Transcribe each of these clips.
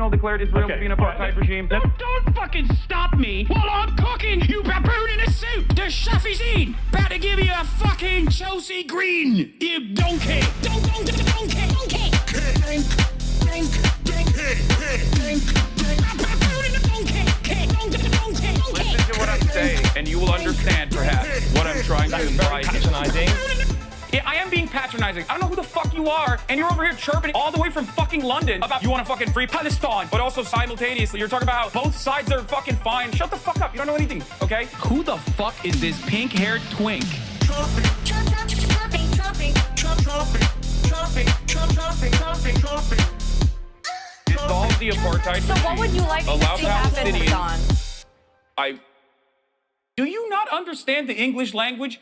Channel declared Israel to be an apartheid regime. Don't fucking stop me while I'm cooking, you baboon in a suit. The chef is in. About to give you a fucking Chelsea Green. You donkey. Donkey. Listen to what I'm saying, and you will understand, perhaps, what I'm trying to imply. Patronizing. Yeah, I am being patronizing. I don't know who the fuck you are, and you're over here chirping all the way from fucking London about you want to fucking free Palestine, but also simultaneously you're talking about how both sides are fucking fine. Shut the fuck up. You don't know anything, okay? Who the fuck is this pink-haired twink? Dissolve the apartheid. So what would you like to see happen, Hasan? Do you not understand the English language?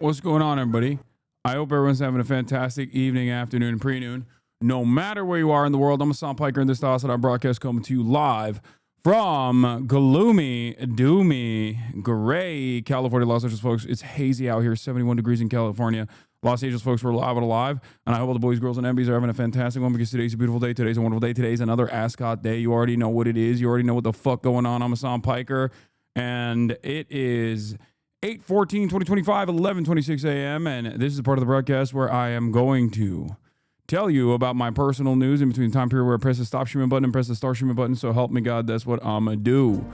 What's going on, everybody? I hope everyone's having a fantastic evening, afternoon, pre-noon. No matter where you are in the world, I'm Hasan Piker, and this is the Hasanabi broadcast coming to you live from gloomy, doomy, gray California, Los Angeles, folks. It's hazy out here, 71 degrees in California. Los Angeles, folks, we're live and alive, and I hope all the boys, girls, and MBs are having a fantastic one because today's a beautiful day. Today's a wonderful day. Today's another Ascot day. You already know what it is. You already know what the fuck going on. I'm Hasan Piker, and it is 8/14/2025, 11:26 a.m., and this is the part of the broadcast where I am going to tell you about my personal news in between the time period where I press the stop streaming button and press the start streaming button, so help me God, that's what I'm gonna do.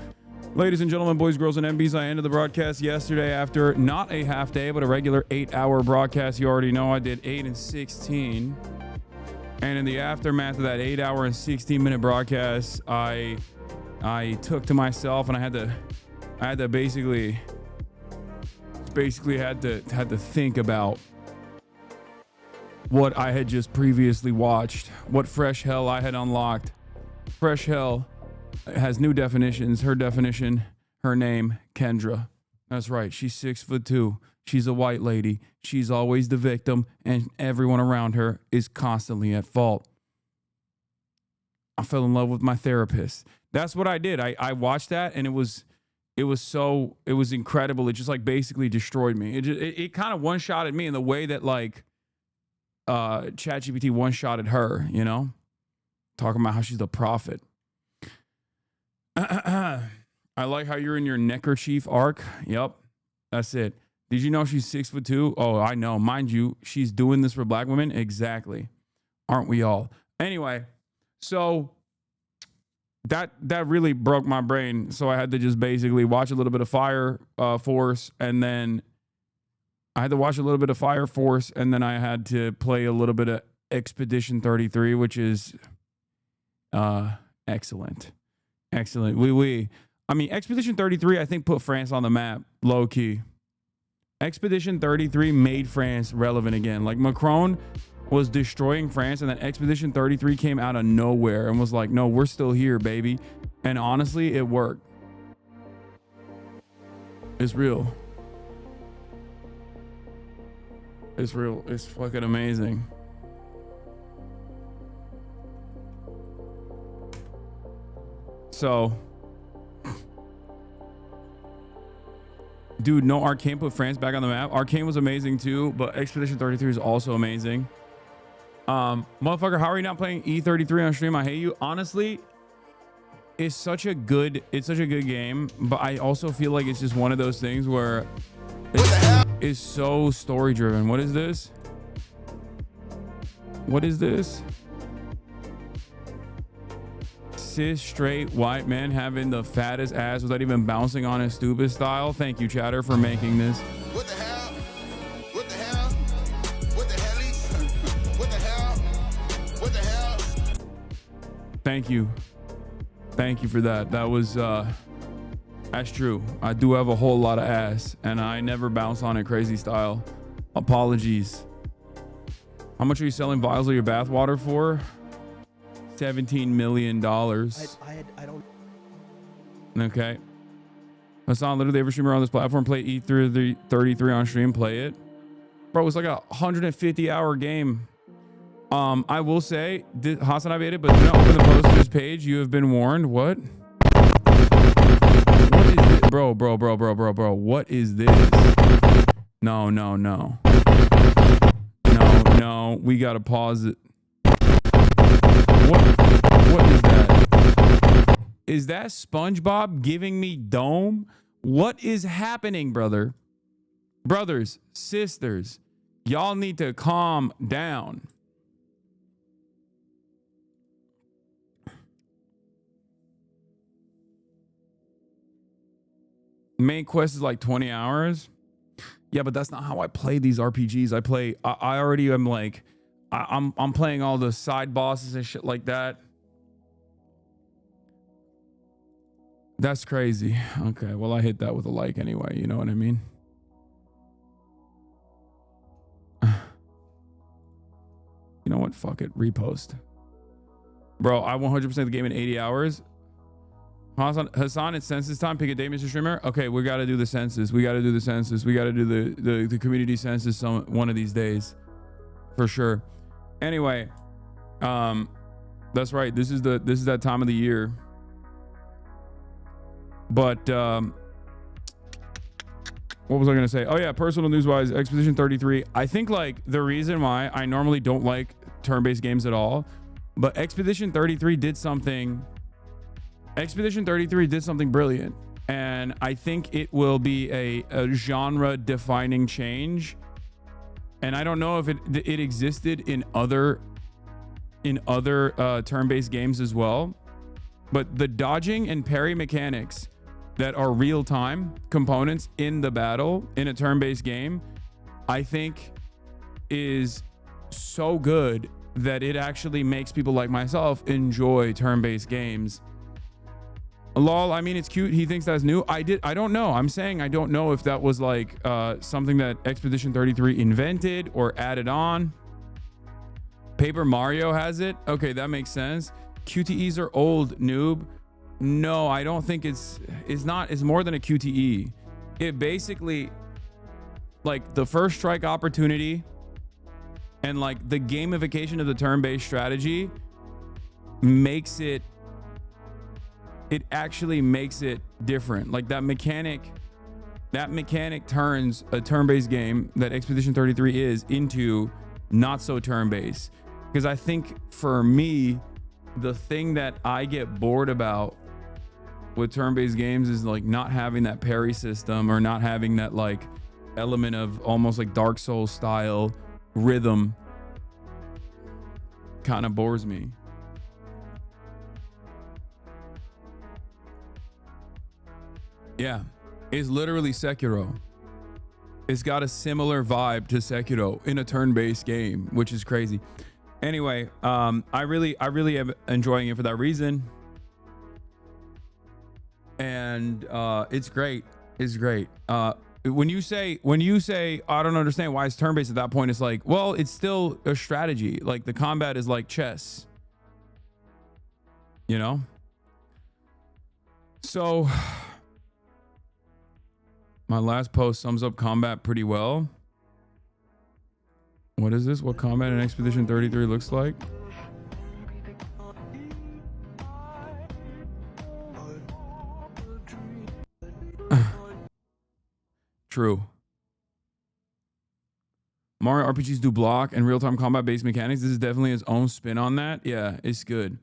Ladies and gentlemen, boys, girls, and MBs, I ended the broadcast yesterday after not a half day, but a regular 8-hour broadcast. You already know I did 8 and 16. And in the aftermath of that 8-hour and 16-minute broadcast, I took to myself and I had to basically had to think about what I had just previously watched, what fresh hell I had unlocked. Fresh hell has new definitions. Her definition, her name, Kendra. That's right. She's 6'2". She's a white lady. She's always the victim, and everyone around her is constantly at fault. I fell in love with my therapist. That's what I did. I watched that, and it was incredible. It just like basically destroyed me. It kind of one-shotted me in the way that like ChatGPT one-shotted her, you know? Talking about how she's the prophet. I like how you're in your neckerchief arc. Yep, that's it. Did you know she's 6'2"? Oh, I know. Mind you, she's doing this for black women. Exactly. Aren't we all? Anyway, so that really broke my brain. So I had to just basically watch a little bit of Fire Force, and then I had to watch a little bit of Fire Force, and then I had to play a little bit of Expedition 33, which is excellent. Excellent. I mean, Expedition 33, I think, put France on the map, low key. Expedition 33 made France relevant again. Like, Macron was destroying France, and then Expedition 33 came out of nowhere and was like, no, we're still here, baby. And honestly, it worked. It's real. It's real. It's fucking amazing. So, dude, no, Arcane put France back on the map. Arcane was amazing too, but Expedition 33 is also amazing. Motherfucker, how are you not playing E33 on stream? I hate you. Honestly, it's such a good game, but I also feel like it's just one of those things where it's so story driven. What is this? What is this? Cis straight white man having the fattest ass without even bouncing on his stupid style. Thank you, chatter, for making this. What the hell? What the hell? What the hell? What the hell? What the hell? Thank you for that. That was that's true. I do have a whole lot of ass, and I never bounce on it crazy style. Apologies. How much are you selling vials of your bathwater for? $17 million. I don't. Okay. Hasan, literally every streamer on this platform play E33 on stream. Play it, bro. It's like a 150-hour game. I will say, Hasanabi made it, but do not open the post to this page. You have been warned. What? What is this? Bro. What is this? No. No. We gotta pause it. What What is that? Is that SpongeBob giving me dome? What is happening, brother? Brothers, sisters, y'all need to calm down. Main quest is like 20 hours. Yeah, but that's not how I play these RPGs. I already am like, I'm playing all the side bosses and shit like that. That's crazy. Okay, well, I hit that with a like anyway. You know what I mean? You know what? Fuck it. Repost. Bro, I 100% the game in 80 hours. Hasan, it's census time. Pick a date, Mr. Streamer. Okay, we got to do the census. We got to do the census. We got to do the community census one of these days. For sure. Anyway, that's right. This is that time of the year. But what was I gonna say? Oh yeah, personal news wise, Expedition 33. I think like the reason why I normally don't like turn-based games at all, but Expedition 33 did something. Expedition 33 did something brilliant, and I think it will be a genre-defining change. And I don't know if it existed in other turn-based games as well, but the dodging and parry mechanics that are real-time components in the battle in a turn-based game, I think is so good that it actually makes people like myself enjoy turn-based games. Lol, I mean, it's cute. He thinks that's new. I don't know. I'm saying I don't know if that was like something that Expedition 33 invented or added on. Paper Mario has it. Okay, that makes sense. QTEs are old, noob. No, I don't think it's more than a QTE. It basically, like, the first strike opportunity and like the gamification of the turn-based strategy makes it actually makes it different. Like that mechanic turns a turn-based game that Expedition 33 is into not so turn-based. Because I think for me, the thing that I get bored about with turn-based games is like not having that parry system or not having that like element of almost like Dark Souls style rhythm. Kind of bores me. Yeah, it's literally Sekiro. It's got a similar vibe to Sekiro in a turn-based game, which is crazy. Anyway, I really am enjoying it for that reason. And it's great. It's great. When you say I don't understand why it's turn-based at that point, it's like, well, it's still a strategy. Like the combat is like chess. You know? So my last post sums up combat pretty well. What is this? What combat in Expedition 33 looks like? True. Mario RPGs do block and real-time combat-based mechanics. This is definitely its own spin on that. Yeah, it's good.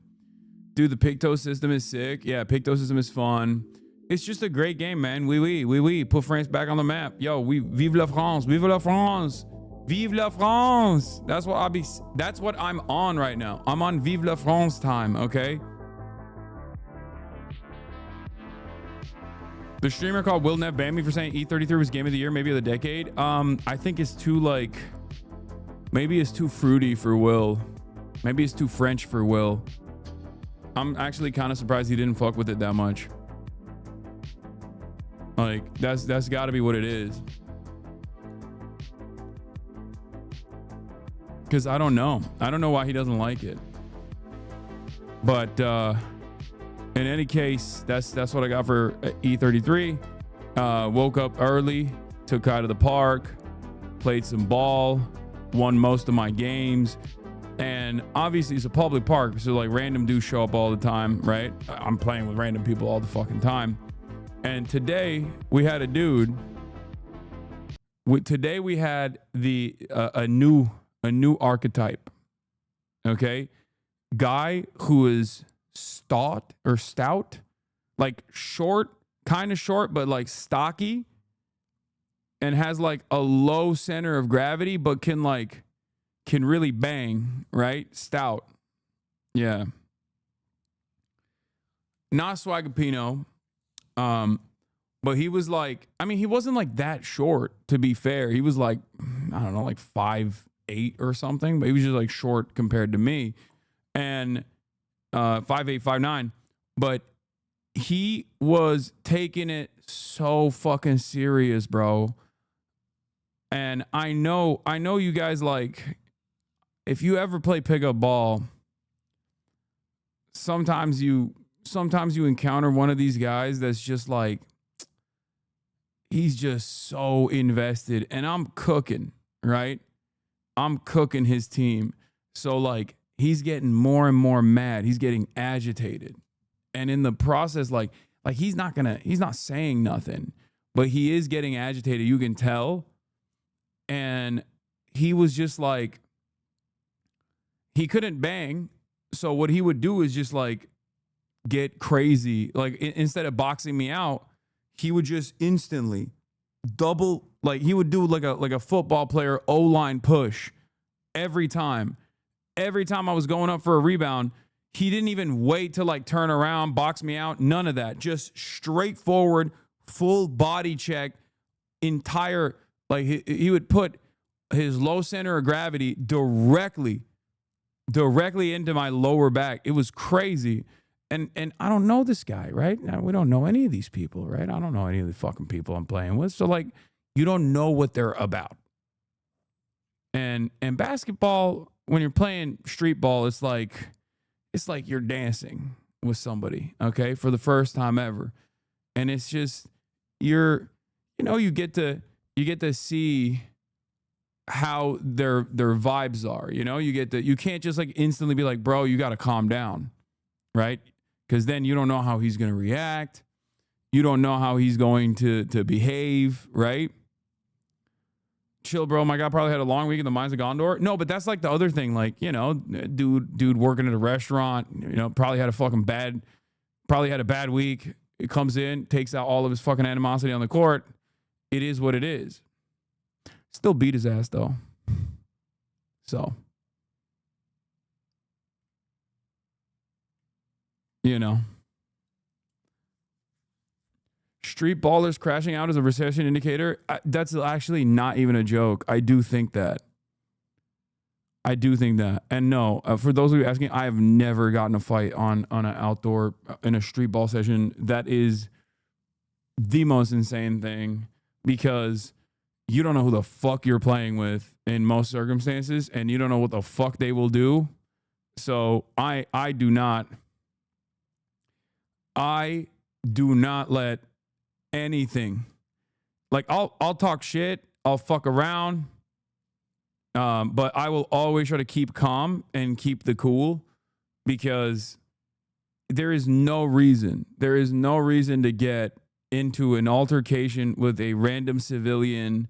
Dude, the Picto system is sick. Yeah, Picto system is fun. It's just a great game, man. Oui. Put France back on the map. Yo, vive la France. Vive la France. Vive la France. That's what I'm on right now. I'm on Vive la France time, okay? The streamer called Will Nev banned me for saying E33 was game of the year, maybe of the decade. I think it's too like, maybe it's too fruity for Will. Maybe it's too French for Will. I'm actually kind of surprised he didn't fuck with it that much. Like that's got to be what it is. Because I don't know why he doesn't like it. But in any case, that's what I got for E33. Woke up early, took Kai to the park, played some ball, won most of my games. And obviously it's a public park, so like random dudes show up all the time, right? I'm playing with random people all the fucking time. And today we had a dude. Today we had a new archetype. Okay, guy who is stout, like short, kind of short, but like stocky, and has like a low center of gravity, but can really bang, right? Stout. Yeah. Not Swagapino. But he was like, I mean, he wasn't like that short, to be fair. He was like, I don't know, like 5'8" or something, but he was just like short compared to me. And 5'8", 5'9". But he was taking it so fucking serious, bro. And I know you guys, like, if you ever play pickup ball, sometimes you encounter one of these guys that's just like, he's just so invested, and I'm cooking, right? I'm cooking his team. So like, he's getting more and more mad. He's getting agitated. And in the process, like he's not saying nothing, but he is getting agitated. You can tell. And he was just like, he couldn't bang. So what he would do is just like get crazy. Like instead of boxing me out, he would just instantly double, like he would do like a football player O-line push every time. Every time I was going up for a rebound, he didn't even wait to like turn around, box me out, none of that. Just straightforward, full body check, entire, like he would put his low center of gravity directly into my lower back. It was crazy. And I don't know this guy, right? We don't know any of these people, right? I don't know any of the fucking people I'm playing with. So like, you don't know what they're about. And basketball, when you're playing street ball, it's like you're dancing with somebody, okay, for the first time ever. And it's just, you get to see how their vibes are, you can't just like instantly be like, bro, you got to calm down, right? Because then you don't know how he's going to react. You don't know how he's going to behave, right? Chill, bro. My guy probably had a long week in the mines of Gondor. No, but that's like the other thing. Like, dude working at a restaurant, probably had a bad week. It comes in, takes out all of his fucking animosity on the court. It is what it is. Still beat his ass, though. So, street ballers crashing out as a recession indicator. That's actually not even a joke. I do think that. And no, for those of you asking, I have never gotten a fight on an outdoor, in a street ball session. That is the most insane thing, because you don't know who the fuck you're playing with in most circumstances, and you don't know what the fuck they will do. So I do not let anything, like I'll talk shit, I'll fuck around, but I will always try to keep calm and keep the cool, because there is no reason to get into an altercation with a random civilian.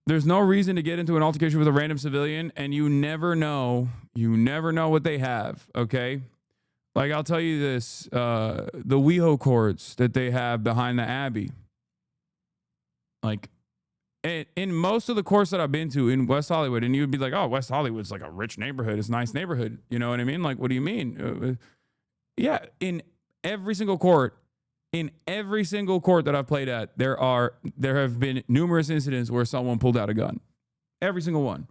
There's no reason to get into an altercation with a random civilian, and you never know what they have, okay? Like, I'll tell you this, the WeHo courts that they have behind the Abbey, like, in most of the courts that I've been to in West Hollywood, and you'd be like, oh, West Hollywood's like a rich neighborhood. It's a nice neighborhood. You know what I mean? Like, what do you mean? Yeah, in every single court that I've played at, there have been numerous incidents where someone pulled out a gun. Every single one.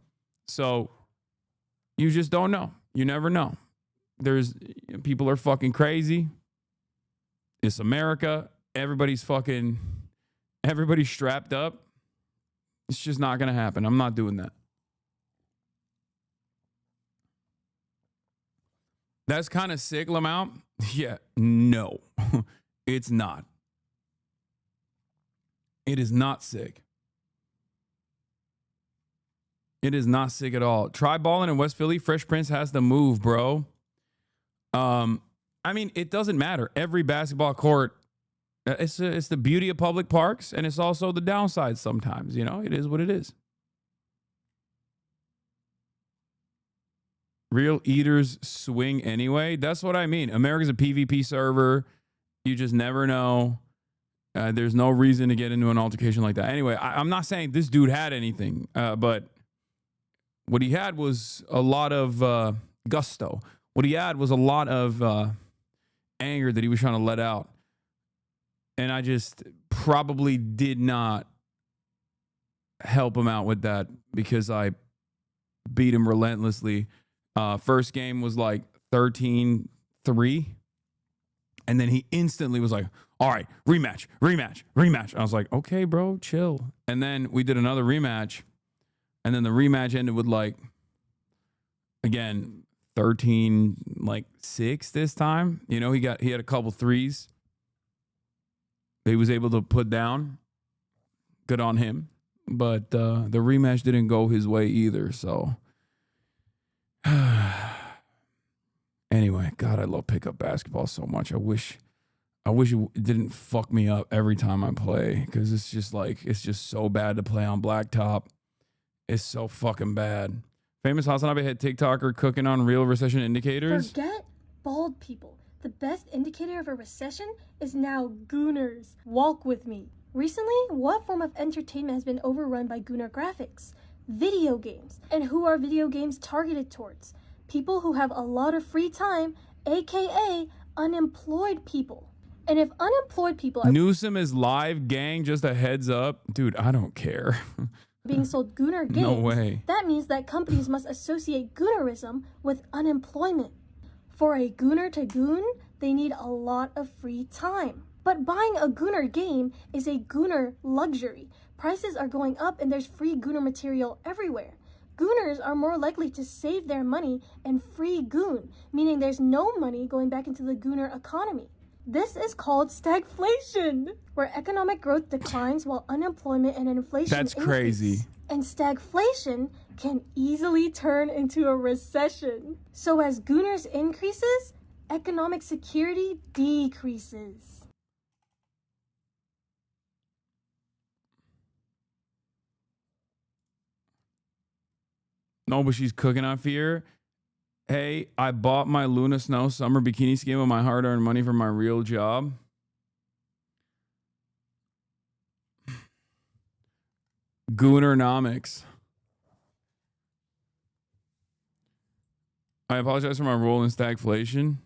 So you just don't know. You never know. People are fucking crazy. It's America. Everybody's strapped up. It's just not going to happen. I'm not doing that. That's kind of sick, Lamount. Yeah, no, it's not. It is not sick. It is not sick at all. Try balling in West Philly. Fresh Prince has the move, bro. I mean, it doesn't matter. Every basketball court, it's the beauty of public parks, and it's also the downside sometimes. It is what it is. Real eaters swing anyway. That's what I mean. America's a PvP server. You just never know. There's no reason to get into an altercation like that. Anyway, I'm not saying this dude had anything, but what he had was a lot of gusto. What he had was a lot of anger that he was trying to let out. And I just probably did not help him out with that because I beat him relentlessly. First game was like 13-3. And then he instantly was like, all right, rematch. I was like, okay, bro, chill. And then we did another rematch. And then the rematch ended with like, again, 13-6 this time. You know, he had a couple threes that he was able to put down. Good on him. But the rematch didn't go his way either. So anyway, God, I love pickup basketball so much. I wish it didn't fuck me up every time I play, because it's just so bad to play on blacktop. It's so fucking bad. Famous Hasanabi had TikToker cooking on real recession indicators. Forget bald people. The best indicator of a recession is now gooners. Walk with me. Recently, what form of entertainment has been overrun by gooner graphics? Video games. And who are video games targeted towards? People who have a lot of free time, aka unemployed people. And if unemployed people are Newsom is live, gang, just a heads up. Dude, I don't care. being sold gooner games, No way. that means that companies must associate goonerism with unemployment. For a gooner to goon, they need a lot of free time. But buying a gooner game is a gooner luxury. Prices are going up and there's free gooner material everywhere. Gooners are more likely to save their money and free goon, meaning there's no money going back into the gooner economy. This is called stagflation, where economic growth declines while unemployment and inflation That's increase. crazy. And stagflation can easily turn into a recession. So as gooners increases, economic security decreases. No, but she's cooking on fear. Hey, I bought my Luna Snow summer bikini scheme with my hard-earned money from my real job. Goonernomics. I apologize for my role in stagflation.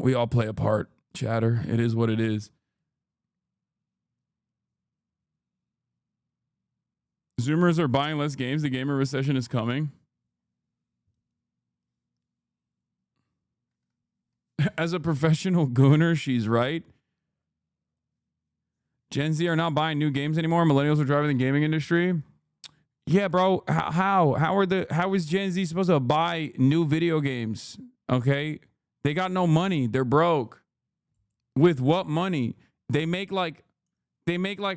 We all play a part, chatter. It is what it is. Zoomers are buying less games. The gamer recession is coming. As a professional gooner, she's right. Gen Z are not buying new games anymore. Millennials are driving the gaming industry. Yeah, bro. How is Gen Z supposed to buy new video games? Okay, they got no money. They're broke. With what money? They make like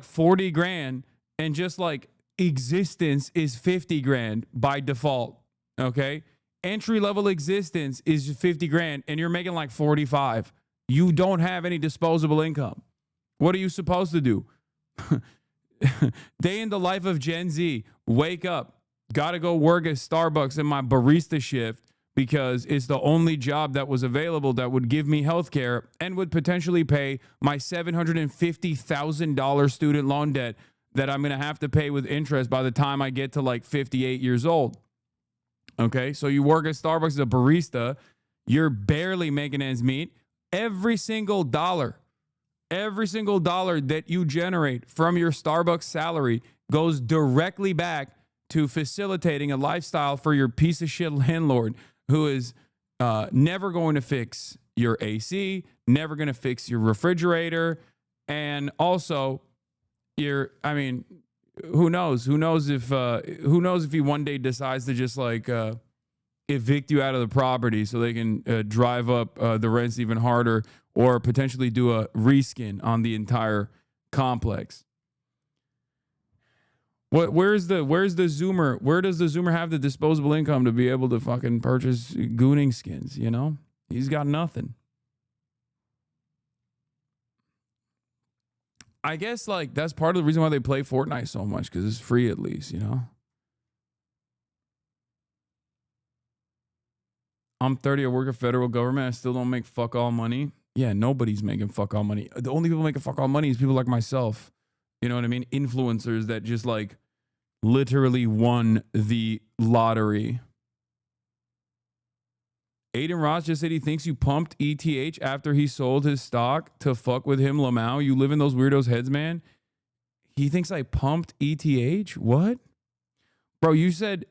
40 grand, and just like existence is 50 grand by default. Okay. Entry level existence is 50 grand and you're making like 45. You don't have any disposable income. What are you supposed to do? Day in the life of Gen Z. Wake up. Got to go work at Starbucks in my barista shift because it's the only job that was available that would give me health care and would potentially pay my $750,000 student loan debt that I'm going to have to pay with interest by the time I get to like 58 years old. Okay, so you work at Starbucks as a barista, you're barely making ends meet. Every single dollar that you generate from your Starbucks salary goes directly back to facilitating a lifestyle for your piece of shit landlord who is never going to fix your AC, never going to fix your refrigerator, and also who knows if he one day decides to just like evict you out of the property so they can drive up the rents even harder, or potentially do a reskin on the entire complex. Where's the Zoomer? Where does the Zoomer have the disposable income to be able to fucking purchase gooning skins? You know, he's got nothing. I guess like that's part of the reason why they play Fortnite so much, because it's free at least, you know. I'm 30. I work at federal government. I still don't make fuck all money. Yeah, nobody's making fuck all money. The only people making fuck all money is people like myself. You know what I mean? Influencers that just like literally won the lottery. Aiden Ross just said he thinks you pumped ETH after he sold his stock to fuck with him, Lamau. You live in those weirdos' heads, man. He thinks I pumped ETH? What? Bro, you said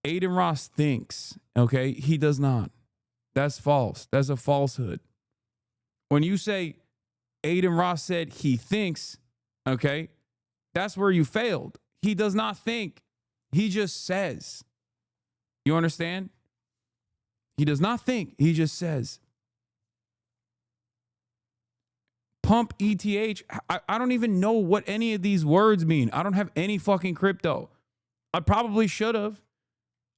Aiden Ross thinks, okay? He does not. That's false. That's a falsehood. When you say Aiden Ross said he thinks, okay, that's where you failed. He does not think. He just says. You understand? He does not think. He just says. Pump ETH. I don't even know what any of these words mean. I don't have any fucking crypto. I probably should have.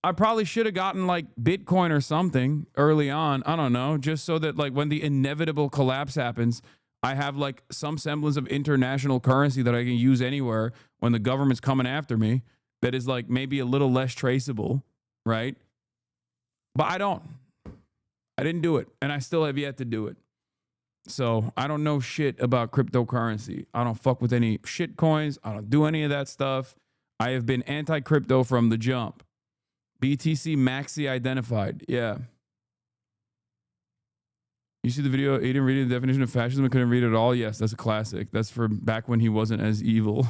I probably should have gotten like Bitcoin or something early on. I don't know. Just so that like when the inevitable collapse happens, I have like some semblance of international currency that I can use anywhere when the government's coming after me that is like maybe a little less traceable, right? But I don't. I didn't do it, and I still have yet to do it. So I don't know shit about cryptocurrency. I don't fuck with any shit coins. I don't do any of that stuff. I have been anti-crypto from the jump. BTC Maxi identified. Yeah. You see the video, Aiden reading the definition of fascism and couldn't read it at all? Yes, that's a classic. That's for back when he wasn't as evil.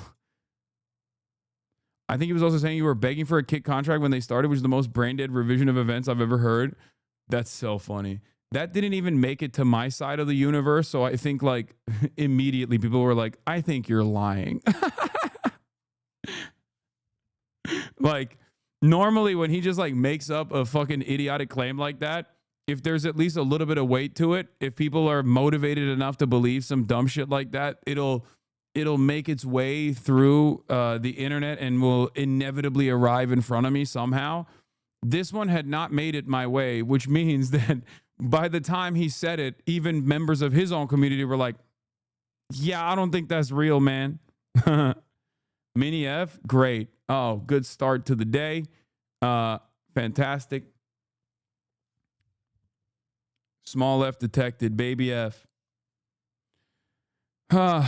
I think he was also saying you were begging for a kick contract when they started, which is the most brain-dead revision of events I've ever heard. That's so funny. That didn't even make it to my side of the universe, so I think like immediately people were like, I think you're lying. Like normally when he just like makes up a fucking idiotic claim like that, if there's at least a little bit of weight to it, if people are motivated enough to believe some dumb shit like that, it'll make its way through the internet and will inevitably arrive in front of me somehow. This one had not made it my way, which means that by the time he said it, even members of his own community were like, yeah, I don't think that's real, man. Mini F, great. Oh, good start to the day. Fantastic. Small F detected, baby F. But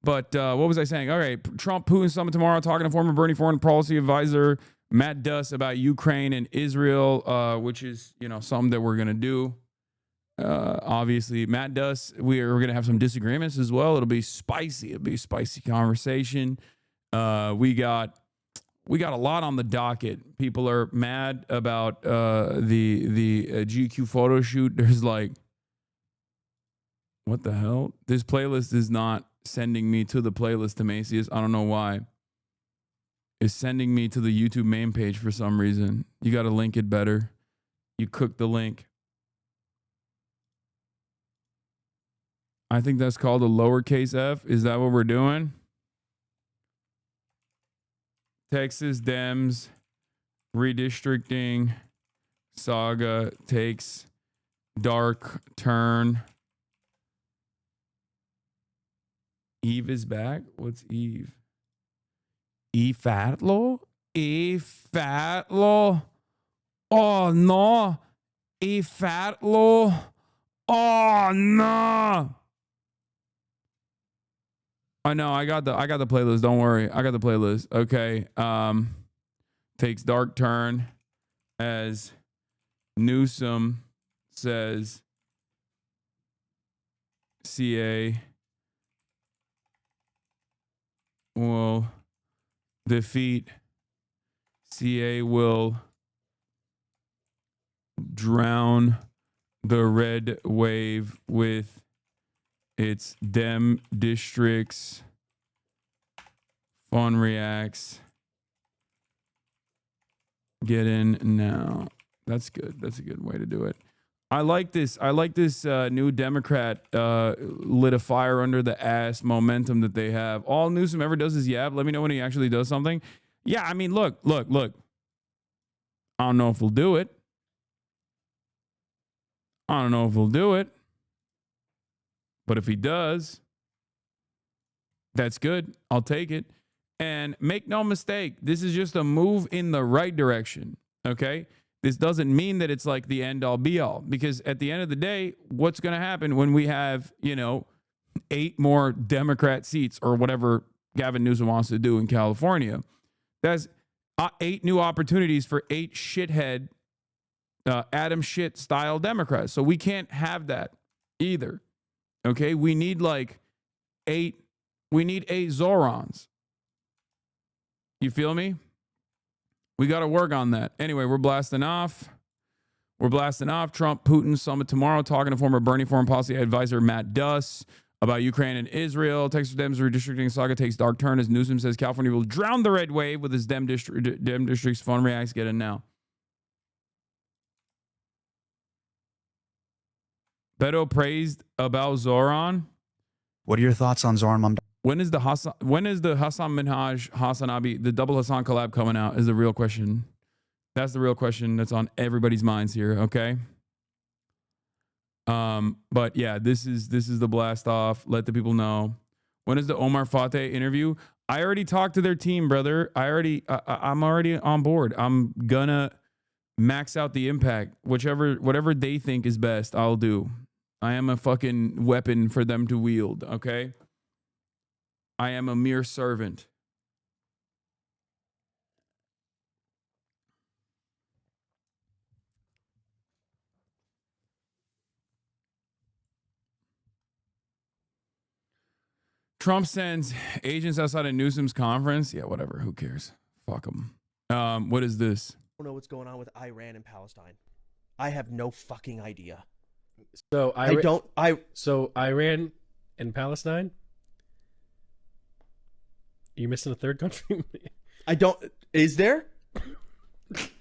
what was I saying? All right, Trump Putin summit tomorrow, talking to former Bernie foreign policy advisor Matt Duss about Ukraine and Israel, which is, you know, something that we're going to do. Obviously, Matt Duss, we're going to have some disagreements as well. It'll be spicy. It'll be a spicy conversation. We got a lot on the docket. People are mad about the GQ photo shoot. There's like, what the hell? This playlist is not sending me to the playlist to Macy's. I don't know why. It's sending me to the YouTube main page for some reason. You got to link it better. You cook the link. I think that's called a lowercase f. Is that what we're doing? Texas Dems redistricting saga takes dark turn. Eve is back? What's Eve? E-Fatlo? E-Fatlo? Oh, no. E-Fatlo? Oh, no. I know. I got the playlist. Don't worry. I got the playlist. Okay. Takes dark turn as Newsom says CA will defeat. CA will drown the red wave with its Dem districts. Fun reacts. Get in now. That's good. That's a good way to do it. I like this. I like this new Democrat lit a fire under the ass momentum that they have. All Newsom ever does is yab. Let me know when he actually does something. Yeah, I mean, look. I don't know if he'll do it. But if he does, that's good. I'll take it. And make no mistake, this is just a move in the right direction. Okay? This doesn't mean that it's like the end all be all, because at the end of the day, what's going to happen when we have, 8 more Democrat seats or whatever Gavin Newsom wants to do in California? That's 8 new opportunities for 8 shithead Adam shit style Democrats. So we can't have that either. Okay, we need like 8 Zorons. You feel me? We got to work on that. Anyway, we're blasting off. Trump, Putin summit tomorrow, talking to former Bernie foreign policy advisor Matt Duss about Ukraine and Israel. Texas Dems redistricting saga takes dark turn as Newsom says California will drown the red wave with his Dem district's fun reacts. Get in now. Beto praised about Zoran. What are your thoughts on Zoran Mumdar? When is the Hassan Minhaj Hasanabi, the double Hassan collab coming out is the real question. That's the real question that's on everybody's minds here, okay? But yeah, this is the blast off. Let the people know. When is the Omar Fateh interview? I already talked to their team, brother. I'm already on board. I'm gonna max out the impact. Whatever they think is best, I'll do. I am a fucking weapon for them to wield, okay? I am a mere servant. Trump sends agents outside of Newsom's conference. Yeah, whatever. Who cares? Fuck them. What is this? I don't know what's going on with Iran and Palestine. I have no fucking idea. So So Iran and Palestine. You're missing a third country. I don't. Is there?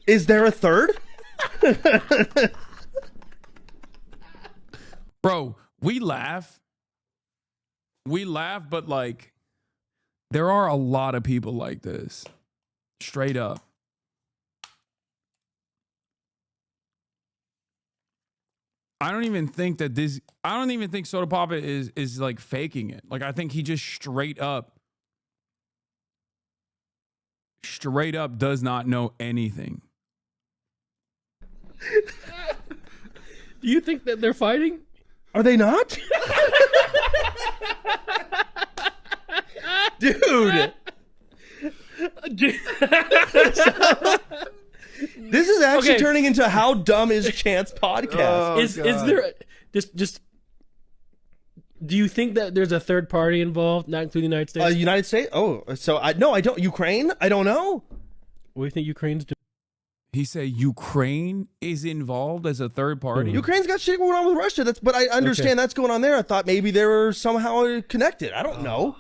Is there a third? Bro, we laugh, but like, there are a lot of people like this. Straight up. I don't even think Soda Papa is like faking it. Like, I think he just straight up does not know anything. Do you think that they're fighting? Are they not? Dude. This is actually turning into How Dumb Is Chance podcast. Is there just do you think that there's a third party involved, not including the United States? United States? Oh, so I don't. Ukraine? I don't know. What do you think Ukraine's doing? He said Ukraine is involved as a third party. Ukraine's got shit going on with Russia. But I understand that's going on there. I thought maybe they were somehow connected. I don't know.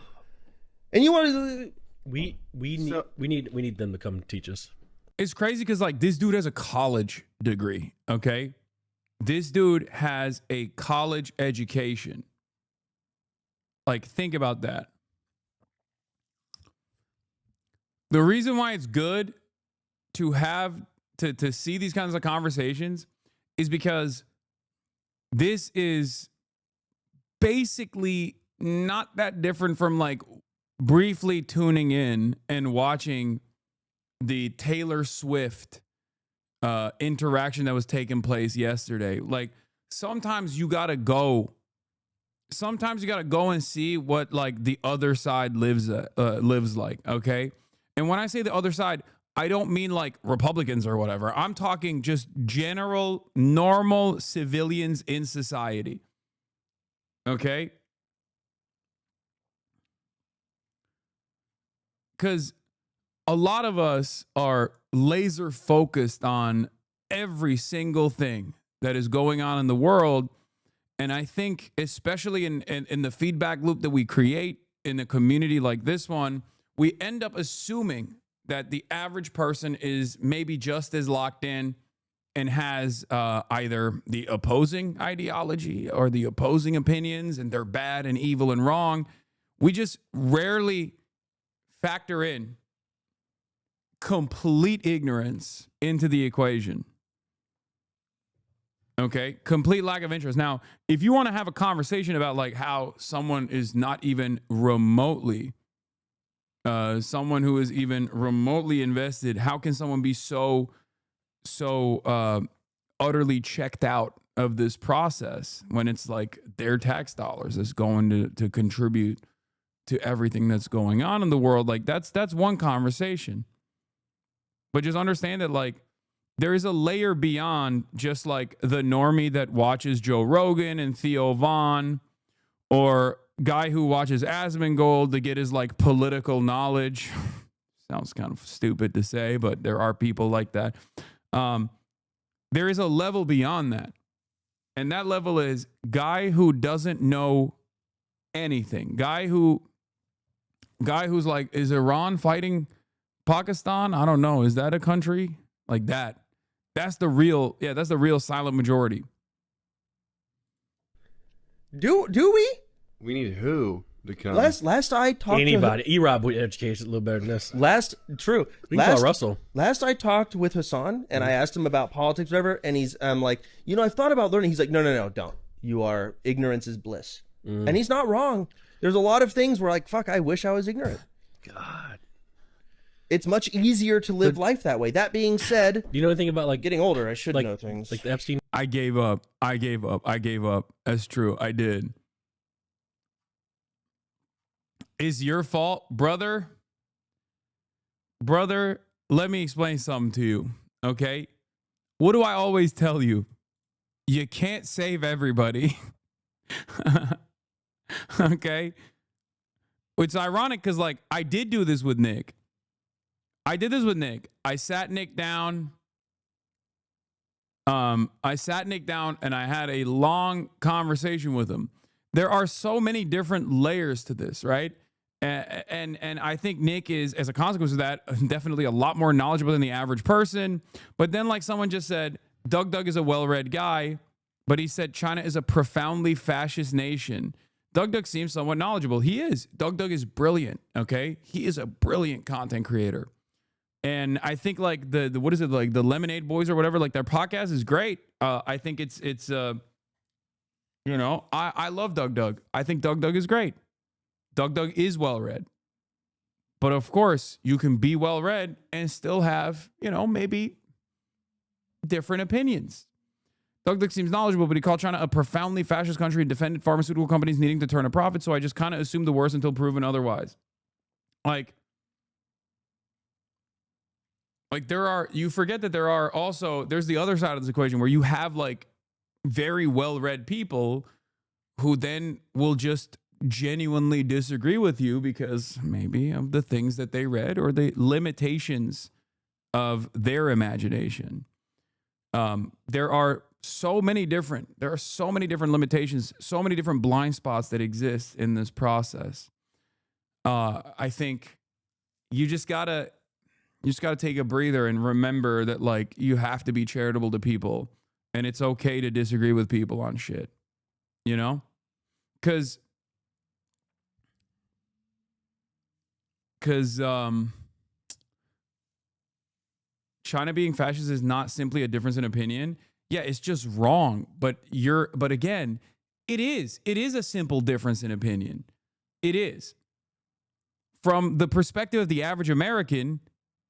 And you want to? We need them to come teach us. It's crazy because like this dude has a college degree. Okay, this dude has a college education. Like, think about that. The reason why it's good to have to see these kinds of conversations is because this is basically not that different from like briefly tuning in and watching the Taylor Swift interaction that was taking place yesterday. Like, sometimes you gotta go and see what like the other side lives like, okay? And when I say the other side, I don't mean like Republicans or whatever. I'm talking just general, normal civilians in society, okay? Because a lot of us are laser focused on every single thing that is going on in the world. And I think, especially in the feedback loop that we create in a community like this one, we end up assuming that the average person is maybe just as locked in and has either the opposing ideology or the opposing opinions, and they're bad and evil and wrong. We just rarely factor in complete ignorance into the equation. Okay, complete lack of interest. Now, if you want to have a conversation about like how someone is not even remotely, someone who is even remotely invested, how can someone be so utterly checked out of this process when it's like their tax dollars is going to contribute to everything that's going on in the world. Like that's one conversation. But just understand that like there is a layer beyond just like the normie that watches Joe Rogan and Theo Vaughn, or guy who watches Asmongold to get his like political knowledge. Sounds kind of stupid to say, but there are people like that. There is a level beyond that. And that level is guy who doesn't know anything. Guy who's like, is Iran fighting Pakistan? I don't know. Is that a country? Like that. That's the real silent majority. Do we? We need who to come? Last I talked anybody. E-Rob would educate a little better than this. True. We can call Russell. Last I talked with Hasan and I asked him about politics, whatever, and he's like, I've thought about learning. He's like, no, don't. Ignorance is bliss. And he's not wrong. There's a lot of things where like, fuck, I wish I was ignorant. God. It's much easier to live life that way. That being said, do you know anything about like getting older? I should know things. Like the Epstein. I gave up. That's true. I did. Is your fault, brother? Brother, let me explain something to you, okay? What do I always tell you? You can't save everybody. Okay? It's ironic because, like, I did do this with Nick. I sat Nick down. And I had a long conversation with him. There are so many different layers to this, right? And I think Nick is, as a consequence of that, definitely a lot more knowledgeable than the average person. But then, like someone just said, Doug is a well-read guy, but he said China is a profoundly fascist nation. Doug seems somewhat knowledgeable. He is. Doug is brilliant, okay? He is a brilliant content creator. And I think like the what is it, like the Lemonade Boys or whatever, like their podcast is great. I think it's I love Doug. I think Doug is great. Doug is well-read. But of course, you can be well-read and still have, maybe different opinions. Doug seems knowledgeable, but he called China a profoundly fascist country and defended pharmaceutical companies needing to turn a profit. So I just kind of assumed the worst until proven otherwise. Like you forget that there's the other side of this equation where you have like very well-read people who then will just genuinely disagree with you because maybe of the things that they read or the limitations of their imagination. There are so many different limitations, so many different blind spots that exist in this process. I think you just gotta take a breather and remember that like you have to be charitable to people and it's okay to disagree with people on shit, because China being fascist is not simply a difference in opinion. Yeah, it's just wrong. But again, it is a simple difference in opinion. It is. From the perspective of the average American,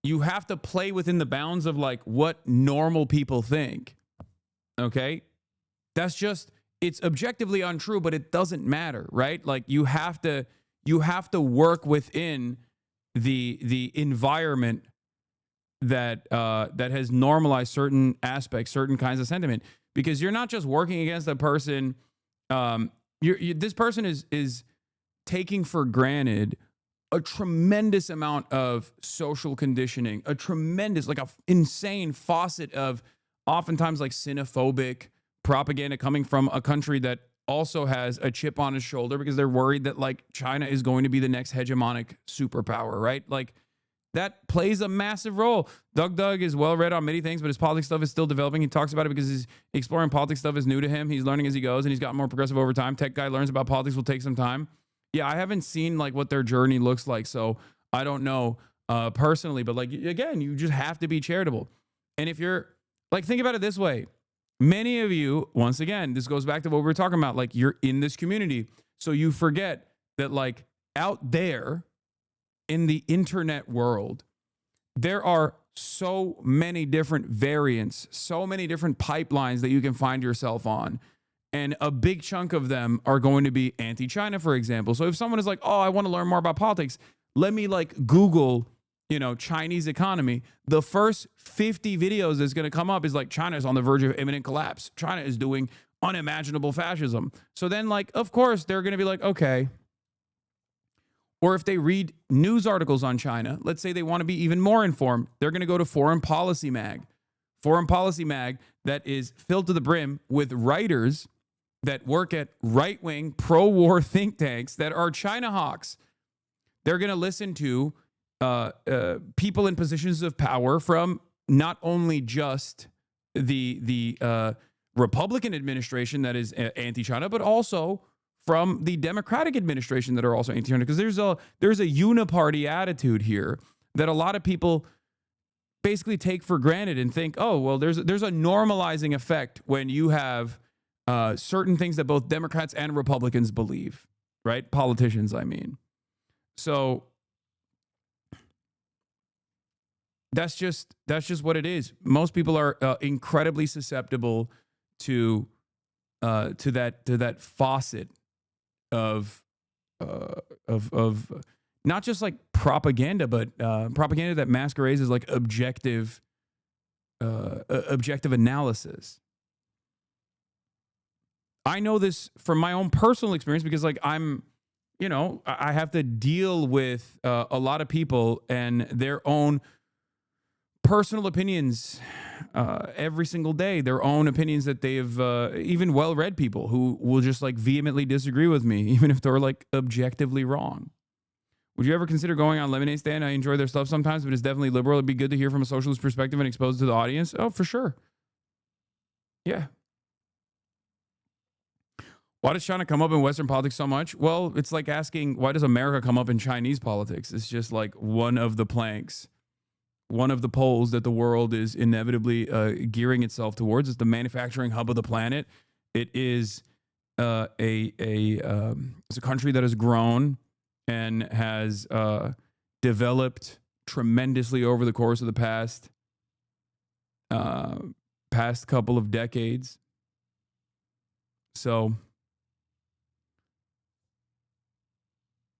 you have to play within the bounds of like what normal people think. Okay? It's objectively untrue, but it doesn't matter, right? Like you have to work within the environment that has normalized certain aspects, certain kinds of sentiment, because you're not just working against a person. This person is taking for granted a tremendous amount of social conditioning, a tremendous, like a insane faucet of oftentimes like xenophobic propaganda coming from a country that also has a chip on his shoulder because they're worried that like China is going to be the next hegemonic superpower, right? Like that plays a massive role. Doug is well read on many things, but his politics stuff is still developing. He talks about it because his exploring politics stuff is new to him. He's learning as he goes and he's gotten more progressive over time. Tech guy learns about politics will take some time. Yeah, I haven't seen like what their journey looks like, so I don't know personally, but like again, you just have to be charitable. And if you're like, think about it this way. Many of you, once again, this goes back to what we were talking about, like you're in this community. So you forget that like out there in the internet world, there are so many different variants, so many different pipelines that you can find yourself on. And a big chunk of them are going to be anti-China, for example. So if someone is like, oh, I want to learn more about politics, let me like Google, Chinese economy. The first 50 videos that's going to come up is like, China is on the verge of imminent collapse. China is doing unimaginable fascism. So then, like, of course, they're going to be like, okay. Or if they read news articles on China, let's say they want to be even more informed, they're going to go to Foreign Policy Mag. Foreign Policy Mag that is filled to the brim with writers that work at right-wing pro-war think tanks that are China hawks. They're going to listen to people in positions of power from not only just the Republican administration that is anti-China, but also from the Democratic administration that are also anti-China. Because there's a uniparty attitude here that a lot of people basically take for granted and think, oh, well, there's a normalizing effect when you have certain things that both Democrats and Republicans believe, right? Politicians, I mean. So that's just what it is. Most people are incredibly susceptible to that faucet of not just like propaganda, but propaganda that masquerades as like objective analysis. I know this from my own personal experience because like I have to deal with a lot of people and their own personal opinions every single day, their own opinions that they've even well-read people who will just like vehemently disagree with me, even if they're like objectively wrong. Would you ever consider going on Lemonade Stand? I enjoy their stuff sometimes, but it's definitely liberal. It'd be good to hear from a socialist perspective and exposed to the audience. Oh, for sure. Yeah. Why does China come up in Western politics so much? Well, it's like asking, why does America come up in Chinese politics? It's just like one of the planks, one of the poles that the world is inevitably gearing itself towards. It's the manufacturing hub of the planet. It is it's a country that has grown and has developed tremendously over the course of the past couple of decades. So,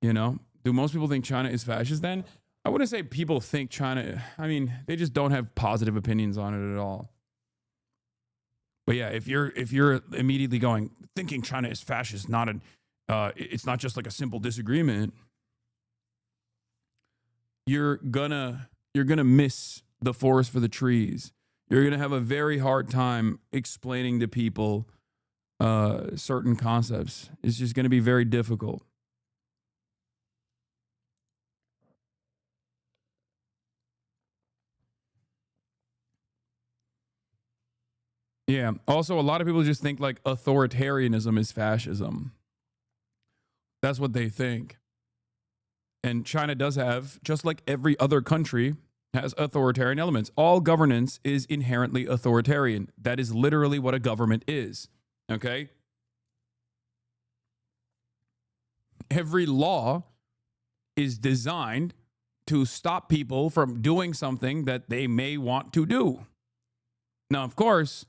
do most people think China is fascist then? I wouldn't say people think China, I mean, they just don't have positive opinions on it at all. But yeah, if you're immediately thinking China is fascist, it's not just like a simple disagreement, you're gonna miss the forest for the trees. You're gonna have a very hard time explaining to people certain concepts. It's just gonna be very difficult. Yeah. Also, a lot of people just think like authoritarianism is fascism. That's what they think. And China does have, just like every other country, has authoritarian elements. All governance is inherently authoritarian. That is literally what a government is. Okay? Every law is designed to stop people from doing something that they may want to do. Now, of course,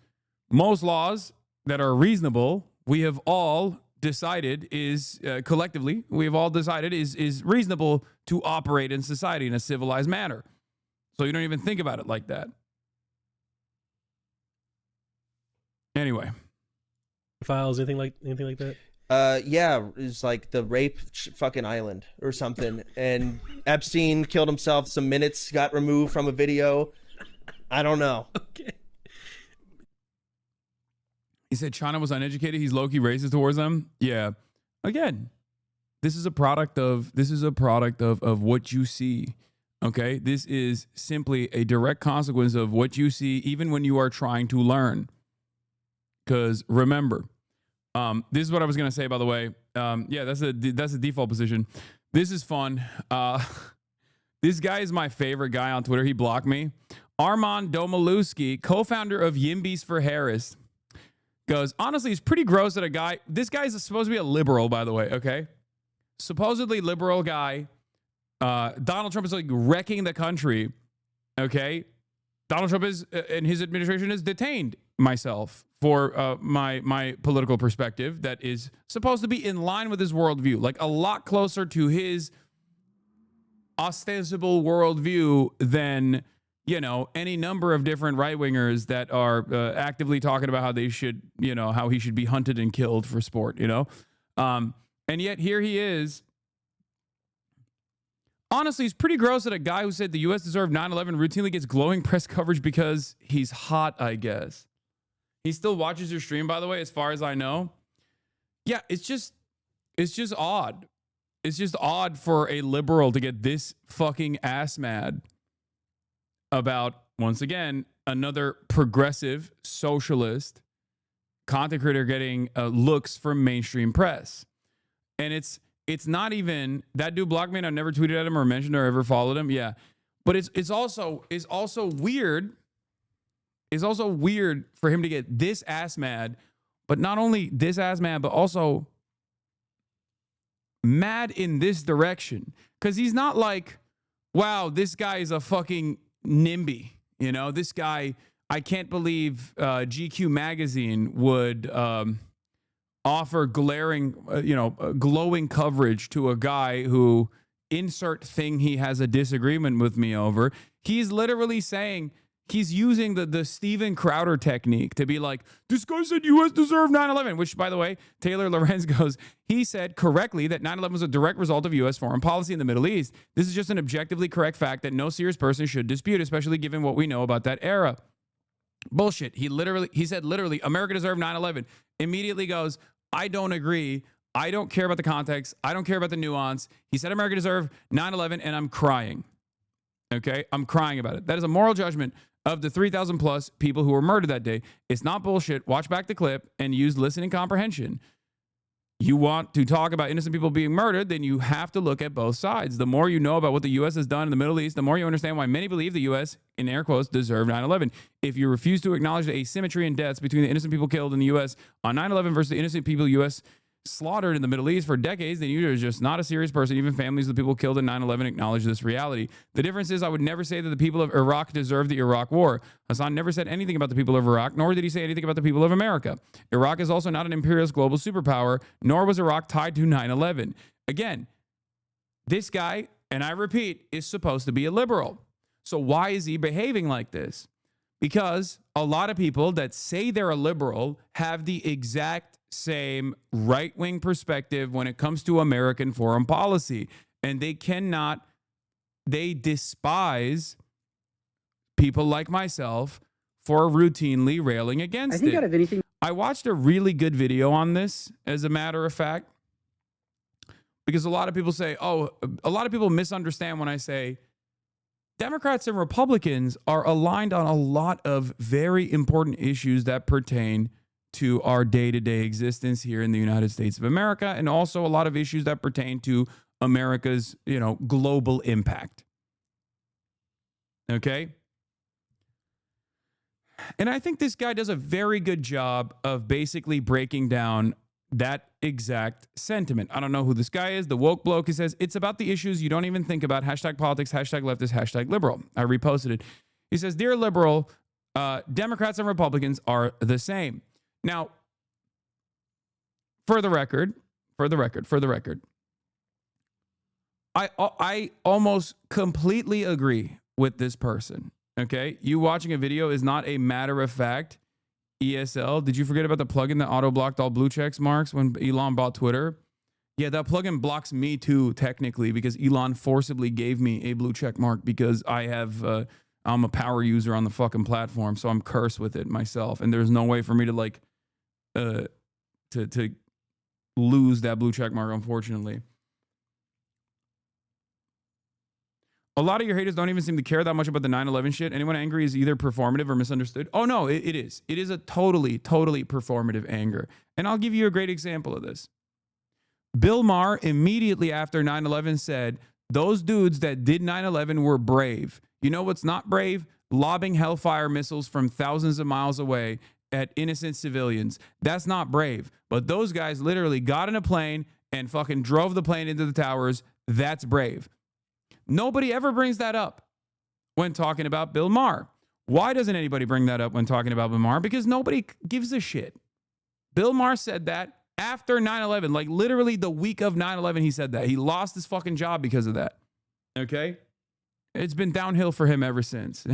most laws that are reasonable, we have all decided is collectively, we have all decided is reasonable to operate in society in a civilized manner. So you don't even think about it like that. Anyway. Files, anything like that? Yeah, it's like the rape fucking island or something. And Epstein killed himself. Some minutes got removed from a video. I don't know. Okay. He said China was uneducated. He's low-key racist towards them. Yeah. Again, this is a product of what you see. Okay? This is simply a direct consequence of what you see even when you are trying to learn. Because remember, this is what I was going to say, by the way. Yeah, that's the default position. This is fun. This guy is my favorite guy on Twitter. He blocked me. Armand Domaluski, co-founder of Yimbies for Harris, goes, honestly, it's pretty gross that this guy is supposed to be a liberal, by the way, okay? Supposedly liberal guy. Donald Trump is like wrecking the country, okay? Donald Trump is, and his administration has detained myself for my political perspective that is supposed to be in line with his worldview, like a lot closer to his ostensible worldview than, you know, any number of different right-wingers that are actively talking about how they should, you know, how he should be hunted and killed for sport, you know? And yet here he is. Honestly, it's pretty gross that a guy who said the U.S. deserved 9/11 routinely gets glowing press coverage because he's hot, I guess. He still watches your stream, by the way, as far as I know. Yeah, it's just odd. It's just odd for a liberal to get this fucking ass mad about, once again, another progressive socialist content creator getting looks from mainstream press. And it's not even that dude blocked me and I've never tweeted at him or mentioned or ever followed him. Yeah. But it's also weird. It's also weird for him to get this ass mad, but not only this ass mad, but also mad in this direction. Because he's not like, wow, this guy is a fucking NIMBY. You know, this guy, I can't believe GQ magazine would offer glowing coverage to a guy who insert thing he has a disagreement with me over. He's literally saying, he's using the Steven Crowder technique to be like, this guy said U.S. deserved 9/11, which, by the way, Taylor Lorenz goes, he said correctly that 9/11 was a direct result of U.S. foreign policy in the Middle East. This is just an objectively correct fact that no serious person should dispute, especially given what we know about that era. Bullshit. He said literally, America deserved 9/11. Immediately goes, I don't agree. I don't care about the context. I don't care about the nuance. He said America deserved 9/11, and I'm crying. Okay? I'm crying about it. That is a moral judgment of the 3,000 plus people who were murdered that day. It's not bullshit. Watch back the clip and use listening comprehension. You want to talk about innocent people being murdered, then you have to look at both sides. The more you know about what the U.S. has done in the Middle East, the more you understand why many believe the U.S., in air quotes, deserved 9/11. If you refuse to acknowledge the asymmetry in deaths between the innocent people killed in the U.S. on 9/11 versus the innocent people U.S. slaughtered in the Middle East for decades, then you're just not a serious person. Even families of the people killed in 9/11 acknowledge this reality. The difference is I would never say that the people of Iraq deserve the Iraq war. Hasan never said anything about the people of Iraq, nor did he say anything about the people of America. Iraq is also not an imperialist global superpower, nor was Iraq tied to 9/11. Again, this guy, and I repeat, is supposed to be a liberal. So why is he behaving like this? Because a lot of people that say they're a liberal have the exact same right-wing perspective when it comes to American foreign policy. And they despise people like myself for routinely railing against it. Out of anything, I watched a really good video on this, as a matter of fact, because a lot of people say, a lot of people misunderstand when I say Democrats and Republicans are aligned on a lot of very important issues that pertain to our day-to-day existence here in the United States of America, and also a lot of issues that pertain to America's, global impact. Okay? And I think this guy does a very good job of basically breaking down that exact sentiment. I don't know who this guy is. The woke bloke, he says, it's about the issues you don't even think about. #politics, #leftist, #liberal. I reposted it. He says, dear liberal, Democrats and Republicans are the same. Now, for the record, I almost completely agree with this person. Okay, you watching a video is not a matter of fact. ESL, did you forget about the plugin that auto blocked all blue checks marks when Elon bought Twitter? Yeah, that plugin blocks me too, technically, because Elon forcibly gave me a blue check mark because I'm a power user on the fucking platform, so I'm cursed with it myself, and there's no way for me to to lose that blue check mark, unfortunately. A lot of your haters don't even seem to care that much about the 9/11 shit. Anyone angry is either performative or misunderstood. Oh, no, it is. It is a totally performative anger. And I'll give you a great example of this. Bill Maher, immediately after 9/11, said, those dudes that did 9/11 were brave. You know what's not brave? Lobbing Hellfire missiles from thousands of miles away at innocent civilians. That's not brave. But those guys literally got in a plane and fucking drove the plane into the towers. That's brave. Nobody ever brings that up when talking about Bill Maher. Why doesn't anybody bring that up when talking about Bill Maher? Because nobody gives a shit. Bill Maher said that after 9/11, like literally the week of 9/11, he said that. He lost his fucking job because of that. Okay? It's been downhill for him ever since,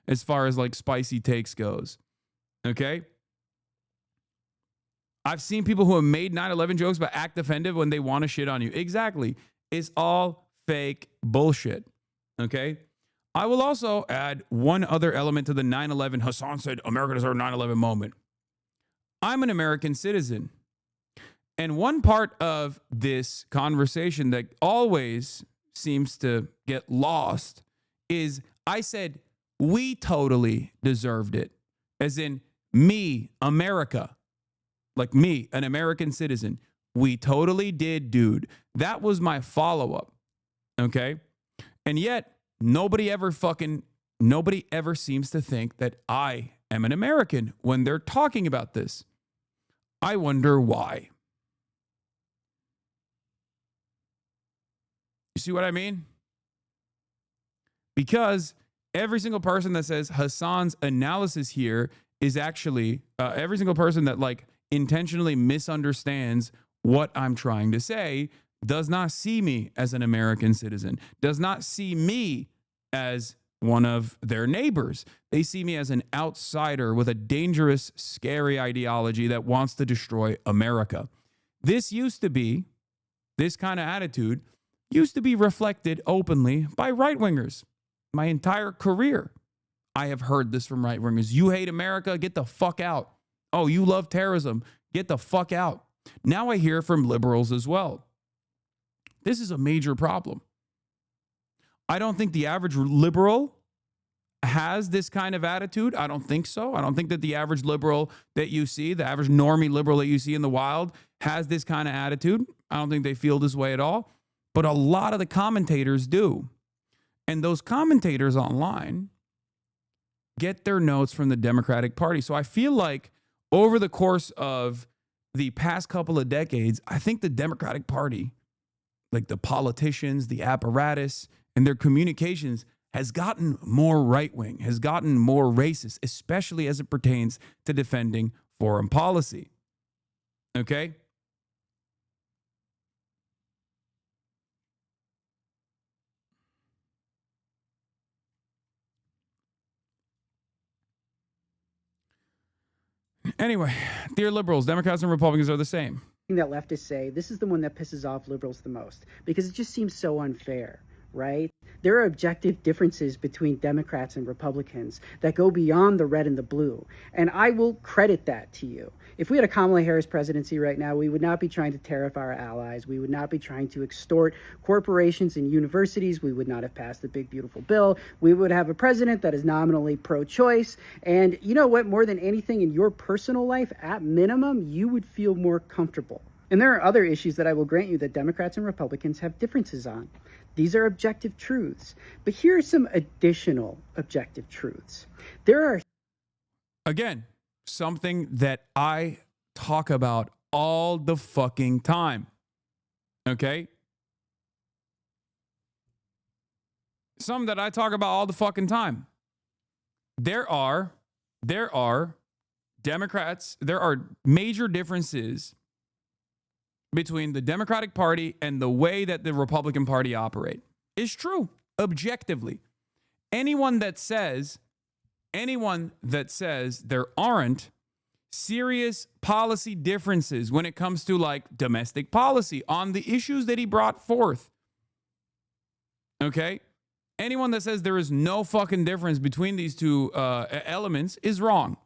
as far as like spicy takes goes. Okay? I've seen people who have made 9/11 jokes but act offended when they want to shit on you. Exactly. It's all fake bullshit. Okay? I will also add one other element to the 9/11. Hasan said America deserved 9/11 moment. I'm an American citizen. And one part of this conversation that always seems to get lost is I said, we totally deserved it. As in me, America. Like me, an American citizen. We totally did, dude. That was my follow-up. Okay? And yet, nobody ever seems to think that I am an American when they're talking about this. I wonder why. You see what I mean? Because every single person that says Hasan's analysis here is actually every single person that like intentionally misunderstands what I'm trying to say does not see me as an American citizen, does not see me as one of their neighbors. They see me as an outsider with a dangerous, scary ideology that wants to destroy America. This kind of attitude used to be reflected openly by right-wingers. My entire career, I have heard this from right-wingers. You hate America? Get the fuck out. Oh, you love terrorism? Get the fuck out. Now I hear from liberals as well. This is a major problem. I don't think the average liberal has this kind of attitude. I don't think so. I don't think that the average liberal that you see, the average normie liberal that you see in the wild, has this kind of attitude. I don't think they feel this way at all. But a lot of the commentators do. And those commentators online get their notes from the Democratic Party. So I feel like over the course of the past couple of decades, I think the Democratic Party, like the politicians, the apparatus, and their communications has gotten more right-wing, has gotten more racist, especially as it pertains to defending foreign policy. Okay? Anyway, dear liberals, Democrats and Republicans are the same. That leftists say this is the one that pisses off liberals the most because it just seems so unfair, right? There are objective differences between Democrats and Republicans that go beyond the red and the blue, and I will credit that to you. If we had a Kamala Harris presidency right now, we would not be trying to tariff our allies. We would not be trying to extort corporations and universities. We would not have passed the big, beautiful bill. We would have a president that is nominally pro-choice. And you know what? More than anything in your personal life, at minimum, you would feel more comfortable. And there are other issues that I will grant you that Democrats and Republicans have differences on. These are objective truths. But here are some additional objective truths. There are... Again, something that I talk about all the fucking time. Okay? Something that I talk about all the fucking time. There are Democrats, there are major differences between the Democratic Party and the way that the Republican Party operate. It's true, objectively. Anyone that says there aren't serious policy differences when it comes to like domestic policy on the issues that he brought forth. Okay? Anyone that says there is no fucking difference between these two elements is wrong.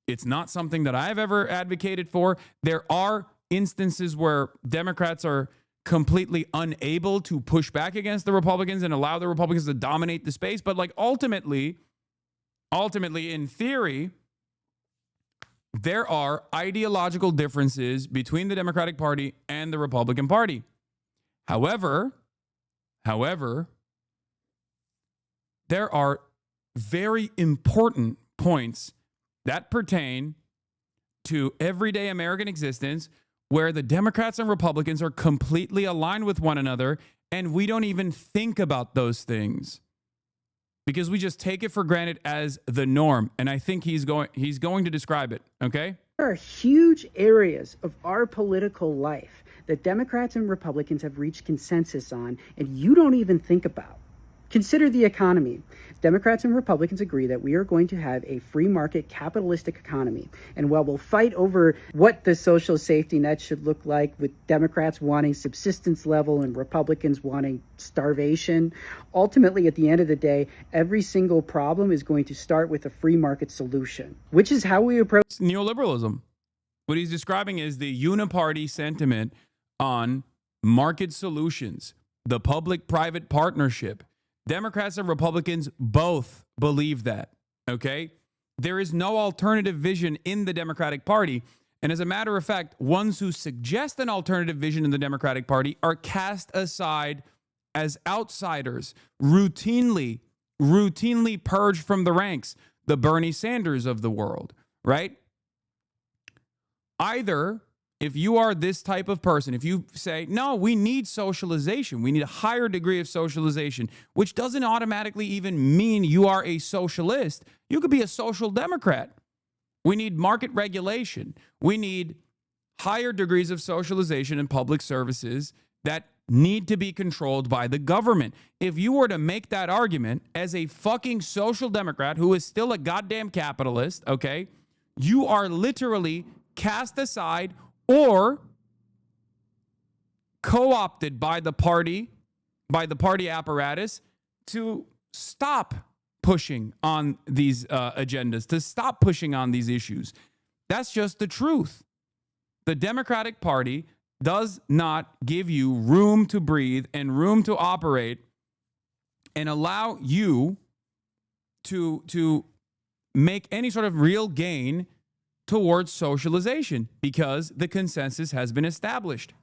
It's not something that I've ever advocated for. There are instances where Democrats are completely unable to push back against the Republicans and allow the Republicans to dominate the space. But like ultimately, in theory, there are ideological differences between the Democratic Party and the Republican Party. However, there are very important points that pertain to everyday American existence where the Democrats and Republicans are completely aligned with one another, and we don't even think about those things. because we just take it for granted as the norm. And I think he's going to describe it. Okay. There are huge areas of our political life that Democrats and Republicans have reached consensus on, and you don't even think about. Consider the economy. Democrats and Republicans agree that we are going to have a free market capitalistic economy. And while we'll fight over what the social safety net should look like, with Democrats wanting subsistence level and Republicans wanting starvation, ultimately at the end of the day, every single problem is going to start with a free market solution, which is how we approach neoliberalism. What he's describing is the uniparty sentiment on market solutions, the public-private partnership. Democrats and Republicans both believe that, okay? There is no alternative vision in the Democratic Party. And as a matter of fact, ones who suggest an alternative vision in the Democratic Party are cast aside as outsiders, routinely purged from the ranks, the Bernie Sanders of the world, right? Either if you are this type of person, if you say, no, we need socialization, we need a higher degree of socialization, which doesn't automatically even mean you are a socialist. You could be a social democrat. We need market regulation. We need higher degrees of socialization in public services that need to be controlled by the government. If you were to make that argument as a fucking social democrat who is still a goddamn capitalist, okay, you are literally cast aside or co-opted by the party apparatus to stop pushing on these agendas, to stop pushing on these issues. That's just the truth. The Democratic Party does not give you room to breathe and room to operate and allow you to make any sort of real gain towards socialization, because the consensus has been established.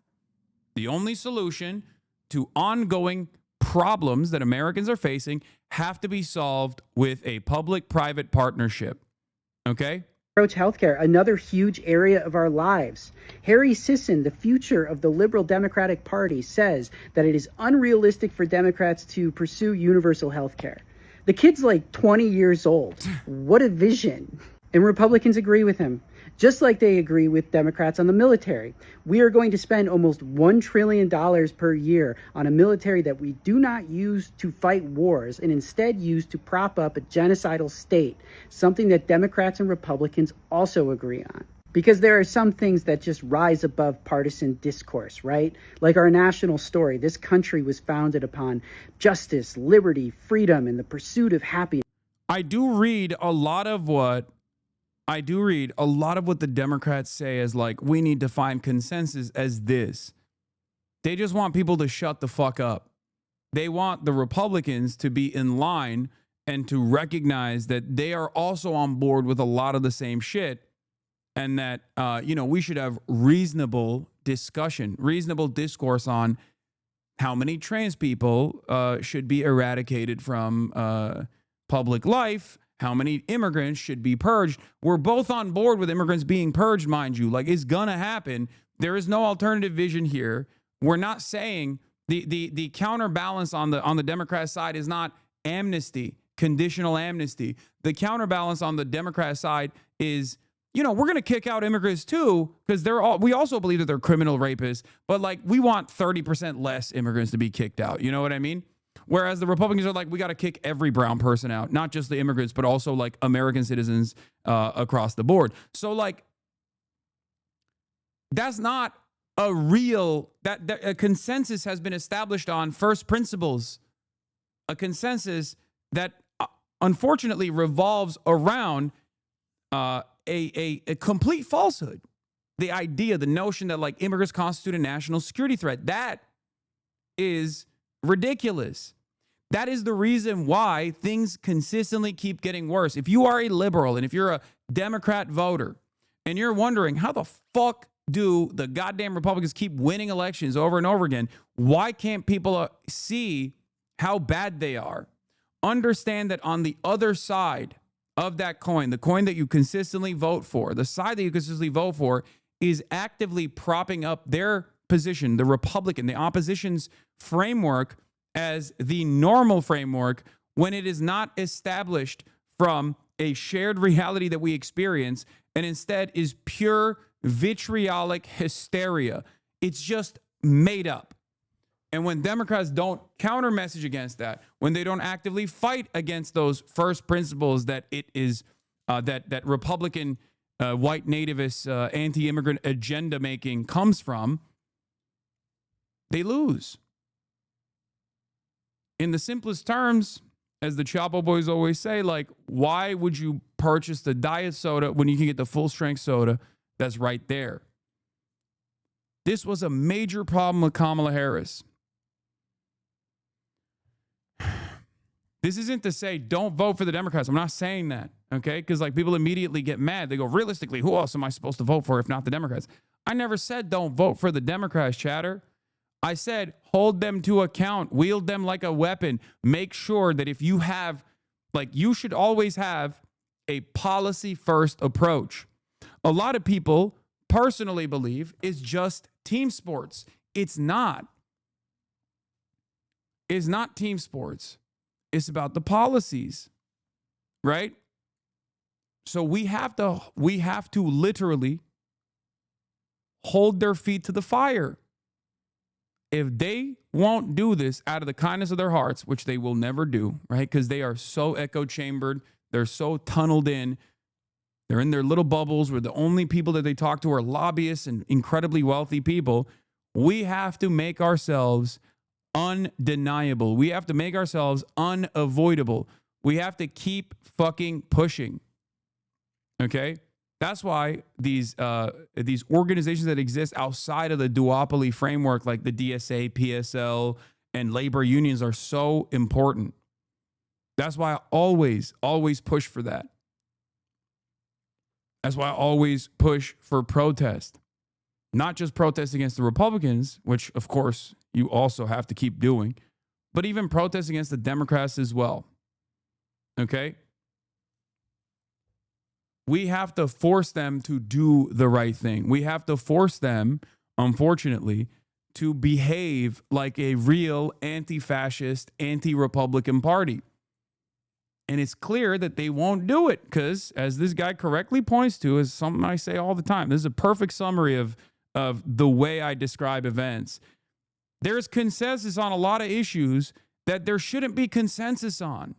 The only solution to ongoing problems that Americans are facing have to be solved with a public-private partnership. Okay? Approach healthcare, another huge area of our lives. Harry Sisson, the future of the liberal Democratic Party, says that it is unrealistic for Democrats to pursue universal healthcare. The kid's like 20 years old. What a vision. And Republicans agree with him, just like they agree with Democrats on the military. We are going to spend almost $1 trillion per year on a military that we do not use to fight wars and instead use to prop up a genocidal state, something that Democrats and Republicans also agree on. Because there are some things that just rise above partisan discourse, right? Like our national story. This country was founded upon justice, liberty, freedom, and the pursuit of happiness. I do read a lot of what the Democrats say as like, we need to find consensus as this. They just want people to shut the fuck up. They want the Republicans to be in line and to recognize that they are also on board with a lot of the same shit. And that, we should have reasonable discussion, reasonable discourse on how many trans people should be eradicated from public life, how many immigrants should be purged. We're both on board with immigrants being purged, mind you. Like, it's gonna happen. There is no alternative vision here. We're not saying the counterbalance on the Democrat side is not amnesty, conditional amnesty. The counterbalance on the Democrat side is, we're going to kick out immigrants too, because we also believe that they're criminal rapists, but like, we want 30% less immigrants to be kicked out. You know what I mean? Whereas the Republicans are like, we got to kick every brown person out, not just the immigrants, but also like American citizens across the board. So like, that's not a real, that a consensus has been established on first principles, a consensus that unfortunately revolves around a complete falsehood. The idea, the notion that like immigrants constitute a national security threat, that is ridiculous. That is the reason why things consistently keep getting worse. If you are a liberal and if you're a Democrat voter and you're wondering how the fuck do the goddamn Republicans keep winning elections over and over again, why can't people see how bad they are? Understand that on the other side of that coin, the coin that you consistently vote for, the side that you consistently vote for is actively propping up their position, the Republican, the opposition's framework, as the normal framework, when it is not established from a shared reality that we experience and instead is pure vitriolic hysteria. It's just made up. And when Democrats don't counter message against that, when they don't actively fight against those first principles that it is that Republican white nativist anti-immigrant agenda making comes from, they lose. In the simplest terms, as the Chapo boys always say, like, why would you purchase the diet soda when you can get the full strength soda that's right there? This was a major problem with Kamala Harris. This isn't to say don't vote for the Democrats. I'm not saying that, okay? Because like people immediately get mad. They go, realistically, who else am I supposed to vote for if not the Democrats? I never said don't vote for the Democrats, chatter. I said hold them to account, wield them like a weapon. Make sure that if you have, like, you should always have a policy-first approach. A lot of people personally believe it's just team sports. It's not. It's not team sports. It's about the policies, right? So we have to literally hold their feet to the fire. If they won't do this out of the kindness of their hearts, which they will never do, right? Because they are so echo chambered, they're so tunneled in, they're in their little bubbles where the only people that they talk to are lobbyists and incredibly wealthy people. We have to make ourselves undeniable. We have to make ourselves unavoidable. We have to keep fucking pushing. Okay? That's why these organizations that exist outside of the duopoly framework, like the DSA, PSL, and labor unions, are so important. That's why I always push for that. That's why I always push for protest. Not just protest against the Republicans, which, of course, you also have to keep doing, but even protest against the Democrats as well. Okay? We have to force them to do the right thing. We have to force them, unfortunately, to behave like a real anti-fascist, anti-Republican party. And it's clear that they won't do it because, as this guy correctly points to, is something I say all the time. This is a perfect summary of the way I describe events. There's consensus on a lot of issues that there shouldn't be consensus on.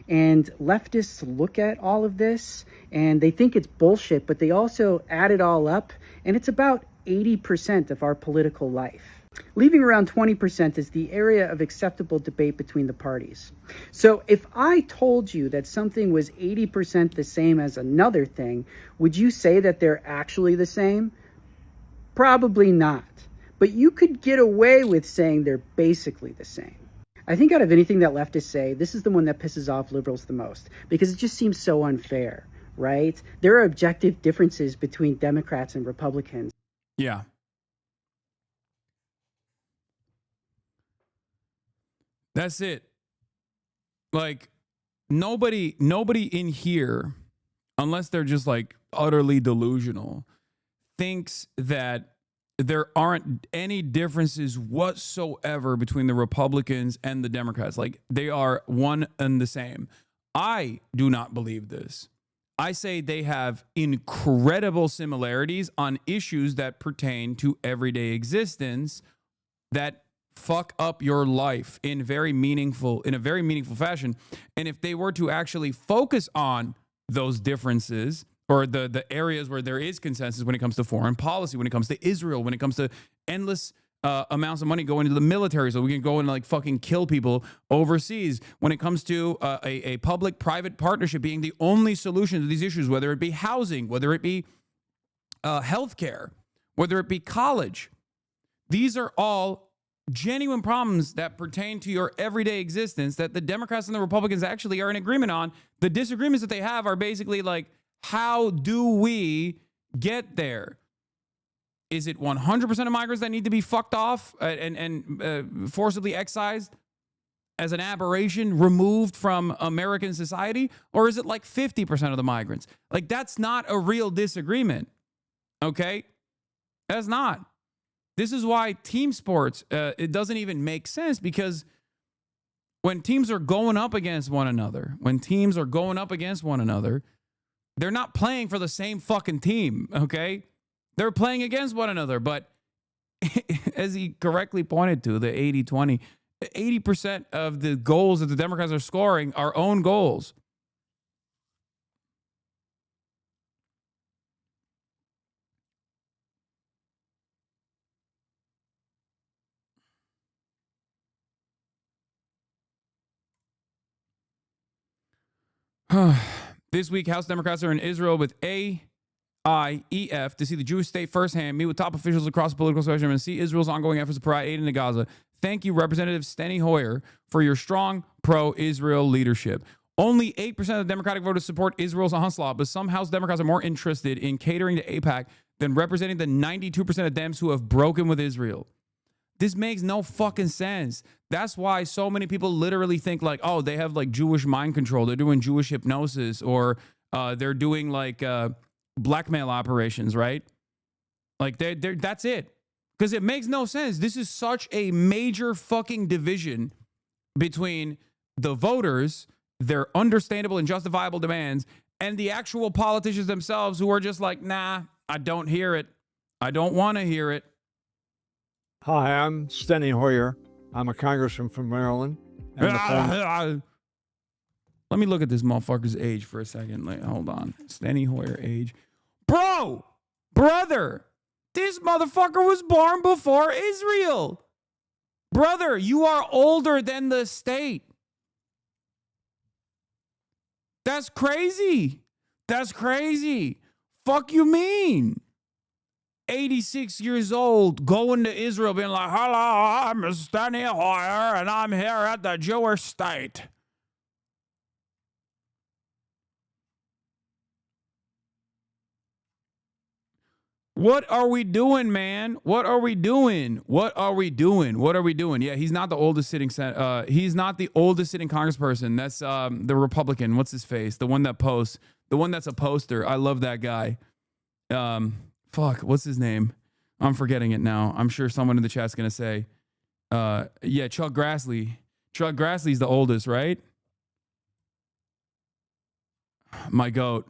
And leftists look at all of this and they think it's bullshit, but they also add it all up, and it's about 80% of our political life. Leaving around 20% is the area of acceptable debate between the parties. So if I told you that something was 80% the same as another thing, would you say that they're actually the same? Probably not. But you could get away with saying they're basically the same. I think out of anything that leftists say, this is the one that pisses off liberals the most, because it just seems so unfair, right? There are objective differences between Democrats and Republicans. Yeah. That's it. Like, nobody in here, unless they're just like utterly delusional, thinks that there aren't any differences whatsoever between the Republicans and the Democrats. Like, they are one and the same. I do not believe this. I say they have incredible similarities on issues that pertain to everyday existence that fuck up your life in a very meaningful fashion. And if they were to actually focus on those differences, or the areas where there is consensus when it comes to foreign policy, when it comes to Israel, when it comes to endless amounts of money going into the military so we can go and like fucking kill people overseas, when it comes to a public-private partnership being the only solution to these issues, whether it be housing, whether it be healthcare, whether it be college. These are all genuine problems that pertain to your everyday existence that the Democrats and the Republicans actually are in agreement on. The disagreements that they have are basically like, how do we get there? Is it 100% of migrants that need to be fucked off and forcibly excised as an aberration, removed from American society? Or is it like 50% of the migrants? Like, that's not a real disagreement, okay? That's not. This is why team sports, it doesn't even make sense, because When teams are going up against one another, they're not playing for the same fucking team, okay? They're playing against one another, but as he correctly pointed to, the 80-20, 80% of the goals that the Democrats are scoring are own goals. This week, House Democrats are in Israel with AIEF to see the Jewish state firsthand, meet with top officials across the political spectrum, and see Israel's ongoing efforts to provide aid into Gaza. Thank you, Representative Steny Hoyer, for your strong pro-Israel leadership. Only 8% of the Democratic voters support Israel's onslaught, but some House Democrats are more interested in catering to AIPAC than representing the 92% of Dems who have broken with Israel. This makes no fucking sense. That's why so many people literally think like, oh, they have like Jewish mind control. They're doing Jewish hypnosis, or they're doing like blackmail operations, right? Like that's it. Because it makes no sense. This is such a major fucking division between the voters, their understandable and justifiable demands, and the actual politicians themselves who are just like, nah, I don't hear it. I don't want to hear it. Hi, I'm Steny Hoyer. I'm a congressman from Maryland. Let me look at this motherfucker's age for a second. Like, hold on. Steny Hoyer age. Brother, this motherfucker was born before Israel. Brother, you are older than the state. That's crazy. Fuck you mean? 86 years old, going to Israel, being like, hello, I'm Steny Hoyer, and I'm here at the Jewish state. What are we doing, man? What are we doing? Yeah, he's not the oldest sitting he's not the oldest sitting congressperson. That's the Republican. What's his face? The one that posts. The one that's a poster. I love that guy. Fuck, what's his name? I'm forgetting it now. I'm sure someone in the chat's gonna say, yeah, Chuck Grassley. Chuck Grassley's the oldest, right? My goat.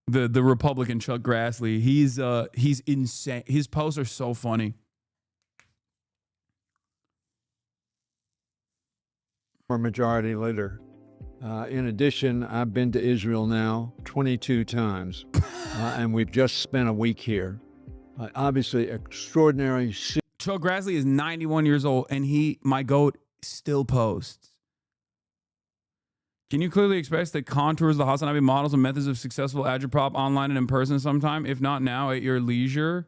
The Republican Chuck Grassley. He's insane. His posts are so funny. For majority leader. In addition, I've been to Israel now 22 times, and we've just spent a week here. Obviously, extraordinary. Chuck Grassley is 91 years old, and my goat, still posts. Can you clearly express the contours of the Hasanabi models and methods of successful agitprop online and in person sometime? If not now, at your leisure?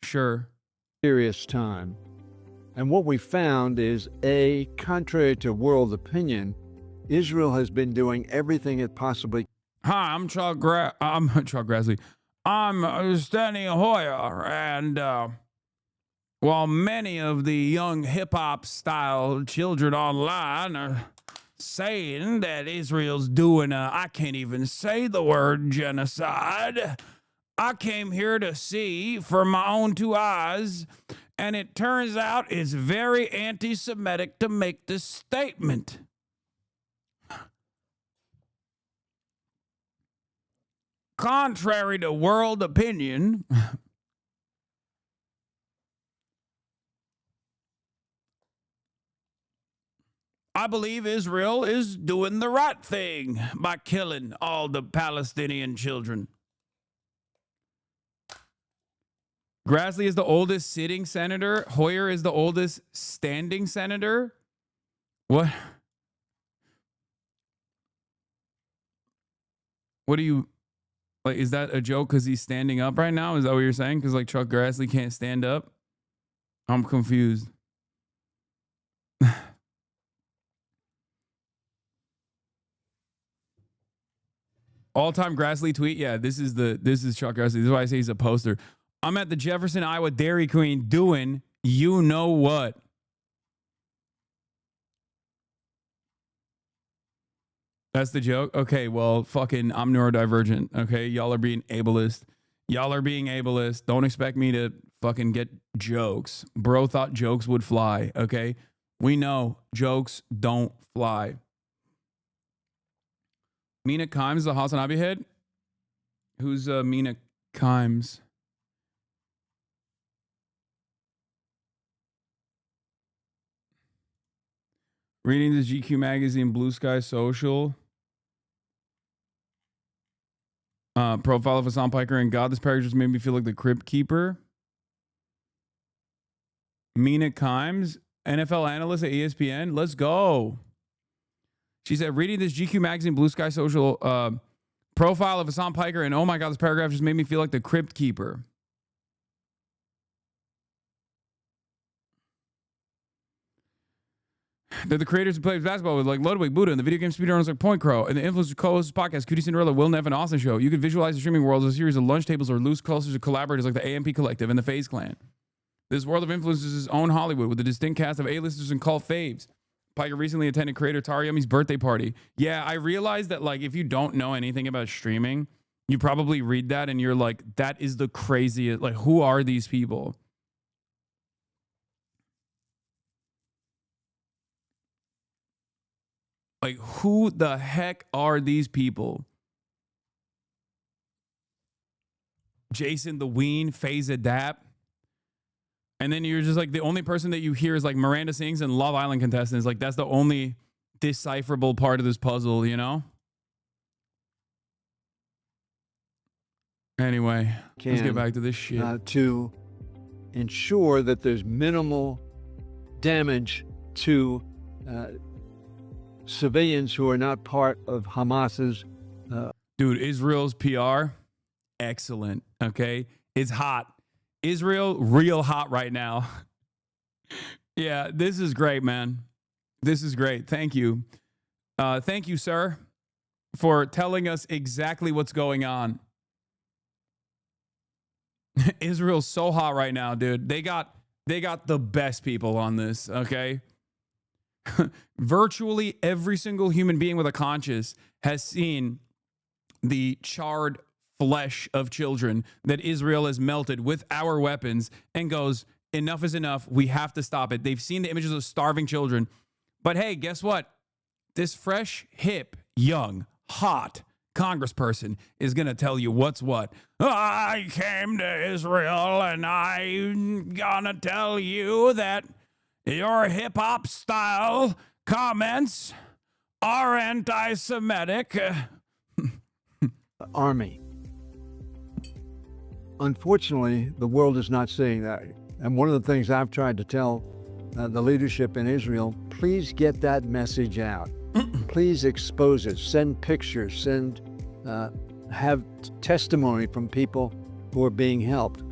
Sure. Serious time. And what we found is, contrary to world opinion, Israel has been doing everything it possibly. Hi, I'm Chuck Grassley. I'm Steny Hoyer, and while many of the young hip-hop style children online are saying that Israel's doing I can't even say the word genocide, I came here to see for my own two eyes, and it turns out it's very anti-Semitic to make this statement. Contrary to world opinion, I believe Israel is doing the right thing by killing all the Palestinian children. Grassley is the oldest sitting senator. Hoyer is the oldest standing senator. What? What do you... Like, is that a joke because he's standing up right now? Is that what you're saying? Because, like, Chuck Grassley can't stand up? I'm confused. All-time Grassley tweet? Yeah, this is Chuck Grassley. This is why I say he's a poster. I'm at the Jefferson, Iowa Dairy Queen doing you know what. That's the joke? Okay, well, fucking, I'm neurodivergent, okay? Y'all are being ableist. Don't expect me to fucking get jokes. Bro thought jokes would fly, okay? We know jokes don't fly. Mina Kimes, the Hasanabi head? Who's Mina Kimes? Reading this GQ magazine, Blue Sky Social. Profile of Hasan Piker and God, this paragraph just made me feel like the Crypt Keeper. Mina Kimes, NFL analyst at ESPN. Let's go. She said, reading this GQ magazine, Blue Sky Social profile of Hasan Piker, and oh my God, this paragraph just made me feel like the Crypt Keeper. They're the creators who play basketball with like Ludwig, Buddha, and the video game speedrunners like Point Crow, and the influencers co-hosts podcast, Cootie Cinderella, Will Neff, and Austin Show. You could visualize the streaming world as a series of lunch tables or loose clusters of collaborators like the AMP Collective and the FaZe Clan. This world of influencers is its own Hollywood with a distinct cast of A-listers and cult faves. Piker recently attended creator Tariyami's birthday party. Yeah, I realized that like if you don't know anything about streaming, you probably read that and you're like, that is the craziest. Like, who are these people? Like, who the heck are these people? Jason the Ween, FaZe Adapt. And then you're just like, the only person that you hear is like Miranda Sings and Love Island contestants. Like, that's the only decipherable part of this puzzle, you know? Anyway, let's get back to this shit. To ensure that there's minimal damage to civilians who are not part of Hamas's. Dude, Israel's PR, excellent. Okay, it's hot. Israel, real hot right now. Yeah, this is great, man. This is great. Thank you. Thank you, sir, for telling us exactly what's going on. Israel's so hot right now, dude. They got the best people on this, okay? Virtually every single human being with a conscience has seen the charred flesh of children that Israel has melted with our weapons and goes, enough is enough. We have to stop it. They've seen the images of starving children. But hey, guess what? This fresh, hip, young, hot congressperson is going to tell you what's what. I came to Israel and I'm going to tell you that your hip-hop style comments are anti-Semitic. Army. Unfortunately, the world is not seeing that. And one of the things I've tried to tell the leadership in Israel, please get that message out. Please expose it. Send pictures. Have testimony from people who are being helped.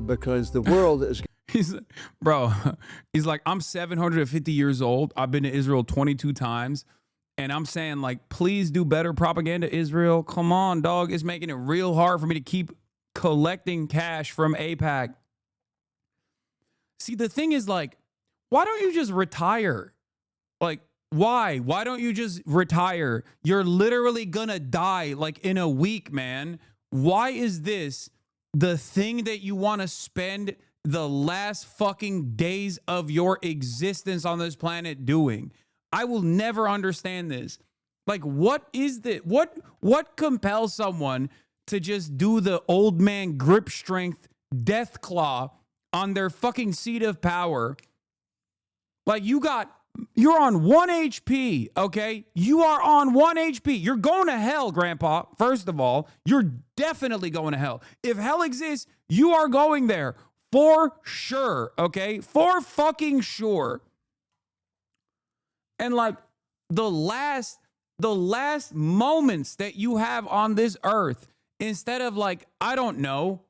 Because the world is... He's like, I'm 750 years old. I've been to Israel 22 times. And I'm saying, like, please do better propaganda, Israel. Come on, dog. It's making it real hard for me to keep collecting cash from AIPAC. See, the thing is, like, why don't you just retire? Like, why? Why don't you just retire? You're literally gonna die, like, in a week, man. Why is this the thing that you want to spend the last fucking days of your existence on this planet doing? I will never understand this. Like, what is this? What compels someone to just do the old man grip strength death claw on their fucking seat of power? Like, you're on 1 HP, okay? You are on 1 HP. You're going to hell, Grandpa. First of all, you're definitely going to hell. If hell exists, you are going there for sure, okay? For fucking sure. And like the last moments that you have on this earth, instead of like, I don't know,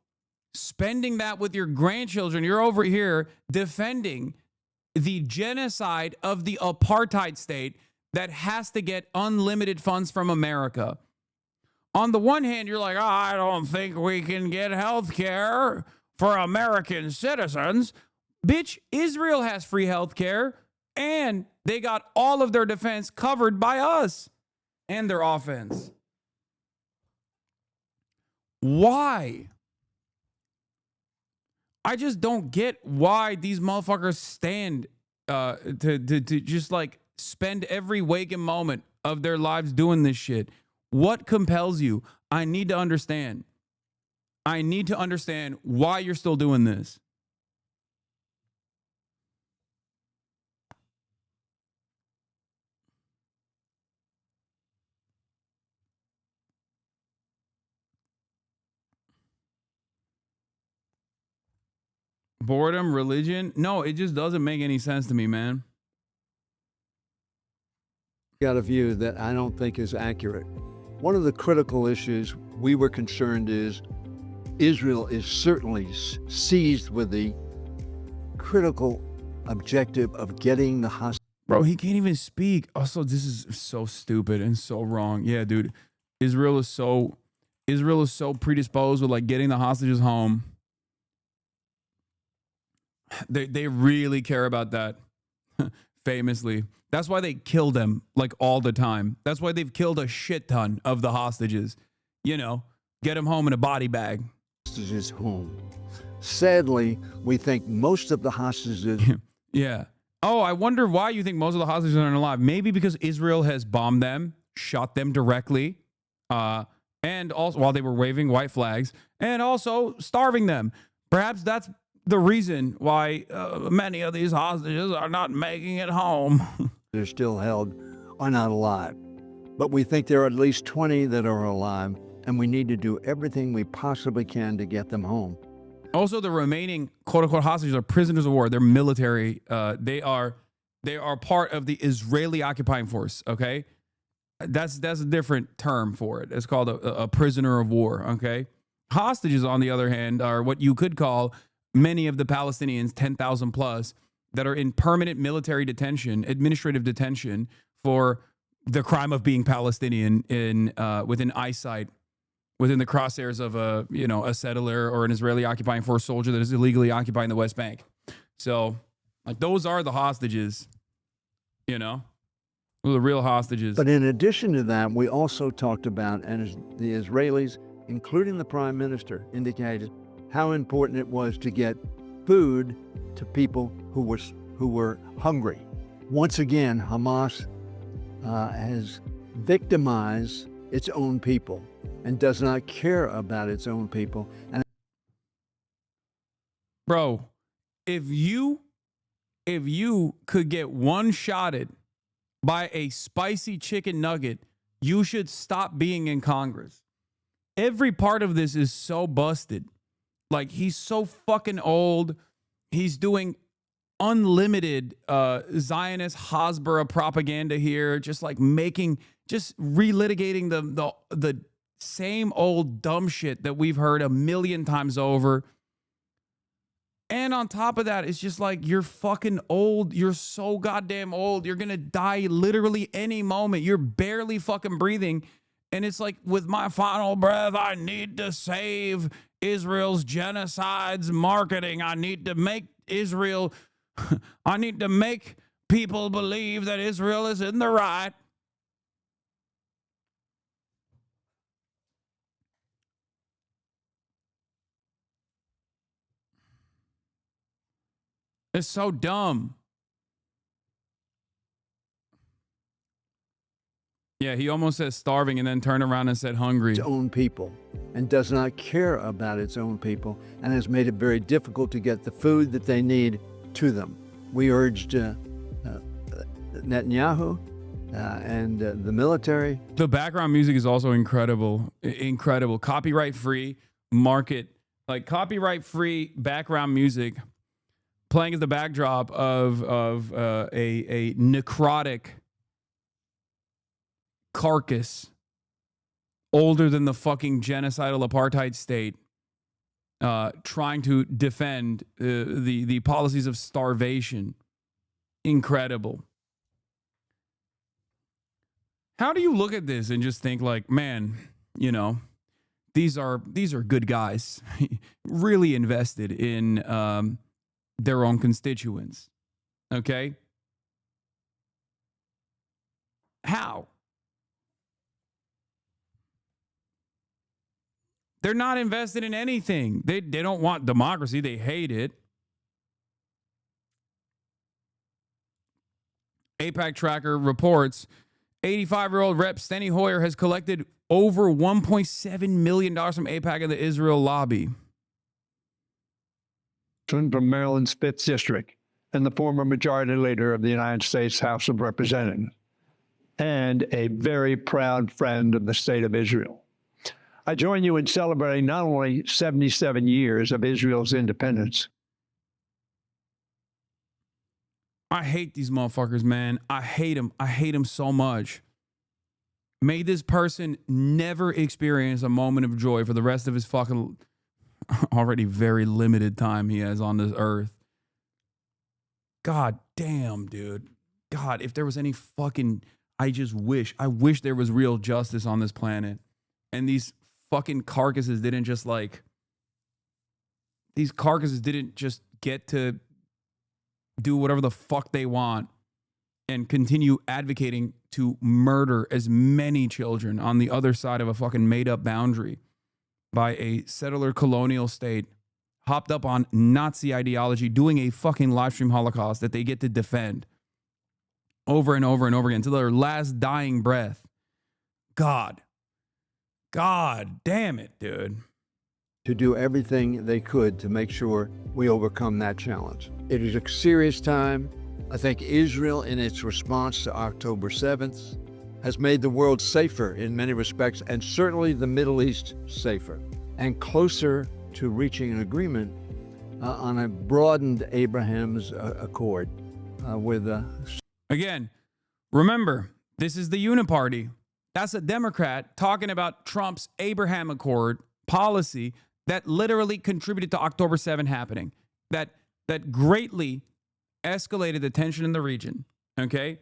spending that with your grandchildren, you're over here defending the genocide of the apartheid state that has to get unlimited funds from America. On the one hand, you're like, oh, I don't think we can get health care for American citizens. Bitch, Israel has free health care. And they got all of their defense covered by us and their offense. Why? I just don't get why these motherfuckers stand to just like spend every waking moment of their lives doing this shit? What compels you? I need to understand. I need to understand why you're still doing this. Boredom, religion? No, it just doesn't make any sense to me, man. Got a view that I don't think is accurate. One of the critical issues we were concerned is Israel is certainly seized with the critical objective of getting the hostages. Bro, he can't even speak. Also, this is so stupid and so wrong. Yeah, dude. Israel is so predisposed with like getting the hostages home. They really care about that. Famously. That's why they kill them like all the time. That's why they've killed a shit ton of the hostages. You know, get them home in a body bag. Hostages home. Sadly, we think most of the hostages. Yeah. Oh, I wonder why you think most of the hostages aren't alive. Maybe because Israel has bombed them, shot them directly, and also while they were waving white flags, and also starving them. Perhaps that's the reason why many of these hostages are not making it home. They're still held, are not alive. But we think there are at least 20 that are alive, and we need to do everything we possibly can to get them home. Also, the remaining quote-unquote hostages are prisoners of war. They're military. They are part of the Israeli occupying force, okay? That's a different term for it. It's called a prisoner of war, okay? Hostages, on the other hand, are what you could call many of the Palestinians, 10,000 plus, that are in permanent military detention, administrative detention for the crime of being Palestinian within eyesight, within the crosshairs of a settler or an Israeli occupying force soldier that is illegally occupying the West Bank. So, like, those are the hostages, you know, the real hostages. But in addition to that, we also talked about, and the Israelis, including the prime minister, indicated how important it was to get food to people who were hungry. Once again, Hamas has victimized its own people and does not care about its own people. And bro, if you could get one-shotted by a spicy chicken nugget, you should stop being in Congress. Every part of this is so busted. Like, he's so fucking old. He's doing unlimited Zionist Hasbara propaganda here, just like relitigating the same old dumb shit that we've heard a million times over. And on top of that, it's just like, you're fucking old. You're so goddamn old. You're gonna die literally any moment. You're barely fucking breathing. And it's like, with my final breath, I need to save Israel's genocides marketing. I need to make Israel, I need to make people believe that Israel is in the right. It's so dumb. Yeah, he almost said starving and then turned around and said hungry. Its own people, and does not care about its own people, and has made it very difficult to get the food that they need to them. We urged Netanyahu and the military. The background music is also incredible. Incredible. Copyright-free market. Like, copyright-free background music playing as the backdrop of a necrotic carcass older than the fucking genocidal apartheid state, trying to defend the policies of starvation. Incredible. How do you look at this and just think like, man, you know, these are good guys, really invested in their own constituents. Okay? How? They're not invested in anything. They don't want democracy. They hate it. AIPAC Tracker reports 85-year-old Rep. Steny Hoyer has collected over $1.7 million from AIPAC and the Israel lobby. From Maryland's 5th District and the former majority leader of the United States House of Representatives, and a very proud friend of the state of Israel. I join you in celebrating not only 77 years of Israel's independence. I hate these motherfuckers, man. I hate them. I hate them so much. May this person never experience a moment of joy for the rest of his fucking already very limited time he has on this earth. God damn, dude. God, if there was any fucking, I wish there was real justice on this planet. And these fucking carcasses didn't just get to do whatever the fuck they want and continue advocating to murder as many children on the other side of a fucking made up boundary by a settler colonial state hopped up on Nazi ideology, doing a fucking live stream Holocaust that they get to defend over and over and over again to their last dying breath. God damn it, dude. To do everything they could to make sure we overcome that challenge. It is a serious time. I think Israel, in its response to October 7th, has made the world safer in many respects, and certainly the Middle East safer, and closer to reaching an agreement on a broadened Abraham's Accord with... Again, remember, this is the Uniparty. That's a Democrat talking about Trump's Abraham Accord policy that literally contributed to October 7 happening, that greatly escalated the tension in the region, okay?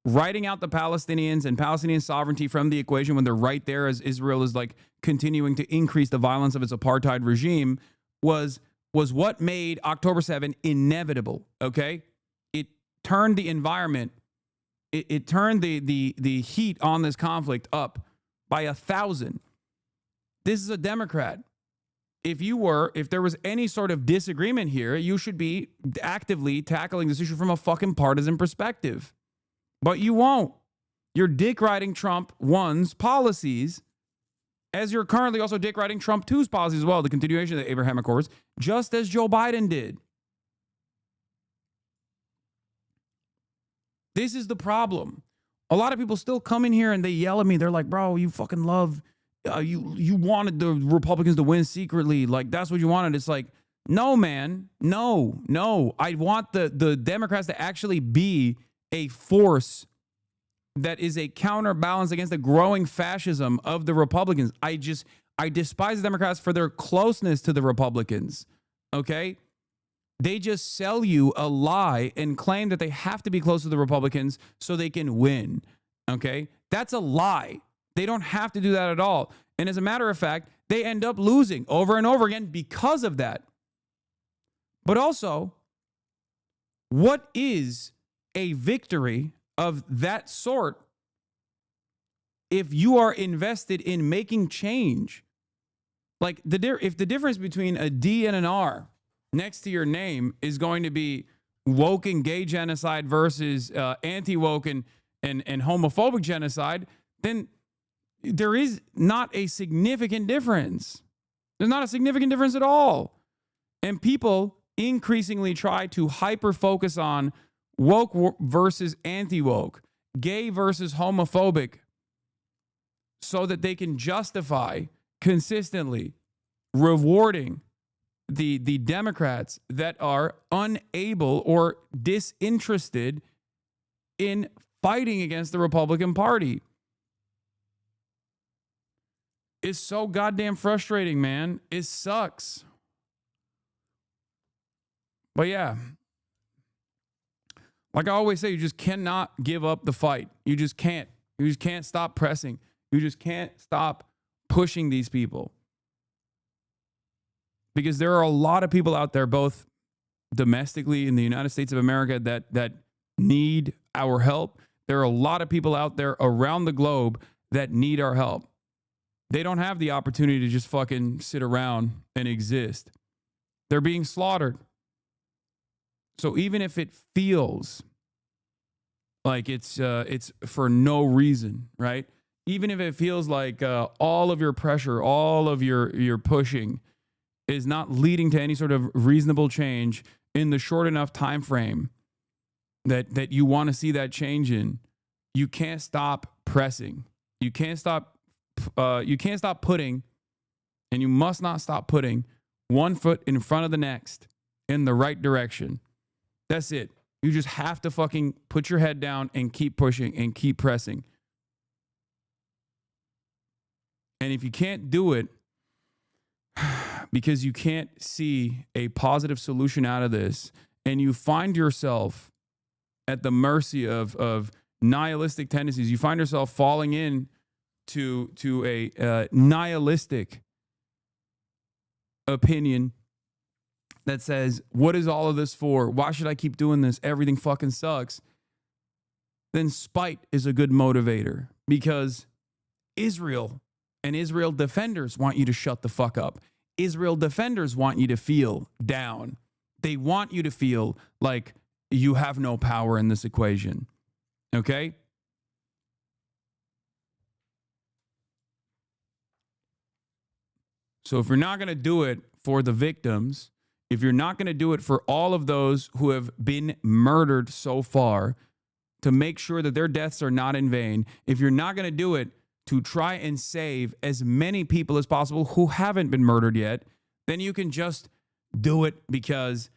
Writing out the Palestinians and Palestinian sovereignty from the equation when they're right there as Israel is like continuing to increase the violence of its apartheid regime was what made October 7 inevitable, okay? It turned the environment, it turned the heat on this conflict up by 1,000. This is a Democrat. If there was any sort of disagreement here, you should be actively tackling this issue from a fucking partisan perspective. But you won't. You're dick riding Trump 1's policies, as you're currently also dick riding Trump 2's policies as well, the continuation of the Abraham Accords, just as Joe Biden did. This is the problem. A lot of people still come in here and they yell at me. They're like, bro, you fucking love... you wanted the Republicans to win secretly. Like, that's what you wanted. It's like, no, man. No. I want the Democrats to actually be a force that is a counterbalance against the growing fascism of the Republicans. I despise the Democrats for their closeness to the Republicans. Okay? They just sell you a lie and claim that they have to be close to the Republicans so they can win. Okay? That's a lie. They don't have to do that at all. And as a matter of fact, they end up losing over and over again because of that. But also, what is a victory of that sort if you are invested in making change? Like, if the difference between a D and an R next to your name is going to be woke and gay genocide versus anti-woke and homophobic genocide, then there is not a significant difference. There's not a significant difference at all. And people increasingly try to hyper-focus on woke versus anti-woke, gay versus homophobic, so that they can justify consistently rewarding the Democrats that are unable or disinterested in fighting against the Republican Party. It's so goddamn frustrating, man. It sucks. But yeah, like I always say, you just cannot give up the fight. You just can't. You just can't stop pressing. You just can't stop pushing these people. Because there are a lot of people out there, both domestically in the United States of America, that need our help. There are a lot of people out there around the globe that need our help. They don't have the opportunity to just fucking sit around and exist. They're being slaughtered. So even if it feels Like it's for no reason, right? Even if it feels like all of your pressure, all of your pushing is not leading to any sort of reasonable change in the short enough time frame that you want to see that change in, you can't stop pressing. You can't stop putting, and you must not stop putting one foot in front of the next in the right direction. That's it. You just have to fucking put your head down and keep pushing and keep pressing. And if you can't do it because you can't see a positive solution out of this, and you find yourself at the mercy of nihilistic tendencies, you find yourself falling in to a nihilistic opinion that says, what is all of this for? Why should I keep doing this? Everything fucking sucks. Then spite is a good motivator, because Israel and Israel defenders want you to shut the fuck up. Israel defenders want you to feel down. They want you to feel like you have no power in this equation. Okay? So if you're not going to do it for the victims, if you're not going to do it for all of those who have been murdered so far, to make sure that their deaths are not in vain, if you're not going to do it to try and save as many people as possible who haven't been murdered yet, then you can just do it because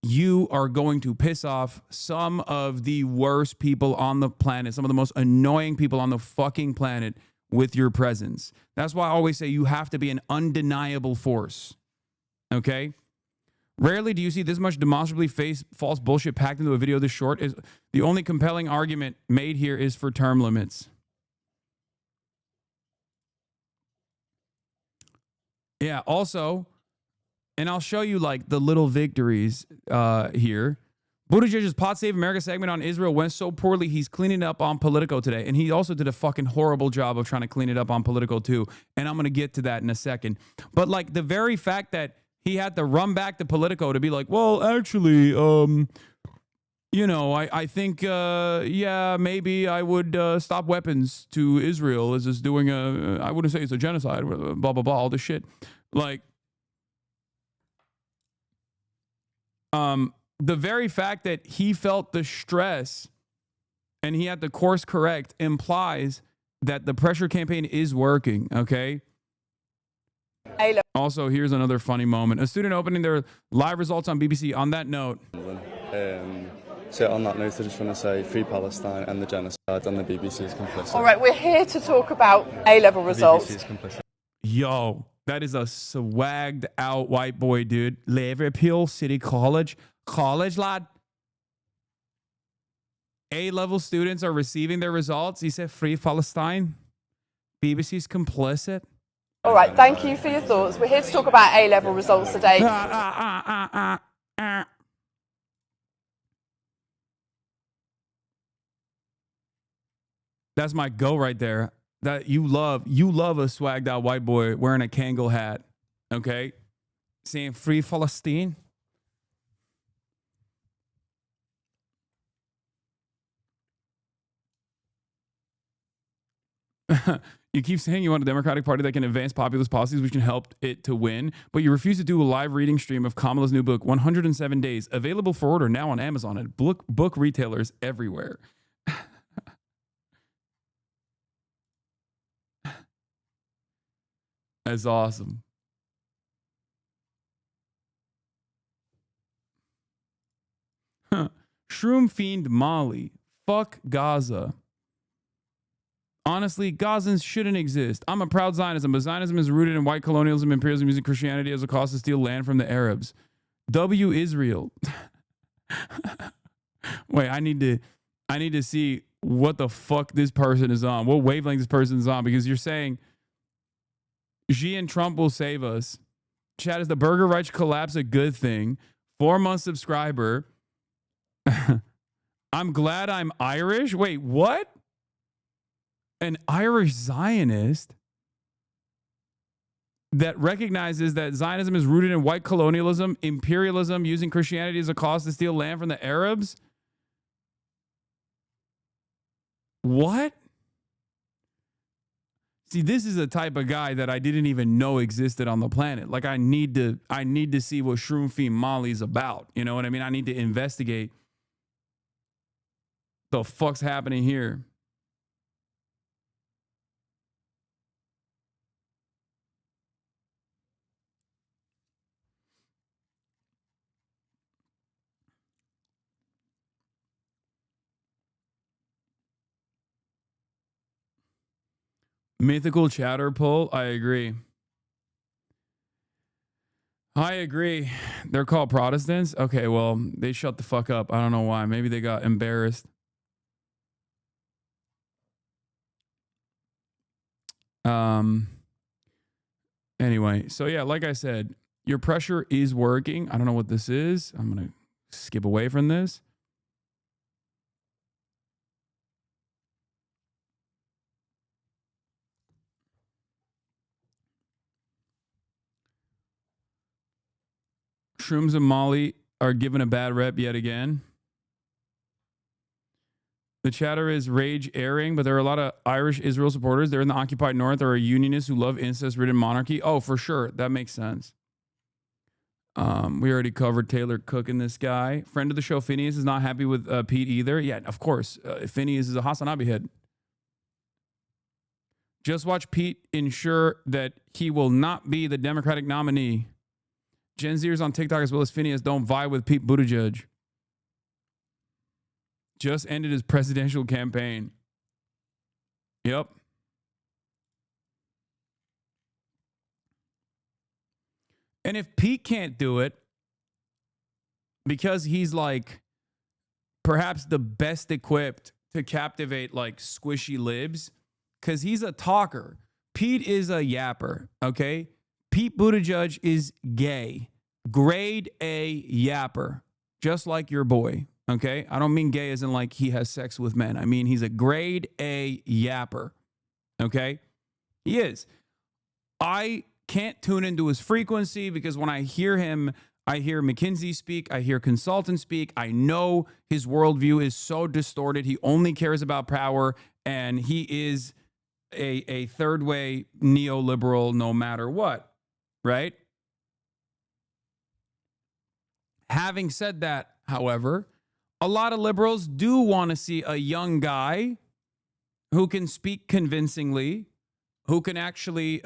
you are going to piss off some of the worst people on the planet, some of the most annoying people on the fucking planet with your presence. That's why I always say you have to be an undeniable force. Okay? Rarely do you see this much demonstrably false bullshit packed into a video this short. Is the only compelling argument made here is for term limits. Yeah, also, and I'll show you like the little victories here. Buttigieg's Pot Save America segment on Israel went so poorly, he's cleaning it up on Politico today. And he also did a fucking horrible job of trying to clean it up on Politico too. And I'm going to get to that in a second. But like the very fact that he had to run back to Politico to be like, well, actually, you know, I think, yeah, maybe I would stop weapons to Israel as it's doing I wouldn't say it's a genocide, blah, blah, blah, all this shit. Like, the very fact that he felt the stress and he had to course correct implies that the pressure campaign is working, okay? Also, here's another funny moment. A student opening their live results on BBC. On that note. So on that note, I just want to say Free Palestine and the genocide, and the BBC is complicit. All right, we're here to talk about A-level results. BBC is complicit. Yo, that is a swagged out white boy, dude. Liverpool City College, lad. A-level students are receiving their results. He said Free Palestine. BBC's complicit. All right, thank you for your thoughts. We're here to talk about A-level results today. That's my go right there. That you love a swagged out white boy wearing a Kangol hat, okay? Saying Free Palestine. You keep saying you want a Democratic Party that can advance populist policies which can help it to win, but you refuse to do a live reading stream of Kamala's new book, 107 Days, available for order now on Amazon and book retailers everywhere. That's awesome. Shroom Fiend Molly. Fuck Gaza. Honestly, Gazans shouldn't exist. I'm a proud Zionism, but Zionism is rooted in white colonialism, imperialism, using Christianity as a cause to steal land from the Arabs. W Israel. Wait, I need to see what the fuck this person is on. What wavelength this person is on, because you're saying Xi and Trump will save us. Chad, is the Burger Reich collapse a good thing? 4-month subscriber. I'm glad I'm Irish. Wait, what? An Irish Zionist that recognizes that Zionism is rooted in white colonialism, imperialism, using Christianity as a cause to steal land from the Arabs? What? See, this is a type of guy that I didn't even know existed on the planet. Like, I need to see what Shroom Fiend Molly's about. You know what I mean? I need to investigate the fuck's happening here. Mythical chatter pull. I agree. I agree. They're called Protestants. Okay, well, they shut the fuck up. I don't know why. Maybe they got embarrassed. Anyway, so yeah, like I said, your pressure is working. I don't know what this is. I'm going to skip away from this. Shrooms and Molly are given a bad rep yet again. The chatter is rage airing, but there are a lot of Irish Israel supporters. They're in the occupied north. There are unionists who love incest-ridden monarchy. Oh, for sure. That makes sense. We already covered Taylor Cook and this guy. Friend of the show, Phineas, is not happy with Pete either. Yeah, of course. Phineas is a Hasanabi head. Just watch Pete ensure that he will not be the Democratic nominee. Gen Zers on TikTok as well as Phineas don't vie with Pete Buttigieg. Just ended his presidential campaign. Yep. And if Pete can't do it because he's like perhaps the best equipped to captivate like squishy libs, because he's a talker. Pete is a yapper, okay? Pete Buttigieg is gay. Grade A yapper, just like your boy, okay? I don't mean gay as in like he has sex with men. I mean he's a grade A yapper, okay? He is. I can't tune into his frequency because when I hear him, I hear McKinsey speak, I hear consultants speak. I know his worldview is so distorted. He only cares about power, and he is a third way neoliberal no matter what, right? Having said that, however, a lot of liberals do want to see a young guy who can speak convincingly, who can actually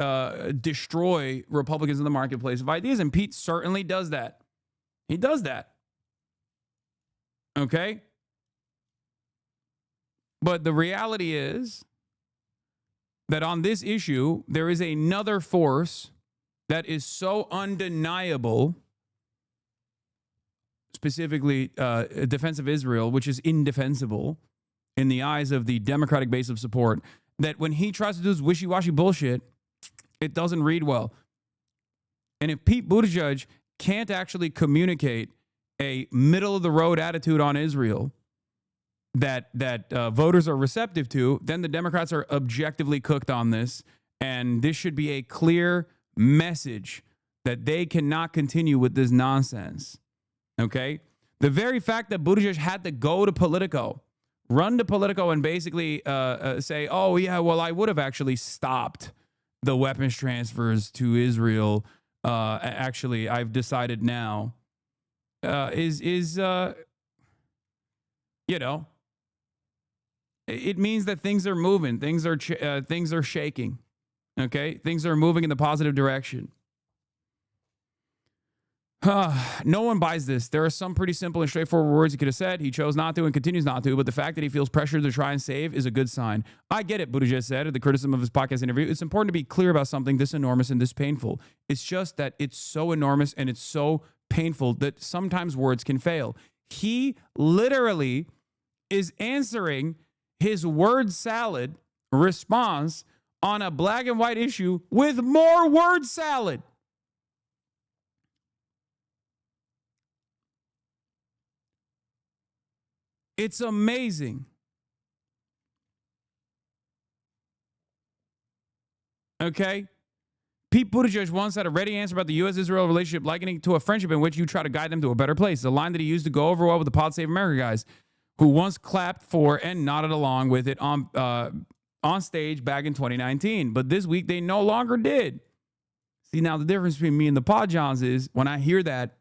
destroy Republicans in the marketplace of ideas. And Pete certainly does that. He does that. Okay? But the reality is that on this issue, there is another force that is so undeniable, specifically defense of Israel, which is indefensible in the eyes of the Democratic base of support, that when he tries to do this wishy-washy bullshit, it doesn't read well. And if Pete Buttigieg can't actually communicate a middle-of-the-road attitude on Israel that voters are receptive to, then the Democrats are objectively cooked on this, and this should be a clear message that they cannot continue with this nonsense. Okay? The very fact that Buttigieg had to go to Politico, run to Politico and basically say, oh, yeah, well, I would have actually stopped the weapons transfers to Israel. Actually, I've decided now, you know, it means that things are moving. Things are shaking. Okay? Things are moving in the positive direction. No one buys this. There are some pretty simple and straightforward words he could have said. He chose not to and continues not to, but the fact that he feels pressured to try and save is a good sign. I get it, Buttigieg said at the criticism of his podcast interview. It's important to be clear about something this enormous and this painful. It's just that it's so enormous and it's so painful that sometimes words can fail. He literally is answering his word salad response on a black and white issue with more word salad. It's amazing. Okay? Pete Buttigieg once had a ready answer about the U.S.-Israel relationship, likening it to a friendship in which you try to guide them to a better place. The line that he used to go over well with the Pod Save America guys. who once clapped for and nodded along with it on stage back in 2019. But this week, they no longer did. See, now the difference between me and the Podjohns is when I hear that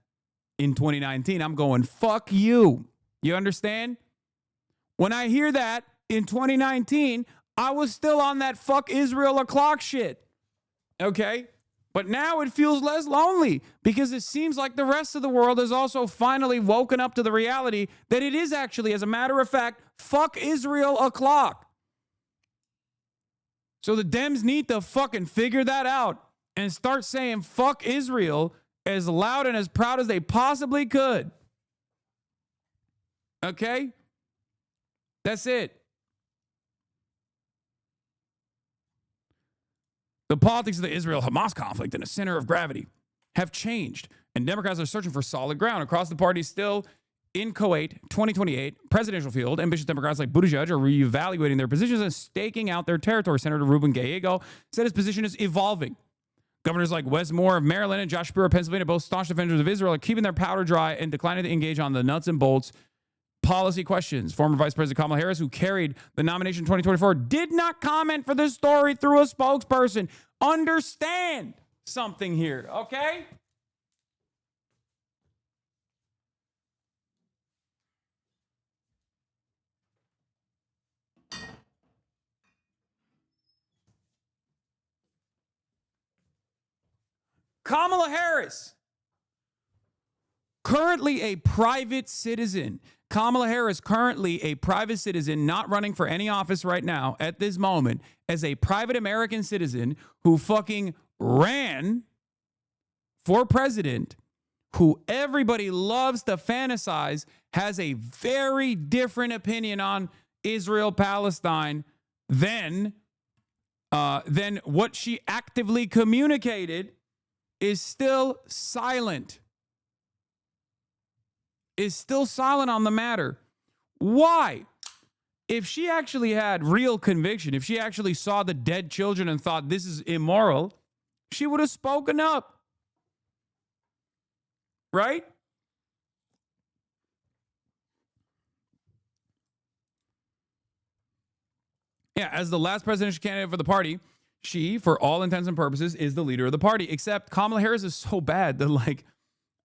in 2019, I'm going, fuck you. You understand? When I hear that in 2019, I was still on that fuck Israel o'clock shit. Okay? But now it feels less lonely because it seems like the rest of the world has also finally woken up to the reality that it is actually, as a matter of fact, fuck Israel o'clock. So the Dems need to fucking figure that out and start saying fuck Israel as loud and as proud as they possibly could. Okay? That's it. The politics of the Israel-Hamas conflict in the center of gravity have changed, and Democrats are searching for solid ground across the party. Still in Kuwait 2028 presidential field, ambitious Democrats like Buttigieg are reevaluating their positions and staking out their territory. Senator Ruben Gallego said his position is evolving. Governors like Wes Moore of Maryland and Josh Shapiro of Pennsylvania, both staunch defenders of Israel, are keeping their powder dry and declining to engage on the nuts and bolts policy questions. Former Vice President Kamala Harris, who carried the nomination in 2024, did not comment for this story through a spokesperson. Understand something here, okay? Kamala Harris, currently a private citizen. Kamala Harris, currently a private citizen, not running for any office right now at this moment, as a private American citizen who fucking ran for president, who everybody loves to fantasize, has a very different opinion on Israel-Palestine than what she actively communicated, is still silent. Is still silent on the matter. Why? If she actually had real conviction, if she actually saw the dead children and thought this is immoral, she would have spoken up. Right? Yeah, as the last presidential candidate for the party, she, for all intents and purposes, is the leader of the party. Except Kamala Harris is so bad that, like,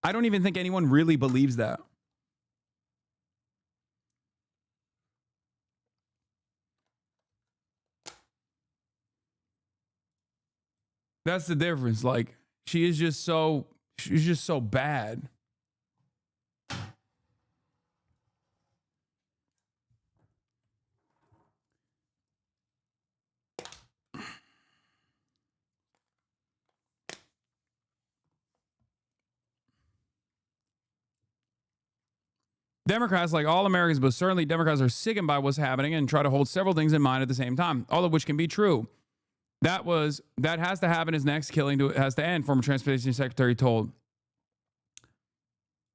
I don't even think anyone really believes that. That's the difference. Like, she's just so bad. Democrats, like all Americans, but certainly Democrats, are sickened by what's happening and try to hold several things in mind at the same time, all of which can be true. That has to happen. His next killing has to end, former Transportation Secretary told.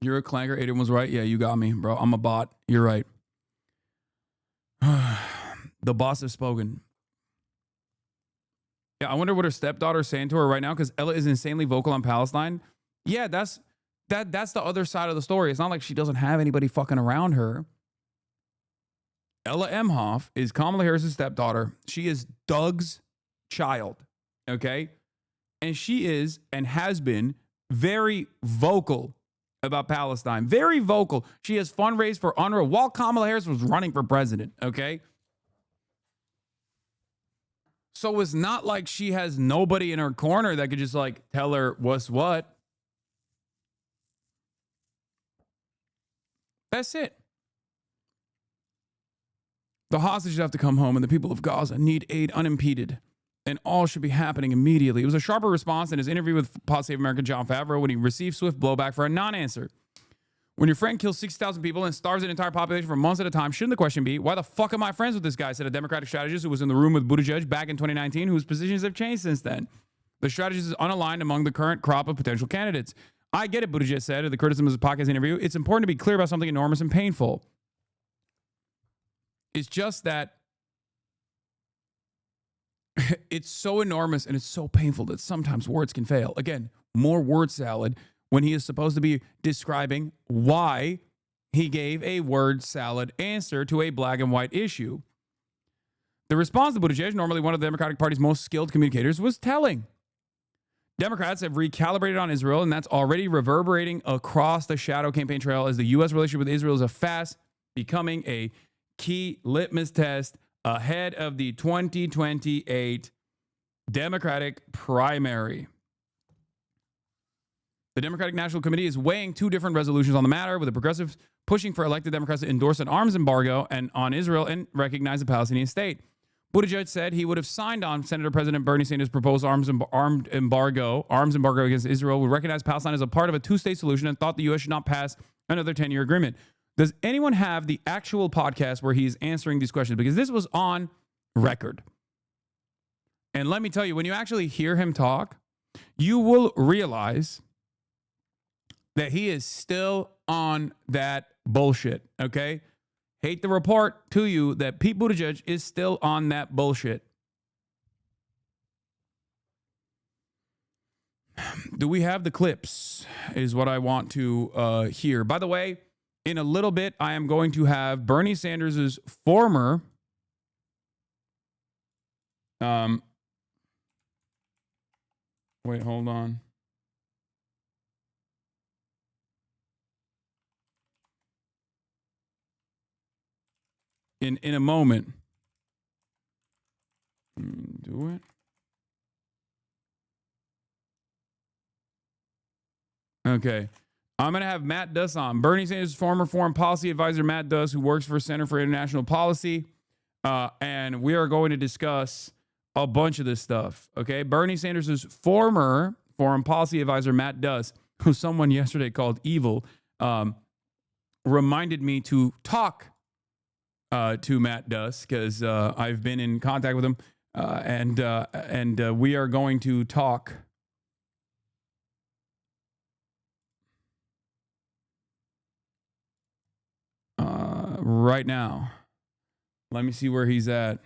You're a clanker. Aiden was right. Yeah, you got me, bro. I'm a bot. You're right. The boss has spoken. Yeah, I wonder what her stepdaughter's saying to her right now, because Ella is insanely vocal on Palestine. Yeah, that's the other side of the story. It's not like she doesn't have anybody fucking around her. Ella Emhoff is Kamala Harris's stepdaughter. She is Doug's child, okay? And she is and has been very vocal about Palestine. Very vocal. She has fundraised for UNRWA while Kamala Harris was running for president, okay? So it's not like she has nobody in her corner that could just, like, tell her what's what. That's it. The hostages have to come home, and the people of Gaza need aid unimpeded, and all should be happening immediately. It was a sharper response in his interview with Pod Save America Jon Favreau when he received swift blowback for a non-answer. When your friend kills 60,000 people and starves an entire population for months at a time, shouldn't the question be, why the fuck am I friends with this guy? Said a Democratic strategist who was in the room with Buttigieg back in 2019, whose positions have changed since then. The strategist is unaligned among the current crop of potential candidates. I get it, Buttigieg said at the criticism of his podcast interview. It's important to be clear about something enormous and painful. It's just that it's so enormous and it's so painful that sometimes words can fail. Again, more word salad when he is supposed to be describing why he gave a word salad answer to a black and white issue. The response to Buttigieg, normally one of the Democratic Party's most skilled communicators, was telling. Democrats have recalibrated on Israel, and that's already reverberating across the shadow campaign trail as the U.S. relationship with Israel is fast becoming a key litmus test ahead of the 2028 Democratic primary. The Democratic National Committee is weighing two different resolutions on the matter, with the progressives pushing for elected Democrats to endorse an arms embargo and on Israel and recognize the Palestinian state. Buttigieg said he would have signed on Senator President Bernie Sanders' proposed arms embargo against Israel, would recognize Palestine as a part of a two-state solution, and thought the U.S. should not pass another 10-year agreement. Does anyone have the actual podcast where he's answering these questions? Because this was on record. And let me tell you, when you actually hear him talk, you will realize that he is still on that bullshit, okay? Hate to report to you that Pete Buttigieg is still on that bullshit. Do we have the clips is what I want to hear. By the way, in a little bit, I am going to have Bernie Sanders' former wait, hold on. In a moment. Do it. Okay. I'm going to have Matt Duss on. Bernie Sanders' former foreign policy advisor, Matt Duss, who works for Center for International Policy. And we are going to discuss a bunch of this stuff. Okay. Bernie Sanders' former foreign policy advisor, Matt Duss, who someone yesterday called evil, reminded me to talk to Matt Duss because I've been in contact with him, and we are going to talk right now. Let me see where he's at.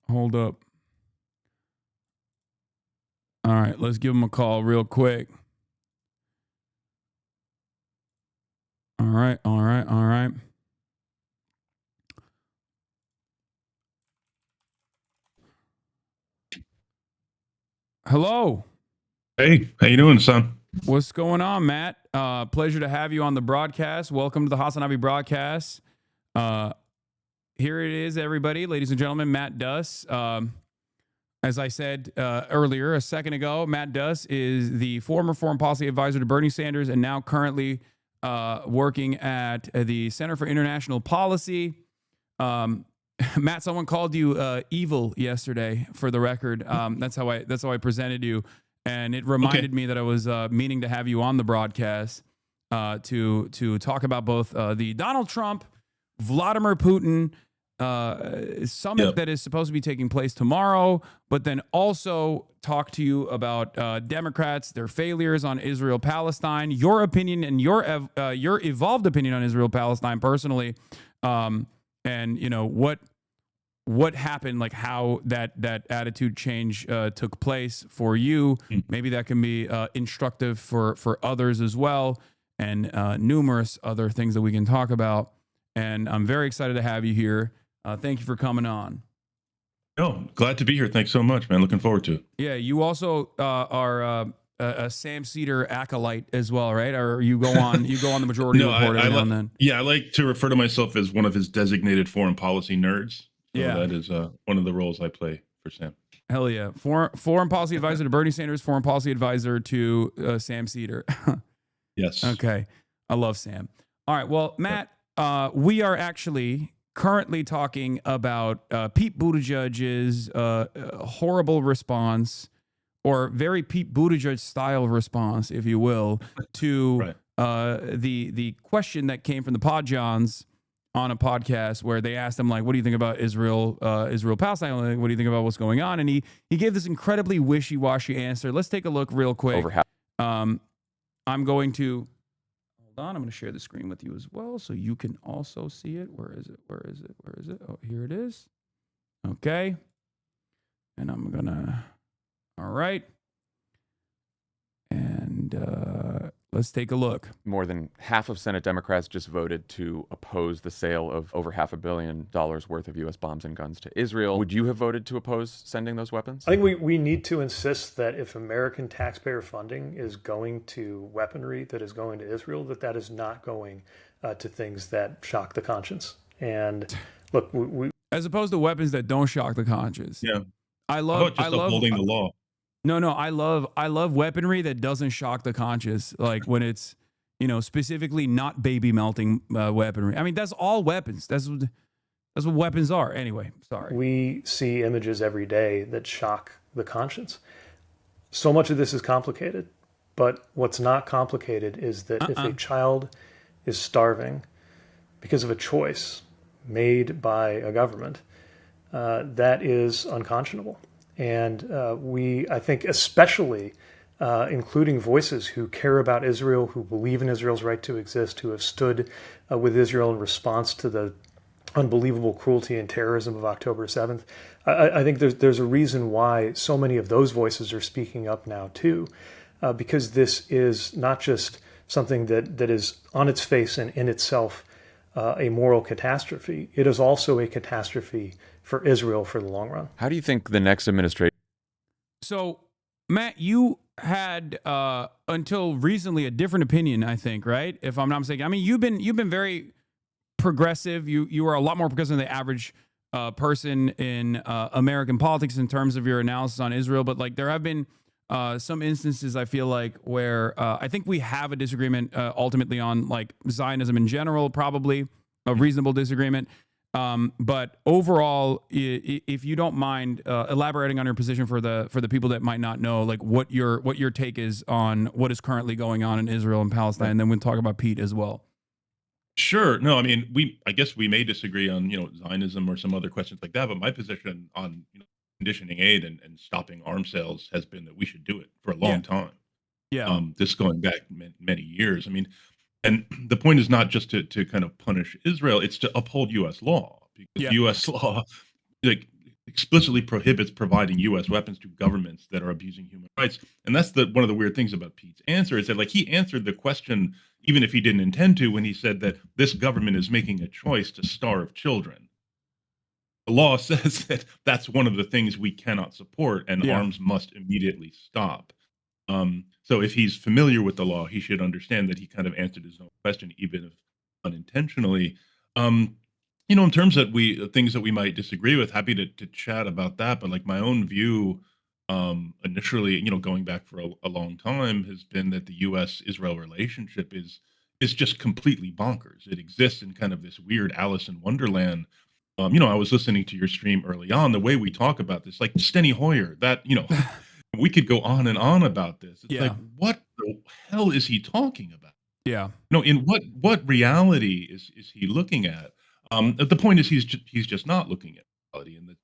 Hold up. All right, let's give him a call real quick. All right. Hello. Hey, how you doing, son? What's going on, Matt? Pleasure to have you on the broadcast. Welcome to the Hasanabi broadcast. Here it is, everybody, ladies and gentlemen, Matt Duss. As I said earlier, a second ago, Matt Duss is the former foreign policy advisor to Bernie Sanders and now currently working at the Center for International Policy. Matt, someone called you evil yesterday, for the record. That's how I presented you, and it reminded me that I was meaning to have you on the broadcast to talk about both the Donald Trump, Vladimir Putin summit that is supposed to be taking place tomorrow, but then also talk to you about Democrats, their failures on Israel-Palestine, your opinion and your evolved opinion on Israel-Palestine personally, and you know what happened, like how that attitude change took place for you. Maybe that can be instructive for others as well, and numerous other things that we can talk about. And I'm very excited to have you here. Thank you for coming on. No, glad to be here. Thanks so much, man. Looking forward to it. Yeah, you also are a Sam Cedar acolyte as well, right? Or you go on the Majority Report every now and then. Yeah, I like to refer to myself as one of his designated foreign policy nerds. So yeah, that is one of the roles I play for Sam. Hell yeah. Foreign policy advisor to Bernie Sanders, foreign policy advisor to Sam Cedar. Yes. Okay. I love Sam. All right. Well, Matt, we are actually currently talking about Pete Buttigieg's horrible response, or very Pete Buttigieg style response, if you will, to the question that came from the Podjohns on a podcast where they asked him, like, what do you think about Israel-Palestine? Like, what do you think about what's going on? And he gave this incredibly wishy-washy answer. Let's take a look real quick. I'm going to I'm going to share the screen with you as well so you can also see it. Where is it? Oh, here it is. Okay. And I'm going to All right. And let's take a look. More than half of Senate Democrats just voted to oppose the sale of over $500 million worth of U.S. bombs and guns to Israel. Would you have voted to oppose sending those weapons? I think we need to insist that if American taxpayer funding is going to weaponry that is going to Israel, that is not going to things that shock the conscience. And look, we as opposed to weapons that don't shock the conscience. Yeah. I love upholding the law. No, I love weaponry that doesn't shock the conscience. Like when it's, specifically not baby melting weaponry. I mean, that's all weapons. That's what weapons are. Anyway, sorry. We see images every day that shock the conscience. So much of this is complicated, but what's not complicated is that if a child is starving because of a choice made by a government, that is unconscionable. And I think especially including voices who care about Israel, who believe in Israel's right to exist, who have stood with Israel in response to the unbelievable cruelty and terrorism of October 7th. I think there's a reason why so many of those voices are speaking up now too, because this is not just something that is on its face and in itself a moral catastrophe. It is also a catastrophe for Israel for the long run. How do you think the next administration? So, Matt, you had until recently a different opinion, I think, right? If I'm not mistaken. I mean, you've been very progressive. You are a lot more progressive than the average person in American politics in terms of your analysis on Israel. But like, there have been some instances, I feel like, where I think we have a disagreement ultimately on like Zionism in general, probably a reasonable disagreement. But overall, if you don't mind elaborating on your position for the people that might not know, like what your take is on what is currently going on in Israel and Palestine, and then we'll talk about Pete as well. Sure. No, I mean, I guess we may disagree on, Zionism or some other questions like that, but my position on, conditioning aid and stopping arms sales has been that we should do it for a long time. Yeah. This going back many years. I mean, and the point is not just to kind of punish Israel, it's to uphold U.S. law, because U.S. law explicitly prohibits providing U.S. weapons to governments that are abusing human rights. And that's one of the weird things about Pete's answer is that like he answered the question, even if he didn't intend to, when he said that this government is making a choice to starve children. The law says that that's one of the things we cannot support, and arms must immediately stop. So if he's familiar with the law, he should understand that he kind of answered his own question, even if unintentionally. In terms of things that we might disagree with, happy to chat about that. But like my own view, initially, going back for a long time, has been that the U.S.-Israel relationship is just completely bonkers. It exists in kind of this weird Alice in Wonderland. I was listening to your stream early on. The way we talk about this, like Steny Hoyer, that we could go on and on about this. It's like, what the hell is he talking about? Yeah. In what reality is he looking at? The point is he's just not looking at reality, and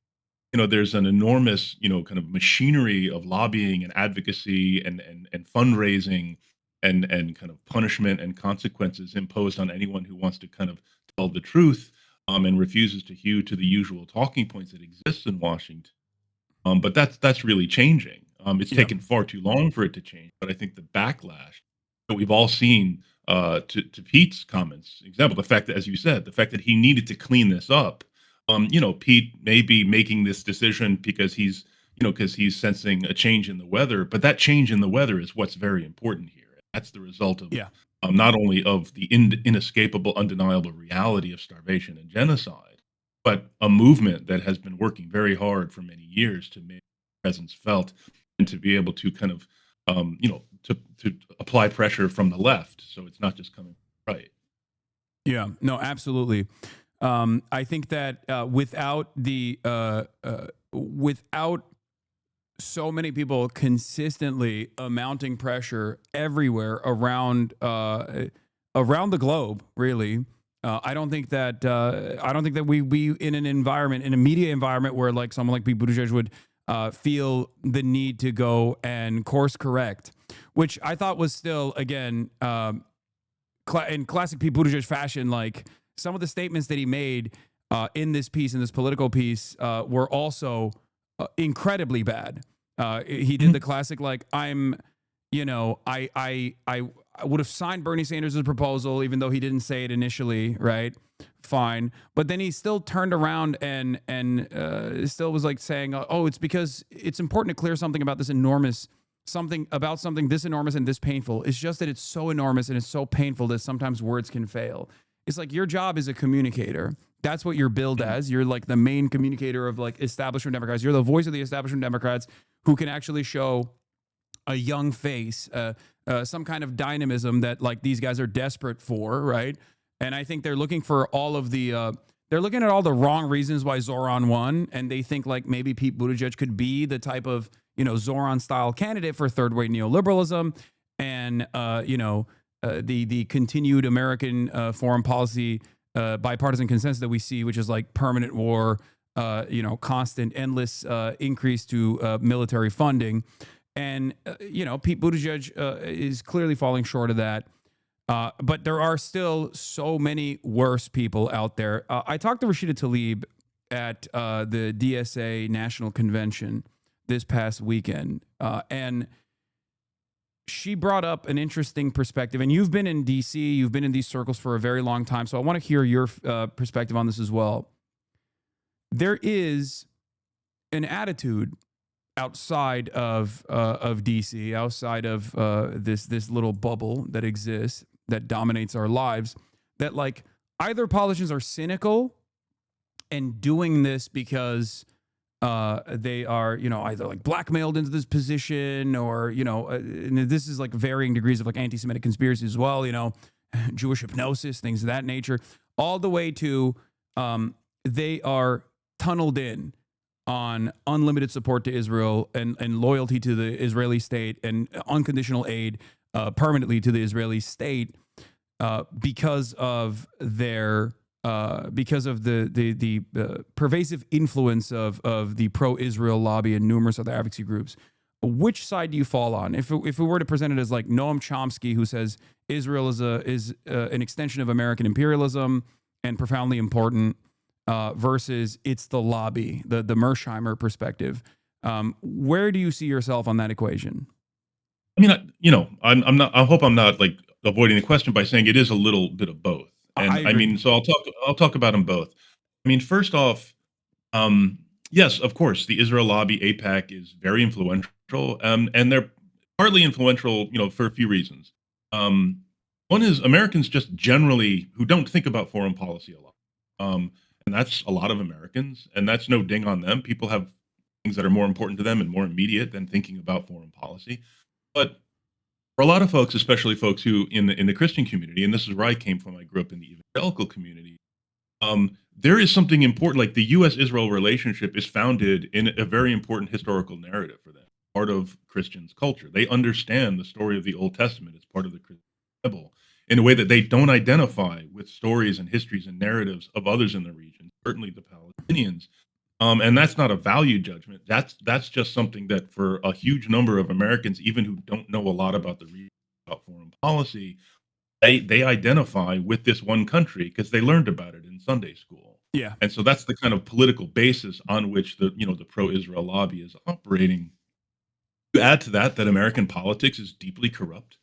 that there's an enormous kind of machinery of lobbying and advocacy and fundraising and kind of punishment and consequences imposed on anyone who wants to kind of tell the truth and refuses to hew to the usual talking points that exist in Washington. But that's really changing. It's taken far too long for it to change. But I think the backlash that we've all seen to Pete's comments, example, the fact that, as you said, the fact that he needed to clean this up. Pete may be making this decision because he's sensing a change in the weather, but that change in the weather is what's very important here. That's the result of not only of the inescapable, undeniable reality of starvation and genocide, but a movement that has been working very hard for many years to make presence felt and to be able to kind of, to apply pressure from the left. So it's not just coming from the right. Yeah, no, absolutely. I think that without so many people consistently mounting pressure everywhere around the globe, really, I don't think that we in an environment, in a media environment where like someone like Pete Buttigieg would feel the need to go and course correct, which I thought was still, again, in classic Pete Buttigieg fashion, like some of the statements that he made in this piece, in this political piece, were also incredibly bad. He did the classic, like, I'm, you know, I would have signed Bernie Sanders' proposal, even though he didn't say it initially, right? Fine. But then he still turned around and still was like saying, oh, it's because it's important to clear something about this enormous, something about something this enormous and this painful. It's just that it's so enormous and it's so painful that sometimes words can fail. It's like your job is a communicator. That's what you're billed as. You're like the main communicator of like establishment Democrats. You're the voice of the establishment Democrats who can actually show a young face, some kind of dynamism that like these guys are desperate for, right? And I think they're looking for all of the, they're looking at all the wrong reasons why Zoran won, and they think like maybe Pete Buttigieg could be the type of, you know, Zoran-style candidate for third-way neoliberalism, and the continued American foreign policy bipartisan consensus that we see, which is like permanent war, constant, endless increase to military funding. And, Pete Buttigieg is clearly falling short of that. But there are still so many worse people out there. I talked to Rashida Tlaib at the DSA National Convention this past weekend, and she brought up an interesting perspective. And you've been in D.C., you've been in these circles for a very long time, so I want to hear your perspective on this as well. There is an attitude outside of DC, outside of this little bubble that exists, that dominates our lives, that like either politicians are cynical and doing this because they are, either like blackmailed into this position, or, and this is like varying degrees of like anti-Semitic conspiracy as well, Jewish hypnosis, things of that nature, all the way to they are tunneled in on unlimited support to Israel and loyalty to the Israeli state and unconditional aid permanently to the Israeli state because of their the pervasive influence of the pro-Israel lobby and numerous other advocacy groups. Which side do you fall on? If we were to present it as like Noam Chomsky, who says Israel is an extension of American imperialism and profoundly important, versus it's the lobby, the Mersheimer perspective. Where do you see yourself on that equation? I mean, I'm not. I hope I'm not like avoiding the question by saying it is a little bit of both. And I mean, so I'll talk about them both. I mean, first off, yes, of course, the Israel lobby, AIPAC, is very influential, and they're partly influential, for a few reasons. One is Americans just generally who don't think about foreign policy a lot. And that's a lot of Americans, and that's no ding on them. People have things that are more important to them and more immediate than thinking about foreign policy. But for a lot of folks, especially folks who in the Christian community, and this is where I came from, I grew up in the evangelical community, there is something important, like the U.S.-Israel relationship is founded in a very important historical narrative for them, part of Christians' culture. They understand the story of the Old Testament as part of the Christian Bible, in a way that they don't identify with stories and histories and narratives of others in the region, certainly the Palestinians. And that's not a value judgment. That's just something that for a huge number of Americans, even who don't know a lot about the region, about foreign policy, they identify with this one country because they learned about it in Sunday school. Yeah. And so that's the kind of political basis on which the pro-Israel lobby is operating. You add to that American politics is deeply corrupt.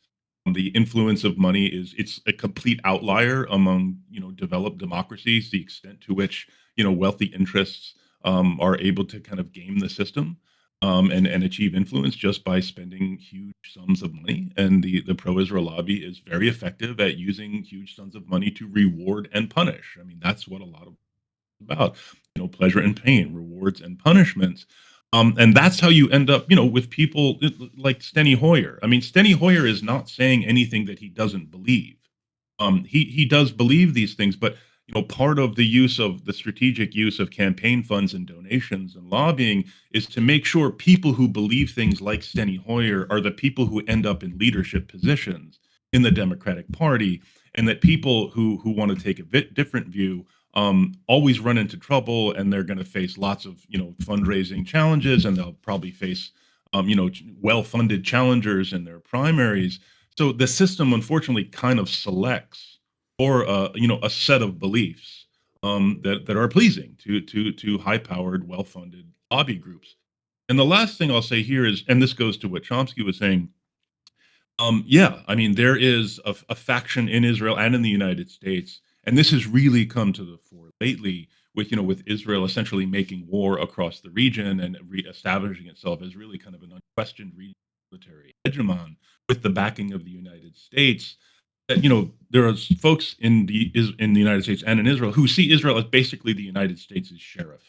The influence of money it's a complete outlier among, developed democracies, the extent to which, wealthy interests are able to kind of game the system and achieve influence just by spending huge sums of money. And the pro-Israel lobby is very effective at using huge sums of money to reward and punish. I mean, that's what a lot of it's about, pleasure and pain, rewards and punishments. And that's how you end up, with people like Steny Hoyer. I mean, Steny Hoyer is not saying anything that he doesn't believe. He does believe these things, but part of the strategic use of campaign funds and donations and lobbying is to make sure people who believe things like Steny Hoyer are the people who end up in leadership positions in the Democratic Party, and that people who want to take a bit different view always run into trouble, and they're going to face lots of fundraising challenges, and they'll probably face well-funded challengers in their primaries. So the system, unfortunately, kind of selects for a set of beliefs that are pleasing to high-powered, well-funded lobby groups. And the last thing I'll say here is, and this goes to what Chomsky was saying. Yeah, I mean, there is a faction in Israel and in the United States, and this has really come to the fore lately with Israel essentially making war across the region and reestablishing itself as really kind of an unquestioned military hegemon with the backing of the United States. There are folks in the United States and in Israel who see Israel as basically the United States' sheriff.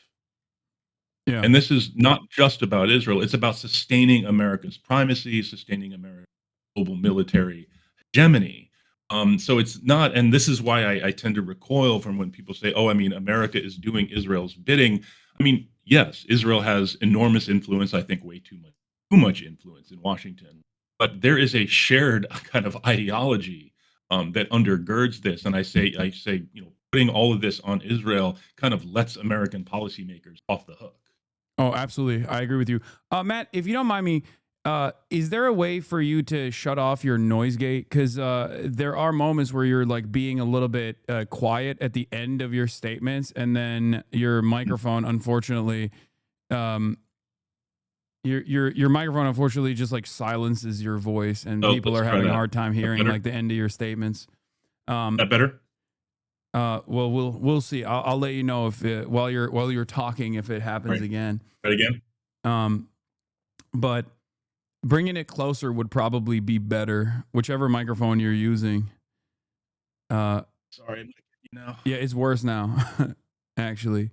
Yeah. And this is not just about Israel. It's about sustaining America's primacy, sustaining America's global military hegemony. So it's not, and this is why I tend to recoil from when people say, oh, I mean, America is doing Israel's bidding. I mean, yes, Israel has enormous influence, I think way too much influence in Washington. But there is a shared kind of ideology that undergirds this. And I say, putting all of this on Israel kind of lets American policymakers off the hook. Oh, absolutely. I agree with you. Matt, if you don't mind me, is there a way for you to shut off your noise gate? Because there are moments where you're like being a little bit quiet at the end of your statements, and then your microphone, unfortunately, your microphone, unfortunately, just like silences your voice, and people are having a hard time hearing like the end of your statements. That better? Well, we'll see. I'll let you know if while you're talking if it happens again. Right again. But bringing it closer would probably be better, whichever microphone you're using. Sorry, Yeah, it's worse now. Actually,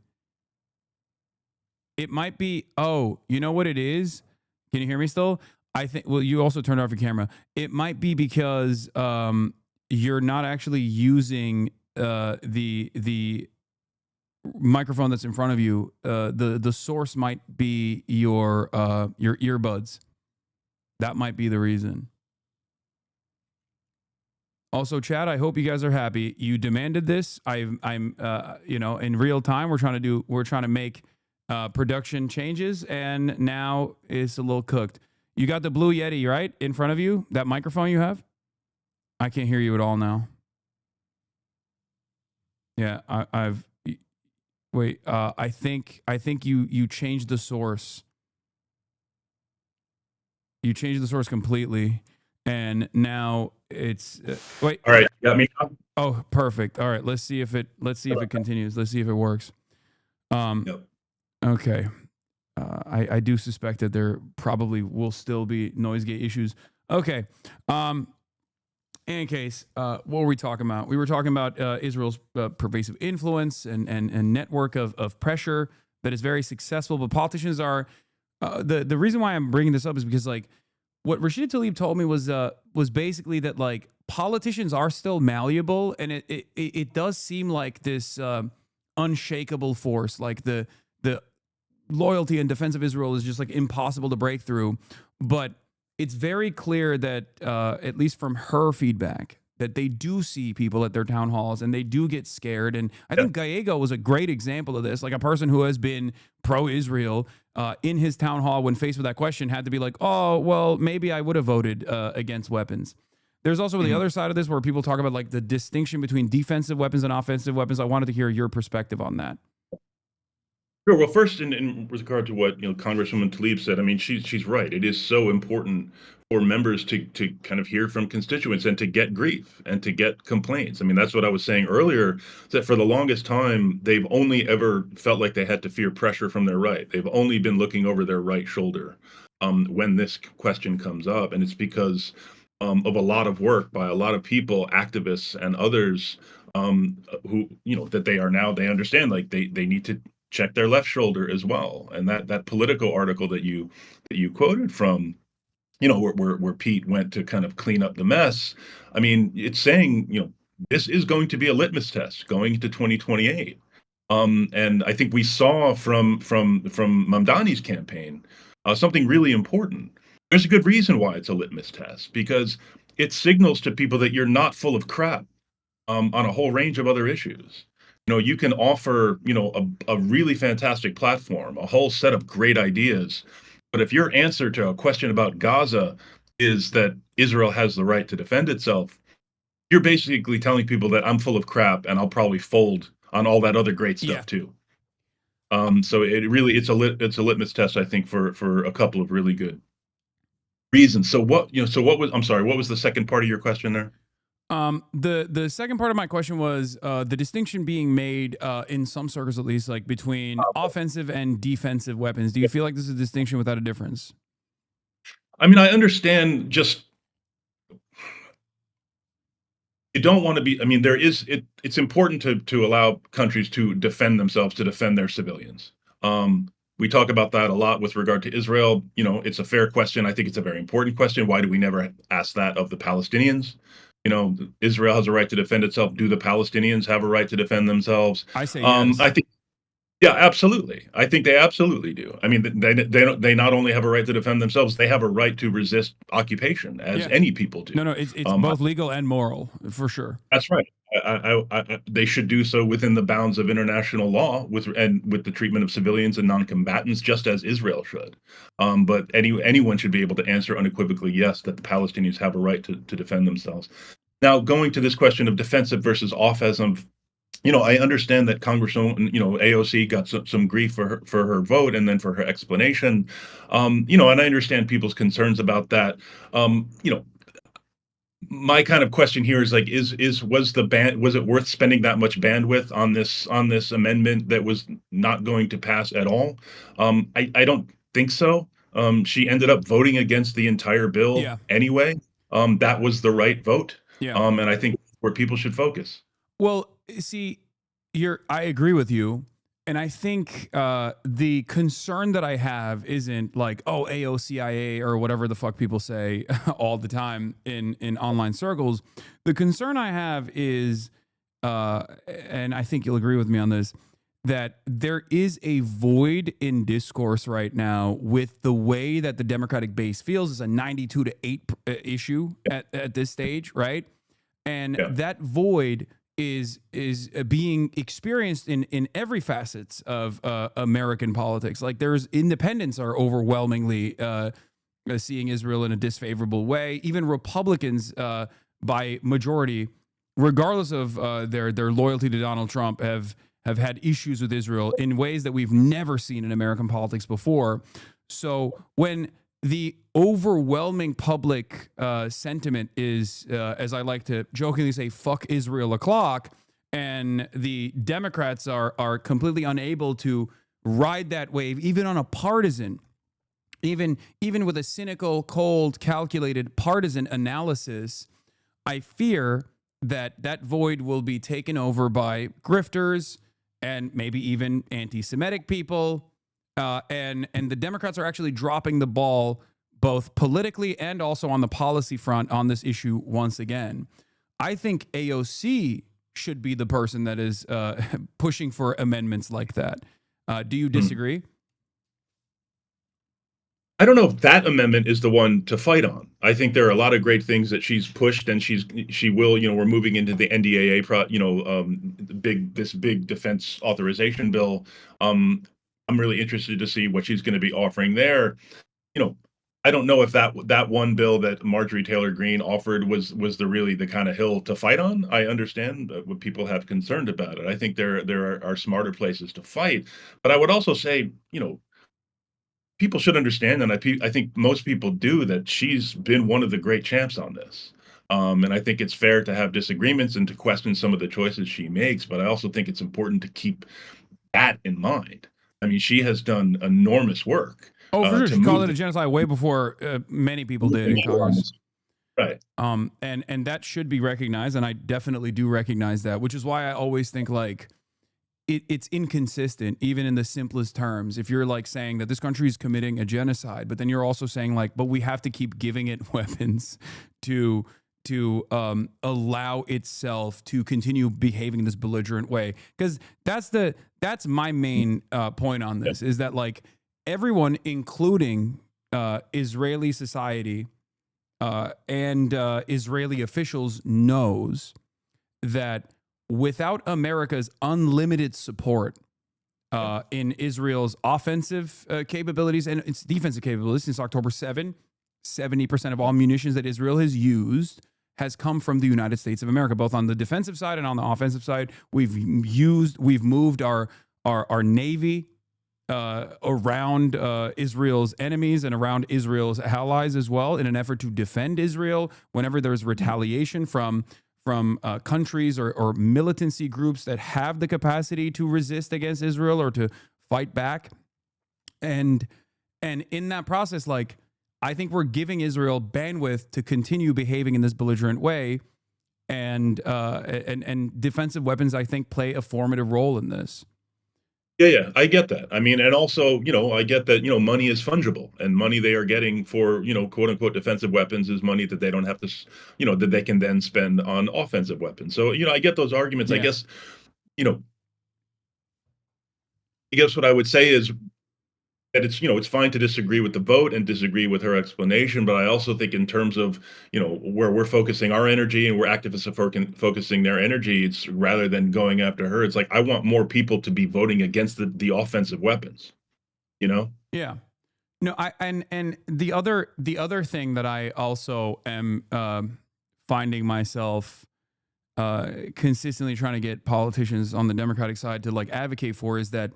it might be. Oh, you know what it is? Can you hear me still? I think. Well, you also turned off your camera. It might be because you're not actually using the microphone that's in front of you. The source might be your earbuds. That might be the reason. Also, Chad, I hope you guys are happy. You demanded this. I'm in real time. We're trying to make production changes, and now it's a little cooked. You got the Blue Yeti right in front of you. That microphone you have. I can't hear you at all now. Yeah, I've. Wait, I think you changed the source. You changed the source completely, and now it's wait. All right, got me. Oh, perfect. All right, let's see if it continues. Let's see if it works. Yep. Okay. I do suspect that there probably will still be noise gate issues. Okay. In case, what were we talking about? We were talking about Israel's pervasive influence and network of pressure that is very successful. But politicians are the reason why I'm bringing this up is because like what Rashid Tlaib told me was basically that like politicians are still malleable, and it does seem like this unshakable force, like the loyalty and defense of Israel is just like impossible to break through. But it's very clear that, at least from her feedback, that they do see people at their town halls and they do get scared. And I think Gallego was a great example of this. Like a person who has been pro-Israel in his town hall when faced with that question had to be like, oh, well, maybe I would have voted against weapons. There's also the other side of this where people talk about like the distinction between defensive weapons and offensive weapons. I wanted to hear your perspective on that. Sure. Well, first, in regard to what Congresswoman Tlaib said, I mean, she's right. It is so important for members to kind of hear from constituents and to get grief and to get complaints. I mean, that's what I was saying earlier, that for the longest time, they've only ever felt like they had to fear pressure from their right. They've only been looking over their right shoulder when this question comes up. And it's because of a lot of work by a lot of people, activists and others who, that they understand like they need to check their left shoulder as well. And that Politico article that you quoted from, where Pete went to kind of clean up the mess. I mean, it's saying, this is going to be a litmus test going into 2028. And I think we saw from Mamdani's campaign something really important. There's a good reason why it's a litmus test, because it signals to people that you're not full of crap on a whole range of other issues. You can offer, a really fantastic platform, a whole set of great ideas. But if your answer to a question about Gaza is that Israel has the right to defend itself, you're basically telling people that I'm full of crap and I'll probably fold on all that other great stuff too. So it's a litmus test, I think, for a couple of really good reasons. So what was the second part of your question there? The second part of my question was the distinction being made in some circles, at least, like between offensive and defensive weapons. Do you feel like this is a distinction without a difference? I mean, I understand. Just you don't want to be. I mean, it's important to allow countries to defend themselves, to defend their civilians. We talk about that a lot with regard to Israel. You know, it's a fair question. I think it's a very important question. Why do we never ask that of the Palestinians? You know, Israel has a right to defend itself. Do the Palestinians have a right to defend themselves? I say yes. I think, yeah, absolutely. I think they absolutely do. I mean, they not only have a right to defend themselves, they have a right to resist occupation, as any people do. No, it's both legal and moral, for sure. That's right. They should do so within the bounds of international law, with the treatment of civilians and non-combatants, just as Israel should. But anyone should be able to answer unequivocally yes, that the Palestinians have a right to defend themselves. Now, going to this question of defensive versus offensive, you know, I understand that Congresswoman, you know, AOC got some grief for her vote and then for her explanation. You know, and I understand people's concerns about that. You know, my kind of question here is like, was it worth spending that much bandwidth on this amendment that was not going to pass at all? I don't think so. She ended up voting against the entire bill anyway. That was the right vote. And I think where people should focus. Well, see, I agree with you. And I think the concern that I have isn't like, oh, AOCIA or whatever the fuck people say all the time in online circles. The concern I have is, and I think you'll agree with me on this, that there is a void in discourse right now with the way that the Democratic base feels. It's a 92-8 issue at this stage, right? And that void is being experienced in every facets of American politics. Like independents are overwhelmingly seeing Israel in a disfavorable way. Even Republicans, by majority, regardless of their loyalty to Donald Trump, have had issues with Israel in ways that we've never seen in American politics before. So when the overwhelming public sentiment is, as I like to jokingly say, fuck Israel o'clock, and the Democrats are completely unable to ride that wave, even on a partisan, even with a cynical, cold, calculated partisan analysis, I fear that void will be taken over by grifters and maybe even anti-Semitic people. And the Democrats are actually dropping the ball both politically and also on the policy front on this issue once again. I think AOC should be the person that is pushing for amendments like that. Do you disagree? I don't know if that amendment is the one to fight on. I think there are a lot of great things that she's pushed, and she will. You know, we're moving into the NDAA, this big defense authorization bill. I'm really interested to see what she's going to be offering there. You know, I don't know if that one bill that Marjorie Taylor Greene offered was the kind of hill to fight on. I understand what people have concerned about it. I think there are smarter places to fight, but I would also say, you know, people should understand, and I think most people do, that she's been one of the great champs on this. And I think it's fair to have disagreements and to question some of the choices she makes, but I also think it's important to keep that in mind. I mean, she has done enormous work. Oh, for sure. She called it a genocide way before many people did in Congress. Right. And that should be recognized, and I definitely do recognize that, which is why I always think like it's inconsistent, even in the simplest terms. If you're like saying that this country is committing a genocide, but then you're also saying like, but we have to keep giving it weapons to allow itself to continue behaving in this belligerent way. Because that's my main point on this, is that like everyone, including Israeli society and Israeli officials, knows that without America's unlimited support in Israel's offensive capabilities and its defensive capabilities since October 7, 70% of all munitions that Israel has used has come from the United States of America, both on the defensive side and on the offensive side. We've moved our Navy around Israel's enemies and around Israel's allies as well, in an effort to defend Israel whenever there's retaliation from countries or militancy groups that have the capacity to resist against Israel or to fight back. And in that process, like, I think we're giving Israel bandwidth to continue behaving in this belligerent way, and defensive weapons, I think, play a formative role in this. Yeah, I get that. I mean, and also, I get that, money is fungible, and money they are getting for, quote unquote defensive weapons is money that they don't have to, that they can then spend on offensive weapons. So, I get those arguments. Yeah. I guess what I would say is that it's fine to disagree with the vote and disagree with her explanation, but I also think in terms of, where we're focusing our energy and where activists are focusing their energy, it's rather than going after her, it's like, I want more people to be voting against the offensive weapons, Yeah. No, and the other thing that I also am finding myself consistently trying to get politicians on the Democratic side to like advocate for is that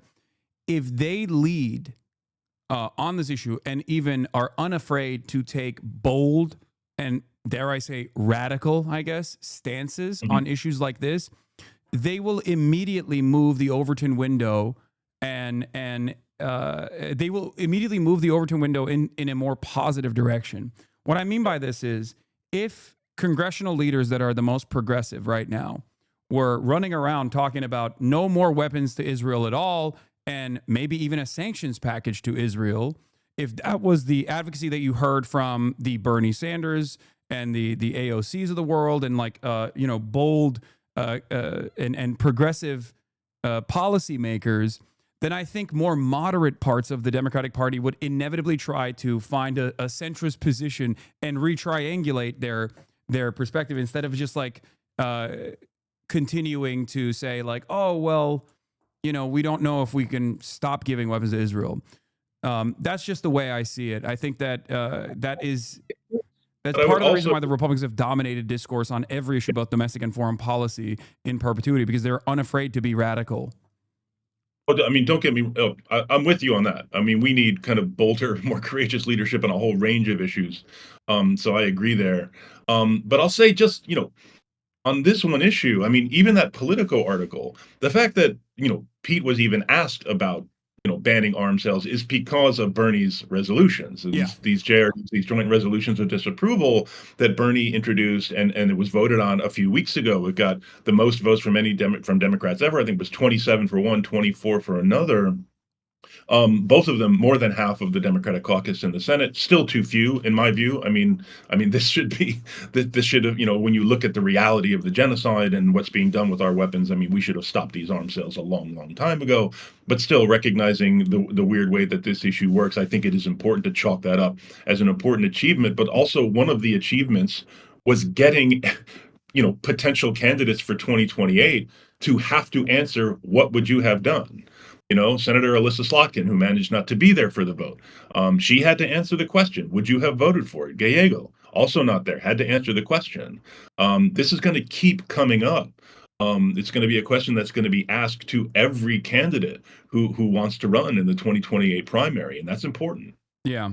if they lead on this issue and even are unafraid to take bold and, dare I say, radical, I guess, stances on issues like this, they will immediately move the Overton window and they will immediately move the Overton window in a more positive direction. What I mean by this is, if congressional leaders that are the most progressive right now were running around talking about no more weapons to Israel at all, and maybe even a sanctions package to Israel, if that was the advocacy that you heard from the Bernie Sanders and the AOCs of the world, and like bold and progressive policymakers, then I think more moderate parts of the Democratic Party would inevitably try to find a centrist position and retriangulate their perspective, instead of just like continuing to say like, oh well, we don't know if we can stop giving weapons to Israel. That's just the way I see it. I think that that's part of the reason why the Republicans have dominated discourse on every issue about domestic and foreign policy in perpetuity, because they're unafraid to be radical. I mean, don't get me. I'm with you on that. I mean, we need kind of bolder, more courageous leadership on a whole range of issues. So I agree there. But I'll say just, on this one issue, I mean, even that Politico article, the fact that, Pete was even asked about, banning arms sales is because of Bernie's resolutions. These joint resolutions of disapproval that Bernie introduced and it was voted on a few weeks ago. It got the most votes from any from Democrats ever. I think it was 27 for one, 24 for another. Both of them more than half of the Democratic caucus in the Senate. Still too few, in my view. I mean, this should have, when you look at the reality of the genocide and what's being done with our weapons, I mean, we should have stopped these arms sales a long, long time ago. But still, recognizing the weird way that this issue works, I think it is important to chalk that up as an important achievement. But also, one of the achievements was getting, potential candidates for 2028 to have to answer, what would you have done? Senator Alyssa Slotkin, who managed not to be there for the vote, she had to answer the question, would you have voted for it? Gallego, also not there, had to answer the question. This is going to keep coming up. It's going to be a question that's going to be asked to every candidate who wants to run in the 2028 primary, and that's important. Yeah.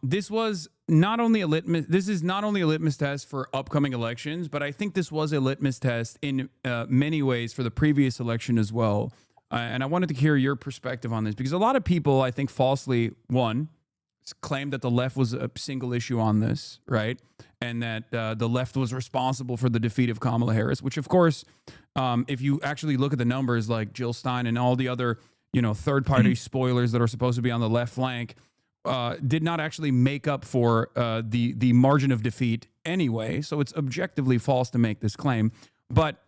This is not only a litmus test for upcoming elections, but I think this was a litmus test in many ways for the previous election as well. And I wanted to hear your perspective on this, because a lot of people, I think, falsely, claimed that the left was a single issue on this, right? And that the left was responsible for the defeat of Kamala Harris, which, of course, if you actually look at the numbers, like Jill Stein and all the other, third-party spoilers that are supposed to be on the left flank, did not actually make up for the margin of defeat anyway. So it's objectively false to make this claim. But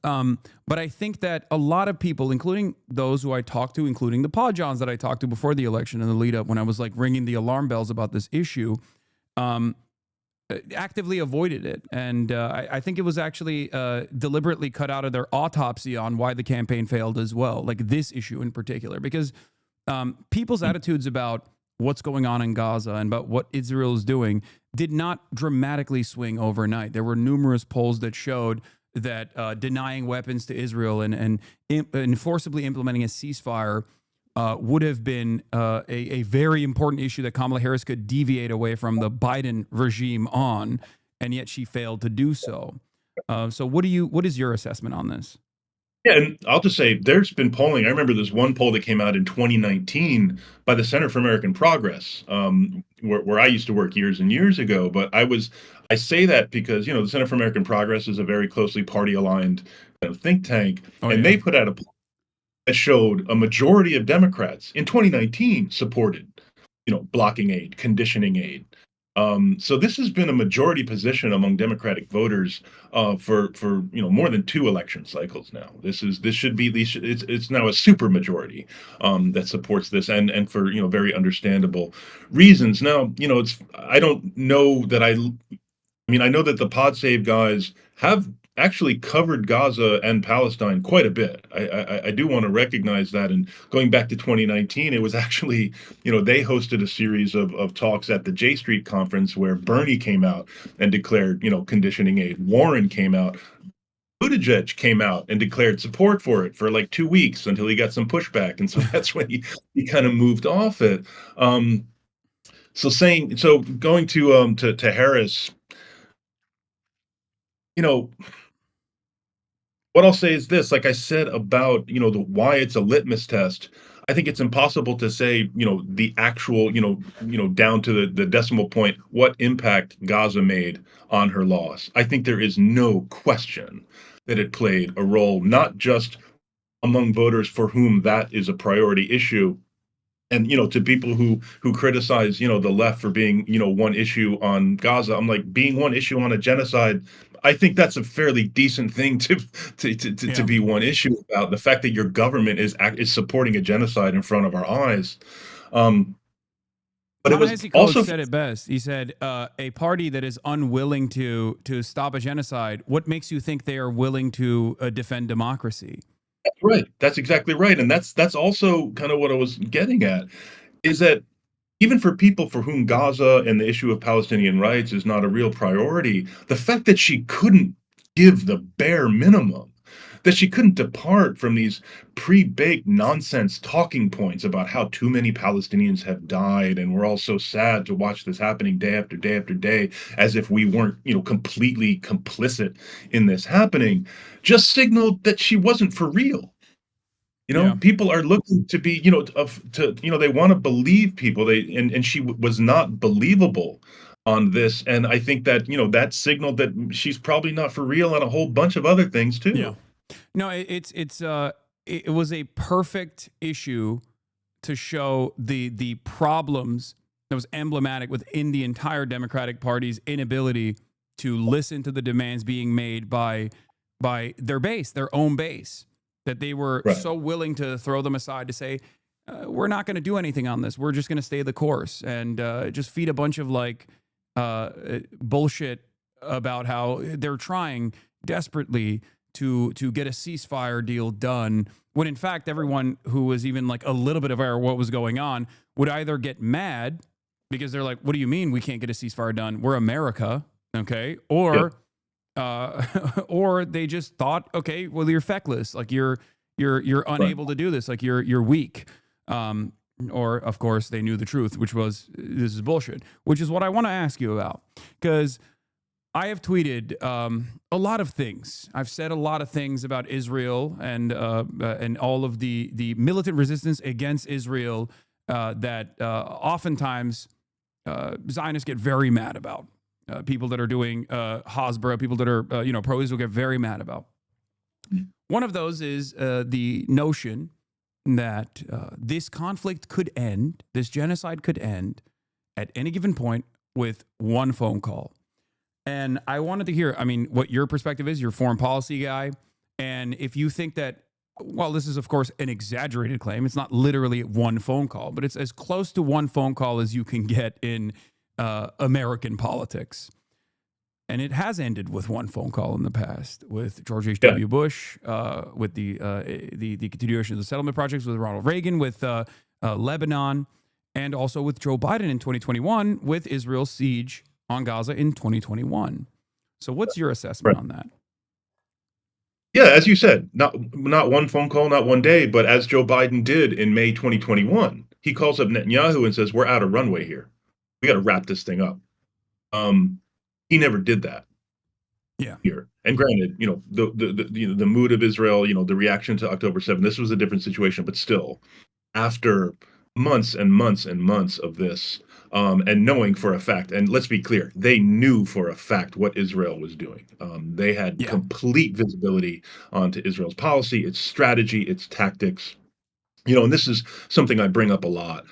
I think that a lot of people, including those who I talked to, including the Paw Johns that I talked to before the election and the lead up when I was like ringing the alarm bells about this issue, actively avoided it. And I think it was actually deliberately cut out of their autopsy on why the campaign failed as well, like this issue in particular, because people's attitudes about what's going on in Gaza and about what Israel is doing did not dramatically swing overnight. There were numerous polls that showed that denying weapons to Israel and forcibly implementing a ceasefire would have been a very important issue that Kamala Harris could deviate away from the Biden regime on, and yet she failed to do so. So what is your assessment on this? Yeah, and I'll just say there's been polling. I remember there's one poll that came out in 2019 by the Center for American Progress, where I used to work years and years ago. But I say that because, the Center for American Progress is a very closely party-aligned kind of think tank, and they put out a poll that showed a majority of Democrats in 2019 supported, blocking aid, conditioning aid. So this has been a majority position among Democratic voters for more than 2 election cycles now. It's now a super majority that supports this, and for very understandable reasons. Now I don't know that I know that the Pod Save guys have actually covered Gaza and Palestine quite a bit. I do want to recognize that. And going back to 2019, it was actually, they hosted a series of talks at the J Street conference where Bernie came out and declared, conditioning aid. Warren came out. Buttigieg came out and declared support for it for like 2 weeks until he got some pushback. And so that's when he kind of moved off it. So going to Harris, what I'll say is this, like I said about, why it's a litmus test. I think it's impossible to say, the actual, down to the decimal point, what impact Gaza made on her loss. I think there is no question that it played a role, not just among voters for whom that is a priority issue. And, to people who criticize, the left for being, one issue on Gaza, I'm like, being one issue on a genocide, I think that's a fairly decent thing to be one issue about. The fact that your government is supporting a genocide in front of our eyes. But it was also said it best. He said, a party that is unwilling to stop a genocide, what makes you think they are willing to defend democracy? That's right. That's exactly right. And that's also kind of what I was getting at, is that even for people for whom Gaza and the issue of Palestinian rights is not a real priority, the fact that she couldn't give the bare minimum, that she couldn't depart from these pre-baked nonsense talking points about how too many Palestinians have died and we're all so sad to watch this happening day after day after day, as if we weren't, completely complicit in this happening, just signaled that she wasn't for real. People are looking to be, they want to believe people. And she was not believable on this. And I think that, that signaled that she's probably not for real on a whole bunch of other things too. Yeah. No, it was a perfect issue to show the problems that was emblematic within the entire Democratic Party's inability to listen to the demands being made by their base, their own base. That they were so willing to throw them aside to say, we're not going to do anything on this. We're just going to stay the course and just feed a bunch of bullshit about how they're trying desperately to get a ceasefire deal done. When in fact, everyone who was even a little bit aware of what was going on would either get mad because they're like, what do you mean we can't get a ceasefire done? We're America. Okay. Or they just thought, okay, well, you're feckless, you're unable to do this, you're weak. Or of course they knew the truth, which was this is bullshit. Which is what I want to ask you about, because I have tweeted a lot of things. I've said a lot of things about Israel and all of the militant resistance against Israel that oftentimes Zionists get very mad about. People that are doing Hasbara, people that are pro-Israel get very mad about. One of those is the notion that this conflict could end, this genocide could end at any given point with one phone call. And I wanted to hear, what your perspective is. You're a foreign policy guy, and if you think that, well, this is of course an exaggerated claim. It's not literally one phone call, but it's as close to one phone call as you can get in American politics. And it has ended with one phone call in the past with George H.W. Bush, with the continuation of the settlement projects with Ronald Reagan, with Lebanon, and also with Joe Biden in 2021 with Israel's siege on Gaza in 2021. So what's your assessment on that? Yeah, as you said, not one phone call, not one day, but as Joe Biden did in May 2021, he calls up Netanyahu and says, "We're out of runway here. We got to wrap this thing up." He never did that. Yeah. Here, and granted, the mood of Israel, the reaction to October 7th, this was a different situation, but still, after months and months and months of this, and knowing for a fact, and let's be clear, they knew for a fact what Israel was doing. They had complete visibility onto Israel's policy, its strategy, its tactics. And this is something I bring up a lot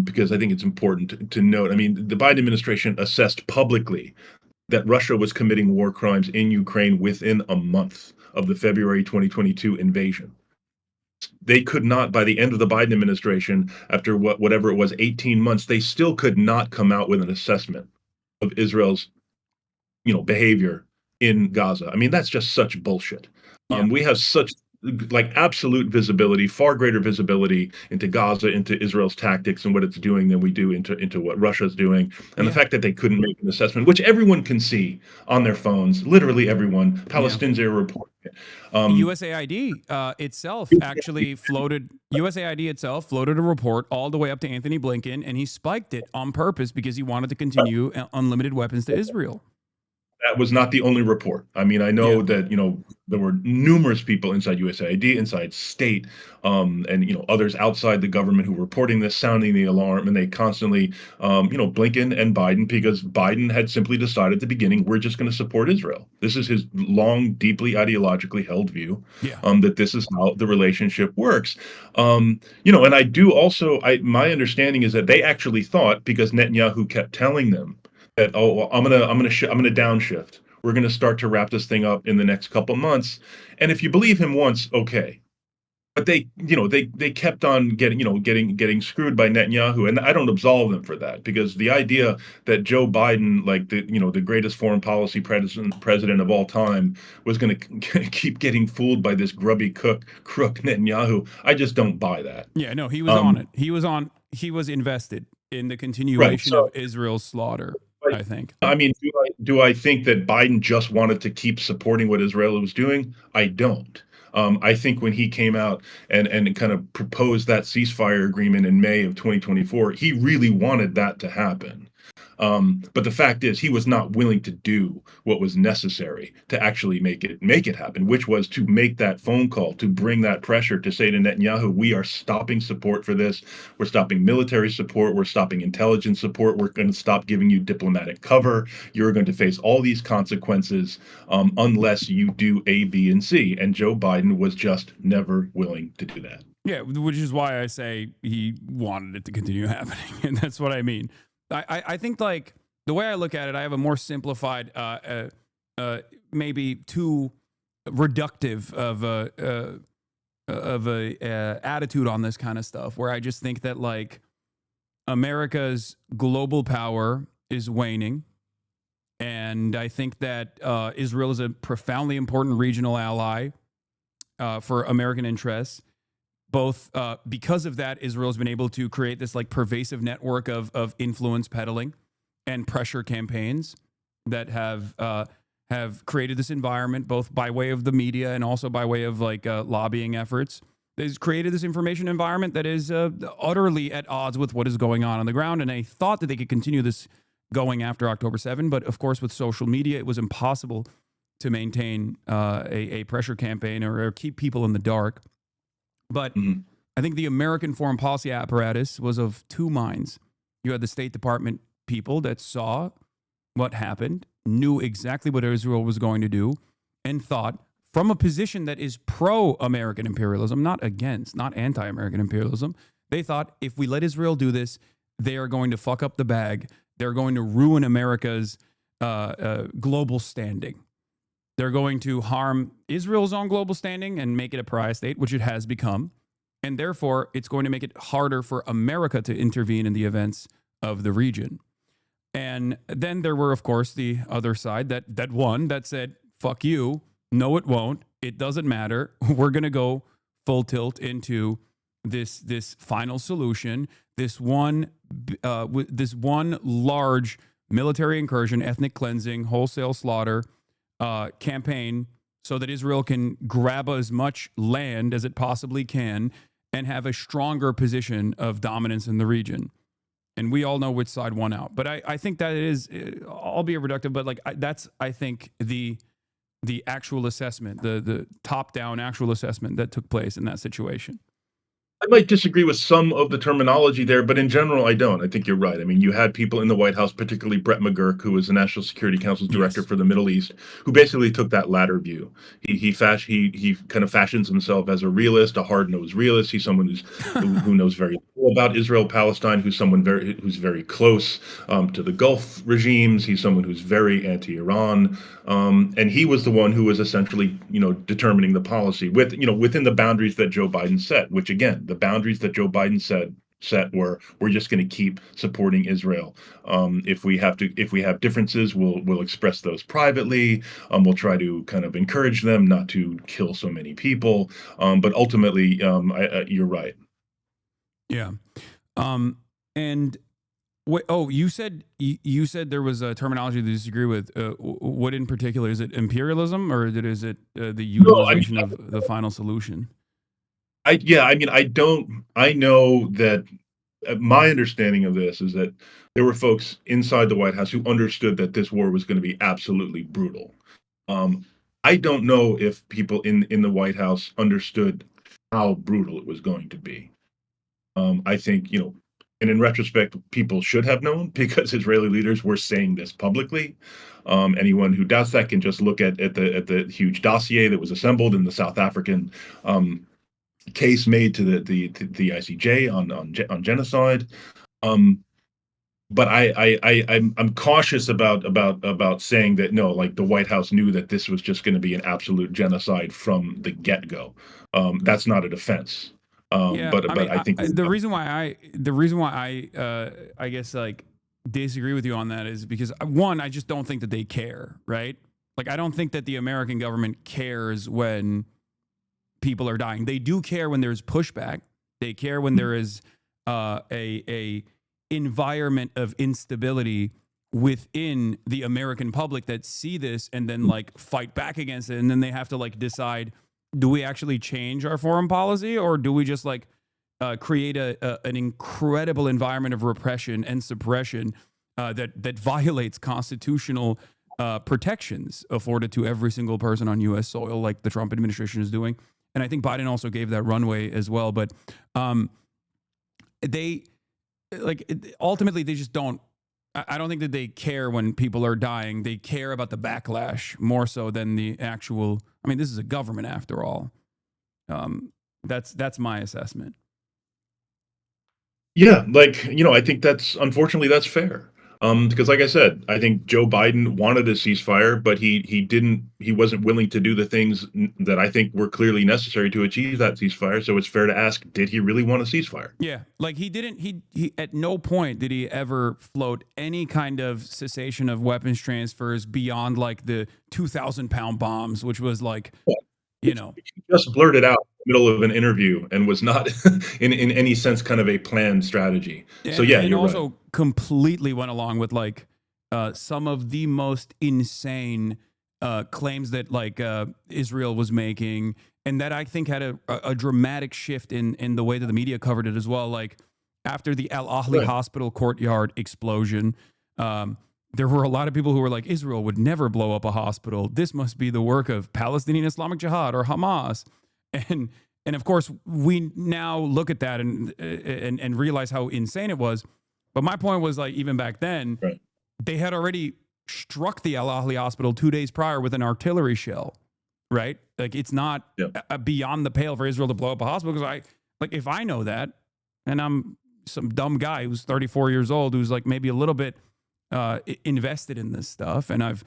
because I think it's important to note. I mean, the Biden administration assessed publicly that Russia was committing war crimes in Ukraine within a month of the February 2022 invasion. They could not, by the end of the Biden administration, after whatever it was, 18 months, they still could not come out with an assessment of Israel's, behavior in Gaza. I mean, that's just such bullshit. We have such absolute visibility, far greater visibility into Gaza, into Israel's tactics and what it's doing than we do into what Russia's doing. And the fact that they couldn't make an assessment, which everyone can see on their phones, literally everyone, Palestinians are reporting it. USAID itself actually floated a report all the way up to Anthony Blinken, and he spiked it on purpose because he wanted to continue unlimited weapons to Israel. That was not the only report. I mean, I know that, there were numerous people inside USAID, inside state, and, others outside the government who were reporting this, sounding the alarm, and they constantly, Blinken and Biden, because Biden had simply decided at the beginning, we're just going to support Israel. This is his long, deeply ideologically held view, that this is how the relationship works. And I do also, my understanding is that they actually thought, because Netanyahu kept telling them, that I'm gonna downshift. We're gonna start to wrap this thing up in the next couple months. And if you believe him once, okay. But they kept on getting screwed by Netanyahu, and I don't absolve them for that, because the idea that Joe Biden, the greatest foreign policy president of all time, was going to keep getting fooled by this grubby crook Netanyahu, I just don't buy that. Yeah, no, he was on it. He was invested in the continuation of Israel's slaughter. I think. I mean, do I think that Biden just wanted to keep supporting what Israel was doing? I don't. I think when he came out and kind of proposed that ceasefire agreement in May of 2024, he really wanted that to happen. But the fact is, he was not willing to do what was necessary to actually make it happen, which was to make that phone call, to bring that pressure, to say to Netanyahu, we are stopping support for this. We're stopping military support. We're stopping intelligence support. We're going to stop giving you diplomatic cover. You're going to face all these consequences unless you do A, B, and C. And Joe Biden was just never willing to do that. Yeah, which is why I say he wanted it to continue happening. And that's what I mean. I think, the way I look at it, I have a more simplified, maybe too reductive of a attitude on this kind of stuff, where I just think that America's global power is waning, and I think that Israel is a profoundly important regional ally for American interests. Both because of that, Israel's been able to create this pervasive network of influence peddling and pressure campaigns that have created this environment, both by way of the media and also by way of lobbying efforts. It's created this information environment that is utterly at odds with what is going on the ground. And they thought that they could continue this going after October 7. But of course, with social media, it was impossible to maintain a pressure campaign or keep people in the dark. But I think the American foreign policy apparatus was of two minds. You had the State Department people that saw what happened, knew exactly what Israel was going to do, and thought from a position that is pro-American imperialism, not against, not anti-American imperialism. They thought if we let Israel do this, they are going to fuck up the bag. They're going to ruin America's global standing. They're going to harm Israel's own global standing and make it a pariah state, which it has become. And therefore, it's going to make it harder for America to intervene in the events of the region. And then there were, of course, the other side that said, fuck you. No, it won't. It doesn't matter. We're going to go full tilt into this final solution, this one large military incursion, ethnic cleansing, wholesale slaughter campaign so that Israel can grab as much land as it possibly can and have a stronger position of dominance in the region. And we all know which side won out. But I think that it is, albeit reductive, but like that's, I think, the actual assessment, the top-down actual assessment that took place in that situation. I might disagree with some of the terminology there, but in general, I don't. I think you're right. I mean, you had people in the White House, particularly Brett McGurk, who was the National Security Council's director for the Middle East, who basically took that latter view. He kind of fashions himself as a realist, a hard-nosed realist. He's someone who knows very little about Israel, Palestine, who's very close to the Gulf regimes. He's someone who's very anti-Iran, and he was the one who was essentially, determining the policy within the boundaries that Joe Biden set, which again, the boundaries that Joe Biden set were, we're just going to keep supporting Israel. If we have differences, we'll express those privately. We'll try to kind of encourage them not to kill so many people. But ultimately, you're right. Yeah. And you said there was a terminology that you disagree with. What in particular? Is it imperialism, or is it the utilization of the final solution? I know that my understanding of this is that there were folks inside the White House who understood that this war was going to be absolutely brutal. I don't know if people in the White House understood how brutal it was going to be. I think, and in retrospect, people should have known, because Israeli leaders were saying this publicly. Anyone who doubts that can just look at the huge dossier that was assembled in the South African case made to the ICJ on genocide. But I'm cautious about saying that no, like the White House knew that this was just going to be an absolute genocide from the get-go. That's not a defense. I think the reason why I guess like disagree with you on that is because one, I just don't think that they care, right? Like I don't think that the American government cares when people are dying. They do care when there's pushback. They care when there is a environment of instability within the American public that see this and then like fight back against it, and then they have to like decide, do we actually change our foreign policy, or do we just like create an incredible environment of repression and suppression that violates constitutional protections afforded to every single person on U.S. soil, like the Trump administration is doing. And I think Biden also gave that runway as well. But ultimately, they just don't. I don't think that they care when people are dying. They care about the backlash more so than the actual. I mean, this is a government after all. That's my assessment. Yeah, I think unfortunately that's fair. Because like I said, I think Joe Biden wanted a ceasefire, but he wasn't willing to do the things that I think were clearly necessary to achieve that ceasefire. So it's fair to ask, did he really want a ceasefire? Yeah, like he at no point did he ever float any kind of cessation of weapons transfers beyond like the 2,000-pound bombs, which was like, He just blurted out in the middle of an interview and was not in any sense kind of a planned strategy. So yeah, and you're also right. Completely went along with like some of the most insane claims that like Israel was making, and that I think had a dramatic shift in the way that the media covered it as well. Like after the Al Ahli hospital courtyard explosion, there were a lot of people who were like, Israel would never blow up a hospital. This must be the work of Palestinian Islamic Jihad or Hamas. And of course, we now look at that and realize how insane it was. But my point was like, even back then, they had already struck the Al Ahli hospital 2 days prior with an artillery shell, right? Like it's not beyond the pale for Israel to blow up a hospital, because if I know that, and I'm some dumb guy who's 34 years old, who's like maybe a little bit invested in this stuff, and I've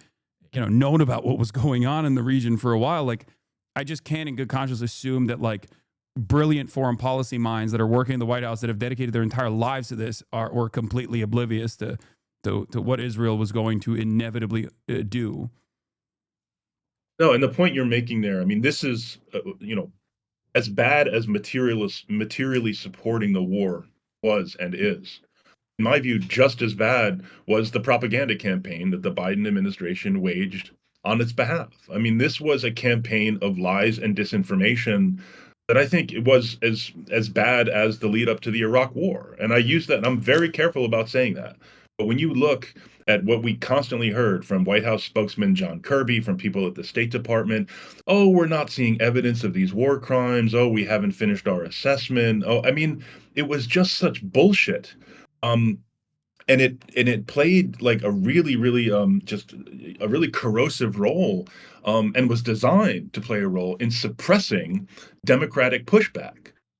known about what was going on in the region for a while, like I just can't in good conscience assume that like brilliant foreign policy minds that are working in the White House that have dedicated their entire lives to this were completely oblivious to what Israel was going to inevitably do. No, and the point you're making there, I mean, this is as bad as materially supporting the war was and is. In my view, just as bad was the propaganda campaign that the Biden administration waged on its behalf. I mean, this was a campaign of lies and disinformation that I think it was as bad as the lead up to the Iraq War. And I use that, and I'm very careful about saying that. But when you look at what we constantly heard from White House spokesman John Kirby, from people at the State Department, oh, we're not seeing evidence of these war crimes. Oh, we haven't finished our assessment. Oh, I mean, it was just such bullshit. And it played like a really just a really corrosive role, and was designed to play a role in suppressing Democratic pushback.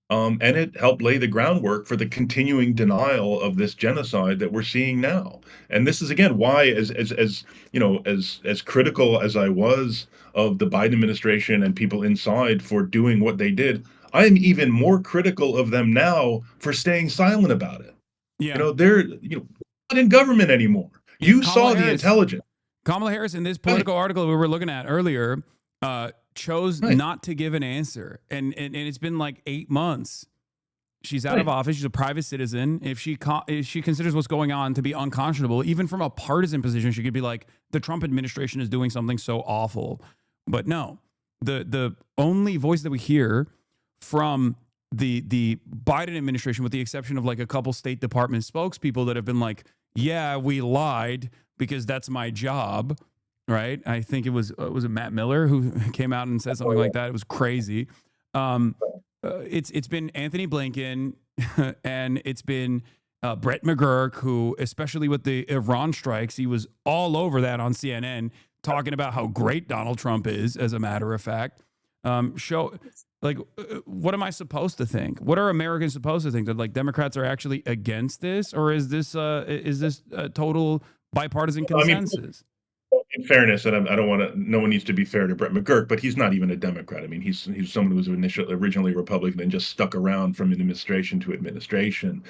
And it helped lay the groundwork for the continuing denial of this genocide that we're seeing now. And this is again why, as you know, as critical as I was of the Biden administration and people inside for doing what they did, I am even more critical of them now for staying silent about it. Yeah. You know, they're not in government anymore. You Kamala saw the Harris- intelligence. Kamala Harris, in this political article we were looking at earlier, chose not to give an answer, and it's been like 8 months. She's out of office. She's a private citizen. If she considers what's going on to be unconscionable, even from a partisan position, she could be like, the Trump administration is doing something so awful. But no, the only voice that we hear from the Biden administration, with the exception of like a couple State Department spokespeople that have been like, yeah, we lied because that's my job, right? I think it was it Matt Miller who came out and said something like that. It was crazy. It's been Anthony Blinken and it's been Brett McGurk, who, especially with the Iran strikes, he was all over that on CNN, talking about how great Donald Trump is, as a matter of fact. What am I supposed to think? What are Americans supposed to think? That like Democrats are actually against this, or is this a total bipartisan consensus? In fairness, and I don't want to. No one needs to be fair to Brett McGurk, but he's not even a Democrat. I mean, he's someone who was originally Republican and just stuck around from administration to administration.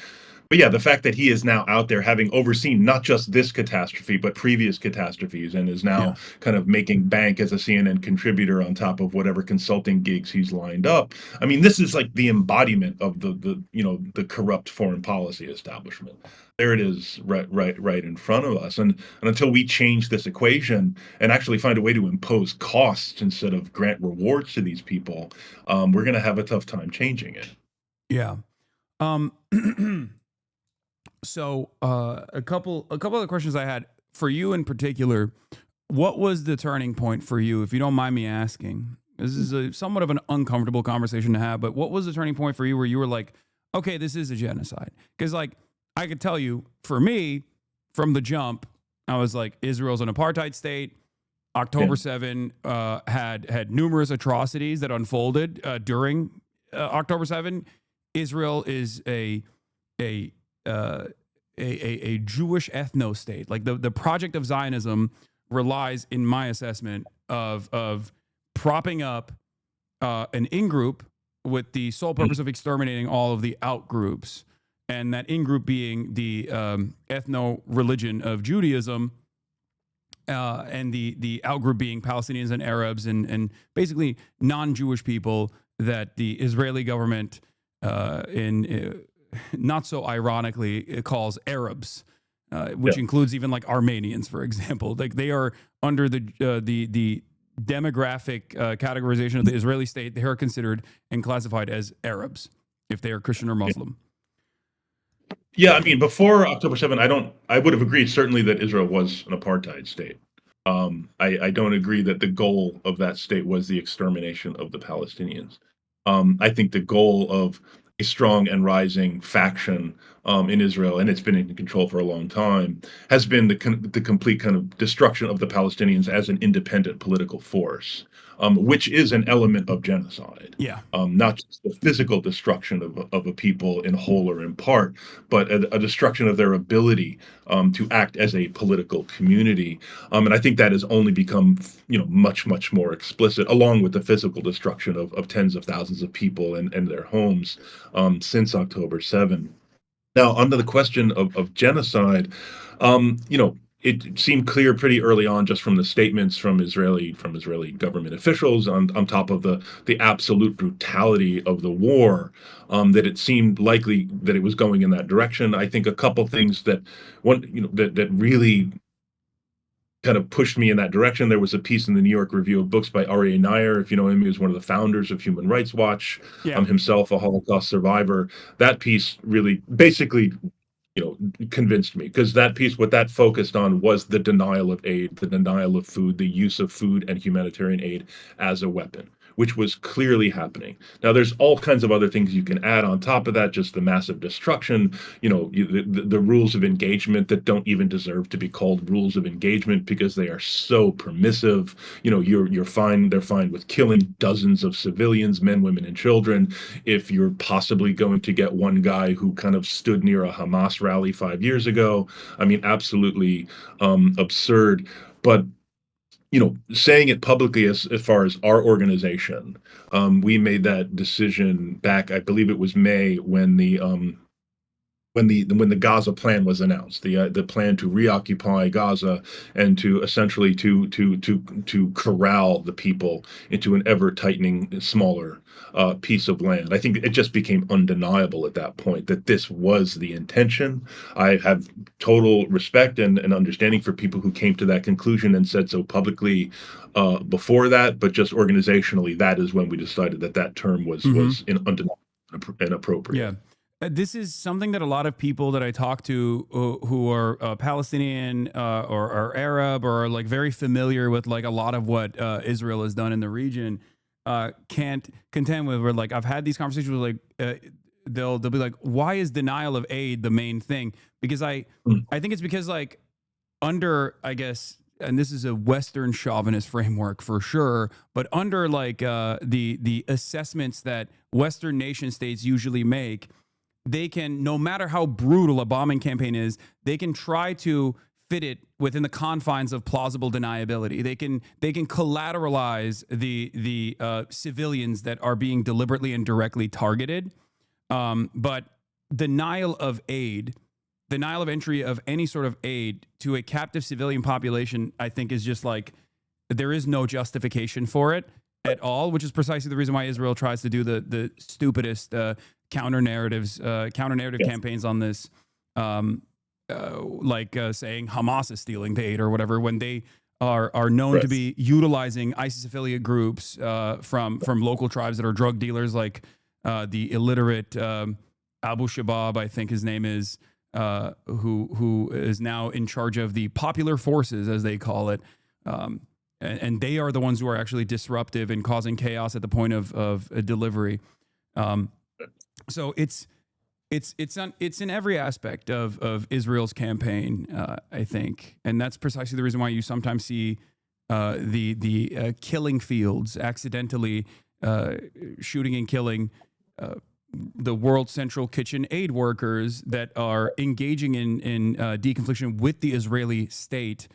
But yeah, the fact that he is now out there, having overseen not just this catastrophe, but previous catastrophes, and is now kind of making bank as a CNN contributor on top of whatever consulting gigs he's lined up. I mean, this is like the embodiment of the corrupt foreign policy establishment. There it is, right in front of us. And until we change this equation and actually find a way to impose costs instead of grant rewards to these people, we're going to have a tough time changing it. Yeah. So a couple of the questions I had for you in particular, what was the turning point for you, if you don't mind me asking? This is somewhat of an uncomfortable conversation to have, but what was the turning point for you where you were like, okay, this is a genocide? Because like, I could tell you, for me, from the jump, I was like, Israel's an apartheid state. October 7 had numerous atrocities that unfolded during October 7. Israel is a Jewish ethno state. Like the project of Zionism relies, in my assessment, of propping up an in-group with the sole purpose of exterminating all of the out-groups, and that in-group being the ethno-religion of Judaism, and the out-group being Palestinians and Arabs and basically non-Jewish people that the Israeli government not so ironically, it calls Arabs, which includes even like Armenians, for example. Like they are under the demographic categorization of the Israeli state. They are considered and classified as Arabs if they are Christian or Muslim. Yeah, I mean, before October 7, I would have agreed certainly that Israel was an apartheid state. I don't agree that the goal of that state was the extermination of the Palestinians. I think the goal of a strong and rising faction in Israel, and it's been in control for a long time, has been the complete kind of destruction of the Palestinians as an independent political force, which is an element of genocide. Yeah. Not just the physical destruction of a people in whole or in part, but a destruction of their ability to act as a political community. And I think that has only become, much, much more explicit, along with the physical destruction of tens of thousands of people and their homes since October 7. Now, under the question of genocide, it seemed clear pretty early on, just from the statements from Israeli government officials, on top of the absolute brutality of the war, that it seemed likely that it was going in that direction. I think a couple things that really kind of pushed me in that direction. There was a piece in the New York Review of Books by Aryeh Nair, if you know him. He was one of the founders of Human Rights Watch, himself a Holocaust survivor. That piece really basically, convinced me, because that piece, what that focused on was the denial of aid, the denial of food, the use of food and humanitarian aid as a weapon, which was clearly happening. Now, there's all kinds of other things you can add on top of that, just the massive destruction, the rules of engagement that don't even deserve to be called rules of engagement because they are so permissive. You're fine. They're fine with killing dozens of civilians, men, women, and children, if you're possibly going to get one guy who kind of stood near a Hamas rally 5 years ago. I mean, absolutely absurd. But saying it publicly as far as our organization, we made that decision back, I believe it was May, when the Gaza plan was announced, the plan to reoccupy Gaza and to essentially to corral the people into an ever tightening, smaller piece of land. I think it just became undeniable at that point that this was the intention. I have total respect and understanding for people who came to that conclusion and said so publicly before that, but just organizationally, that is when we decided that term was undeniable and appropriate. Yeah. This is something that a lot of people that I talk to who are Palestinian or Arab or like very familiar with like a lot of what Israel has done in the region can't contend with. Where like I've had these conversations with like they'll be like, why is denial of aid the main thing? Because I think it's because like under, I guess, and this is a Western chauvinist framework for sure, but under like the assessments that Western nation states usually make, they can, no matter how brutal a bombing campaign is, they can try to fit it within the confines of plausible deniability. They can collateralize the civilians that are being deliberately and directly targeted. But denial of aid, denial of entry of any sort of aid to a captive civilian population, I think is just like, there is no justification for it at all, which is precisely the reason why Israel tries to do the stupidest counter-narrative campaigns on this, saying Hamas is stealing the aid or whatever, when they are known to be utilizing ISIS affiliate groups from local tribes that are drug dealers, like the illiterate Abu Shabab, I think his name is, who is now in charge of the popular forces, as they call it. And they are the ones who are actually disruptive and causing chaos at the point of a delivery. So it's in every aspect of Israel's campaign, I think, and that's precisely the reason why you sometimes see the killing fields accidentally shooting and killing the World Central Kitchen aid workers that are engaging in deconfliction with the Israeli state,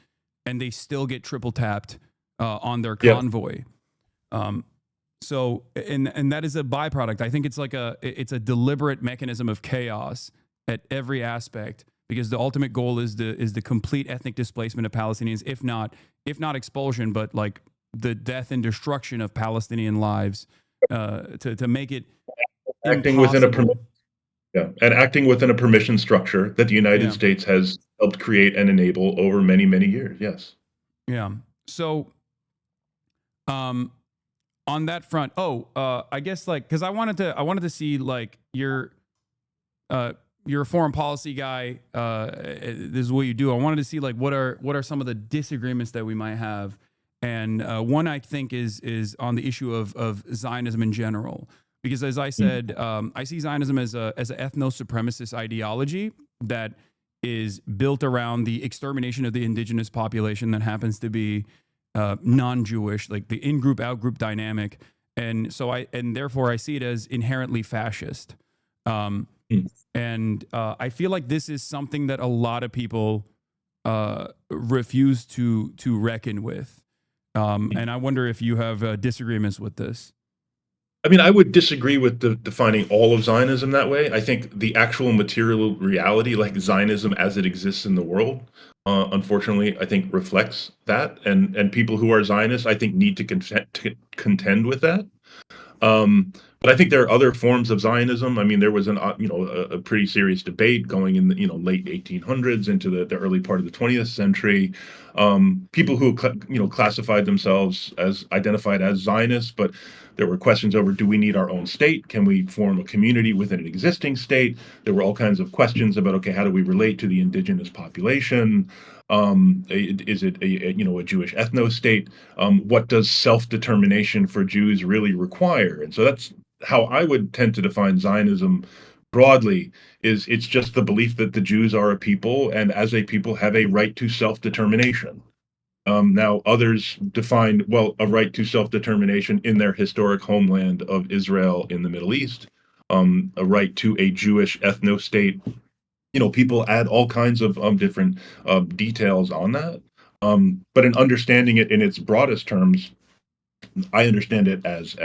and they still get triple tapped on their convoy. So, and that is a byproduct. I think it's like it's a deliberate mechanism of chaos at every aspect, because the ultimate goal is the complete ethnic displacement of Palestinians, if not expulsion, but like the death and destruction of Palestinian lives, to make it acting within a permission structure that the United States has helped create and enable over many, many years. Yes. Yeah. So, on that front, I guess like, because I wanted to see like you're a foreign policy guy. This is what you do. I wanted to see like what are some of the disagreements that we might have, and one I think is on the issue of Zionism in general, because as I said, I see Zionism as an ethno-supremacist ideology that is built around the extermination of the indigenous population that happens to be non-Jewish, like the in-group, out-group dynamic. And so therefore I see it as inherently fascist. And I feel like this is something that a lot of people refuse to reckon with. And I wonder if you have disagreements with this. I mean, I would disagree with defining all of Zionism that way. I think the actual material reality, like Zionism as it exists in the world, unfortunately, I think reflects that. And people who are Zionists, I think, need to contend with that. But I think there are other forms of Zionism. I mean, there was a pretty serious debate going in the late 1800s into the early part of the 20th century. People who classified themselves as identified as Zionists, but there were questions over: do we need our own state? Can we form a community within an existing state? There were all kinds of questions about, okay, how do we relate to the indigenous population? Is it a Jewish ethno state? What does self-determination for Jews really require? And so that's how I would tend to define Zionism broadly. It's just the belief that the Jews are a people, and as a people have a right to self-determination. Now, others define, well, a right to self-determination in their historic homeland of Israel in the Middle East, a right to a Jewish ethno-state. People add all kinds of different details on that. But in understanding it in its broadest terms, I understand it as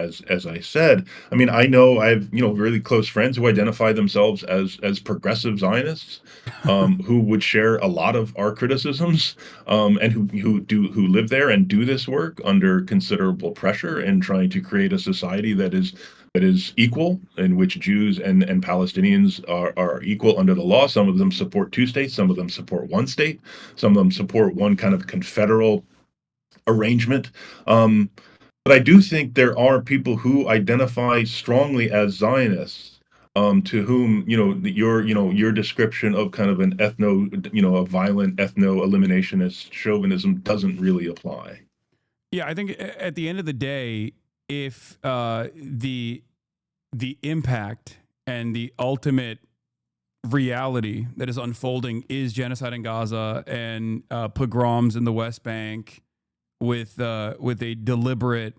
I said. I mean, I know I have really close friends who identify themselves as progressive Zionists, who would share a lot of our criticisms, and who live there and do this work under considerable pressure and trying to create a society that is equal, in which Jews and Palestinians are equal under the law. Some of them support two states, some of them support one state, some of them support one kind of confederal arrangement. But I do think there are people who identify strongly as Zionists, to whom your description of kind of an a violent ethno-eliminationist chauvinism doesn't really apply. Yeah, I think at the end of the day, if the impact and the ultimate reality that is unfolding is genocide in Gaza and pogroms in the West Bank, with a deliberate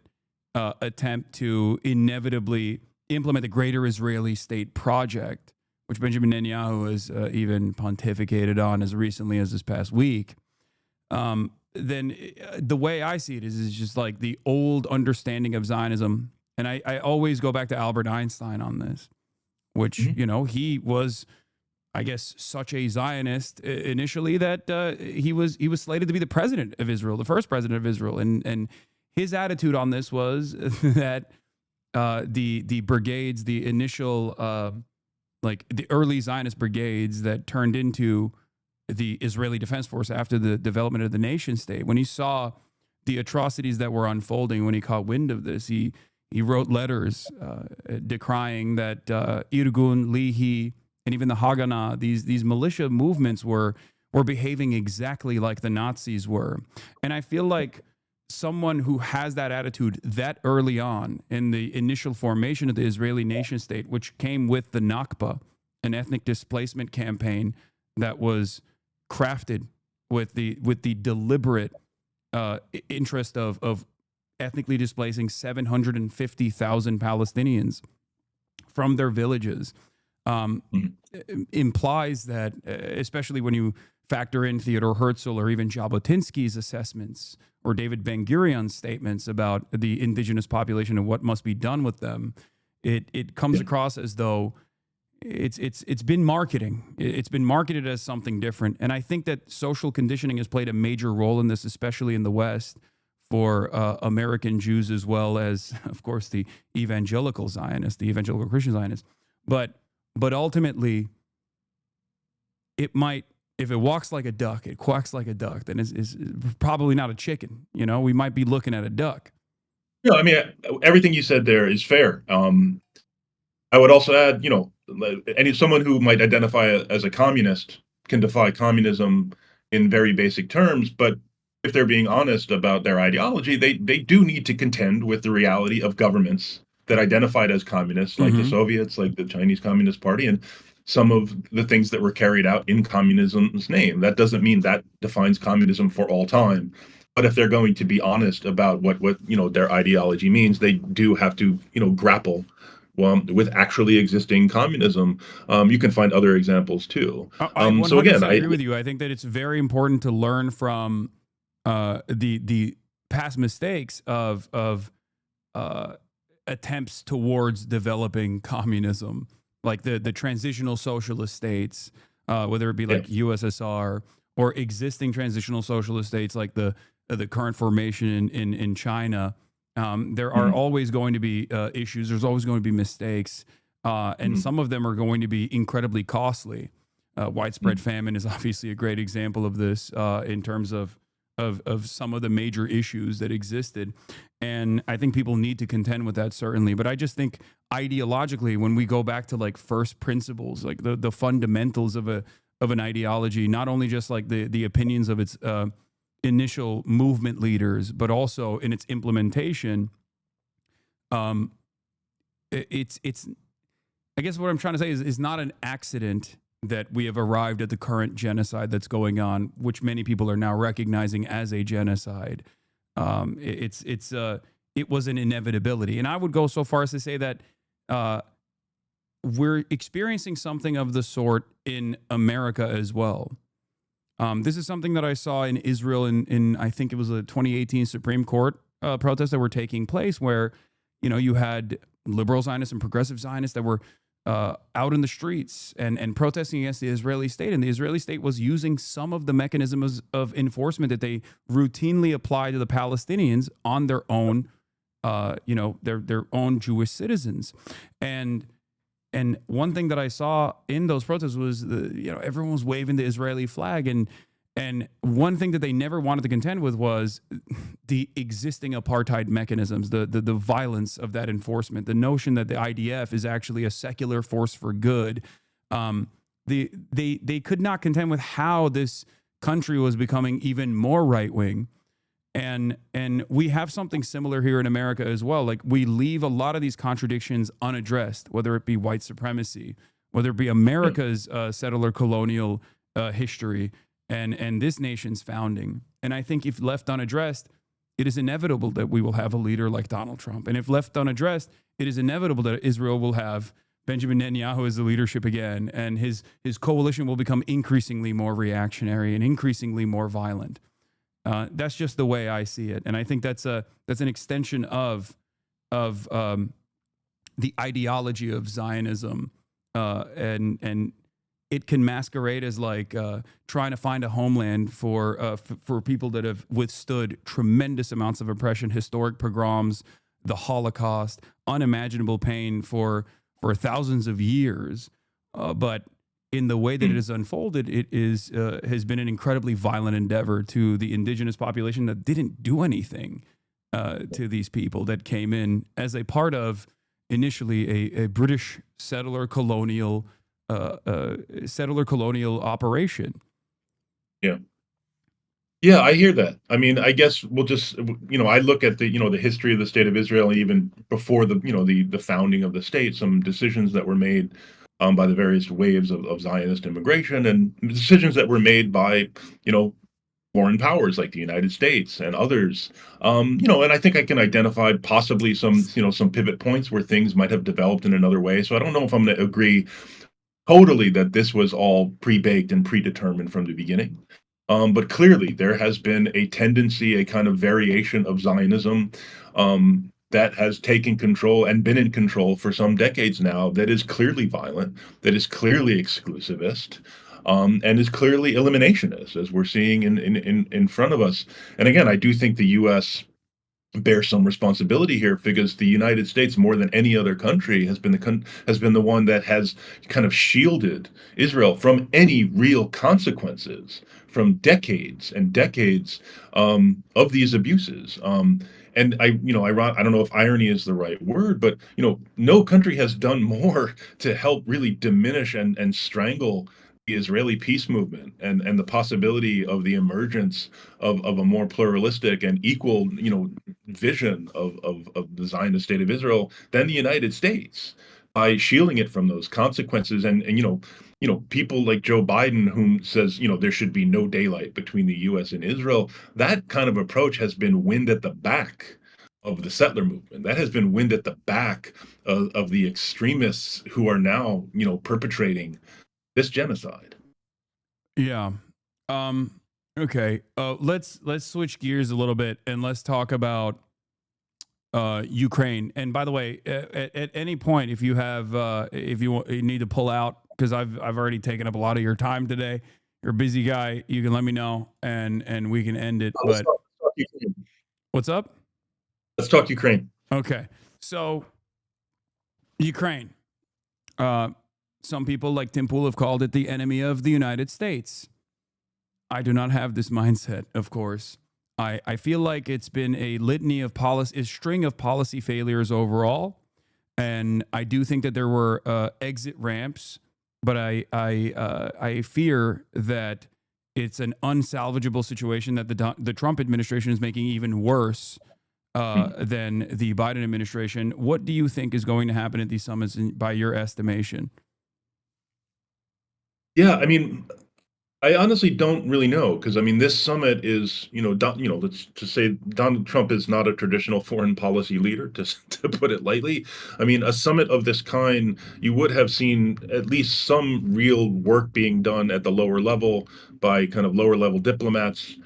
attempt to inevitably implement the greater Israeli state project, which Benjamin Netanyahu has even pontificated on as recently as this past week, then the way I see it is just like the old understanding of Zionism. And I always go back to Albert Einstein on this, which, he was, I guess, such a Zionist initially that he was slated to be the president of Israel, the first president of Israel. And his attitude on this was that the brigades, the initial, the early Zionist brigades that turned into the Israeli Defense Force after the development of the nation state, when he saw the atrocities that were unfolding, when he caught wind of this, he wrote letters decrying that Irgun, Lihi, and even the Haganah, these militia movements were behaving exactly like the Nazis were. And I feel like someone who has that attitude that early on in the initial formation of the Israeli nation state, which came with the Nakba, an ethnic displacement campaign that was crafted with the deliberate interest of ethnically displacing 750,000 Palestinians from their villages, implies that, especially when you factor in Theodore Herzl or even Jabotinsky's assessments or David Ben-Gurion's statements about the indigenous population and what must be done with them, it comes across as though it's been marketing. It's been marketed as something different. And I think that social conditioning has played a major role in this, especially in the West, for American Jews as well as, of course, the evangelical Zionists, the evangelical Christian Zionists. But ultimately, it might, if it walks like a duck, it quacks like a duck, then it's probably not a chicken. We might be looking at a duck. No, I mean, everything you said there is fair. I would also add, someone who might identify as a communist can defy communism in very basic terms, but if they're being honest about their ideology, they do need to contend with the reality of governments that identified as communists, like the Soviets, like the Chinese Communist Party, and some of the things that were carried out in communism's name. That doesn't mean that defines communism for all time. But if they're going to be honest about what their ideology means, they do have to grapple with actually existing communism. You can find other examples too. I 100% agree with you. I think that it's very important to learn from the past mistakes of attempts towards developing communism, like the transitional socialist states, whether it be like USSR or existing transitional socialist states like the current formation in China. There are always going to be issues. There's always going to be mistakes, and some of them are going to be incredibly costly. Widespread famine is obviously a great example of this in terms of some of the major issues that existed. And I think people need to contend with that, certainly. But I just think ideologically, when we go back to like first principles, like the fundamentals of an ideology, not only just like the opinions of its initial movement leaders, but also in its implementation, it's I guess what I'm trying to say is not an accident that we have arrived at the current genocide that's going on, which many people are now recognizing as a genocide. It was an inevitability. And I would go so far as to say that we're experiencing something of the sort in America as well. This is something that I saw in Israel in I think it was a 2018 Supreme Court protests that were taking place, where, you know, you had liberal Zionists and progressive Zionists that were out in the streets and protesting against the Israeli state. And the Israeli state was using some of the mechanisms of enforcement that they routinely apply to the Palestinians on their own, their own Jewish citizens. And one thing that I saw in those protests was everyone was waving the Israeli flag, and one thing that they never wanted to contend with was the existing apartheid mechanisms, the violence of that enforcement, the notion that the IDF is actually a secular force for good. They could not contend with how this country was becoming even more right-wing. And we have something similar here in America as well. Like, we leave a lot of these contradictions unaddressed, whether it be white supremacy, whether it be America's settler colonial history, and this nation's founding. And I think if left unaddressed, it is inevitable that we will have a leader like Donald Trump. And if left unaddressed, it is inevitable that Israel will have Benjamin Netanyahu as the leadership again, and his coalition will become increasingly more reactionary and increasingly more violent. That's just the way I see it. And I think that's an extension of the ideology of Zionism, and it can masquerade as like trying to find a homeland for people that have withstood tremendous amounts of oppression, historic pogroms, the Holocaust, unimaginable pain for thousands of years. But in the way that it has unfolded, it has been an incredibly violent endeavor to the indigenous population that didn't do anything to these people that came in as a part of initially a British settler colonial operation. Yeah, I hear that. I mean, I guess we'll just, I look at the history of the state of Israel, and even before the founding of the state, some decisions that were made by the various waves of Zionist immigration, and decisions that were made by, foreign powers like the United States and others. And I think I can identify possibly some pivot points where things might have developed in another way. So I don't know if I'm going to agree totally that this was all pre-baked and predetermined from the beginning. But clearly there has been a tendency, a kind of variation of Zionism that has taken control and been in control for some decades now, that is clearly violent, that is clearly exclusivist, and is clearly eliminationist, as we're seeing in front of us. And again, I do think the U.S. bear some responsibility here, because the United States, more than any other country, has been the one that has kind of shielded Israel from any real consequences from decades and decades of these abuses. And I don't know if irony is the right word, but no country has done more to help really diminish and strangle the Israeli peace movement and the possibility of the emergence of a more pluralistic and equal, vision of the Zionist state of Israel than the United States, by shielding it from those consequences. And people like Joe Biden, whom says, there should be no daylight between the U.S. and Israel, that kind of approach has been wind at the back of the settler movement. That has been wind at the back of the extremists who are now, perpetrating this genocide. Yeah. Okay. Let's switch gears a little bit, and let's talk about Ukraine. And by the way, at any point, if you have you need to pull out, because I've already taken up a lot of your time today, you're a busy guy, you can let me know and we can end it. But what's up? Let's talk Ukraine. Okay. So, Ukraine. Some people like Tim Pool have called it the enemy of the United States. I do not have this mindset, of course. I feel like it's been a litany of policy, a string of policy failures overall. And I do think that there were exit ramps, but I fear that it's an unsalvageable situation that the Trump administration is making even worse than the Biden administration. What do you think is going to happen at these summits by your estimation? Yeah, I mean, I honestly don't really know because I mean, this summit is, let's just say Donald Trump is not a traditional foreign policy leader, to put it lightly. I mean, a summit of this kind, you would have seen at least some real work being done at the lower level by kind of lower level diplomats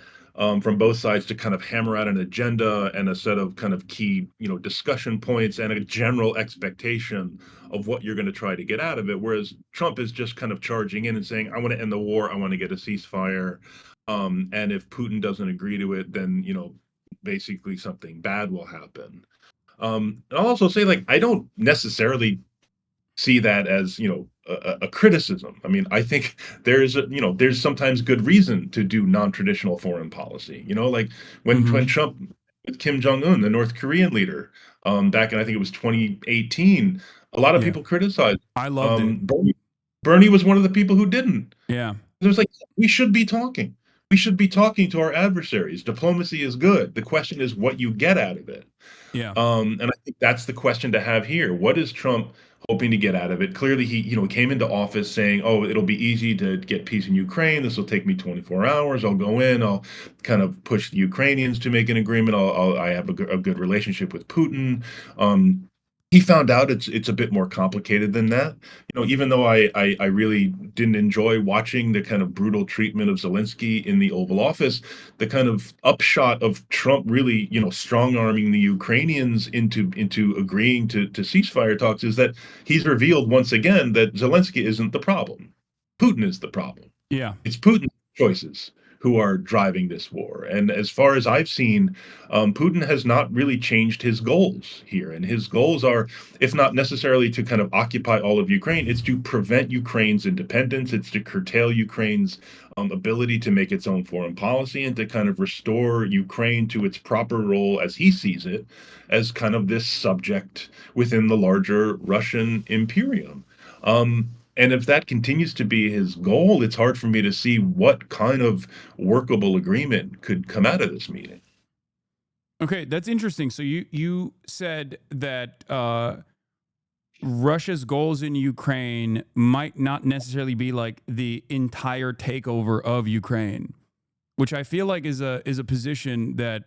from both sides to kind of hammer out an agenda and a set of kind of key, discussion points and a general expectation of what you're going to try to get out of it. Whereas Trump is just kind of charging in and saying, I want to end the war. I want to get a ceasefire. And if Putin doesn't agree to it, then, basically something bad will happen. I'll also say, like, I don't necessarily see that as, a criticism. I mean, I think there's sometimes good reason to do non-traditional foreign policy. Like when Trump with Kim Jong-un, the North Korean leader, back in, I think it was 2018, a lot of people criticized. I loved it. Bernie was one of the people who didn't. Yeah. It was like, we should be talking. We should be talking to our adversaries. Diplomacy is good. The question is what you get out of it. Yeah. And I think that's the question to have here. What is Trump hoping to get out of it? Clearly, he came into office saying, "Oh, it'll be easy to get peace in Ukraine. This will take me 24 hours. I'll go in. I'll kind of push the Ukrainians to make an agreement. I have a good relationship with Putin." He found out it's a bit more complicated than that. Even though I really didn't enjoy watching the kind of brutal treatment of Zelensky in the Oval Office, the kind of upshot of Trump really, strong-arming the Ukrainians into agreeing to ceasefire talks is that he's revealed once again that Zelensky isn't the problem. Putin is the problem. Yeah. It's Putin's choices who are driving this war. And as far as I've seen, Putin has not really changed his goals here. And his goals are, if not necessarily to kind of occupy all of Ukraine, it's to prevent Ukraine's independence. It's to curtail Ukraine's ability to make its own foreign policy and to kind of restore Ukraine to its proper role as he sees it, as kind of this subject within the larger Russian imperium. And if that continues to be his goal, it's hard for me to see what kind of workable agreement could come out of this meeting. Okay, that's interesting. So you said that Russia's goals in Ukraine might not necessarily be like the entire takeover of Ukraine, which I feel like is a position that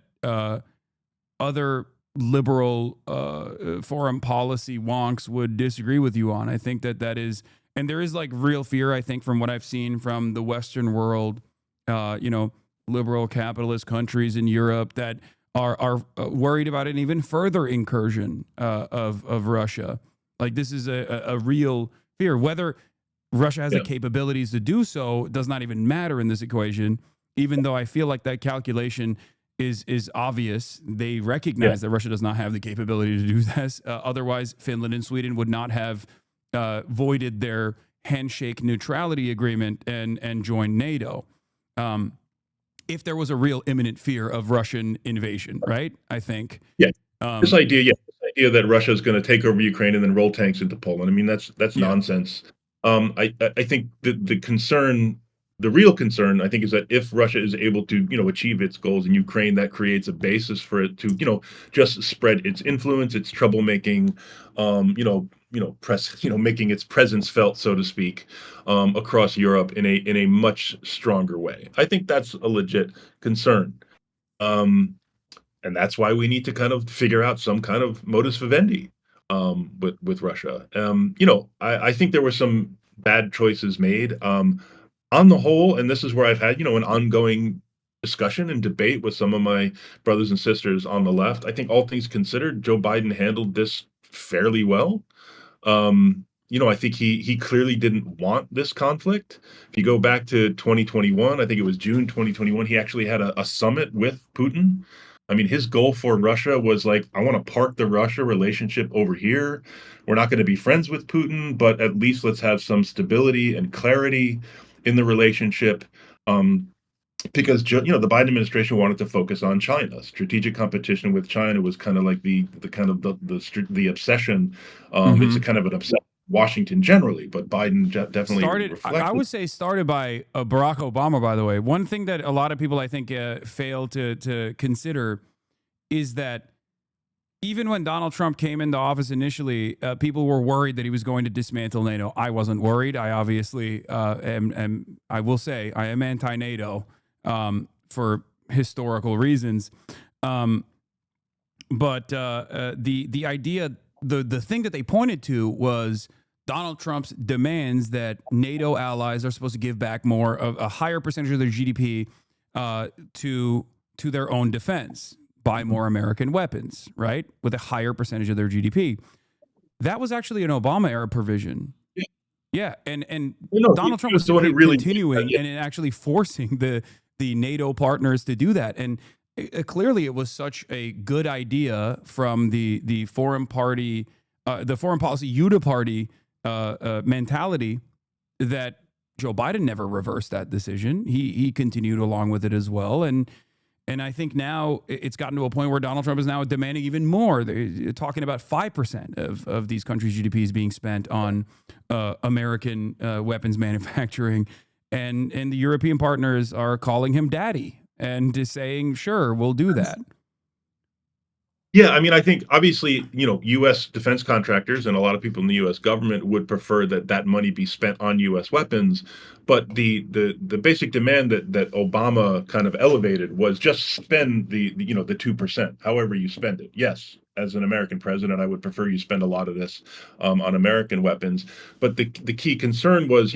other liberal foreign policy wonks would disagree with you on. I think that is. And there is like real fear, I think, from what I've seen from the Western world, liberal capitalist countries in Europe that are worried about an even further incursion of Russia. Like this is a real fear. Whether Russia has the capabilities to do so does not even matter in this equation, even though I feel like that calculation is obvious. They recognize that Russia does not have the capability to do this. Otherwise, Finland and Sweden would not have voided their handshake neutrality agreement and joined NATO. If there was a real imminent fear of Russian invasion, right? I think. Yeah. This idea that Russia is going to take over Ukraine and then roll tanks into Poland. I mean, that's nonsense. I think the real concern, I think, is that if Russia is able to, achieve its goals in Ukraine, that creates a basis for it to, just spread its influence, its troublemaking, making its presence felt, so to speak, across Europe in a much stronger way. I think that's a legit concern. And that's why we need to kind of figure out some kind of modus vivendi with Russia. I think there were some bad choices made. On the whole, and this is where I've had, an ongoing discussion and debate with some of my brothers and sisters on the left. I think all things considered, Joe Biden handled this fairly well. I think he clearly didn't want this conflict. If you go back to 2021, I think it was June 2021, he actually had a summit with Putin. I mean, his goal for Russia was like, I want to park the Russia relationship over here. We're not going to be friends with Putin, but at least let's have some stability and clarity in the relationship. Because the Biden administration wanted to focus on China. Strategic competition with China was kind of like the kind of the obsession. It's a kind of an obsession. Washington generally, but Biden definitely reflected. I would say started by Barack Obama, by the way. One thing that a lot of people, I think, fail to consider is that even when Donald Trump came into office initially, people were worried that he was going to dismantle NATO. I wasn't worried. I obviously am, I will say, I am anti-NATO for historical reasons. But the idea, the thing that they pointed to was Donald Trump's demands that NATO allies are supposed to give back more of a higher percentage of their GDP to their own defense, buy more American weapons, right? With a higher percentage of their GDP. That was actually an Obama era provision. Yeah. And Donald Trump was continuing and actually forcing the NATO partners to do that. And clearly it was such a good idea from the foreign policy uniparty mentality that Joe Biden never reversed that decision. He continued along with it as well. And I think now it's gotten to a point where Donald Trump is now demanding even more. They're talking about 5% of these countries' GDPs being spent on American weapons manufacturing. And the European partners are calling him daddy and just saying, sure, we'll do that. Yeah, I mean, I think obviously, U.S. defense contractors and a lot of people in the U.S. government would prefer that money be spent on U.S. weapons. But the basic demand that Obama kind of elevated was just spend the 2%, however you spend it. Yes, as an American president, I would prefer you spend a lot of this on American weapons. But the key concern was,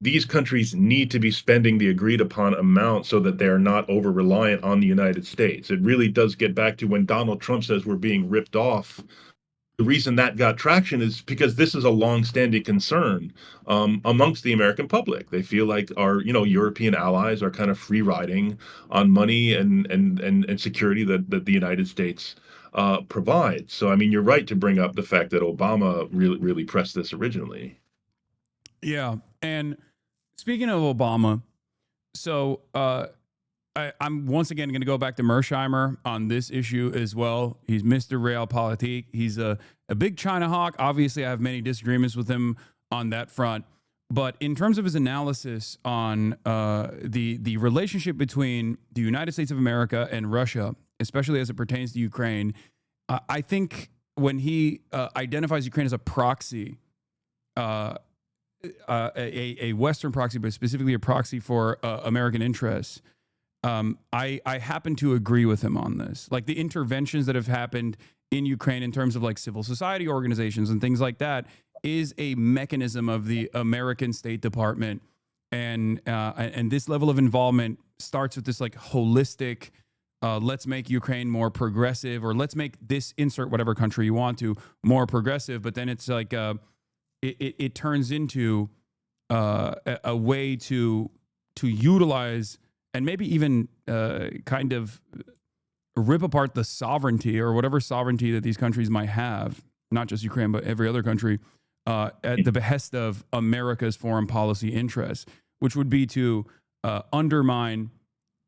these countries need to be spending the agreed upon amount so that they're not over reliant on the United States. It really does get back to when Donald Trump says we're being ripped off. The reason that got traction is because this is a longstanding concern amongst the American public. They feel like our European allies are kind of free riding on money and security that the United States provides. So I mean, you're right to bring up the fact that Obama really pressed this originally. Yeah, and speaking of Obama, so I'm once again going to go back to Mersheimer on this issue as well. He's Mr. Realpolitik. He's a big China hawk. Obviously, I have many disagreements with him on that front. But in terms of his analysis on the relationship between the United States of America and Russia, especially as it pertains to Ukraine, I think when he identifies Ukraine as a proxy, a Western proxy, but specifically a proxy for American interests, I happen to agree with him on this. Like the interventions that have happened in Ukraine in terms of like civil society organizations and things like that is a mechanism of the American State Department. And this level of involvement starts with this like holistic, let's make Ukraine more progressive, or let's make this insert whatever country you want to more progressive. But then it's like, it turns into a way to utilize and maybe even kind of rip apart the sovereignty or whatever sovereignty that these countries might have, not just Ukraine, but every other country, at the behest of America's foreign policy interests, which would be to undermine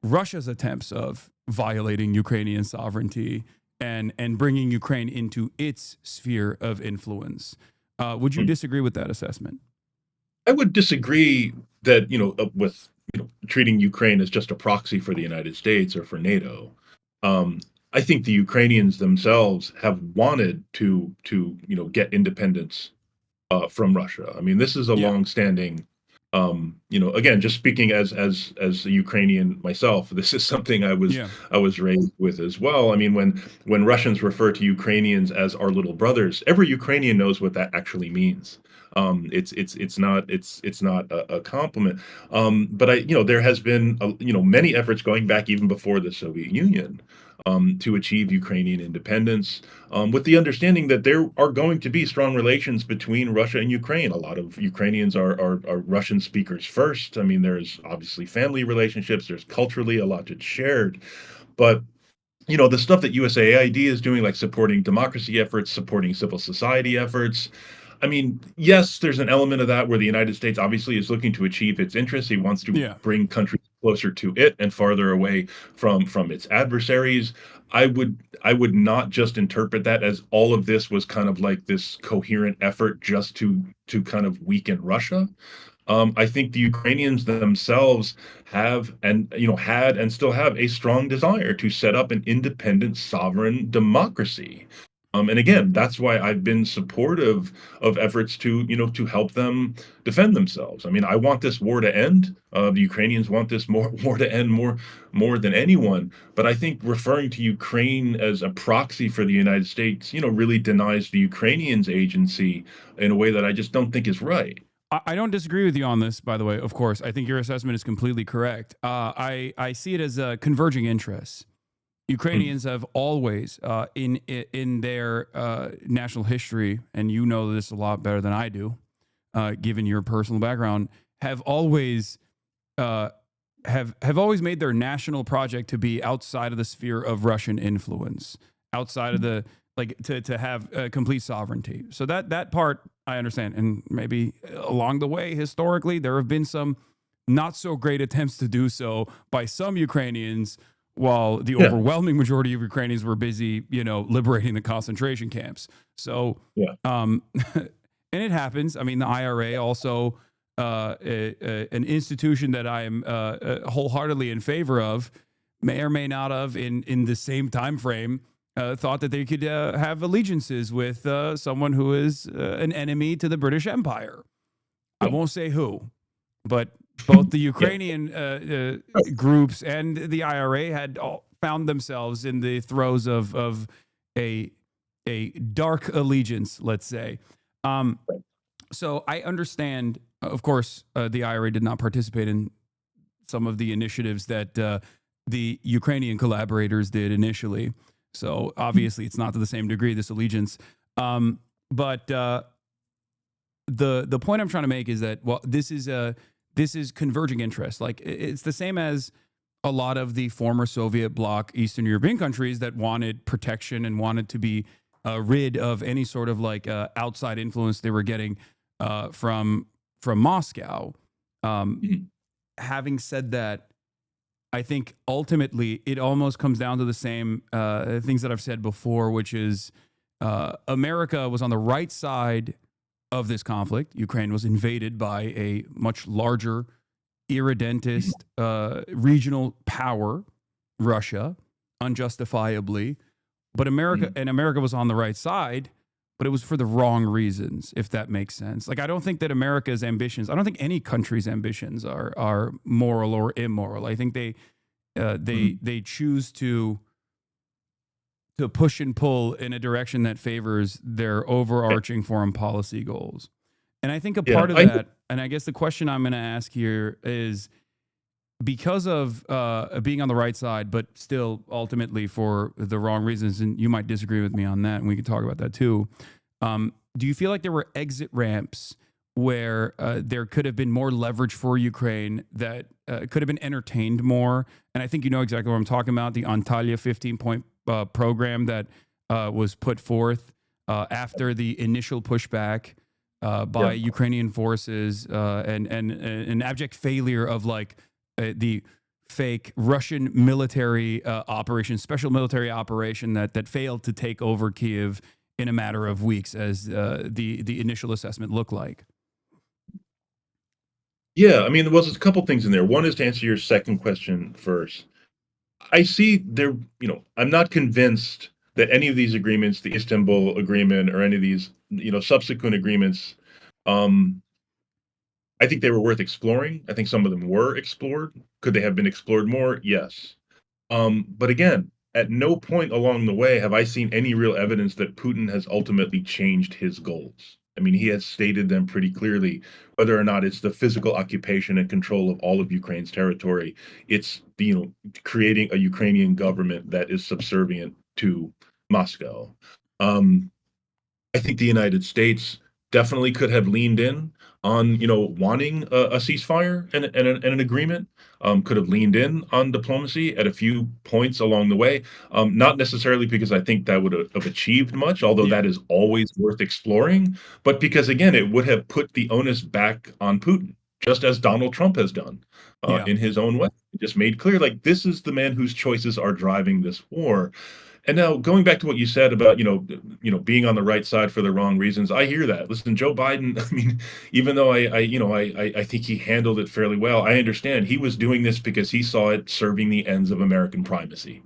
Russia's attempts of violating Ukrainian sovereignty and bringing Ukraine into its sphere of influence. Would you disagree with that assessment? I would disagree that, with treating Ukraine as just a proxy for the United States or for NATO. I think the Ukrainians themselves have wanted to get independence from Russia. I mean, this is a longstanding, again, just speaking as a Ukrainian myself, this is something I was raised with as well. I mean, when Russians refer to Ukrainians as our little brothers, every Ukrainian knows what that actually means. It's not a compliment. But there has been many efforts going back even before the Soviet Union to achieve Ukrainian independence, with the understanding that there are going to be strong relations between Russia and Ukraine. A lot of Ukrainians are Russian speakers first. I mean, there's obviously family relationships. There's culturally a lot that's shared, but you know, the stuff that USAID is doing, like supporting democracy efforts, supporting civil society efforts. I mean, yes, there's an element of that where the United States obviously is looking to achieve its interests. He wants to bring countries closer to it and farther away from its adversaries. I would not just interpret that as all of this was kind of like this coherent effort just to kind of weaken Russia. I think the Ukrainians themselves have and had and still have a strong desire to set up an independent sovereign democracy. And again, that's why I've been supportive of efforts to help them defend themselves. I mean, I want this war to end. The Ukrainians want this war to end more than anyone. But I think referring to Ukraine as a proxy for the United States, really denies the Ukrainians agency in a way that I just don't think is right. I don't disagree with you on this, by the way. Of course, I think your assessment is completely correct. I see it as converging interests. Ukrainians have always, in their national history, and you know this a lot better than I do, given your personal background, have always have always made their national project to be outside of the sphere of Russian influence, outside of the to have complete sovereignty. So that part I understand, and maybe along the way historically there have been some not so great attempts to do so by some Ukrainians, while the overwhelming majority of Ukrainians were busy, liberating the concentration camps. So, and it happens. I mean, the IRA also, an institution that I am wholeheartedly in favor of, may or may not have in the same time frame thought that they could have allegiances with someone who is an enemy to the British Empire. I won't say who, but both the Ukrainian groups and the IRA had found themselves in the throes of a dark allegiance, let's say. So I understand, of course, the IRA did not participate in some of the initiatives that the Ukrainian collaborators did initially. So obviously it's not to the same degree, this allegiance. But the point I'm trying to make is that, well, this is converging interest. Like, it's the same as a lot of the former Soviet bloc Eastern European countries that wanted protection and wanted to be rid of any sort of outside influence they were getting from Moscow. Having said that, I think ultimately it almost comes down to the same things that I've said before, which is America was on the right side of this conflict. Ukraine was invaded by a much larger, irredentist regional power, Russia, unjustifiably. But America was on the right side, but it was for the wrong reasons, if that makes sense. Like, I don't think that America's ambitions, I don't think any country's ambitions are moral or immoral. I think they choose to push and pull in a direction that favors their overarching foreign policy goals. And I think a part of that, and I guess the question I'm going to ask here is, because of being on the right side, but still ultimately for the wrong reasons, and you might disagree with me on that, and we could talk about that too. Do you feel like there were exit ramps where there could have been more leverage for Ukraine that could have been entertained more? And I think you know exactly what I'm talking about, the Antalya 15-point program that was put forth after the initial pushback by Ukrainian forces and an abject failure of the fake Russian military operation, special military operation that failed to take over Kyiv in a matter of weeks, as the initial assessment looked like. Yeah, I mean, there was a couple things in there. One is to answer your second question first. I see there, I'm not convinced that any of these agreements, the Istanbul agreement or any of these, subsequent agreements, I think they were worth exploring. I think some of them were explored. Could they have been explored more? Yes. But again, at no point along the way have I seen any real evidence that Putin has ultimately changed his goals. I mean, he has stated them pretty clearly, whether or not it's the physical occupation and control of all of Ukraine's territory. It's, creating a Ukrainian government that is subservient to Moscow. I think the United States definitely could have leaned in on, wanting a ceasefire and an agreement. Could have leaned in on diplomacy at a few points along the way. Not necessarily because I think that would have achieved much, although that is always worth exploring, but because again, it would have put the onus back on Putin, just as Donald Trump has done in his own way. It just made clear, like, this is the man whose choices are driving this war. And now going back to what you said about, being on the right side for the wrong reasons, I hear that. Listen, Joe Biden, I mean, even though I think he handled it fairly well, I understand he was doing this because he saw it serving the ends of American primacy.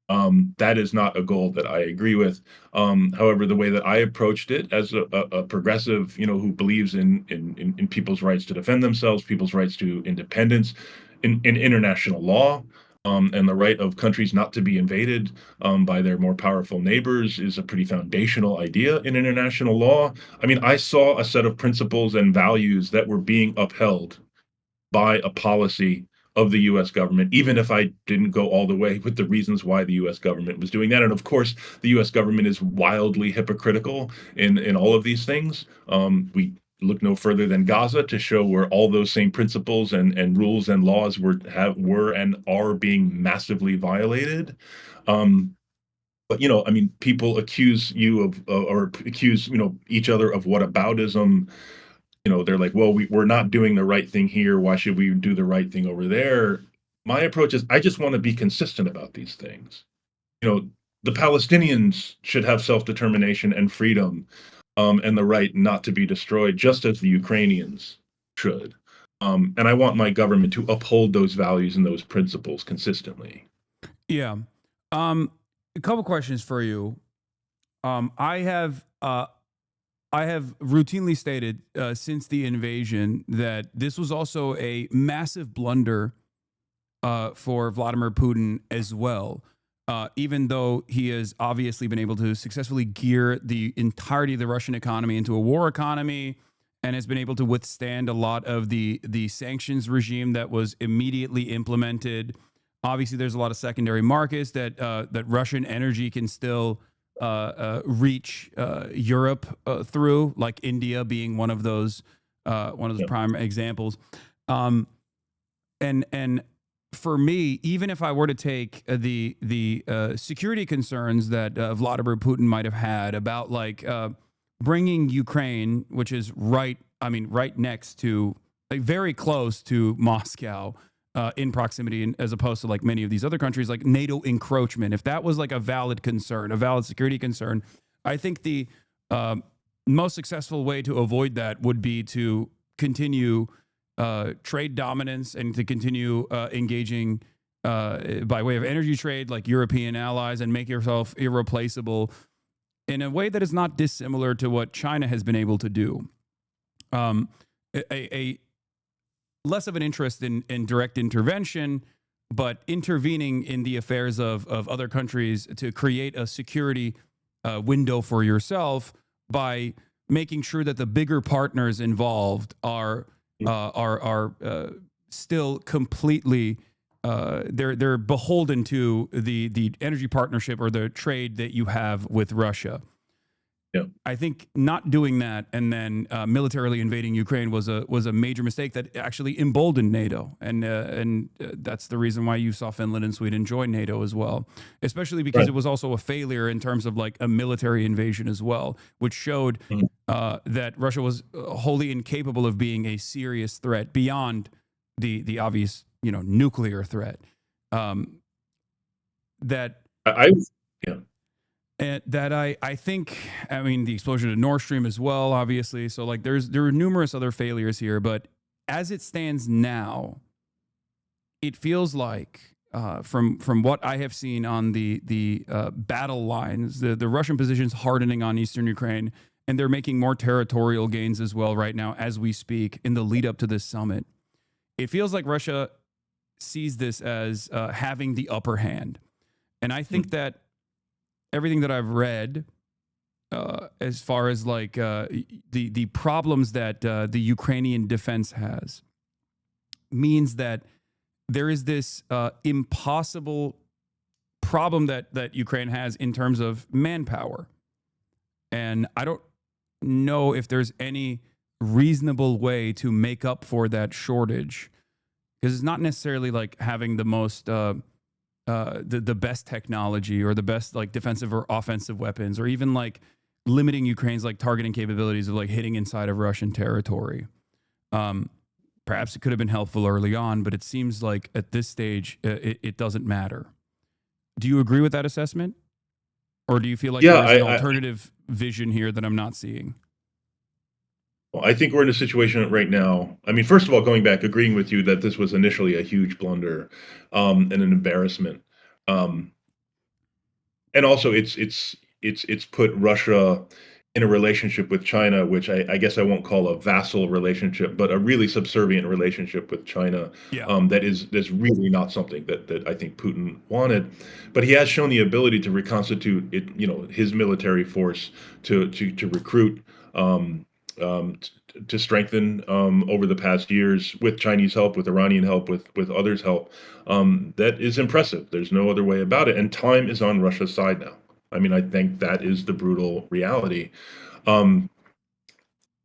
That is not a goal that I agree with. However, the way that I approached it as a progressive, who believes in people's rights to defend themselves, people's rights to independence, in international law, and the right of countries not to be invaded by their more powerful neighbors is a pretty foundational idea in international law. I mean, I saw a set of principles and values that were being upheld by a policy of the U.S. government, even if I didn't go all the way with the reasons why the U.S. government was doing that. And of course, the U.S. government is wildly hypocritical in all of these things. We look no further than Gaza to show where all those same principles and rules and laws were and are being massively violated. But I mean, people accuse you of or accuse each other of whataboutism. They're like, well, we're not doing the right thing here. Why should we do the right thing over there? My approach is I just want to be consistent about these things. The Palestinians should have self-determination and freedom, and the right not to be destroyed, just as the Ukrainians should. And I want my government to uphold those values and those principles consistently. Yeah. A couple questions for you. I have routinely stated since the invasion that this was also a massive blunder for Vladimir Putin as well. Even though he has obviously been able to successfully gear the entirety of the Russian economy into a war economy and has been able to withstand a lot of the sanctions regime that was immediately implemented. Obviously, there's a lot of secondary markets that Russian energy can still reach Europe through, like India being one of those prime examples. And for me, even if I were to take the security concerns that Vladimir Putin might have had about bringing Ukraine, which is right next to, very close to Moscow, in proximity, as opposed to many of these other countries, like NATO encroachment. If that was a valid concern, a valid security concern, I think the most successful way to avoid that would be to continue trade dominance and to continue engaging by way of energy trade, like European allies, and make yourself irreplaceable in a way that is not dissimilar to what China has been able to do. A less of an interest in direct intervention, but intervening in the affairs of other countries to create a security window for yourself by making sure that the bigger partners involved are still completely they're beholden to the energy partnership or the trade that you have with Russia. Yeah. I think not doing that and then militarily invading Ukraine was a major mistake that actually emboldened NATO, and that's the reason why you saw Finland and Sweden join NATO as well, especially because it was also a failure in terms of a military invasion as well, which showed that Russia was wholly incapable of being a serious threat beyond the obvious nuclear threat. And that I think, the explosion of Nord Stream as well, obviously. So there are numerous other failures here, but as it stands now, it feels like from what I have seen on the battle lines, the Russian positions hardening on eastern Ukraine, and they're making more territorial gains as well right now as we speak in the lead up to this summit. It feels like Russia sees this as having the upper hand, and I think that everything that I've read, as far as the problems that the Ukrainian defense has, means that there is this impossible problem that Ukraine has in terms of manpower, and I don't know if there's any reasonable way to make up for that shortage, because it's not necessarily like having the most the best technology or the best like defensive or offensive weapons, or even like limiting Ukraine's like targeting capabilities of like hitting inside of Russian territory. Perhaps it could have been helpful early on, but it seems like at this stage it doesn't matter. Do you agree with that assessment, or do you feel like there's an alternative vision here that I'm not seeing? Well, I think we're in a situation right now. I mean, first of all, going back, agreeing with you that this was initially a huge blunder and an embarrassment, and also it's put Russia in a relationship with China, which I guess I won't call a vassal relationship, but a really subservient relationship with China. That's really not something that I think Putin wanted. But he has shown the ability to reconstitute it, his military force to recruit. To strengthen over the past years with Chinese help, with Iranian help, with others' help. That is impressive. There's no other way about it. And time is on Russia's side now. I mean, I think that is the brutal reality.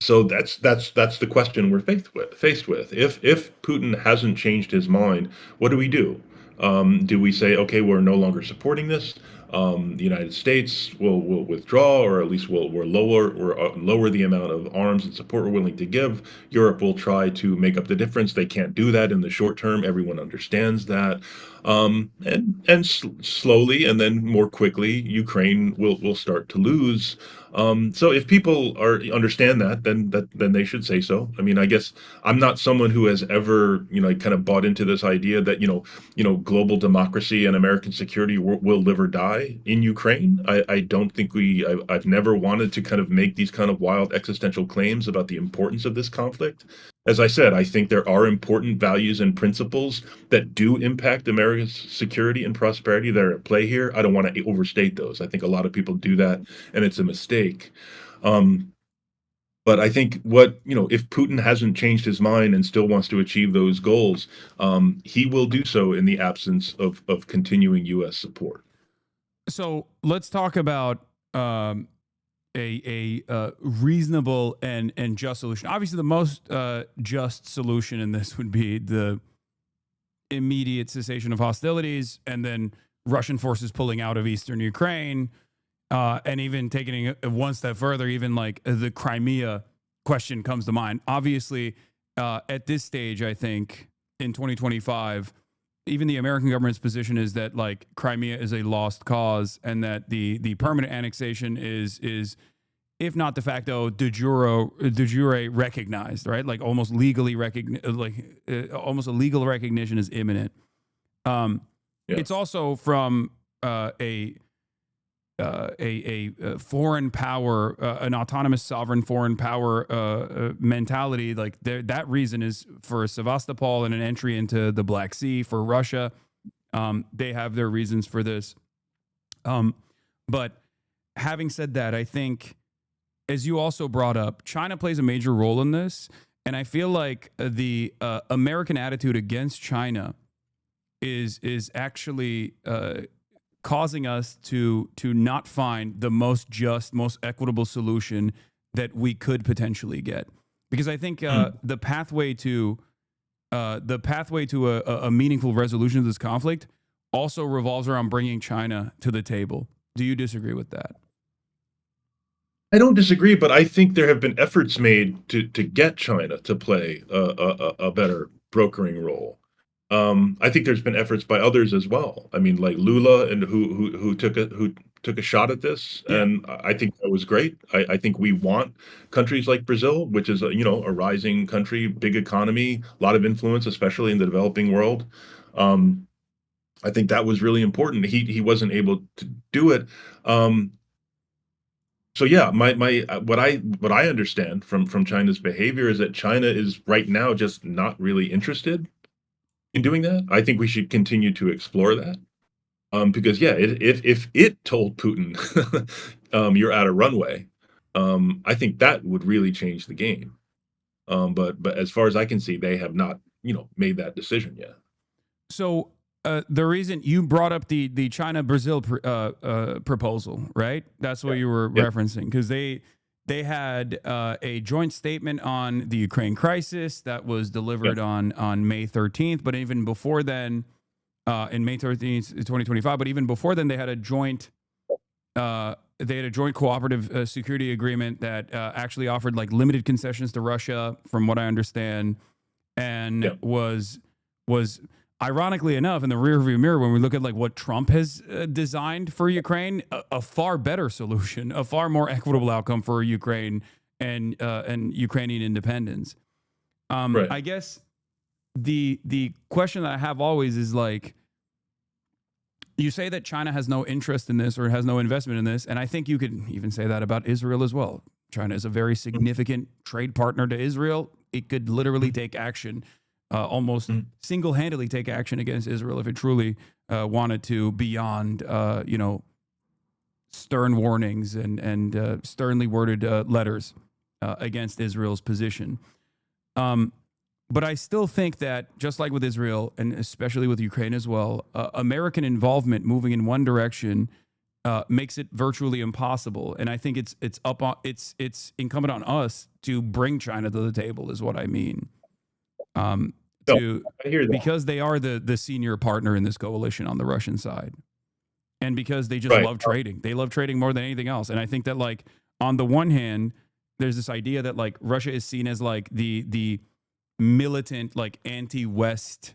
So that's the question we're faced with. If Putin hasn't changed his mind, what do we do? Do we say, okay, we're no longer supporting this? The United States will withdraw, or at least we'll lower the amount of arms and support we're willing to give. Europe will try to make up the difference. They can't do that in the short term. Everyone understands that. Slowly and then more quickly, Ukraine will start to lose. So if people understand that, then they should say so. I mean, I guess I'm not someone who has ever, kind of bought into this idea that, global democracy and American security will live or die in Ukraine. I don't think I've never wanted to kind of make these kind of wild existential claims about the importance of this conflict. As I said, I think there are important values and principles that do impact America's security and prosperity that are at play here. I don't want to overstate those. I think a lot of people do that, and it's a mistake. But I think if Putin hasn't changed his mind and still wants to achieve those goals, he will do so in the absence of continuing U.S. support. So let's talk about a reasonable and just solution. Obviously, the most just solution in this would be the immediate cessation of hostilities, and then Russian forces pulling out of eastern Ukraine, and even taking it one step further, even like the Crimea question comes to mind. Obviously, at this stage, I think in 2025, even the American government's position is that like Crimea is a lost cause, and that the permanent annexation is if not de facto, de jure recognized, right? Like almost legally almost a legal recognition is imminent. It's also from a foreign power, an autonomous sovereign foreign power mentality. Like that reason is for Sevastopol and an entry into the Black Sea for Russia. They have their reasons for this. But having said that, I think, as you also brought up, China plays a major role in this. And I feel like the American attitude against China is actually causing us to not find the most just, most equitable solution that we could potentially get. Because I think the pathway to a meaningful resolution of this conflict also revolves around bringing China to the table. Do you disagree with that? I don't disagree, but I think there have been efforts made to get China to play a better brokering role. I think there's been efforts by others as well. I mean, like Lula, and who took a shot at this, and I think that was great. I think we want countries like Brazil, which is a rising country, big economy, a lot of influence, especially in the developing world. I think that was really important. He wasn't able to do it. So yeah, what I understand from China's behavior is that China is right now just not really interested in doing that. I think we should continue to explore that. Because if it told Putin you're out of runway, I think that would really change the game. But as far as I can see, they have not made that decision yet. So the reason you brought up the China Brazil proposal, right? That's what you were referencing, because they had a joint statement on the Ukraine crisis that was delivered on May 13th. But even before then, in May 13th, 2025, but even before then, they had a joint cooperative security agreement that actually offered like limited concessions to Russia, from what I understand, and was ironically enough in the rearview mirror when we look at like what Trump has designed for Ukraine, a far better solution, a far more equitable outcome for Ukraine and Ukrainian independence. I guess the question that I have always is like, you say that China has no interest in this or has no investment in this, and I think you could even say that about Israel as well. China is a very significant trade partner to Israel. It could literally take action, almost single-handedly take action against Israel if it truly wanted to, beyond stern warnings and sternly worded letters against Israel's position. But I still think that, just like with Israel, and especially with Ukraine as well, American involvement moving in one direction makes it virtually impossible. And I think it's incumbent on us to bring China to the table, is what I mean. I hear that. Because they are the senior partner in this coalition on the Russian side, and because they just love trading. They love trading more than anything else. And I think that, like, on the one hand, there's this idea that like Russia is seen as like the militant, like anti-West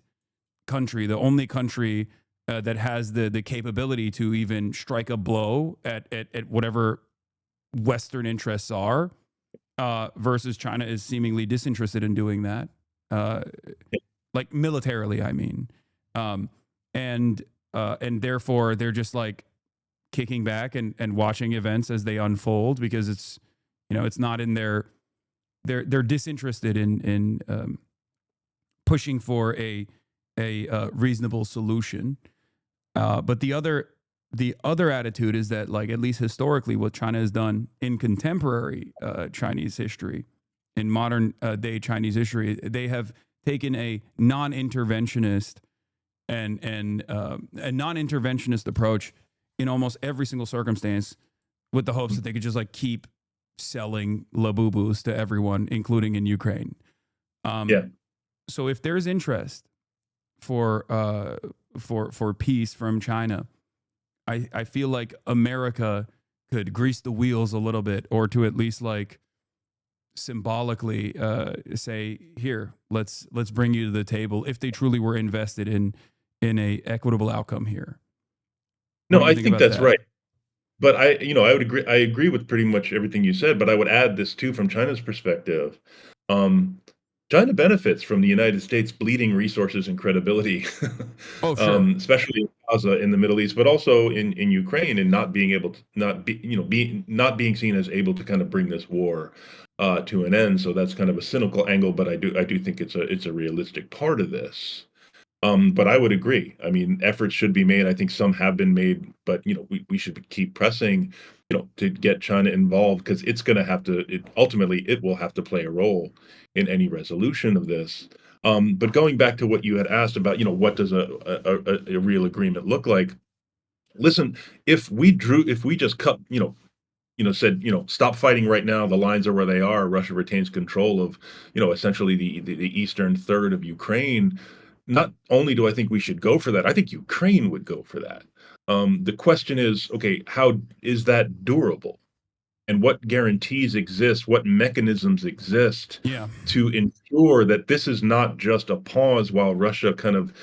country, the only country that has the capability to even strike a blow at whatever Western interests are, versus China is seemingly disinterested in doing that, like militarily, I mean, and therefore they're just like kicking back and watching events as they unfold, because it's not in their. They're disinterested in pushing for a reasonable solution. But the other attitude is that, like, at least historically, what China has done in contemporary Chinese history, in modern day Chinese history, they have taken a non-interventionist and a non-interventionist approach in almost every single circumstance, with the hopes that they could just like keep selling labubus to everyone, including in Ukraine. So if there's interest for peace from China, I feel like America could grease the wheels a little bit, or to at least like symbolically say, here, let's bring you to the table, if they truly were invested in a equitable outcome here. No, I think that's right. But I would agree. I agree with pretty much everything you said. But I would add this too, from China's perspective. China benefits from the United States bleeding resources and credibility, especially in Gaza, in the Middle East, but also in Ukraine, and not being able to not being seen as able to kind of bring this war to an end. So that's kind of a cynical angle, but I do think it's a realistic part of this. But I would agree. I mean, efforts should be made. I think some have been made, but we should keep pressing, to get China involved, because it's going to have to. Ultimately, it will have to play a role in any resolution of this. But going back to what you had asked about, what does a real agreement look like? Listen, if we just cut, said, stop fighting right now, the lines are where they are, Russia retains control of, essentially the eastern third of Ukraine. Not only do I think we should go for that, I think Ukraine would go for that. The question is, okay, how is that durable? And what guarantees exist, what mechanisms exist to ensure that this is not just a pause while Russia kind of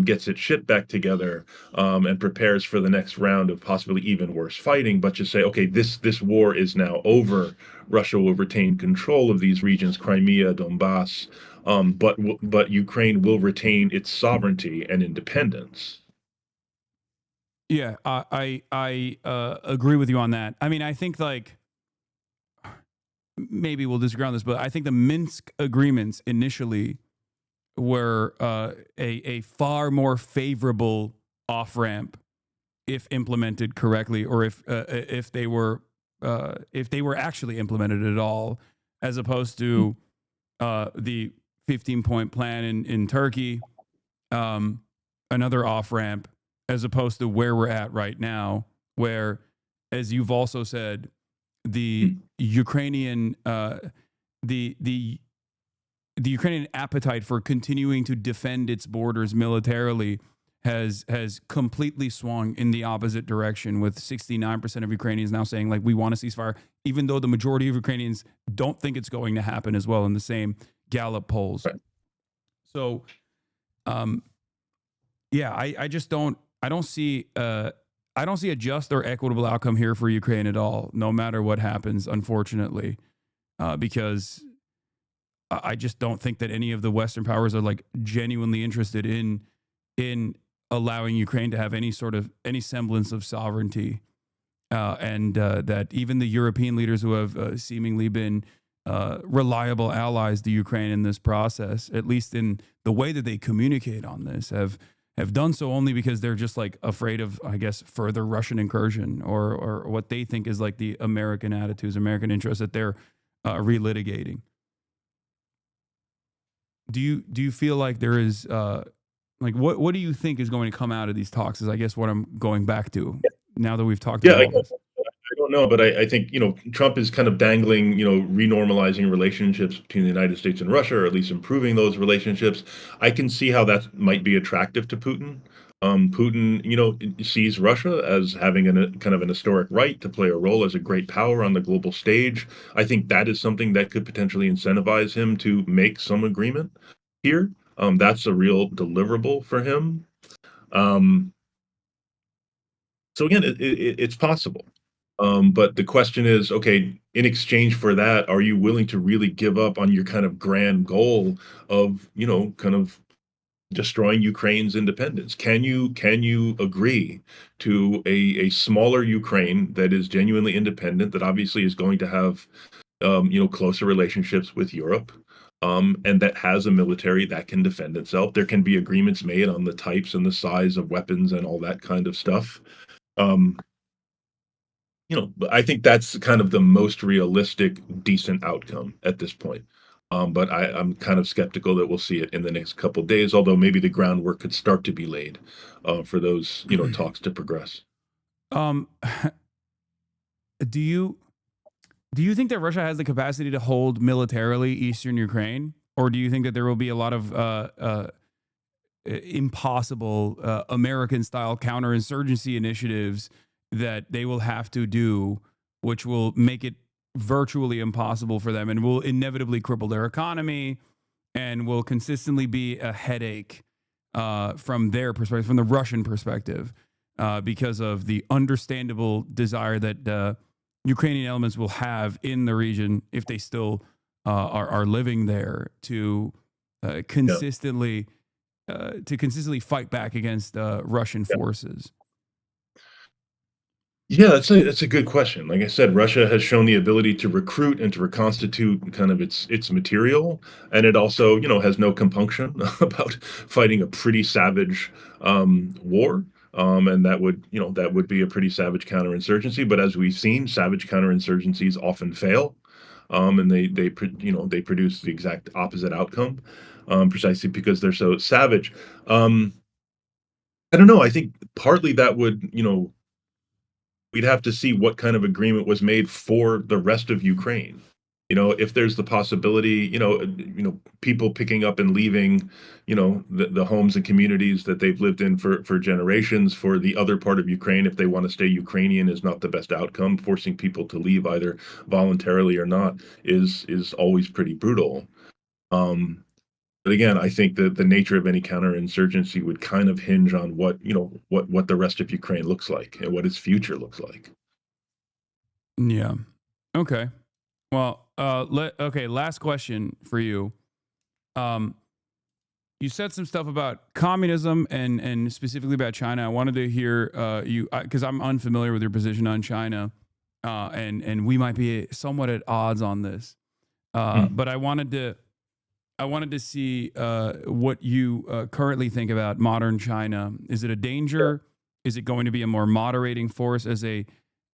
gets its shit back together and prepares for the next round of possibly even worse fighting, but just say, okay, this war is now over. Russia will retain control of these regions, Crimea, Donbass, but Ukraine will retain its sovereignty and independence. Yeah, I agree with you on that. I mean, I think like, maybe we'll disagree on this, but I think the Minsk agreements initially were a far more favorable off-ramp if implemented correctly, or if they were actually implemented at all, as opposed to the 15-point plan in Turkey, another off-ramp, as opposed to where we're at right now, where, as you've also said, the Ukrainian the Ukrainian appetite for continuing to defend its borders militarily has completely swung in the opposite direction, with 69% of Ukrainians now saying, like, we want a ceasefire, even though the majority of Ukrainians don't think it's going to happen as well in the same Gallup polls. Right. So, yeah, I just don't see a just or equitable outcome here for Ukraine at all, no matter what happens, unfortunately, because I just don't think that any of the Western powers are like genuinely interested in allowing Ukraine to have any semblance of sovereignty, and that even the European leaders who have seemingly been reliable allies to Ukraine in this process, at least in the way that they communicate on this, have done so only because they're just like afraid of, I guess, further Russian incursion or what they think is like the American attitudes, American interests that they're relitigating. Do you feel like there is like what do you think is going to come out of these talks? Is I guess what I'm going back to now that we've talked about all this. I don't know, but I think, Trump is kind of dangling, renormalizing relationships between the United States and Russia, or at least improving those relationships. I can see how that might be attractive to Putin. Putin, sees Russia as having kind of an historic right to play a role as a great power on the global stage. I think that is something that could potentially incentivize him to make some agreement here. That's a real deliverable for him. So again, it's possible. But the question is, okay, in exchange for that, are you willing to really give up on your kind of grand goal of, kind of destroying Ukraine's independence? Can you agree to a smaller Ukraine that is genuinely independent, that obviously is going to have, closer relationships with Europe, and that has a military that can defend itself? There can be agreements made on the types and the size of weapons and all that kind of stuff. I think that's kind of the most realistic, decent outcome at this point. But I'm kind of skeptical that we'll see it in the next couple of days, although maybe the groundwork could start to be laid for those, talks to progress. Do you think that Russia has the capacity to hold militarily eastern Ukraine, or do you think that there will be a lot of impossible American-style counterinsurgency initiatives that they will have to do, which will make it virtually impossible for them and will inevitably cripple their economy and will consistently be a headache from their perspective, from the Russian perspective, because of the understandable desire that Ukrainian elements will have in the region, if they still are living there, to consistently fight back against Russian forces? Yeah, that's a good question. Like I said, Russia has shown the ability to recruit and to reconstitute kind of its material, and it also, has no compunction about fighting a pretty savage war. And that would be a pretty savage counterinsurgency. But as we've seen, savage counterinsurgencies often fail, and they produce the exact opposite outcome, precisely because they're so savage. I don't know. I think partly that would, we'd have to see what kind of agreement was made for the rest of Ukraine. If there's the possibility, people picking up and leaving, the homes and communities that they've lived in for generations for the other part of Ukraine, if they want to stay Ukrainian, is not the best outcome. Forcing people to leave either voluntarily or not is always pretty brutal. But again, I think that the nature of any counterinsurgency would kind of hinge on what the rest of Ukraine looks like and what its future looks like. Yeah. Okay. Well, last question for you. You said some stuff about communism and specifically about China. I wanted to hear you, because I'm unfamiliar with your position on China, and we might be somewhat at odds on this. But I wanted to see what you currently think about modern China. Is it a danger? Is it going to be a more moderating force as a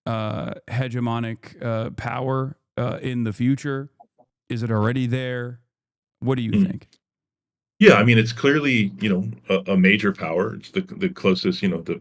hegemonic power in the future? Is it already there? What do you think? Yeah, I mean, it's clearly, a major power. It's the closest, the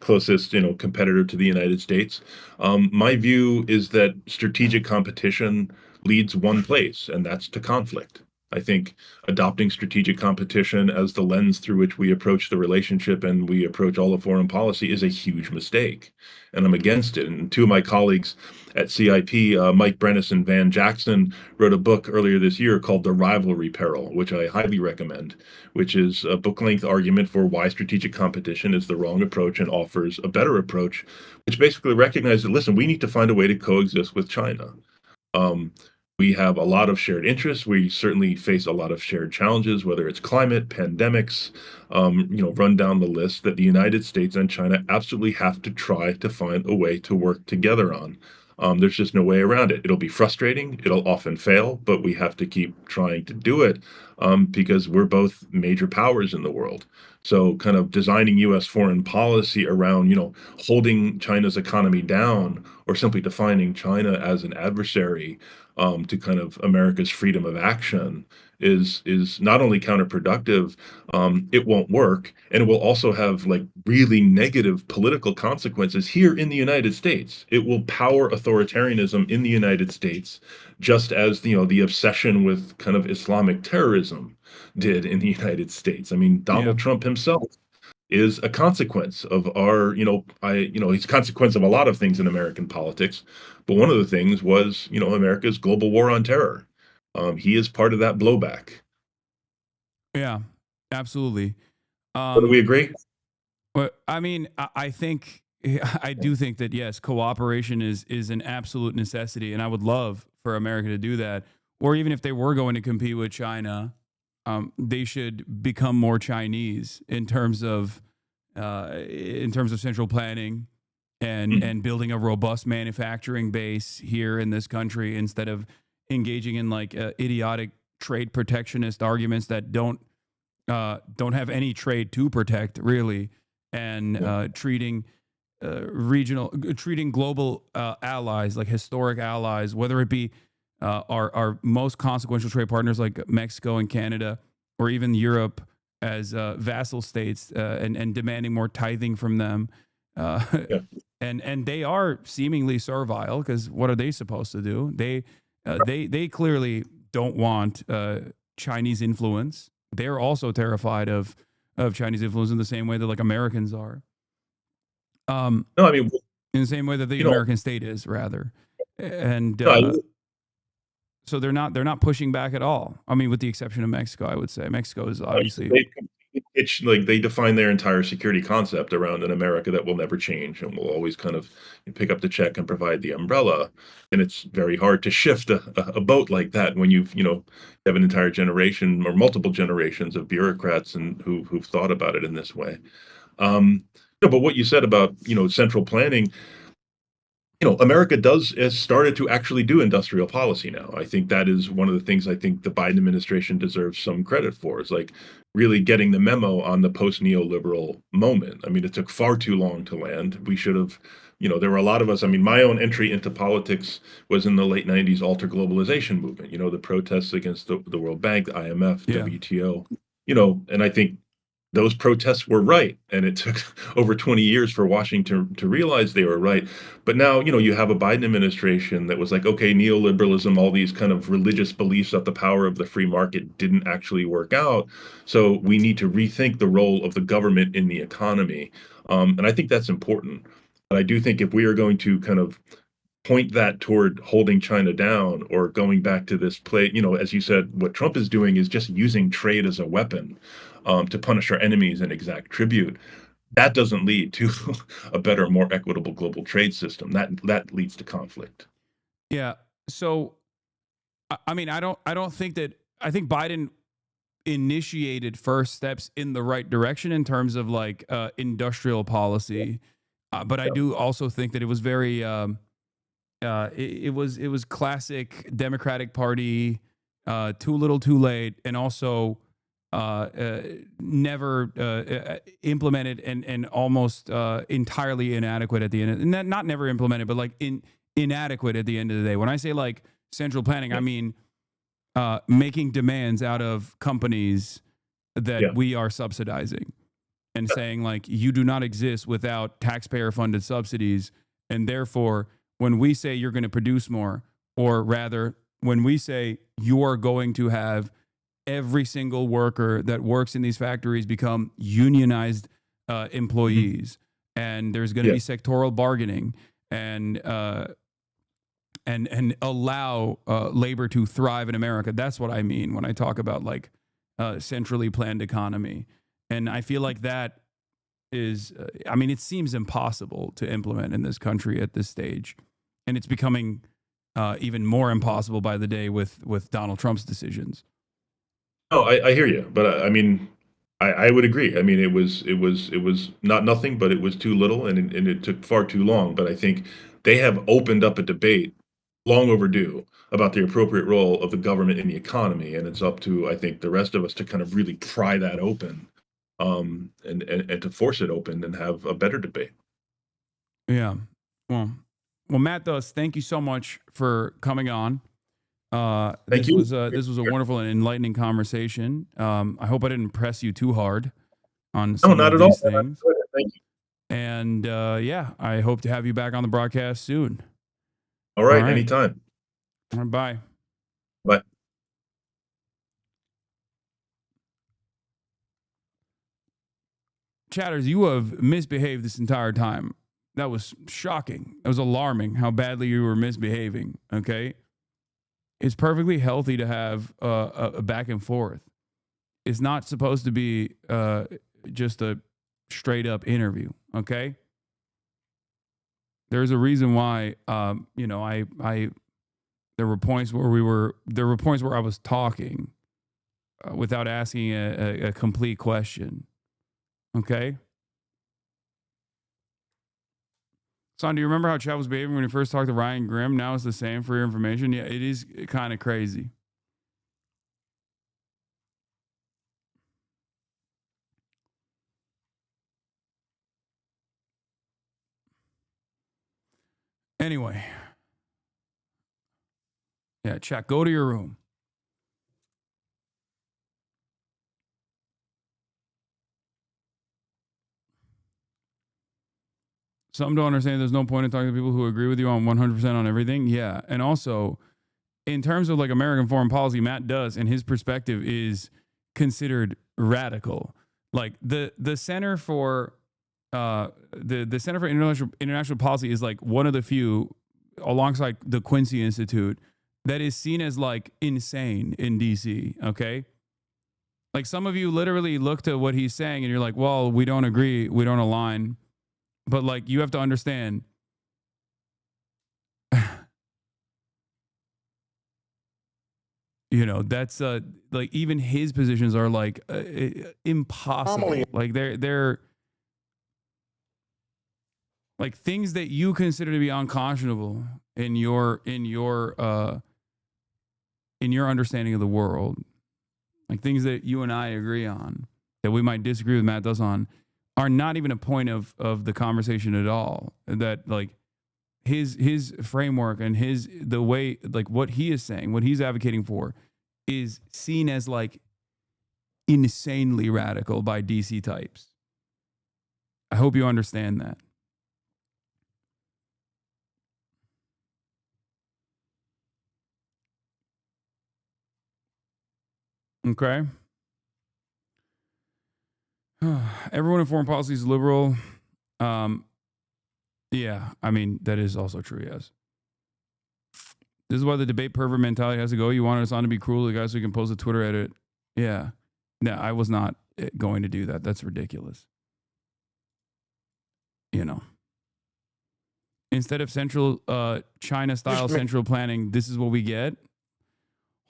closest, competitor to the United States. My view is that strategic competition leads one place, and that's to conflict. I think adopting strategic competition as the lens through which we approach the relationship and we approach all of foreign policy is a huge mistake. And I'm against it. And two of my colleagues at CIP, Mike Brennis and Van Jackson, wrote a book earlier this year called The Rivalry Peril, which I highly recommend, which is a book-length argument for why strategic competition is the wrong approach and offers a better approach, which basically recognizes that, listen, we need to find a way to coexist with China. We have a lot of shared interests. We certainly face a lot of shared challenges, whether it's climate, pandemics, run down the list that the United States and China absolutely have to try to find a way to work together on. There's just no way around it. It'll be frustrating. It'll often fail, but we have to keep trying to do it because we're both major powers in the world. So kind of designing U.S. foreign policy around, holding China's economy down or simply defining China as an adversary to kind of America's freedom of action is not only counterproductive, it won't work, and it will also have like really negative political consequences here in the United States. It will power authoritarianism in the United States, just as the obsession with kind of Islamic terrorism did in the United States. I mean, Donald Trump himself is a consequence of our, he's a consequence of a lot of things in American politics. But one of the things was, America's global war on terror. He is part of that blowback. Yeah, absolutely. Do we agree? Well, I mean, I think, I do think that, yes, cooperation is an absolute necessity. And I would love for America to do that. Or even if they were going to compete with China, they should become more Chinese in terms of central planning and building a robust manufacturing base here in this country instead of engaging in like idiotic trade protectionist arguments that don't have any trade to protect really, and treating global allies like historic allies, whether it be our most consequential trade partners like Mexico and Canada, or even Europe as vassal states, and demanding more tithing from them. And they are seemingly servile because what are they supposed to do? They clearly don't want Chinese influence. They're also terrified of Chinese influence in the same way that like Americans are. No, I mean, in the same way that the American state is, rather. And so they're not pushing back at all. I mean, with the exception of Mexico, I would say Mexico is obviously it's like they define their entire security concept around an America that will never change and will always kind of pick up the check and provide the umbrella. And it's very hard to shift a boat like that when you've have an entire generation or multiple generations of bureaucrats and who've thought about it in this way. No, but what you said about central planning. America has started to actually do industrial policy now. I think that is one of the things I think the Biden administration deserves some credit for, is like really getting the memo on the post-neoliberal moment. I mean, it took far too long to land. We should have, there were a lot of us. I mean, my own entry into politics was in the late 90s alter globalization movement, the protests against the World Bank, the IMF, WTO, and I think those protests were right. And it took over 20 years for Washington to realize they were right. But now, you have a Biden administration that was like, okay, neoliberalism, all these kind of religious beliefs that the power of the free market didn't actually work out. So we need to rethink the role of the government in the economy. And I think that's important. But I do think if we are going to kind of point that toward holding China down or going back to this play, as you said, what Trump is doing is just using trade as a weapon to punish our enemies and exact tribute. That doesn't lead to a better, more equitable global trade system. That leads to conflict. Yeah. So, I mean, I think Biden initiated first steps in the right direction in terms of like industrial policy, but I do also think that it was very it was classic Democratic Party, too little, too late, and also never implemented and almost entirely inadequate at the end. Not never implemented, but like inadequate at the end of the day. When I say like central planning, I mean making demands out of companies that we are subsidizing and saying like you do not exist without taxpayer funded subsidies. And therefore, when we say you're going to produce more, or rather, when we say you are going to have every single worker that works in these factories become unionized employees, and there's going to be sectoral bargaining and allow labor to thrive in America. That's what I mean when I talk about like centrally planned economy. And I feel like that is, I mean, it seems impossible to implement in this country at this stage. And it's becoming even more impossible by the day with Donald Trump's decisions. Oh, I hear you, but I mean, I would agree. I mean, it was not nothing, but it was too little, and it took far too long. But I think they have opened up a debate, long overdue, about the appropriate role of the government in the economy, and it's up to, I think, the rest of us to kind of really pry that open, and to force it open and have a better debate. Yeah. Well, Matt Duss, thank you so much for coming on. This was a wonderful and enlightening conversation. I hope I didn't press you too hard on some of these things. Thank you. And yeah, I hope to have you back on the broadcast soon. All right. Anytime. All right, bye. Bye. Chatters, you have misbehaved this entire time. That was shocking. That was alarming how badly you were misbehaving. Okay. It's perfectly healthy to have a back and forth. It's not supposed to be just a straight up interview. Okay. There's a reason why, there were points where I was talking without asking a complete question. Okay. Son, do you remember how Chad was behaving when he first talked to Ryan Grimm? Now it's the same for your information. Yeah, it is kind of crazy. Anyway. Yeah, Chad, go to your room. Some don't understand there's no point in talking to people who agree with you on 100% on everything. Yeah. And also, in terms of like American foreign policy, Matt Duss and his perspective is considered radical. Like the Center for the Center for International Policy is like one of the few, alongside the Quincy Institute, that is seen as like insane in DC. Okay. Like some of you literally look to what he's saying and you're like, well, we don't agree. We don't align. But like, you have to understand, that's like even his positions are like impossible. Like they're like things that you consider to be unconscionable in your understanding of the world, like things that you and I agree on that we might disagree with Matt Duss on, are not even a point of the conversation at all. That like his framework and the way, like what he is saying, what he's advocating for is seen as like insanely radical by DC types. I hope you understand that. Okay. Everyone in foreign policy is liberal. Yeah, I mean, that is also true, yes. This is why the debate pervert mentality has to go. You wanted us on to be cruel to the guys so you can post a Twitter edit. Yeah. No, I was not going to do that. That's ridiculous. Instead of central China-style central planning, this is what we get.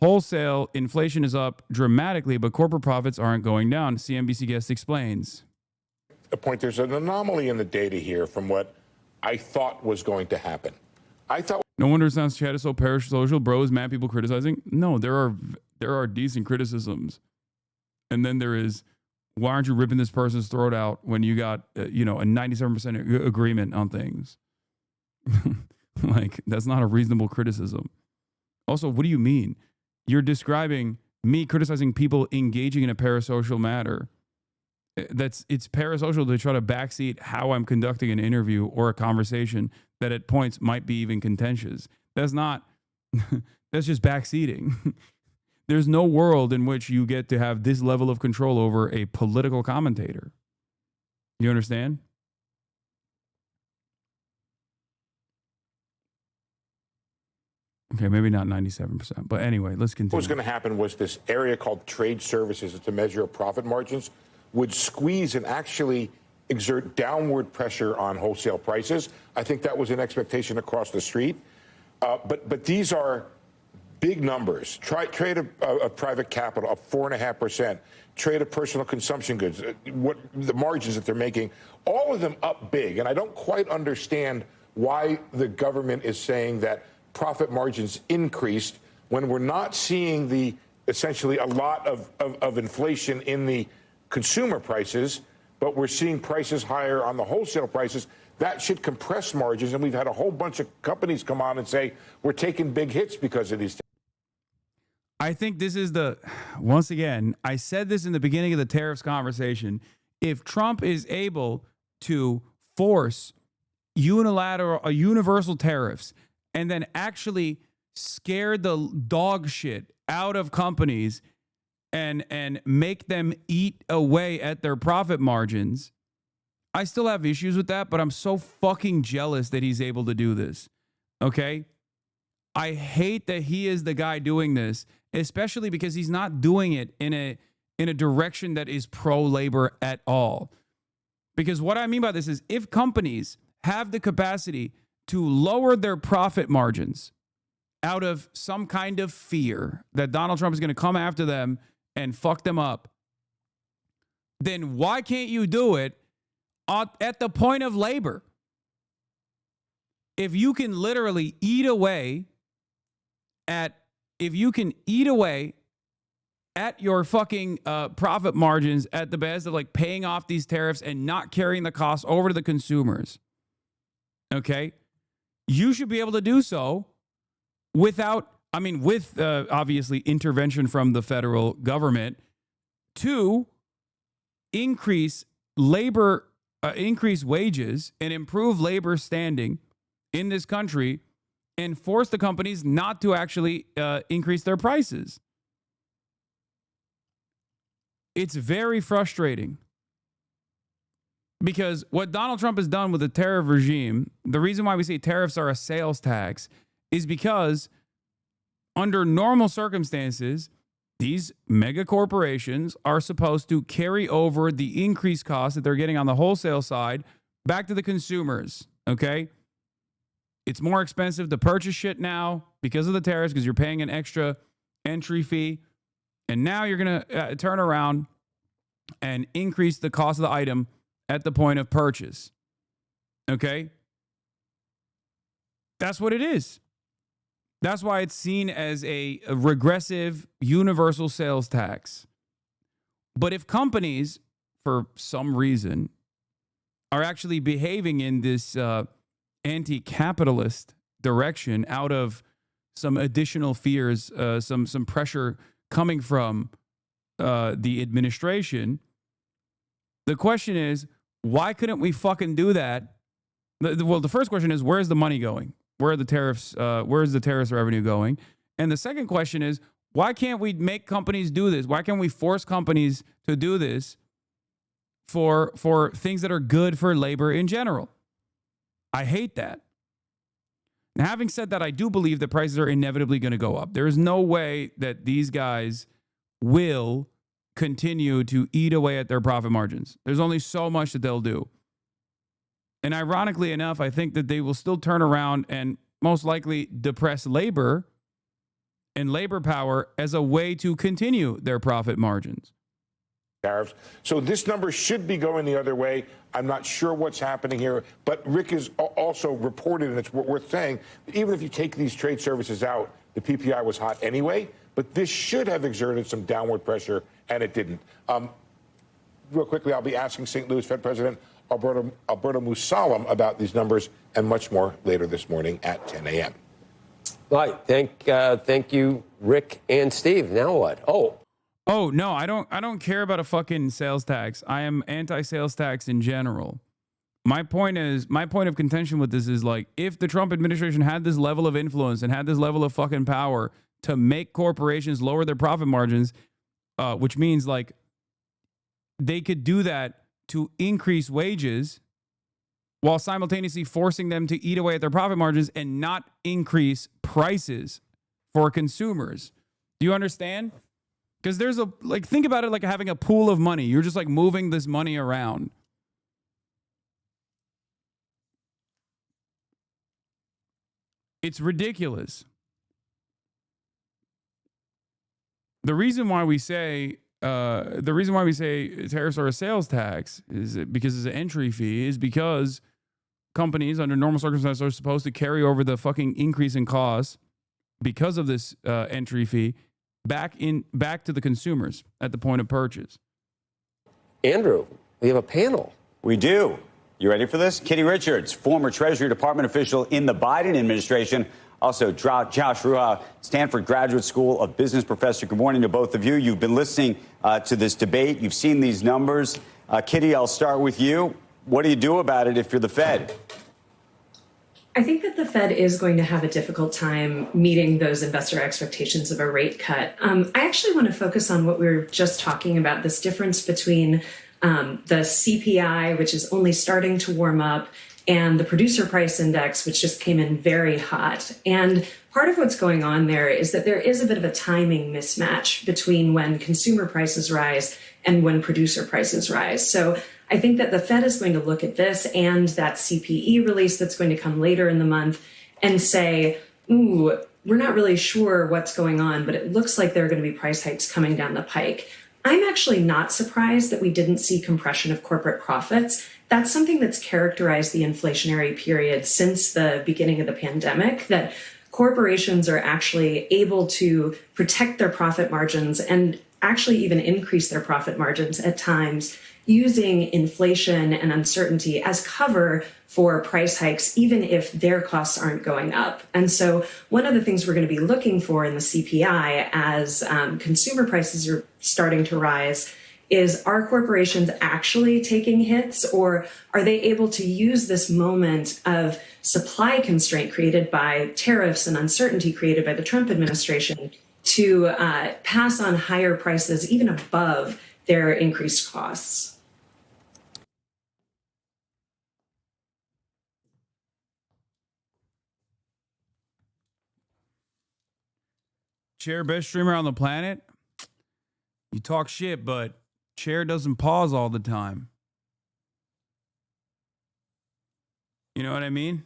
Wholesale inflation is up dramatically, but corporate profits aren't going down. CNBC guest explains. A point, there's an anomaly in the data here from what I thought was going to happen. No wonder it sounds Chad is so parasocial. Bros, mad people criticizing. No, there are decent criticisms. And then there is, why aren't you ripping this person's throat out when you got, a 97% agreement on things? Like, that's not a reasonable criticism. Also, what do you mean? You're describing me criticizing people engaging in a parasocial matter. It's parasocial to try to backseat how I'm conducting an interview or a conversation that at points might be even contentious. That's not, that's just backseating. There's no world in which you get to have this level of control over a political commentator. You understand? Okay, maybe not 97%, but anyway, let's continue. What was going to happen was this area called trade services, it's a measure of profit margins, would squeeze and actually exert downward pressure on wholesale prices. I think that was an expectation across the street. But these are big numbers. Trade of private capital up 4.5%. Trade of personal consumption goods, what the margins that they're making, all of them up big. And I don't quite understand why the government is saying that profit margins increased when we're not seeing the essentially a lot of inflation in the consumer prices, but we're seeing prices higher on the wholesale prices. That should compress margins. And we've had a whole bunch of companies come on and say, we're taking big hits because of these. I think this is once again, I said this in the beginning of the tariffs conversation. If Trump is able to force universal tariffs and then actually scare the dog shit out of companies and make them eat away at their profit margins, I still have issues with that, but I'm so fucking jealous that he's able to do this. Okay? I hate that he is the guy doing this, especially because he's not doing it in a direction that is pro-labor at all. Because what I mean by this is if companies have the capacity to lower their profit margins out of some kind of fear that Donald Trump is going to come after them and fuck them up, then why can't you do it at the point of labor? If you can literally eat away at your fucking profit margins at the best of like paying off these tariffs and not carrying the costs over to the consumers, okay, you should be able to do so with obviously intervention from the federal government to increase wages and improve labor standing in this country and force the companies not to actually increase their prices. It's very frustrating because what Donald Trump has done with the tariff regime, the reason why we say tariffs are a sales tax is because under normal circumstances, these mega corporations are supposed to carry over the increased costs that they're getting on the wholesale side back to the consumers, okay? It's more expensive to purchase shit now because of the tariffs because you're paying an extra entry fee. And now you're going to turn around and increase the cost of the item at the point of purchase. Okay? That's what it is. That's why it's seen as a regressive universal sales tax. But if companies, for some reason, are actually behaving in this anti-capitalist direction out of some additional fears, some pressure coming from the administration, the question is, why couldn't we fucking do that? Well, the first question is, where's the money going? Where are the tariffs? Where's the tariffs revenue going? And the second question is, why can't we make companies do this? Why can't we force companies to do this for things that are good for labor in general? I hate that. Now, having said that, I do believe that prices are inevitably going to go up. There is no way that these guys will continue to eat away at their profit margins. There's only so much that they'll do. And ironically enough, I think that they will still turn around and most likely depress labor and labor power as a way to continue their profit margins. Tariffs. So this number should be going the other way. I'm not sure what's happening here, but Rick has also reported, and it's worth saying, even if you take these trade services out, the PPI was hot anyway, but this should have exerted some downward pressure, and it didn't. Real quickly, I'll be asking St. Louis Fed President Alberto Musalem about these numbers and much more later this morning at 10 a.m. Right. Thank you, Rick and Steve. Now what? Oh no, I don't care about a fucking sales tax. I am anti-sales tax in general. My point of contention with this is like, if the Trump administration had this level of influence and had this level of fucking power to make corporations lower their profit margins, which means like they could do that to increase wages while simultaneously forcing them to eat away at their profit margins and not increase prices for consumers. Do you understand? Because there's think about it like having a pool of money. You're just like moving this money around. It's ridiculous. The reason why we say tariffs are a sales tax is because it's an entry fee, is because companies under normal circumstances are supposed to carry over the fucking increase in costs because of this entry fee back to the consumers at the point of purchase. Andrew, we have a panel. We do. You ready for this? Kitty Richards, former Treasury Department official in the Biden administration. Also, Josh Ruha, Stanford Graduate School of Business professor. Good morning to both of you. You've been listening to this debate. You've seen these numbers. Kitty, I'll start with you. What do you do about it if you're the Fed? I think that the Fed is going to have a difficult time meeting those investor expectations of a rate cut. I actually want to focus on what we were just talking about, this difference between the CPI, which is only starting to warm up, and the producer price index, which just came in very hot. And part of what's going on there is that there is a bit of a timing mismatch between when consumer prices rise and when producer prices rise. So I think that the Fed is going to look at this and that CPE release that's going to come later in the month and say, ooh, we're not really sure what's going on, but it looks like there are going to be price hikes coming down the pike. I'm actually not surprised that we didn't see compression of corporate profits. That's something that's characterized the inflationary period since the beginning of the pandemic, that corporations are actually able to protect their profit margins and actually even increase their profit margins at times using inflation and uncertainty as cover for price hikes, even if their costs aren't going up. And so one of the things we're going to be looking for in the CPI as consumer prices are starting to rise is, are corporations actually taking hits, or are they able to use this moment of supply constraint created by tariffs and uncertainty created by the Trump administration to pass on higher prices even above their increased costs? Chair, best streamer on the planet. You talk shit, but Chair doesn't pause all the time. You know what I mean?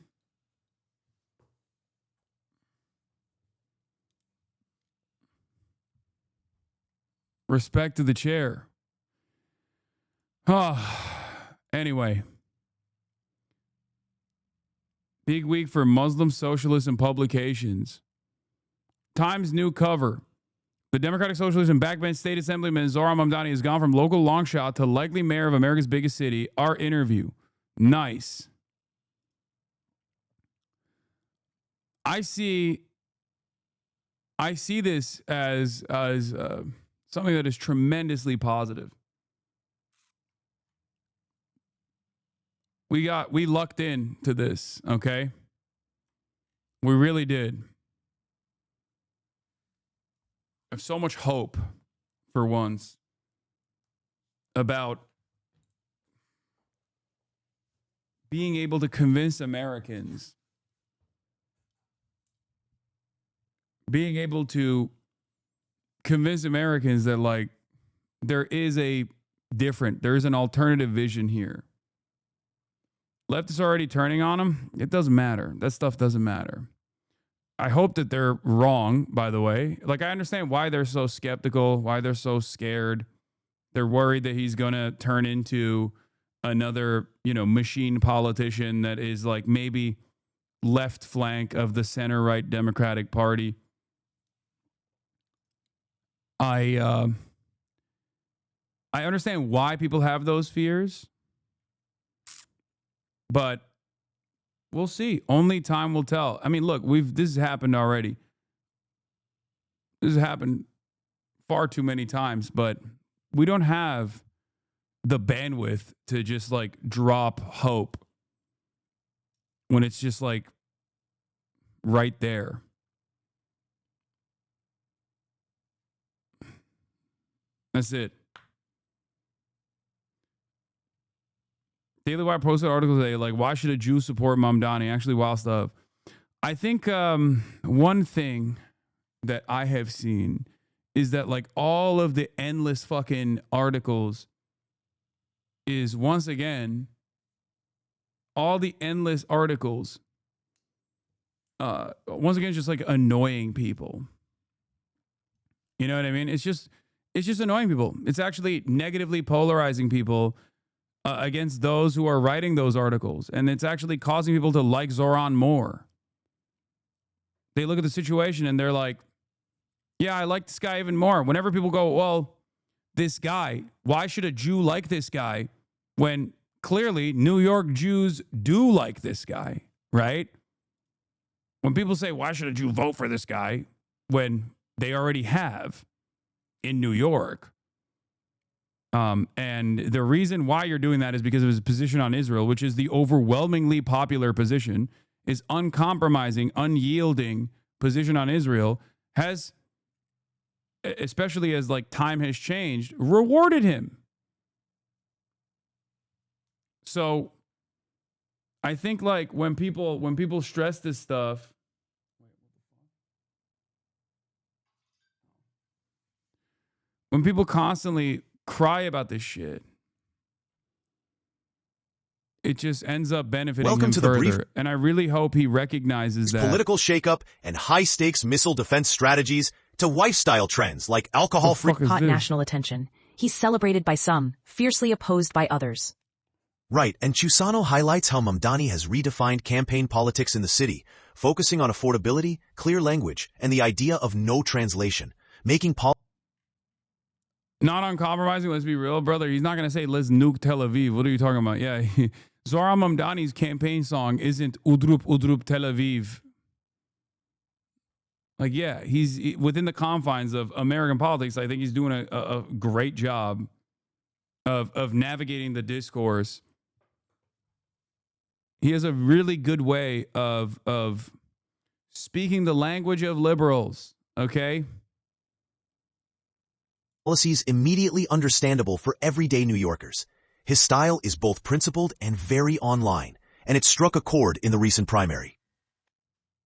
Respect to the Chair. Anyway. Big week for Muslim socialists and publications. Times new cover. The Democratic Socialist and backbench state assemblyman Zohran Mamdani has gone from local longshot to likely mayor of America's biggest city. Our interview. Nice. I see this as something that is tremendously positive. We lucked in to this, okay? We really did. I have so much hope for once about being able to convince Americans, that like there is an alternative vision here. Left is already turning on them. It doesn't matter. That stuff doesn't matter. I hope that they're wrong, by the way. Like, I understand why they're so skeptical, why they're so scared. They're worried that he's going to turn into another, machine politician that is like maybe left flank of the center-right Democratic Party. I understand why people have those fears, but We'll see. Only time will tell. I mean, look, this has happened already. This has happened far too many times, but we don't have the bandwidth to just like drop hope when it's just like right there. That's it. Daily Wire posted an article today, like, why should a Jew support Mamdani? Actually, wild stuff. I think one thing that I have seen is that, like, all of the endless fucking articles is, once again, all the endless articles, once again, just like annoying people. You know what I mean? It's just annoying people. It's actually negatively polarizing people against those who are writing those articles. And it's actually causing people to like Zoran more. They look at the situation and they're like, yeah, I like this guy even more. Whenever people go, well, this guy, why should a Jew like this guy? When clearly New York Jews do like this guy, right? When people say, why should a Jew vote for this guy? When they already have in New York. And the reason why you're doing that is because of his position on Israel, which is the overwhelmingly popular position, is uncompromising, unyielding position on Israel, has, especially as like time has changed, rewarded him. So I think like when people stress this stuff, when people constantly cry about this shit, it just ends up benefiting him further. And I really hope he recognizes that. Political shakeup and high-stakes missile defense strategies to lifestyle trends like alcohol-free. Caught national attention. He's celebrated by some, fiercely opposed by others. Right, and Chusano highlights how Mamdani has redefined campaign politics in the city, focusing on affordability, clear language, and the idea of no translation, making not uncompromising, let's be real, brother. He's not going to say, let's nuke Tel Aviv. What are you talking about? Yeah, Zoran Mamdani's campaign song isn't Udrup Udrup Tel Aviv. Like, yeah, he's within the confines of American politics. I think he's doing a great job of navigating the discourse. He has a really good way of speaking the language of liberals, okay? Policies immediately understandable for everyday New Yorkers. His style is both principled and very online, and it struck a chord in the recent primary.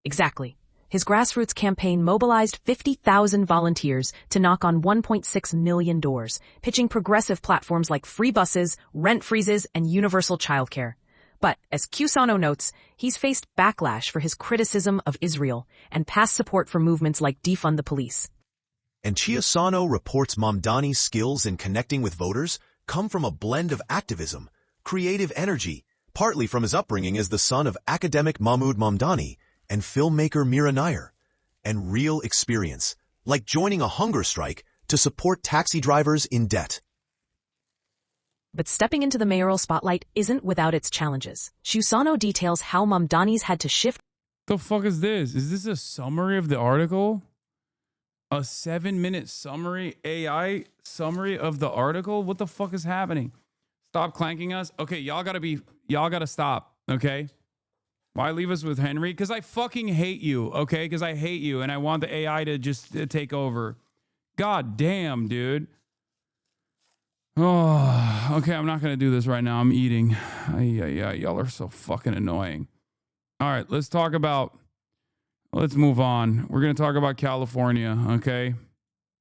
Exactly. His grassroots campaign mobilized 50,000 volunteers to knock on 1.6 million doors, pitching progressive platforms like free buses, rent freezes, and universal childcare. But, as Cusano notes, he's faced backlash for his criticism of Israel and past support for movements like Defund the Police. And Chiusano reports Mamdani's skills in connecting with voters come from a blend of activism, creative energy, partly from his upbringing as the son of academic Mahmoud Mamdani and filmmaker Mira Nair, and real experience, like joining a hunger strike to support taxi drivers in debt. But stepping into the mayoral spotlight isn't without its challenges. Chusano details how Mamdani's had to shift. The fuck is this? Is this a summary of the article? A 7-minute summary, AI summary of the article? What the fuck is happening? Stop clanking us. Okay, y'all gotta stop, okay? Why leave us with Henry? Because I fucking hate you, okay? Because I hate you and I want the AI to just take over. God damn, dude. Oh, okay, I'm not gonna do this right now. I'm eating. Yeah, y'all are so fucking annoying. All right, let's move on. We're going to talk about California, okay?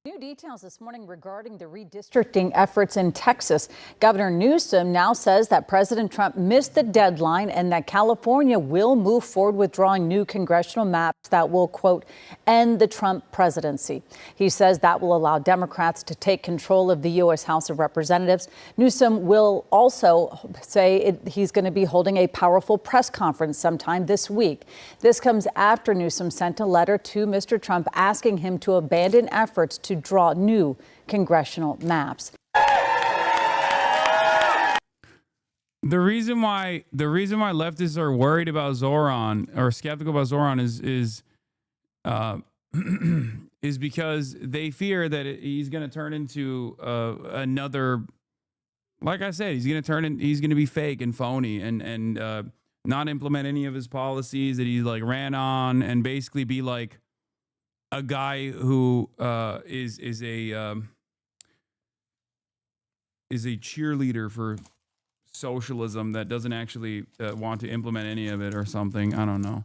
New details this morning regarding the redistricting efforts in Texas. Governor Newsom now says that President Trump missed the deadline and that California will move forward with drawing new congressional maps that will, quote, end the Trump presidency. He says that will allow Democrats to take control of the U.S. House of Representatives. Newsom will also say he's going to be holding a powerful press conference sometime this week. This comes after Newsom sent a letter to Mr. Trump asking him to abandon efforts to draw new congressional maps. The reason why leftists are worried about Zoran or skeptical about Zoran is is because they fear that he's going to turn into another. Like I said, he's going to be fake and phony and not implement any of his policies that he like ran on, and basically be like a guy who is a cheerleader for socialism that doesn't actually want to implement any of it or something. I don't know.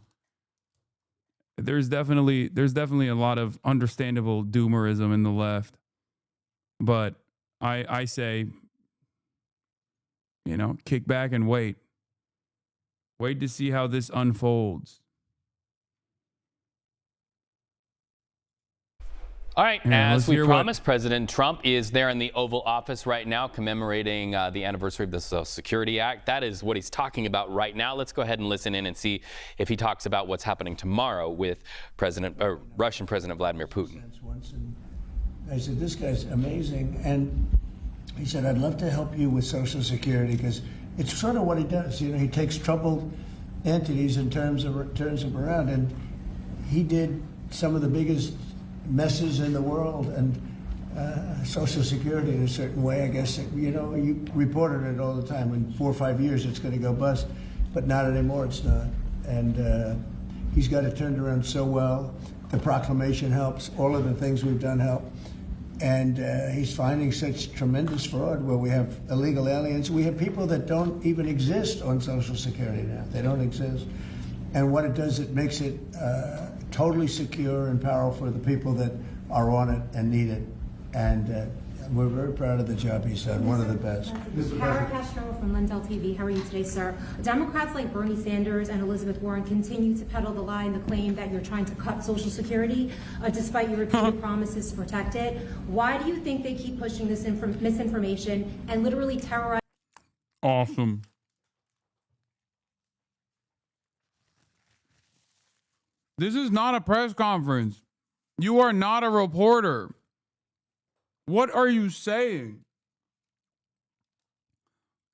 There's definitely a lot of understandable doomerism in the left, but I say, you know, kick back and wait to see how this unfolds. All right, Yeah, as let's we hear promised, President Trump is there in the Oval Office right now commemorating the anniversary of the Social Security Act. That is what he's talking about right now. Let's go ahead and listen in and see if he talks about what's happening tomorrow with Russian President Vladimir Putin. I said, this guy's amazing. And he said, I'd love to help you with Social Security, because it's sort of what he does. You know, he takes troubled entities and turns them around. And he did some of the biggest messes in the world, and Social Security in a certain way, I guess. You know, you reported it all the time. In 4 or 5 years, it's going to go bust, but not anymore. It's not. And he's got it turned around so well. The proclamation helps. All of the things we've done help. And he's finding such tremendous fraud where we have illegal aliens. We have people that don't even exist on Social Security now. They don't exist. And what it does, it makes it totally secure and powerful for the people that are on it and need it. And we're very proud of the job he's done, one of the best. Howard Castro from Lindell TV. How are you today, sir? Democrats like Bernie Sanders and Elizabeth Warren continue to peddle the lie and the claim that you're trying to cut Social Security, despite your repeated promises to protect it. Why do you think they keep pushing this misinformation and literally terrorizing? Awesome. This is not a press conference. You are not a reporter. What are you saying?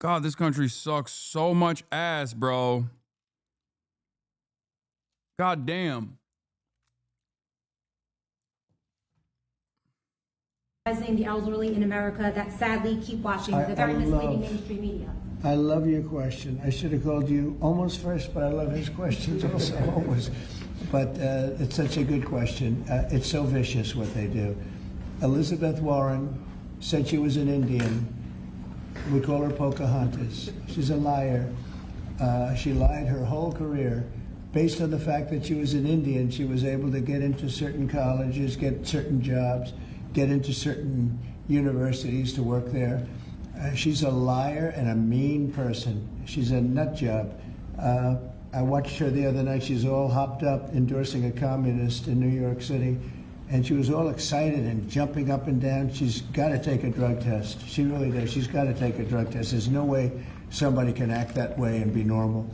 God, this country sucks so much ass, bro. God damn. The elderly in America that sadly keep watching the very misleading mainstream media? I love your question. I should have called you almost first, but I love his questions also always. But it's such a good question. It's so vicious what they do. Elizabeth Warren said she was an Indian. We call her Pocahontas. She's a liar. She lied her whole career. Based on the fact that she was an Indian, she was able to get into certain colleges, get certain jobs, get into certain universities to work there. She's a liar and a mean person. She's a nut job. I watched her the other night. She's all hopped up endorsing a communist in New York City. And she was all excited and jumping up and down. She's got to take a drug test. She really does. She's got to take a drug test. There's no way somebody can act that way and be normal.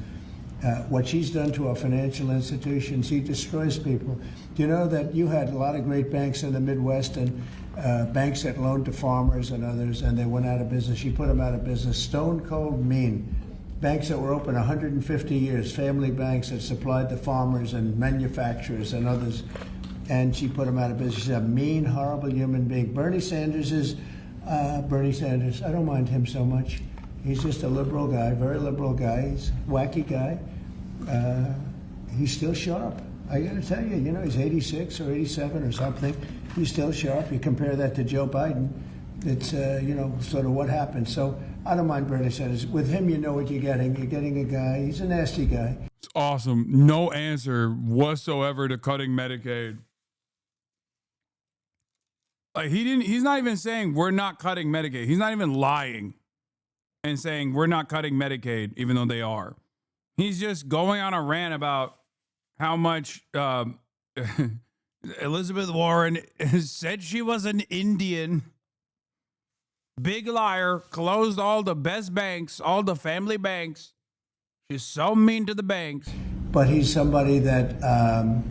What she's done to our financial institutions, she destroys people. Do you know that you had a lot of great banks in the Midwest and banks that loaned to farmers and others, and they went out of business? She put them out of business. Stone cold mean. Banks that were open 150 years, family banks that supplied the farmers and manufacturers and others, and she put them out of business. She's a mean, horrible human being. Bernie Sanders is Bernie Sanders. I don't mind him so much. He's just a liberal guy, very liberal guy. He's a wacky guy. He's still sharp. I got to tell you, you know, he's 86 or 87 or something. He's still sharp. You compare that to Joe Biden, it's, you know, sort of what happened. So I don't mind Bernie Sanders. With him, you know what you're getting. You're getting a guy, he's a nasty guy. It's awesome. No answer whatsoever to cutting Medicaid. Like he's not even saying we're not cutting Medicaid. He's not even lying and saying we're not cutting Medicaid, even though they are. He's just going on a rant about how much Elizabeth Warren said she was an Indian. Big liar, closed all the best banks, all the family banks. She's so mean to the banks. But he's somebody that, I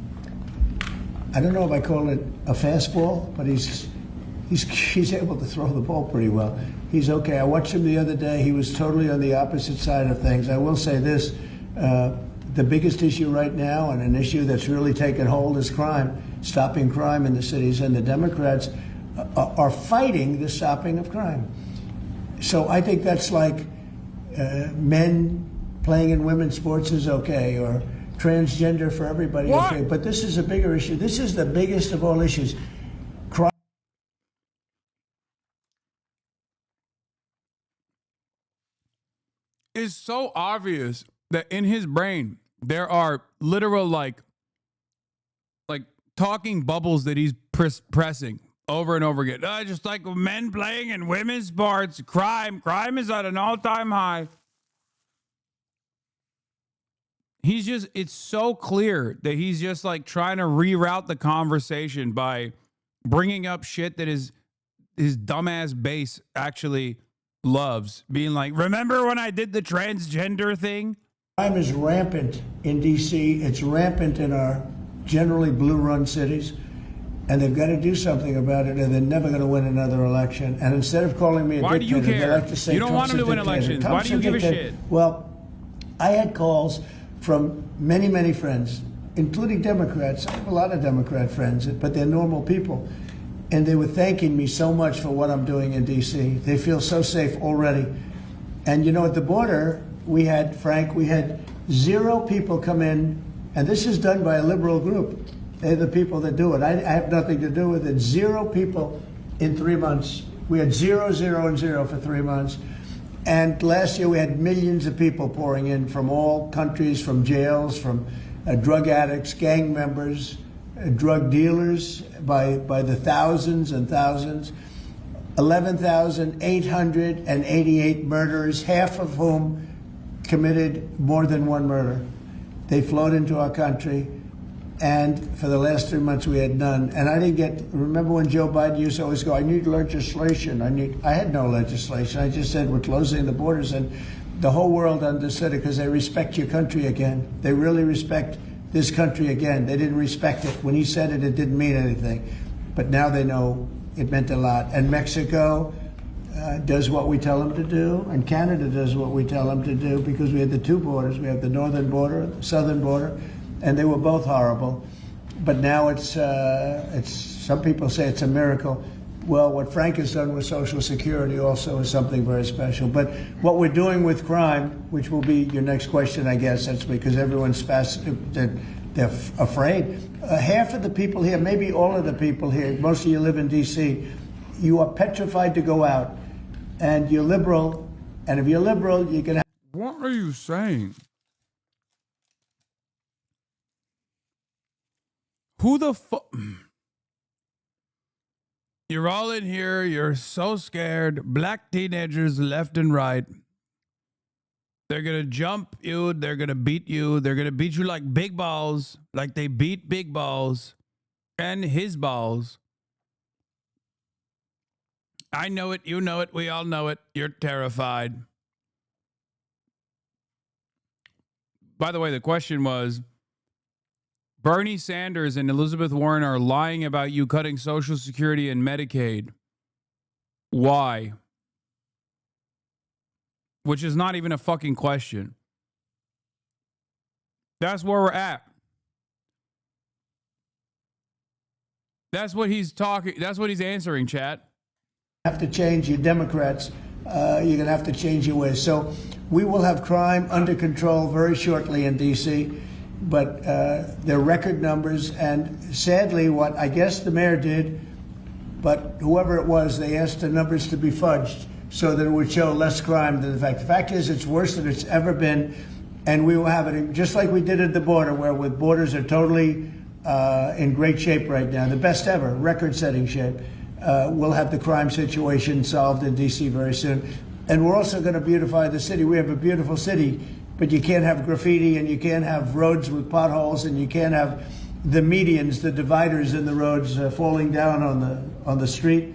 don't know if I call it a fastball, but he's he's able to throw the ball pretty well. He's okay. I watched him the other day. He was totally on the opposite side of things. I will say this, the biggest issue right now, and an issue that's really taken hold, is crime, stopping crime in the cities, and the Democrats are fighting the stopping of crime. So I think that's like men playing in women's sports is okay, or transgender for everybody, okay. But this is a bigger issue. This is the biggest of all issues. Crime. It's so obvious that in his brain there are literal like talking bubbles that he's pressing over and over again. Just like men playing in women's sports, crime is at an all-time high. It's so clear that he's just like trying to reroute the conversation by bringing up shit that his dumbass base actually loves. Being like, remember when I did the transgender thing? Crime is rampant in D.C. It's rampant in our generally blue-run cities. And they've got to do something about it, or they're never going to win another election. And instead of calling me a Why do dictator, you care? they like to say You don't want Trump's him to a win dictator. elections. Why Trump's do you a give a dictator. shit? Well, I had calls from many, many friends, including Democrats. I have a lot of Democrat friends, but they're normal people. And they were thanking me so much for what I'm doing in D.C. They feel so safe already. And, you know, at the border, we had 0 people come in, and this is done by a liberal group. They're the people that do it. I have nothing to do with it. 0 people in 3 months. We had 0, 0, and 0 for 3 months. And last year we had millions of people pouring in from all countries, from jails, from drug addicts, gang members, drug dealers by the thousands and thousands. 11,888 murderers, half of whom committed more than one murder. They flowed into our country. And for the last 3 months, we had none. And I didn't remember when Joe Biden used to always go, I need legislation. I had no legislation. I just said, we're closing the borders. And the whole world understood it because they respect your country again. They really respect this country again. They didn't respect it. When he said it, it didn't mean anything. But now they know it meant a lot. And Mexico does what we tell them to do. And Canada does what we tell them to do, because we have the 2 borders. We have the northern border, the southern border. And they were both horrible. But now it's some people say it's a miracle. Well, what Frank has done with Social Security also is something very special. But what we're doing with crime, which will be your next question, I guess, that's because everyone's they're afraid. Half of the people here, maybe all of the people here, most of you live in D.C., you are petrified to go out. And you're liberal. And if you're liberal, you can have... What are you saying? Who the fuck? You're all in here. You're so scared. Black teenagers left and right. They're going to jump you. They're going to beat you. They're going to beat you like big balls, like they beat big balls and his balls. I know it. You know it. We all know it. You're terrified. By the way, the question was, Bernie Sanders and Elizabeth Warren are lying about you cutting Social Security and Medicaid. Why? Which is not even a fucking question. That's where we're at. That's what he's talking. That's what he's answering, chat. Have to change your Democrats. You're going to have to change your ways. So we will have crime under control very shortly in D.C., but they're record numbers. And sadly, what I guess the mayor did, but whoever it was, they asked the numbers to be fudged so that it would show less crime than the fact. The fact is, it's worse than it's ever been. And we will have it just like we did at the border, where the borders are totally in great shape right now, the best ever, record-setting shape. We'll have the crime situation solved in D.C. very soon. And we're also going to beautify the city. We have a beautiful city, but you can't have graffiti, and you can't have roads with potholes, and you can't have the medians, the dividers in the roads falling down on the street.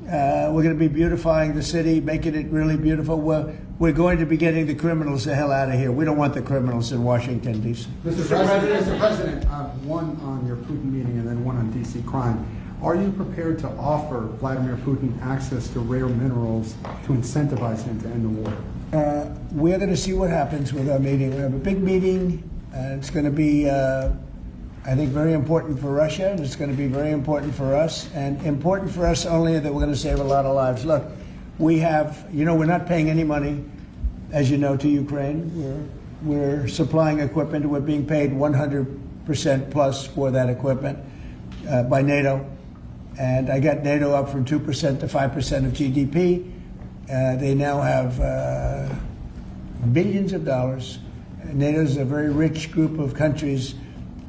We're going to be beautifying the city, making it really beautiful. We're going to be getting the criminals the hell out of here. We don't want the criminals in Washington, D.C. Mr. President, one on your Putin meeting and then one on D.C. crime. Are you prepared to offer Vladimir Putin access to rare minerals to incentivize him to end the war? We're going to see what happens with our meeting. We have a big meeting. It's going to be, I think, very important for Russia, and it's going to be very important for us, and important for us only that we're going to save a lot of lives. Look, we have, we're not paying any money, as you know, to Ukraine. We're supplying equipment. We're being paid 100% plus for that equipment by NATO. And I got NATO up from 2% to 5% of GDP. They now have billions of dollars. NATO is a very rich group of countries,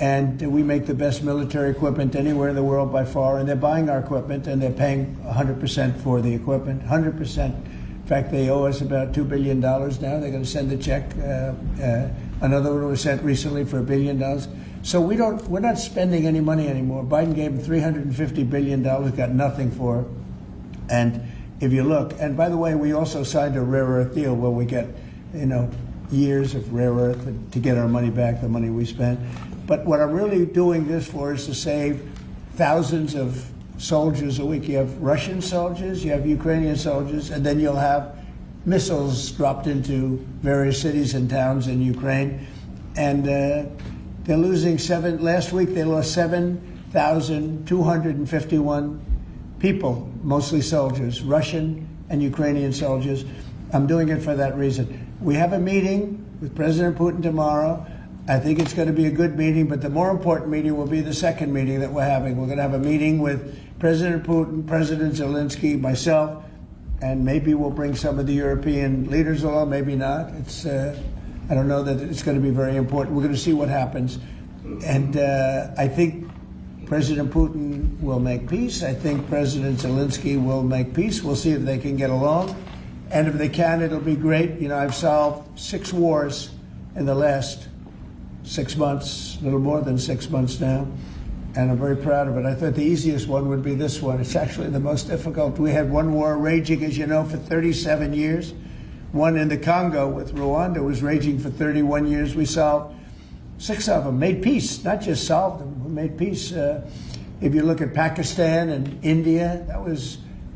and we make the best military equipment anywhere in the world by far. And they're buying our equipment, and they're paying 100% for the equipment, 100%. In fact, they owe us about $2 billion now. They're going to send a check. Another one was sent recently for $1 billion. So we're not spending any money anymore. Biden gave them $350 billion, got nothing for it. And if you look, and by the way, we also signed a rare earth deal where we get, years of rare earth to get our money back, the money we spent. But what I'm really doing this for is to save thousands of soldiers a week. You have Russian soldiers, you have Ukrainian soldiers, and then you'll have missiles dropped into various cities and towns in Ukraine. And they're losing last week they lost 7,251 people, mostly soldiers, Russian and Ukrainian soldiers. I'm doing it for that reason. We have a meeting with President Putin tomorrow. I think it's going to be a good meeting, but the more important meeting will be the second meeting that we're having. We're going to have a meeting with President Putin, President Zelensky, myself, and maybe we'll bring some of the European leaders along, maybe not. I don't know that it's going to be very important. We're going to see what happens. And I think President Putin will make peace. I think President Zelensky will make peace. We'll see if they can get along. And if they can, it'll be great. I've solved 6 wars in the last 6 months, a little more than 6 months now, and I'm very proud of it. I thought the easiest one would be this one. It's actually the most difficult. We had one war raging, as you know, for 37 years. One in the Congo with Rwanda was raging for 31 years. We solved 6 of them, made peace, not just solved them, we made peace. If you look at Pakistan and India,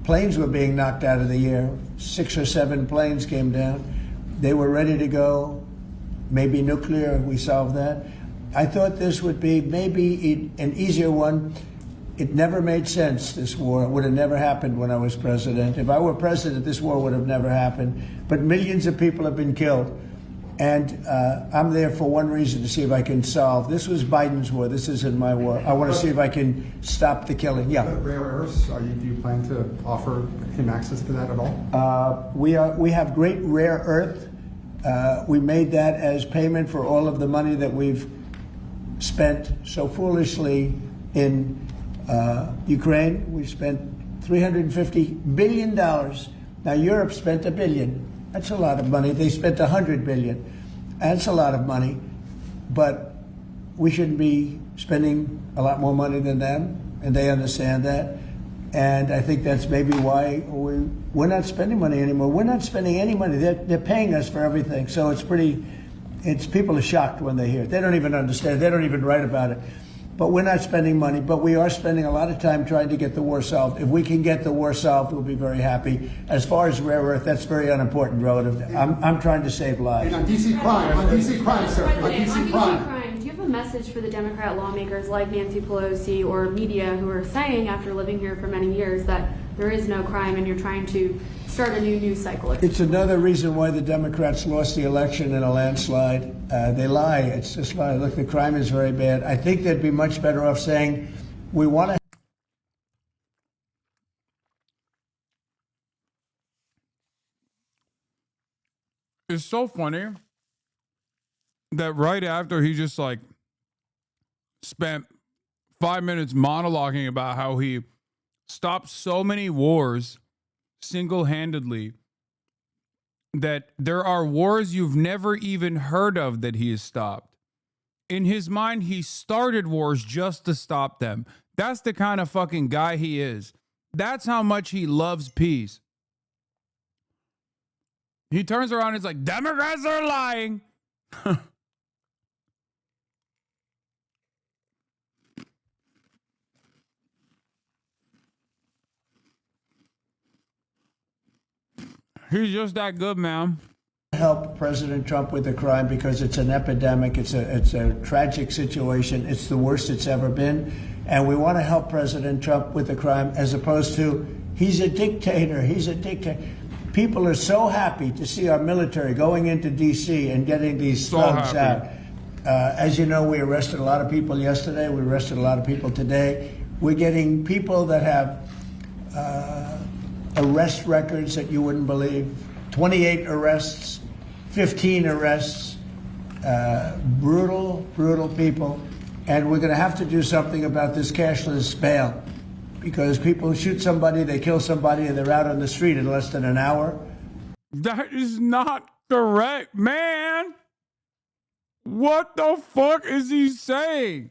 planes were being knocked out of the air. 6 or 7 planes came down. They were ready to go. Maybe nuclear, we solved that. I thought this would be maybe an easier one. It never made sense, this war. It would have never happened when I was president. If I were president, this war would have never happened. But millions of people have been killed. And I'm there for one reason, to see if I can solve. This was Biden's war. This isn't my war. I want to see if I can stop the killing. Yeah. Rare earths, do you plan to offer him access to that at all? We have great rare earth. We made that as payment for all of the money that we've spent so foolishly in Ukraine. We spent $350 billion. Now, Europe spent $1 billion. That's a lot of money. They spent $100 billion. That's a lot of money. But we shouldn't be spending a lot more money than them, and they understand that. And I think that's maybe why we're not spending money anymore. We're not spending any money. They're paying us for everything. So people are shocked when they hear it. They don't even understand. They don't even write about it. But we're not spending money. But we are spending a lot of time trying to get the war solved. If we can get the war solved, we'll be very happy. As far as rare earth, that's very unimportant relative. I'm trying to save lives. And on DC crime, sir. On DC crime. Do you have a message for the Democrat lawmakers like Nancy Pelosi or media who are saying, after living here for many years, that there is no crime and you're trying to start a new news cycle? It's another reason why the Democrats lost the election in a landslide. They lie. It's just lie. Look, the crime is very bad. I think they'd be much better off saying, we want to. It's so funny that right after he just spent 5 minutes monologuing about how he stopped so many wars single-handedly, that there are wars you've never even heard of that he has stopped. In his mind, he started wars just to stop them. That's the kind of fucking guy he is. That's how much he loves peace. He turns around and is like, Democrats are lying. He's just that good, man. Help President Trump with the crime because it's an epidemic. It's a tragic situation. It's the worst it's ever been. And we want to help President Trump with the crime as opposed to he's a dictator. He's a dictator. People are so happy to see our military going into D.C. and getting these thugs out. As you know, we arrested a lot of people yesterday. We arrested a lot of people today. We're getting people that have arrest records that you wouldn't believe. 28 arrests, 15 arrests, brutal, brutal people. And we're going to have to do something about this cashless bail because people shoot somebody, they kill somebody, and they're out on the street in less than an hour. That is not correct, man. What the fuck is he saying?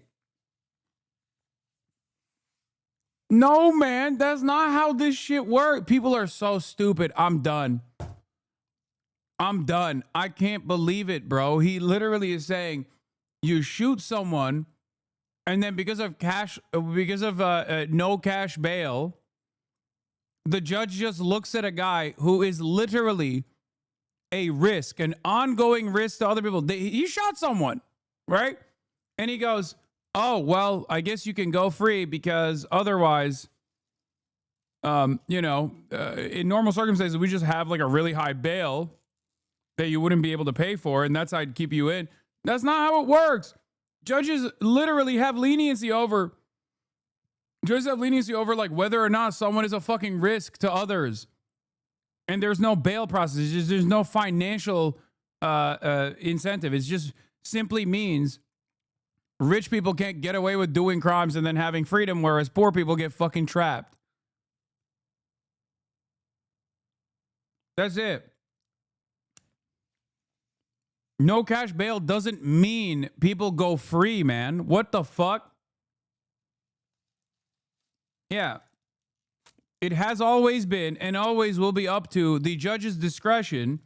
No, man, that's not how this shit works. People are so stupid. I'm done. I'm done. I can't believe it, bro. He literally is saying you shoot someone and then because of no cash bail, the judge just looks at a guy who is literally a risk, an ongoing risk to other people. He shot someone, right? And he goes, oh, well, I guess you can go free because otherwise, in normal circumstances, we just have like a really high bail that you wouldn't be able to pay for, and that's how I'd keep you in. That's not how it works. Judges literally have leniency over like whether or not someone is a fucking risk to others. And there's no bail process. There's no financial incentive. It just simply means rich people can't get away with doing crimes and then having freedom, whereas poor people get fucking trapped. That's it. No cash bail doesn't mean people go free, man. What the fuck? Yeah. It has always been and always will be up to the judge's discretion.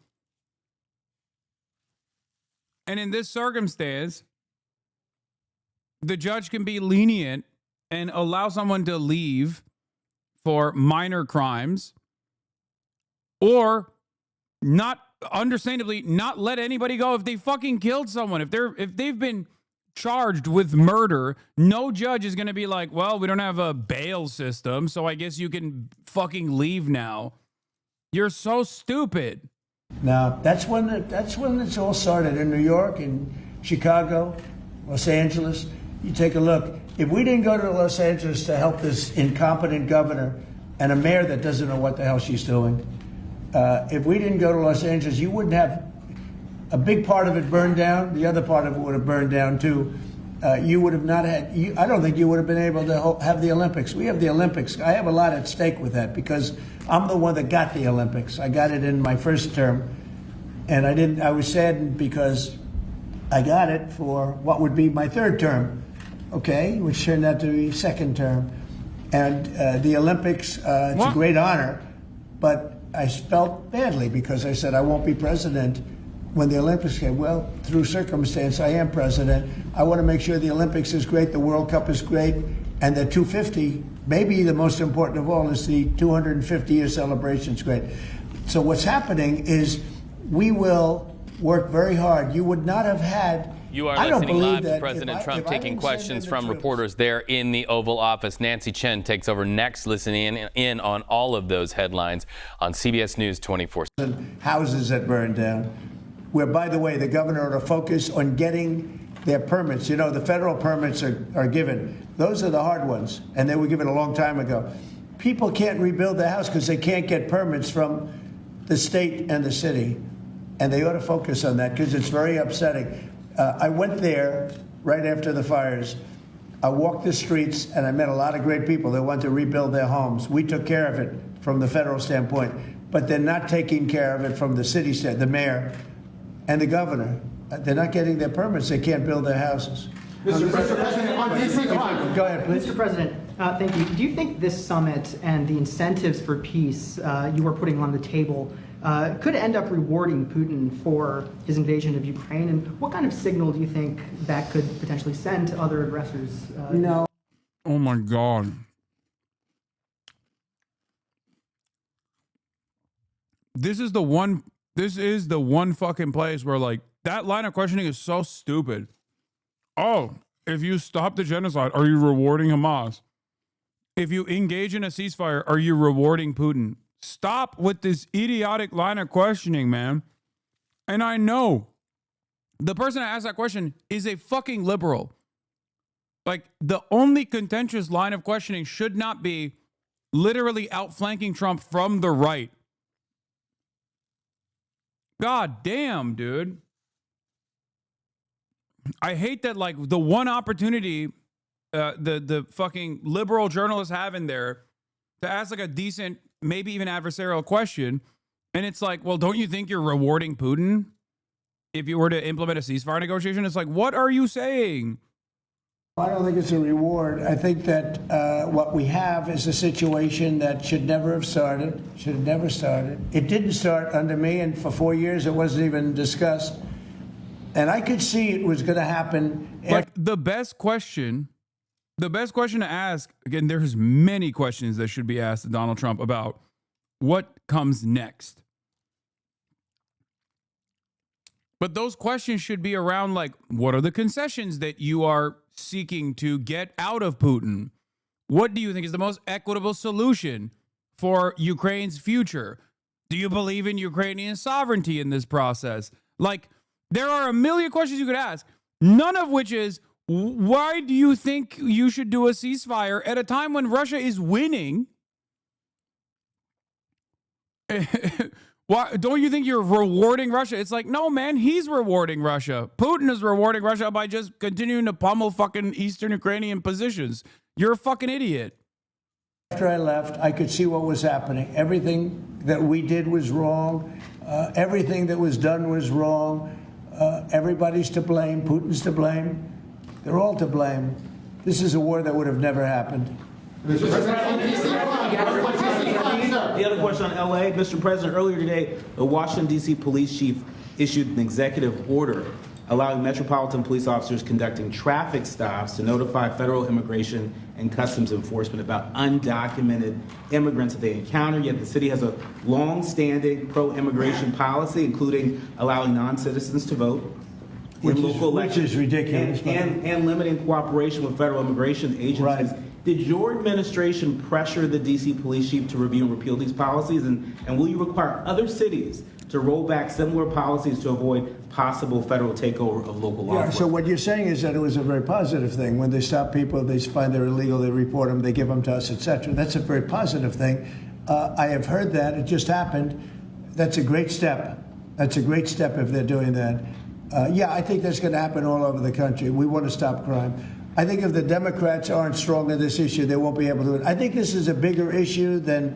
And in this circumstance, the judge can be lenient and allow someone to leave for minor crimes or not, understandably, not let anybody go if they fucking killed someone. If they've been charged with murder, no judge is going to be like, well, we don't have a bail system, so I guess you can fucking leave now. You're so stupid. Now, that's when it's all started in New York, in Chicago, Los Angeles. You take a look. If we didn't go to Los Angeles to help this incompetent governor and a mayor that doesn't know what the hell she's doing, if we didn't go to Los Angeles, you wouldn't have a big part of it burned down. The other part of it would have burned down too. You would have not had, I don't think you would have been able to have the Olympics. We have the Olympics. I have a lot at stake with that because I'm the one that got the Olympics. I got it in my first term. And I was saddened because I got it for what would be my third term, okay, which turned out to be second term. And the Olympics, it's a great honor, but I felt badly because I said I won't be president when the Olympics came. Well, through circumstance, I am president. I want to make sure the Olympics is great, the World Cup is great, and the 250, maybe the most important of all, is the 250-year celebration is great. So what's happening is we will work very hard. You would not have had... You are listening live to President Trump taking questions from reporters there in the Oval Office. Nancy Chen takes over next, listening in on all of those headlines on CBS News 24/7. Houses that burned down, where, by the way, the governor ought to focus on getting their permits. You know, the federal permits are given. Those are the hard ones, and they were given a long time ago. People can't rebuild their house because they can't get permits from the state and the city, and they ought to focus on that because it's very upsetting. I went there right after the fires. I walked the streets, and I met a lot of great people that want to rebuild their homes. We took care of it from the federal standpoint, but they're not taking care of it from the city standpoint, the mayor and the governor. They're not getting their permits. They can't build their houses. Mr. President, go ahead, please. Mr. President, thank you. Do you think this summit and the incentives for peace you are putting on the table could end up rewarding Putin for his invasion of Ukraine? And what kind of signal do you think that could potentially send to other aggressors? No. Oh, my God. This is the one fucking place where like that line of questioning is so stupid. Oh, if you stop the genocide, are you rewarding Hamas? If you engage in a ceasefire, are you rewarding Putin? Stop with this idiotic line of questioning, man. And I know the person that asked that question is a fucking liberal. Like, the only contentious line of questioning should not be literally outflanking Trump from the right. God damn, dude. I hate that, like, the one opportunity the fucking liberal journalists have in there to ask, like, a decent, maybe even adversarial question, and it's like, well, don't you think you're rewarding Putin if you were to implement a ceasefire negotiation? It's like, what are you saying? I don't think it's a reward. I think that what we have is a situation that should never have started, should have never started. It didn't start under me, and for 4 years it wasn't even discussed. And I could see it was going to happen. Like, the best question to ask, again, there's many questions that should be asked to Donald Trump about what comes next. But those questions should be around, like, what are the concessions that you are seeking to get out of Putin? What do you think is the most equitable solution for Ukraine's future? Do you believe in Ukrainian sovereignty in this process? Like, there are a million questions you could ask, none of which is, why do you think you should do a ceasefire at a time when Russia is winning? Why don't you think you're rewarding Russia? It's like, no, man, he's rewarding Russia. Putin is rewarding Russia by just continuing to pummel fucking Eastern Ukrainian positions. You're a fucking idiot. After I left, I could see what was happening. Everything that we did was wrong. Everything that was done was wrong. Everybody's to blame. Putin's to blame. They're all to blame. This is a war that would have never happened. The other question on LA, Mr. President, earlier today, the Washington, D.C. police chief issued an executive order allowing metropolitan police officers conducting traffic stops to notify federal immigration and customs enforcement about undocumented immigrants that they encounter. Yet the city has a long-standing pro-immigration policy, including allowing non-citizens to vote in local elections, which is ridiculous, and limiting cooperation with federal immigration agencies. Right. Did your administration pressure the D.C. police chief to review and repeal these policies? And will you require other cities to roll back similar policies to avoid possible federal takeover of local law enforcement? So what you're saying is that it was a very positive thing. When they stop people, they find they're illegal, they report them, they give them to us, etc. That's a very positive thing. I have heard that. It just happened. That's a great step. That's a great step if they're doing that. Yeah, I think that's going to happen all over the country. We want to stop crime. I think if the Democrats aren't strong on this issue, they won't be able to do it. I think this is a bigger issue than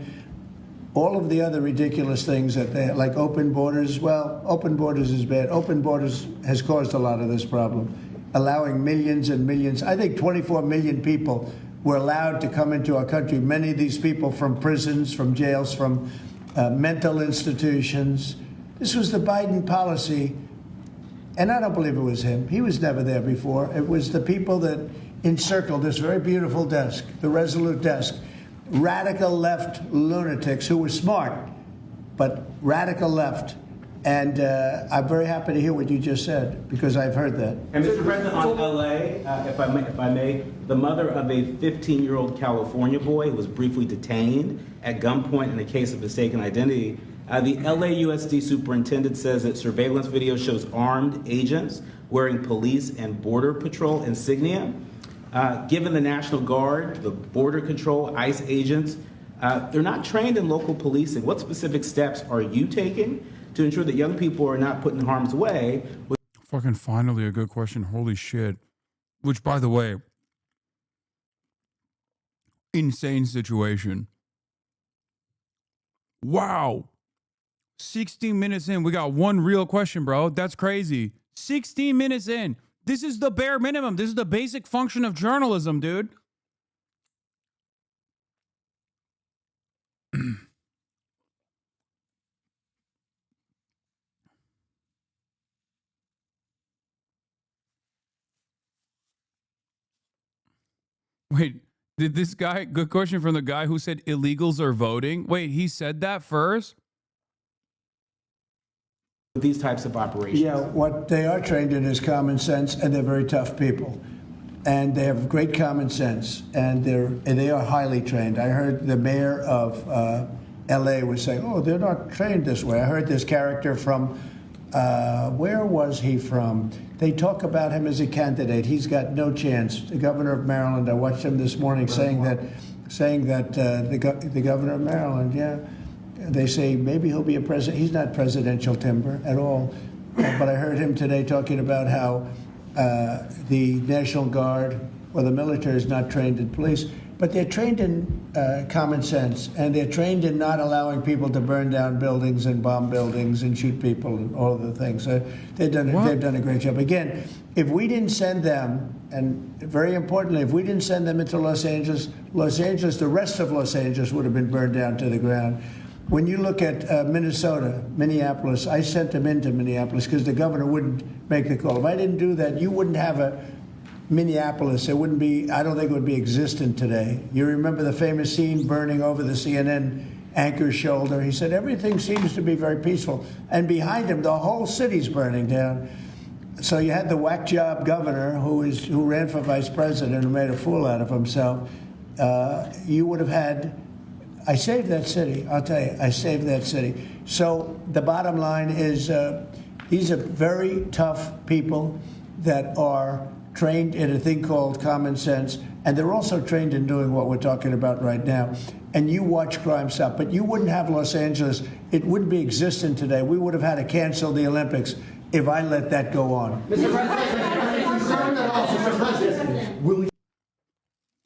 all of the other ridiculous things that they, like open borders. Well, open borders is bad. Open borders has caused a lot of this problem, allowing millions and millions. I think 24 million people were allowed to come into our country. Many of these people from prisons, from jails, from mental institutions. This was the Biden policy. And I don't believe it was him. He was never there before. It was the people that encircled this very beautiful desk, the Resolute desk. Radical left lunatics who were smart, but radical left. And I'm very happy to hear what you just said, because I've heard that. And Mr. President, on LA, if I may, the mother of a 15-year-old California boy who was briefly detained at gunpoint in a case of mistaken identity. The LAUSD superintendent says that surveillance video shows armed agents wearing police and border patrol insignia. Given the National Guard, the Border Control, ICE agents, they're not trained in local policing. What specific steps are you taking to ensure that young people are not put in harm's way? Fucking finally a good question. Holy shit. Which, by the way, insane situation. Wow. 16 minutes in, we got one real question, bro. That's crazy. 16 minutes in. This is the bare minimum. This is the basic function of journalism, dude. Wait, did this guy, good question from the guy who said illegals are voting. Wait, he said that first? these types of operations? Yeah, what they are trained in is common sense, and they're very tough people. And they have great common sense, and they are highly trained. I heard the mayor of L.A. was saying, oh, they're not trained this way. I heard this character from, where was he from? They talk about him as a candidate. He's got no chance. The governor of Maryland, I watched him this morning saying that the governor of Maryland, yeah, they say maybe he'll be a president. He's not presidential timber at all. But I heard him today talking about how the National Guard or the military is not trained in police, but they're trained in common sense, and they're trained in not allowing people to burn down buildings and bomb buildings and shoot people and all of the things. They've done a great job. Again, if we didn't send them, and very importantly, if we didn't send them into Los Angeles, the rest of Los Angeles would have been burned down to the ground. When you look at Minnesota, Minneapolis, I sent them into Minneapolis because the governor wouldn't make the call. If I didn't do that, you wouldn't have a Minneapolis. It wouldn't be, I don't think it would be existent today. You remember the famous scene burning over the CNN anchor's shoulder. He said, everything seems to be very peaceful. And behind him, the whole city's burning down. So you had the whack job governor who ran for vice president and made a fool out of himself. You would have had, I saved that city. I'll tell you, I saved that city. So the bottom line is these are very tough people that are trained in a thing called common sense, and they're also trained in doing what we're talking about right now. And you watch crime stop, but you wouldn't have Los Angeles. It wouldn't be existent today. We would have had to cancel the Olympics if I let that go on. Mr. President,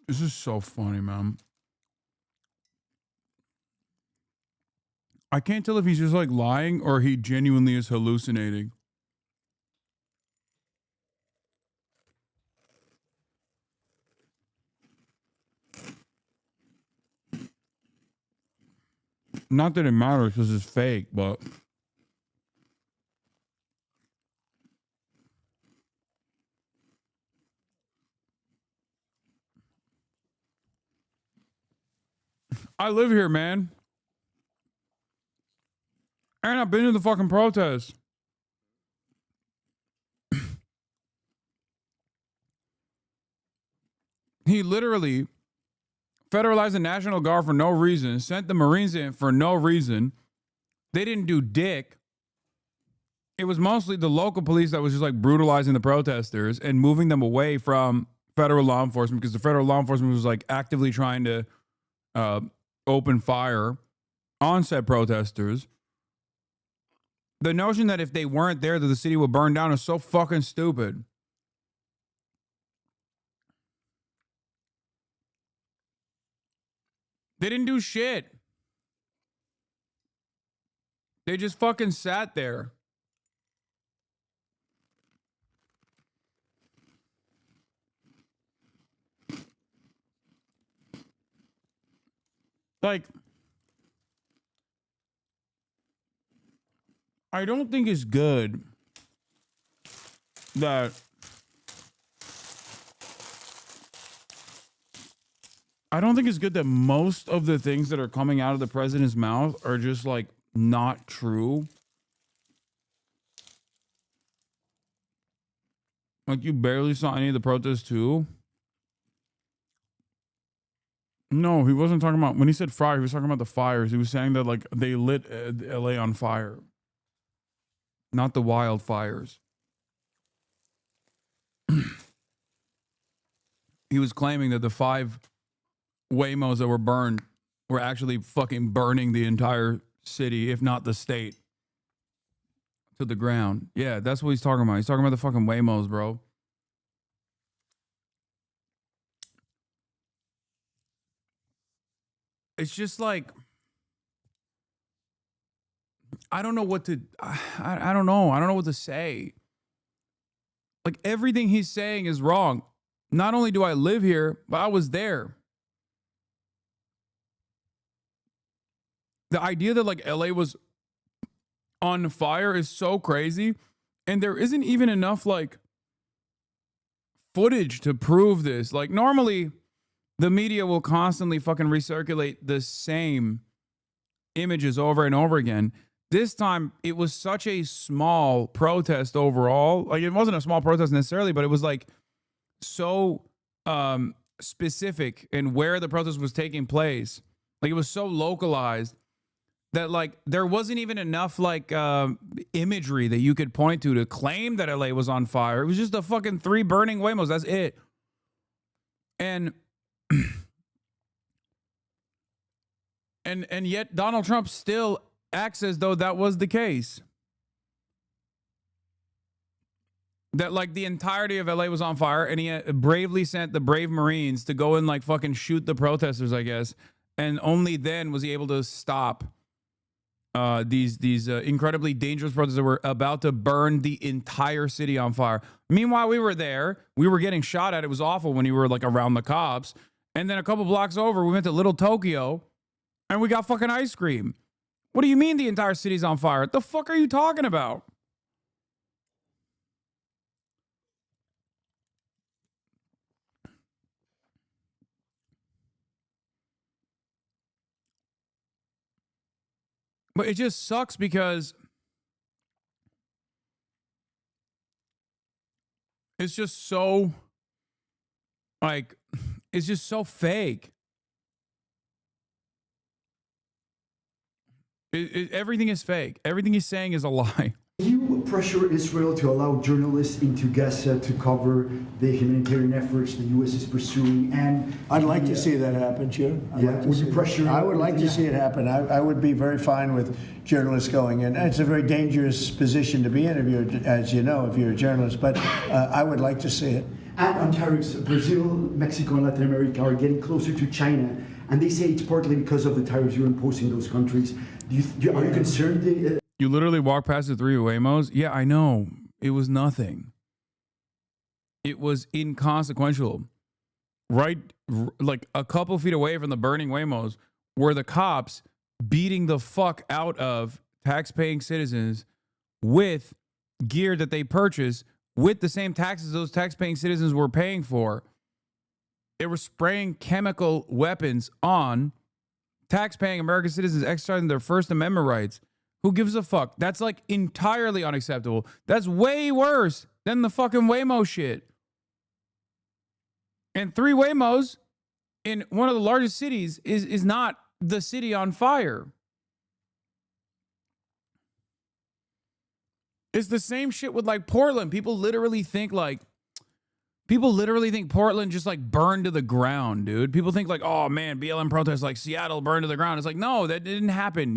This is so funny, man. I can't tell if he's just like lying or he genuinely is hallucinating. Not that it matters because it's fake, but I live here, man. And I've been to the fucking protest. He literally federalized the National Guard for no reason, sent the Marines in for no reason. They didn't do dick. It was mostly the local police that was just like brutalizing the protesters and moving them away from federal law enforcement because the federal law enforcement was like actively trying to open fire on said protesters. The notion that if they weren't there that the city would burn down is so fucking stupid. They didn't do shit. They just fucking sat there. Like, I don't think it's good that most of the things that are coming out of the president's mouth are just like not true. Like, you barely saw any of the protests too. No, he wasn't talking about, when he said fire, he was talking about the fires. He was saying that like they lit LA on fire. Not the wildfires. He was claiming that the 5 Waymos that were burned were actually fucking burning the entire city, if not the state, to the ground. Yeah, that's what he's talking about. He's talking about the fucking Waymos, bro. It's just like, I don't know what to, I don't know. I don't know what to say. Like, everything he's saying is wrong. Not only do I live here, but I was there. The idea that like LA was on fire is so crazy. And there isn't even enough like footage to prove this. Like, normally the media will constantly fucking recirculate the same images over and over again. This time, it was such a small protest overall. Like, it wasn't a small protest necessarily, but it was like so specific in where the protest was taking place. Like, it was so localized that, like, there wasn't even enough, like, imagery that you could point to claim that LA was on fire. It was just the fucking 3 burning Waymos. That's it. And and yet Donald Trump still acts as though that was the case. That, like, the entirety of LA was on fire, and he bravely sent the brave Marines to go and, like, fucking shoot the protesters, I guess. And only then was he able to stop these incredibly dangerous protesters that were about to burn the entire city on fire. Meanwhile, we were there. We were getting shot at. It was awful when you were, like, around the cops. And then a couple blocks over, we went to Little Tokyo, and we got fucking ice cream. What do you mean the entire city's on fire? What the fuck are you talking about? But it just sucks because it's just so, like, it's just so fake. Everything is fake. Everything he's saying is a lie. You pressure Israel to allow journalists into Gaza to cover the humanitarian efforts the U.S. is pursuing, and I'd like to see that happen, Jim. Would you pressure? I would like to see it happen. I would be very fine with journalists going in. It's a very dangerous position to be in, as you know, if you're a journalist. But I would like to see it. And on tariffs, Brazil, Mexico, and Latin America are getting closer to China, and they say it's partly because of the tariffs you're imposing those countries. Are you concerned? You literally walk past the 3 Waymos? Yeah, I know. It was nothing. It was inconsequential. Right, like a couple feet away from the burning Waymos were the cops beating the fuck out of tax-paying citizens with gear that they purchased with the same taxes those tax-paying citizens were paying for. They were spraying chemical weapons on tax-paying American citizens exercising their First Amendment rights. Who gives a fuck? That's, like, entirely unacceptable. That's way worse than the fucking Waymo shit. And 3 Waymos in one of the largest cities is not the city on fire. It's the same shit with, like, Portland. People literally think Portland just, like, burned to the ground, dude. People think, like, oh man, BLM protests, like, Seattle burned to the ground. It's like, no, that didn't happen.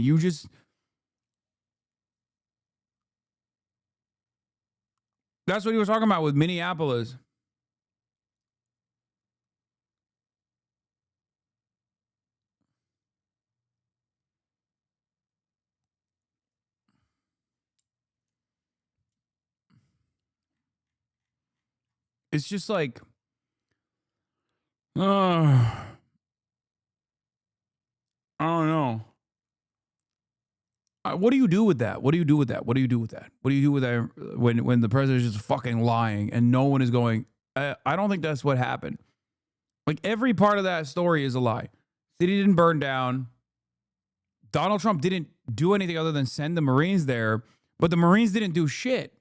That's what he was talking about with Minneapolis. It's just like, I don't know. What do you do with that? What do you do with that? What do you do with that? What do you do with that when the president is just fucking lying and no one is going, I don't think that's what happened. Like, every part of that story is a lie. City didn't burn down. Donald Trump didn't do anything other than send the Marines there, but the Marines didn't do shit.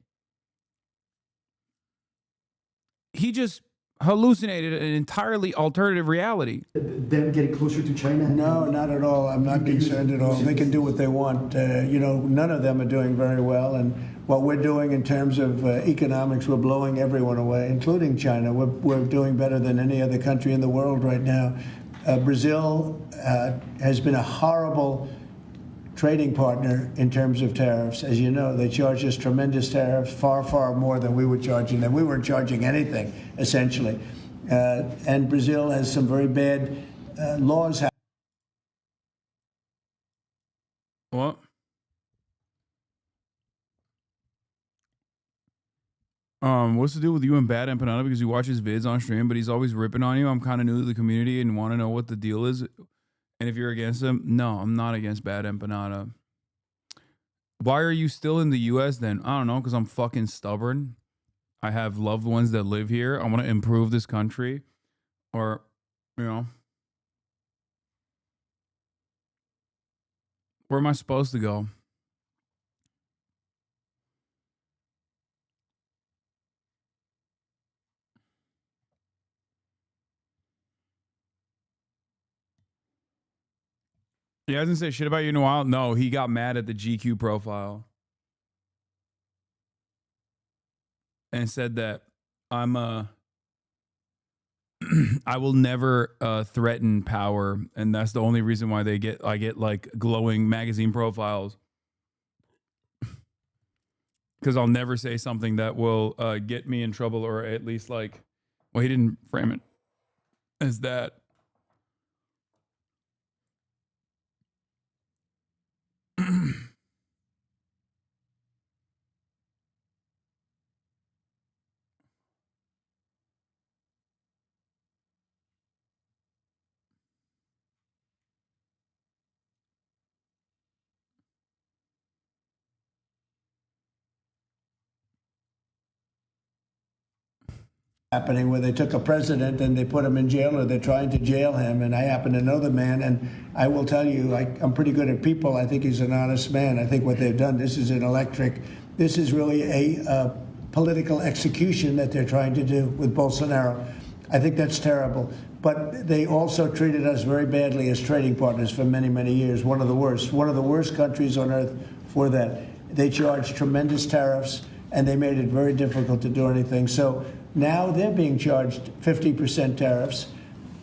He just hallucinated an entirely alternative reality. Them getting closer to China? No, not at all. I'm not concerned at all. They can do what they want. None of them are doing very well. And what we're doing in terms of economics, we're blowing everyone away, including China. We're doing better than any other country in the world right now. Brazil has been a horrible trading partner in terms of tariffs. As you know, they charge us tremendous tariffs, far, far more than we were charging them. We weren't charging anything, essentially. And Brazil has some very bad laws. What? What's the deal with you and Bad Empanada? Because you watch his vids on stream, but he's always ripping on you. I'm kind of new to the community and want to know what the deal is. And if you're against him, no, I'm not against Bad Empanada. Why are you still in the U.S. then? I don't know, because I'm fucking stubborn. I have loved ones that live here. I want to improve this country. Or, where am I supposed to go? He hasn't said shit about you in a while. No, he got mad at the GQ profile and said that I'm I will never threaten power, and that's the only reason why I get like glowing magazine profiles, because I'll never say something that will get me in trouble, or at least like, well, he didn't frame it as that. Happening where they took a president and they put him in jail, or they're trying to jail him. And I happen to know the man, and I will tell you, I'm pretty good at people. I think he's an honest man. I think what they've done, this is this is really a political execution that they're trying to do with Bolsonaro. I think that's terrible. But they also treated us very badly as trading partners for many, many years. One of the worst countries on earth for that. They charged tremendous tariffs, and they made it very difficult to do anything. So now they're being charged 50% tariffs,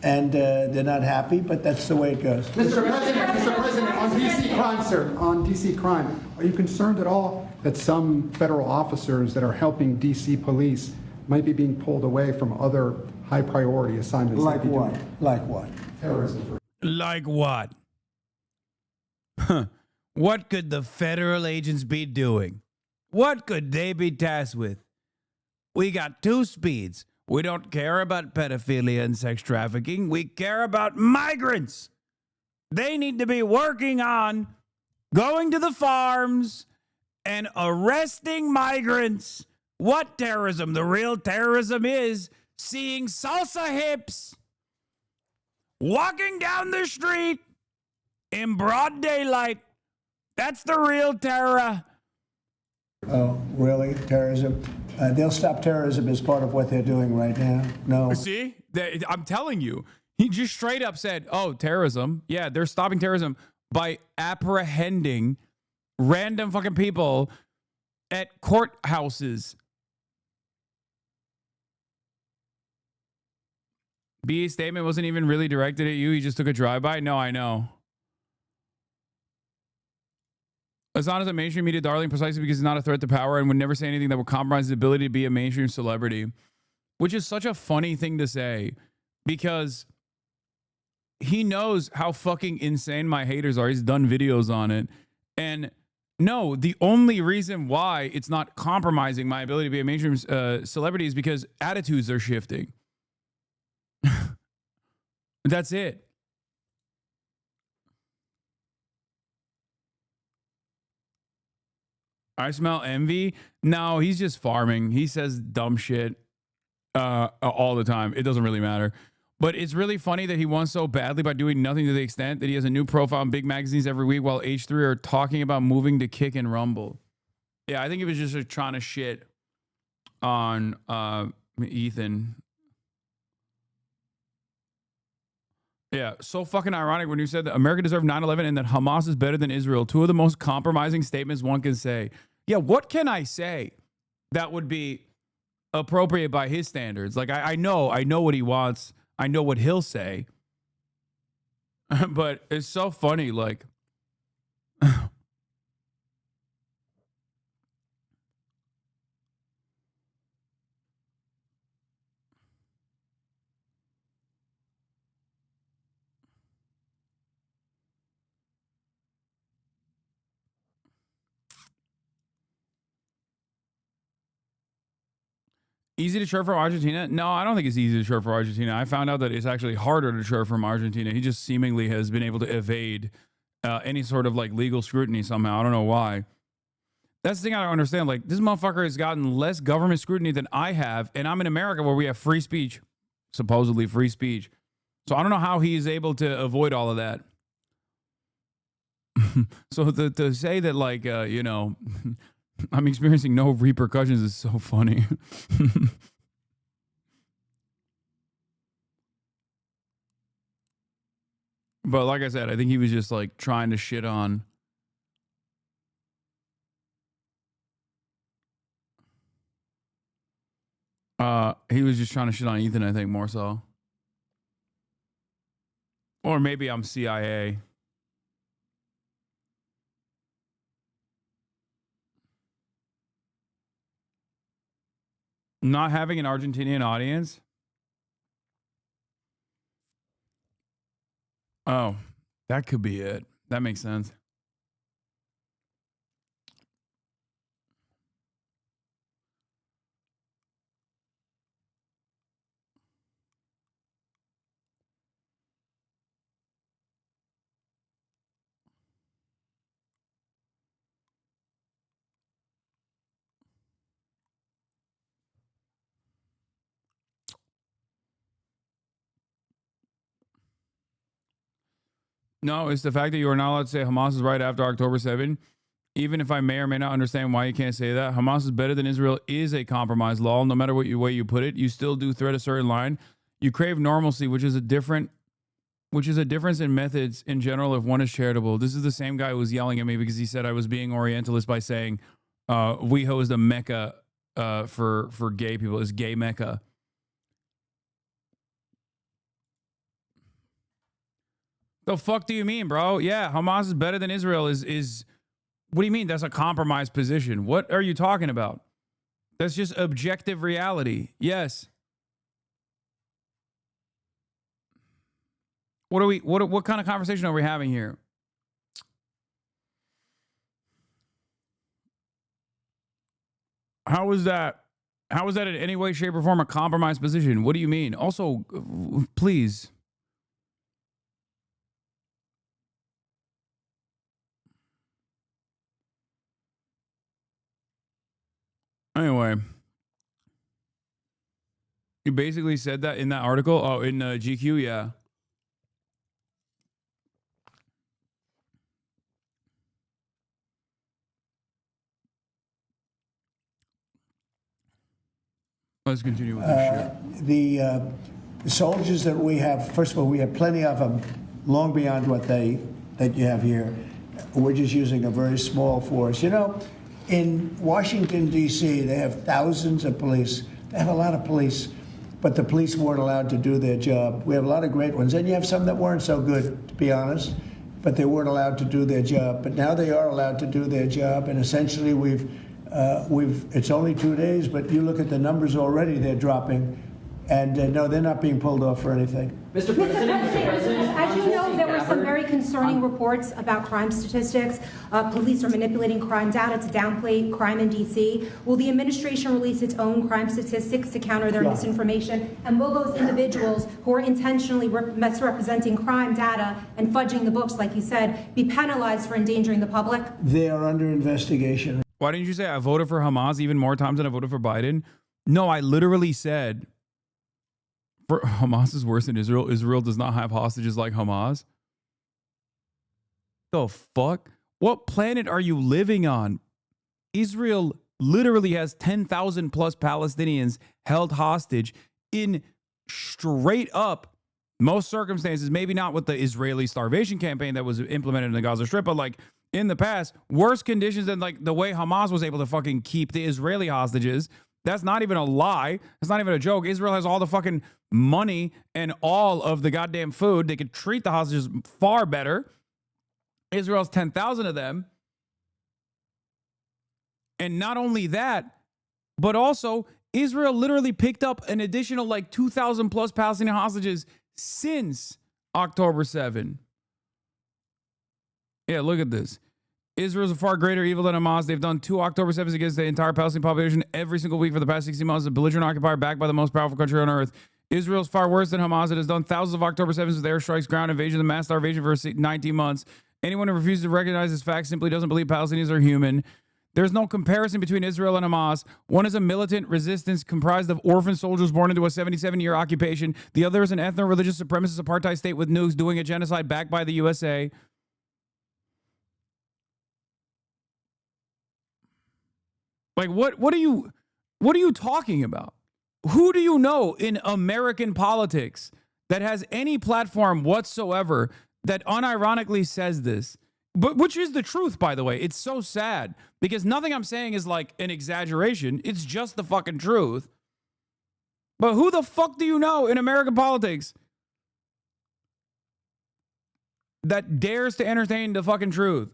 and they're not happy, but that's the way it goes. Mr. President, on DC crime, sir, on DC crime, are you concerned at all that some federal officers that are helping DC police might be being pulled away from other high priority assignments? Like what? Like what? Terrorism. Like what? What could the federal agents be doing? What could they be tasked with? We got two speeds. We don't care about pedophilia and sex trafficking. We care about migrants. They need to be working on going to the farms and arresting migrants. What terrorism? The real terrorism is seeing salsa hips walking down the street in broad daylight. That's the real terror. Oh, really? Terrorism? They'll stop terrorism as part of what they're doing right now. No. See? I'm telling you. He just straight up said, oh, terrorism. Yeah, they're stopping terrorism by apprehending random fucking people at courthouses. B's statement wasn't even really directed at you. He just took a drive-by. No, I know. Hasan is a mainstream media darling precisely because he's not a threat to power and would never say anything that would compromise his ability to be a mainstream celebrity, which is such a funny thing to say because he knows how fucking insane my haters are. He's done videos on it. And no, the only reason why it's not compromising my ability to be a mainstream celebrity is because attitudes are shifting. That's it. I smell envy. No, he's just farming. He says dumb shit all the time. It doesn't really matter. But it's really funny that he won so badly by doing nothing to the extent that he has a new profile in big magazines every week while H3 are talking about moving to Kick and Rumble. Yeah, I think he was just trying to shit on Ethan. Yeah, so fucking ironic when you said that America deserved 9/11 and that Hamas is better than Israel. Two of the most compromising statements one can say. Yeah, what can I say that would be appropriate by his standards? Like, I know what he wants. I know what he'll say. But it's so funny, like... Easy to chirp from Argentina? No, I don't think it's easy to chirp from Argentina. I found out that it's actually harder to chirp from Argentina. He just seemingly has been able to evade any sort of like legal scrutiny somehow. I don't know why. That's the thing I don't understand. Like, this motherfucker has gotten less government scrutiny than I have, and I'm in America where we have free speech, supposedly free speech. So I don't know how he is able to avoid all of that. So to say that, like, you know... I'm experiencing no repercussions is so funny. But like I said, I think he was just like trying to shit on. He was just trying to shit on Ethan, I think, more so. Or maybe I'm CIA. Not having an Argentinian audience? Oh, that could be it. That makes sense. No, it's the fact that you are not allowed to say Hamas is right after October 7. Even if I may or may not understand why you can't say that, Hamas is better than Israel is a compromise law. No matter what way you put it, you still do thread a certain line. You crave normalcy, which is a difference in methods in general if one is charitable. This is the same guy who was yelling at me because he said I was being Orientalist by saying WeHo is the Mecca for gay people. It's gay Mecca. The fuck do you mean, bro? Yeah, Hamas is better than Israel is what do you mean? That's a compromised position. What are you talking about? That's just objective reality. Yes. What kind of conversation are we having here? How is that in any way, shape, or form a compromised position? What do you mean? Also, please. Anyway, you basically said that in that article. Oh, in GQ, yeah. Let's continue with this shit. The soldiers that we have, first of all, we have plenty of them, long beyond what that you have here. We're just using a very small force. You know, in Washington, D.C., they have thousands of police. They have a lot of police, but the police weren't allowed to do their job. We have a lot of great ones, and you have some that weren't so good, to be honest, but they weren't allowed to do their job. But now they are allowed to do their job, and essentially it's only 2 days, but you look at the numbers already, they're dropping. And no, they're not being pulled off for anything. Mr. President, as you know, there were some very concerning reports about crime statistics. Police are manipulating crime data to downplay crime in D.C. Will the administration release its own crime statistics to counter their misinformation? And will those individuals who are intentionally misrepresenting crime data and fudging the books, like you said, be penalized for endangering the public? They are under investigation. Why didn't you say I voted for Hamas even more times than I voted for Biden? No, I literally said Hamas is worse than Israel. Israel does not have hostages like Hamas. The fuck? What planet are you living on? Israel literally has 10,000 plus Palestinians held hostage in straight up most circumstances, maybe not with the Israeli starvation campaign that was implemented in the Gaza Strip, but like in the past, worse conditions than like the way Hamas was able to fucking keep the Israeli hostages. That's not even a lie. That's not even a joke. Israel has all the fucking money and all of the goddamn food. They could treat the hostages far better. Israel has 10,000 of them. And not only that, but also Israel literally picked up an additional like 2,000 plus Palestinian hostages since October 7. Yeah, look at this. Israel's a far greater evil than Hamas. They've done 2 October 7s against the entire Palestinian population every single week for the past 60 months. A belligerent occupier backed by the most powerful country on earth. Israel's far worse than Hamas. It has done thousands of October 7s with airstrikes, ground invasions, and mass starvation for 19 months. Anyone who refuses to recognize this fact simply doesn't believe Palestinians are human. There's no comparison between Israel and Hamas. One is a militant resistance comprised of orphan soldiers born into a 77-year occupation. The other is an ethno-religious supremacist apartheid state with nukes doing a genocide backed by the USA. Like, what are you talking about? Who do you know in American politics that has any platform whatsoever that unironically says this, but which is the truth, by the way. It's so sad because nothing I'm saying is like an exaggeration. It's just the fucking truth. But who the fuck do you know in American politics that dares to entertain the fucking truth?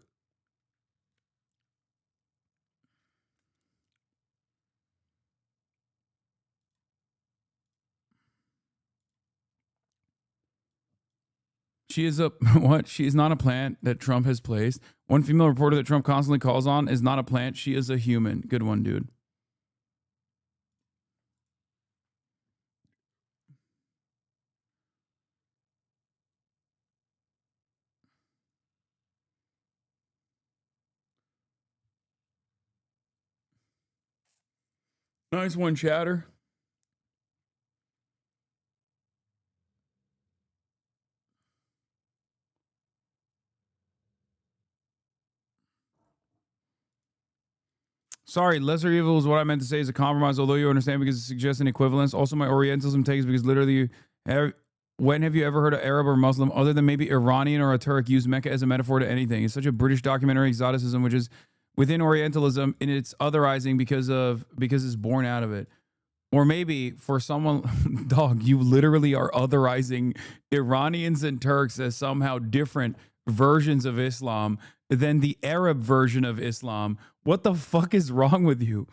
She is a what? She is not a plant that Trump has placed. One female reporter that Trump constantly calls on is not a plant. She is a human. Good one, dude. Nice one, Chatter. Sorry, lesser evil is what I meant to say is a compromise, although you understand because it suggests an equivalence. Also, my Orientalism takes because literally, when have you ever heard an Arab or Muslim, other than maybe Iranian or a Turk, use Mecca as a metaphor to anything? It's such a British documentary exoticism, which is within Orientalism in its otherizing because it's born out of it. Or maybe for someone, dog, you literally are otherizing Iranians and Turks as somehow different versions of Islam than the Arab version of Islam. What the fuck is wrong with you?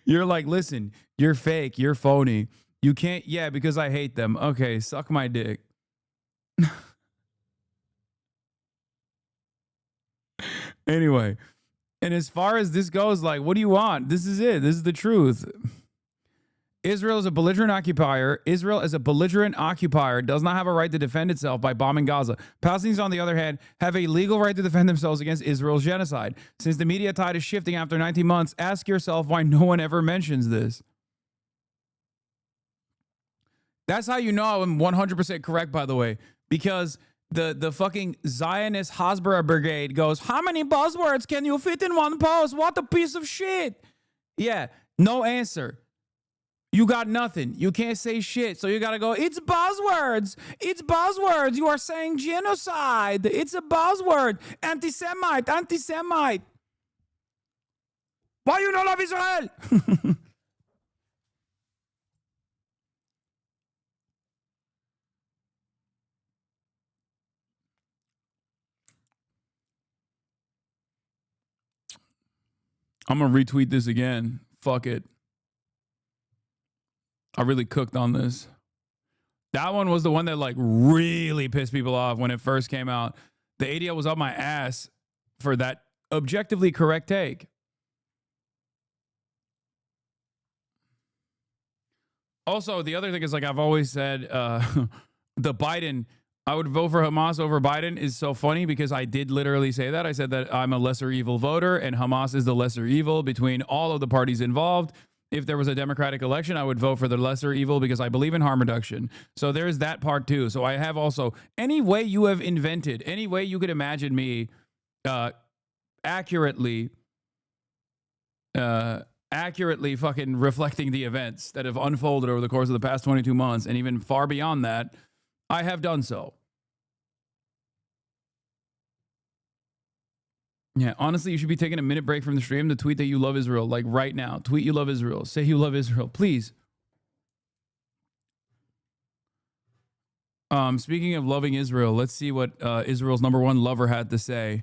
You're like, listen, you're fake, you're phony. You can't, yeah, because I hate them. Okay, suck my dick. Anyway, and as far as this goes, like, what do you want? This is it. This is the truth. Israel is a belligerent occupier. Israel as a belligerent occupier does not have a right to defend itself by bombing Gaza. Palestinians, on the other hand, have a legal right to defend themselves against Israel's genocide. Since the media tide is shifting after 19 months, ask yourself why no one ever mentions this. That's how you know I'm 100% correct, by the way, because the fucking Zionist Hasbara Brigade goes, how many buzzwords can you fit in one post? What a piece of shit. Yeah, no answer. You got nothing. You can't say shit. So you got to go, it's buzzwords. It's buzzwords. You are saying genocide. It's a buzzword. Anti-Semite. Anti-Semite. Why you not love Israel? I'm going to retweet this again. Fuck it. I really cooked on this. That one was the one that like really pissed people off when it first came out. The ADL was up my ass for that objectively correct take. Also, the other thing is, like I've always said, the Biden, I would vote for Hamas over Biden is so funny because I did literally say that. I said that I'm a lesser evil voter and Hamas is the lesser evil between all of the parties involved. If there was a Democratic election, I would vote for the lesser evil because I believe in harm reduction. So there's that part too. So I have also, any way you have invented, any way you could imagine me accurately fucking reflecting the events that have unfolded over the course of the past 22 months and even far beyond that, I have done so. Yeah, honestly, you should be taking a minute break from the stream to tweet that you love Israel. Like right now. Tweet you love Israel. Say you love Israel, please. Speaking of loving Israel, let's see what Israel's #1 lover had to say.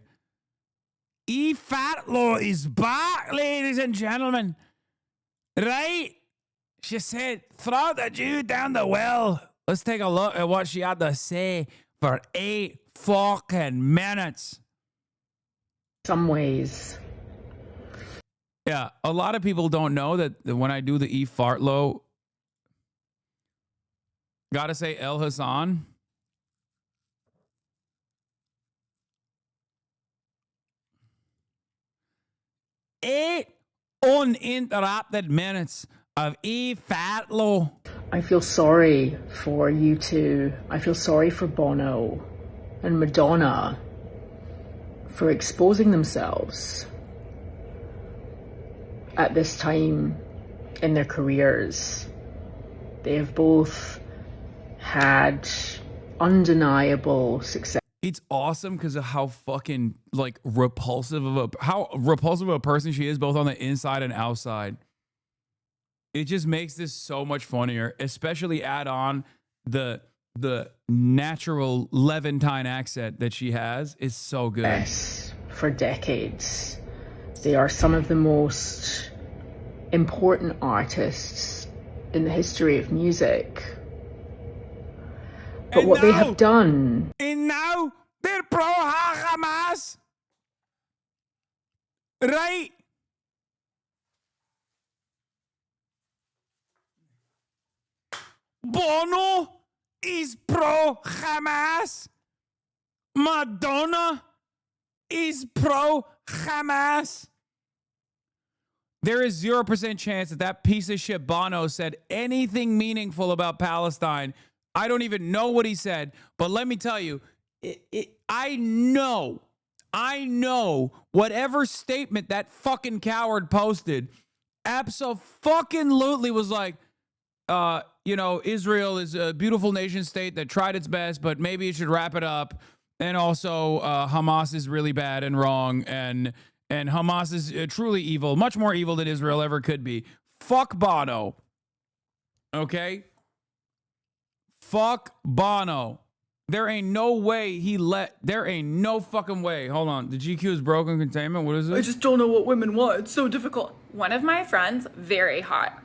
Fatlo is back, ladies and gentlemen. Right? She said, throw the Jew down the well. Let's take a look at what she had to say for 8 fucking minutes. Some ways. Yeah, a lot of people don't know that when I do the fartlo, gotta say El Hasan. Eight uninterrupted minutes of fatlo. I feel sorry for you two. I feel sorry for Bono and Madonna for exposing themselves at this time in their careers. They have both had undeniable success. It's awesome because of how fucking like repulsive of a person she is, both on the inside and outside. It just makes this so much funnier, especially add on the natural Levantine accent that she has is so good. Yes, for decades. They are some of the most important artists in the history of music. But And what they now- have done And now they're pro-Hamas. Right? Bono is pro-Hamas. Madonna is pro-Hamas. There is 0% chance that piece of shit Bono said anything meaningful about Palestine. I don't even know what he said, but let me tell you, I know whatever statement that fucking coward posted abso-fucking-lutely was like, Israel is a beautiful nation state that tried its best, but maybe it should wrap it up. And also, Hamas is really bad and wrong, and Hamas is truly evil, much more evil than Israel ever could be. Fuck Bono. Okay? Fuck Bono. There ain't no way there ain't no fucking way. Hold on. The GQ is broken containment. What is this? I just don't know what women want. It's so difficult. One of my friends, very hot,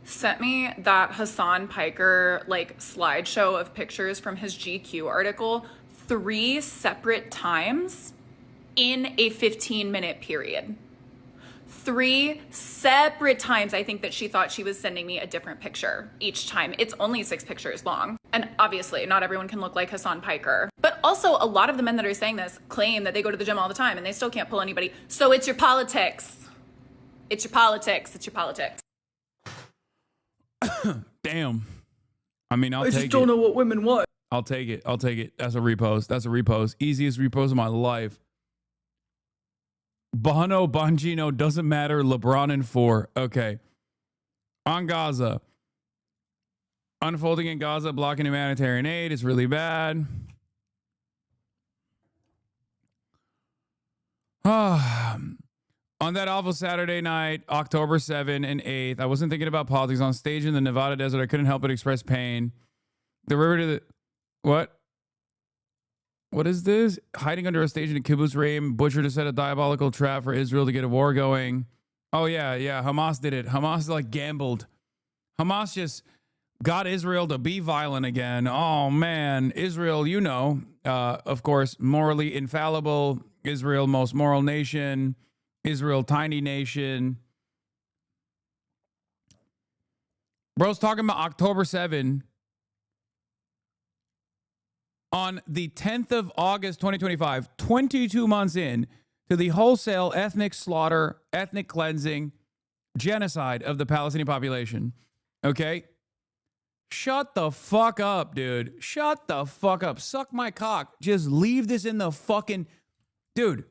sent me that Hasan Piker slideshow of pictures from his GQ article 3 separate times in a 15-minute period. 3 separate times. I think that she thought she was sending me a different picture each time. It's only 6 pictures long. And obviously, not everyone can look like Hasan Piker. But also, a lot of the men that are saying this claim that they go to the gym all the time and they still can't pull anybody. So it's your politics. It's your politics. It's your politics. Damn. I mean, I just don't know what women want. I'll take it. That's a repost. Easiest repost of my life. Bono, Bongino, doesn't matter. LeBron in 4. Okay. On Gaza. Unfolding in Gaza, blocking humanitarian aid is really bad. On that awful Saturday night, October 7 and 8th, I wasn't thinking about politics. On stage in the Nevada desert, I couldn't help but express pain. The river to the... What? What is this? Hiding under a stage in a kibbutz rain, butcher to set a diabolical trap for Israel to get a war going. Oh, yeah. Hamas did it. Hamas, gambled. Hamas just got Israel to be violent again. Oh, man. Israel, of course, morally infallible. Israel, most moral nation. Israel, tiny nation. Bro's talking about October 7. On the 10th of August, 2025, 22 months in to the wholesale ethnic slaughter, ethnic cleansing, genocide of the Palestinian population. Okay? Shut the fuck up, dude. Shut the fuck up. Suck my cock. Just leave this in the fucking... Dude.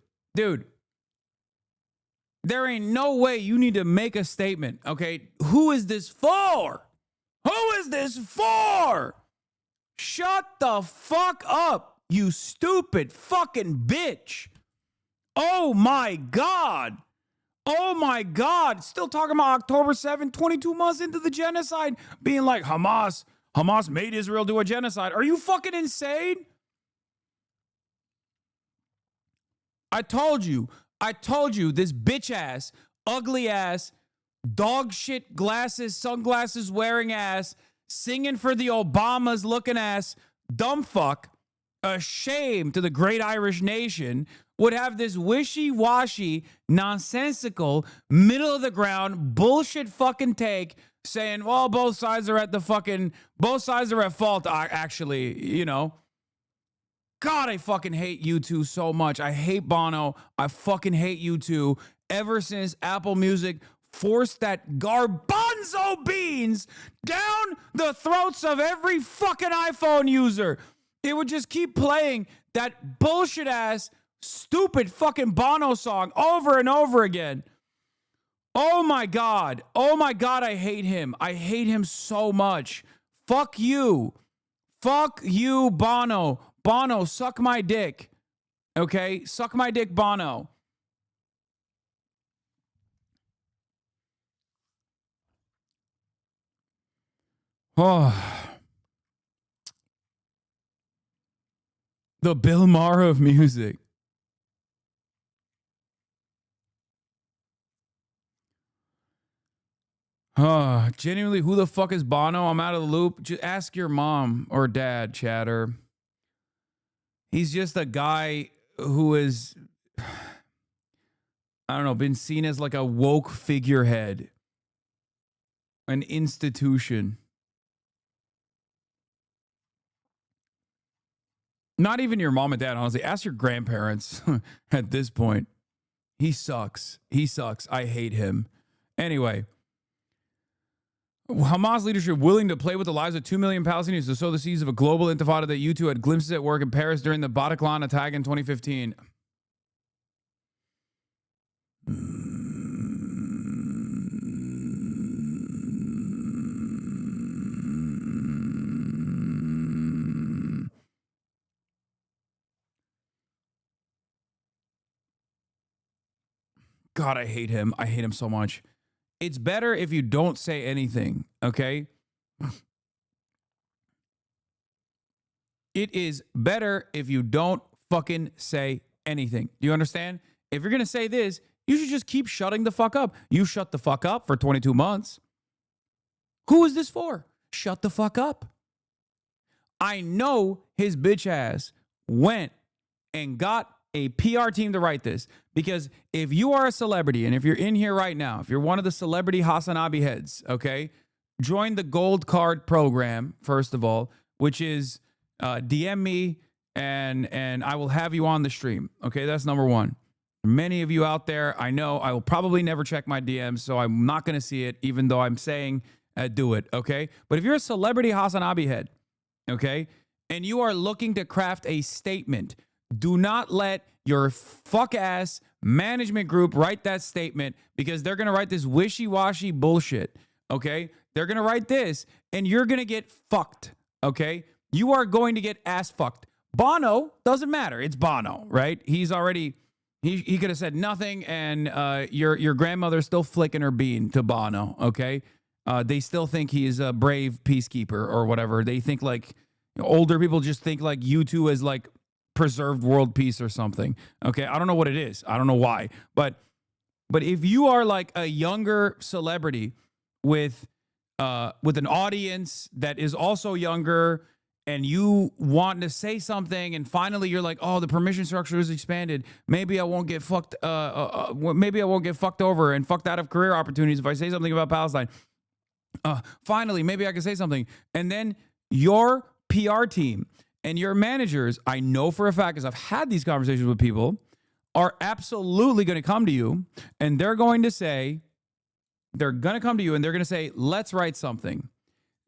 There ain't no way you need to make a statement, okay? Who is this for? Shut the fuck up, you stupid fucking bitch. Oh my God. Still talking about October 7, 22 months into the genocide, being like Hamas made Israel do a genocide. Are you fucking insane? I told you, this bitch ass, ugly ass, dog shit glasses, sunglasses wearing ass, singing for the Obamas looking ass, dumb fuck, a shame to the great Irish nation, would have this wishy-washy, nonsensical, middle of the ground, bullshit fucking take saying, well, both sides are at fault, actually, God, I fucking hate you two so much. I hate Bono. I fucking hate you two. Ever since Apple Music forced that garbanzo beans down the throats of every fucking iPhone user, it would just keep playing that bullshit ass, stupid fucking Bono song over and over again. Oh my God. Oh my God, I hate him. I hate him so much. Fuck you. Fuck you, Bono. Bono, suck my dick. Okay? Suck my dick, Bono. Oh. The Bill Maher of music. Genuinely, who the fuck is Bono? I'm out of the loop. Just ask your mom or dad, chatter. He's just a guy who is, I don't know, been seen as like a woke figurehead, an institution. Not even your mom and dad, honestly. Ask your grandparents at this point. He sucks. He sucks. I hate him. Anyway. Hamas leadership willing to play with the lives of 2 million Palestinians to sow the seeds of a global intifada that U2 had glimpses at work in Paris during the Bataclan attack in 2015. God, I hate him. I hate him so much. It's better if you don't say anything, okay? It is better if you don't fucking say anything. Do you understand? If you're going to say this, you should just keep shutting the fuck up. You shut the fuck up for 22 months. Who is this for? Shut the fuck up. I know his bitch ass went and got a PR team to write this, because if you are a celebrity and if you're in here right now, if you're one of the celebrity Hasanabi heads, okay, join the gold card program, first of all, which is DM me and I will have you on the stream. Okay, that's number one. Many of you out there, I know I will probably never check my DMs, so I'm not going to see it, even though I'm saying do it, okay? But if you're a celebrity Hasanabi head, okay, and you are looking to craft a statement, do not let your fuck ass management group write that statement, because they're going to write this wishy-washy bullshit, okay? They're going to write this and you're going to get fucked, okay? You are going to get ass fucked. Bono, doesn't matter. It's Bono, right? He's already, he could have said nothing, and your grandmother's still flicking her bean to Bono, okay? They still think he is a brave peacekeeper or whatever. They think like, older people just think like U2 is like preserved world peace or something. Okay, I don't know what it is. I don't know why. But if you are like a younger celebrity with an audience that is also younger, and you want to say something, and finally you're like, oh, the permission structure is expanded. Maybe I won't get fucked. Maybe I won't get fucked over and fucked out of career opportunities if I say something about Palestine. Finally, maybe I can say something. And then your PR team and your managers, I know for a fact, because I've had these conversations with people, are absolutely going to come to you, and they're going to say, let's write something.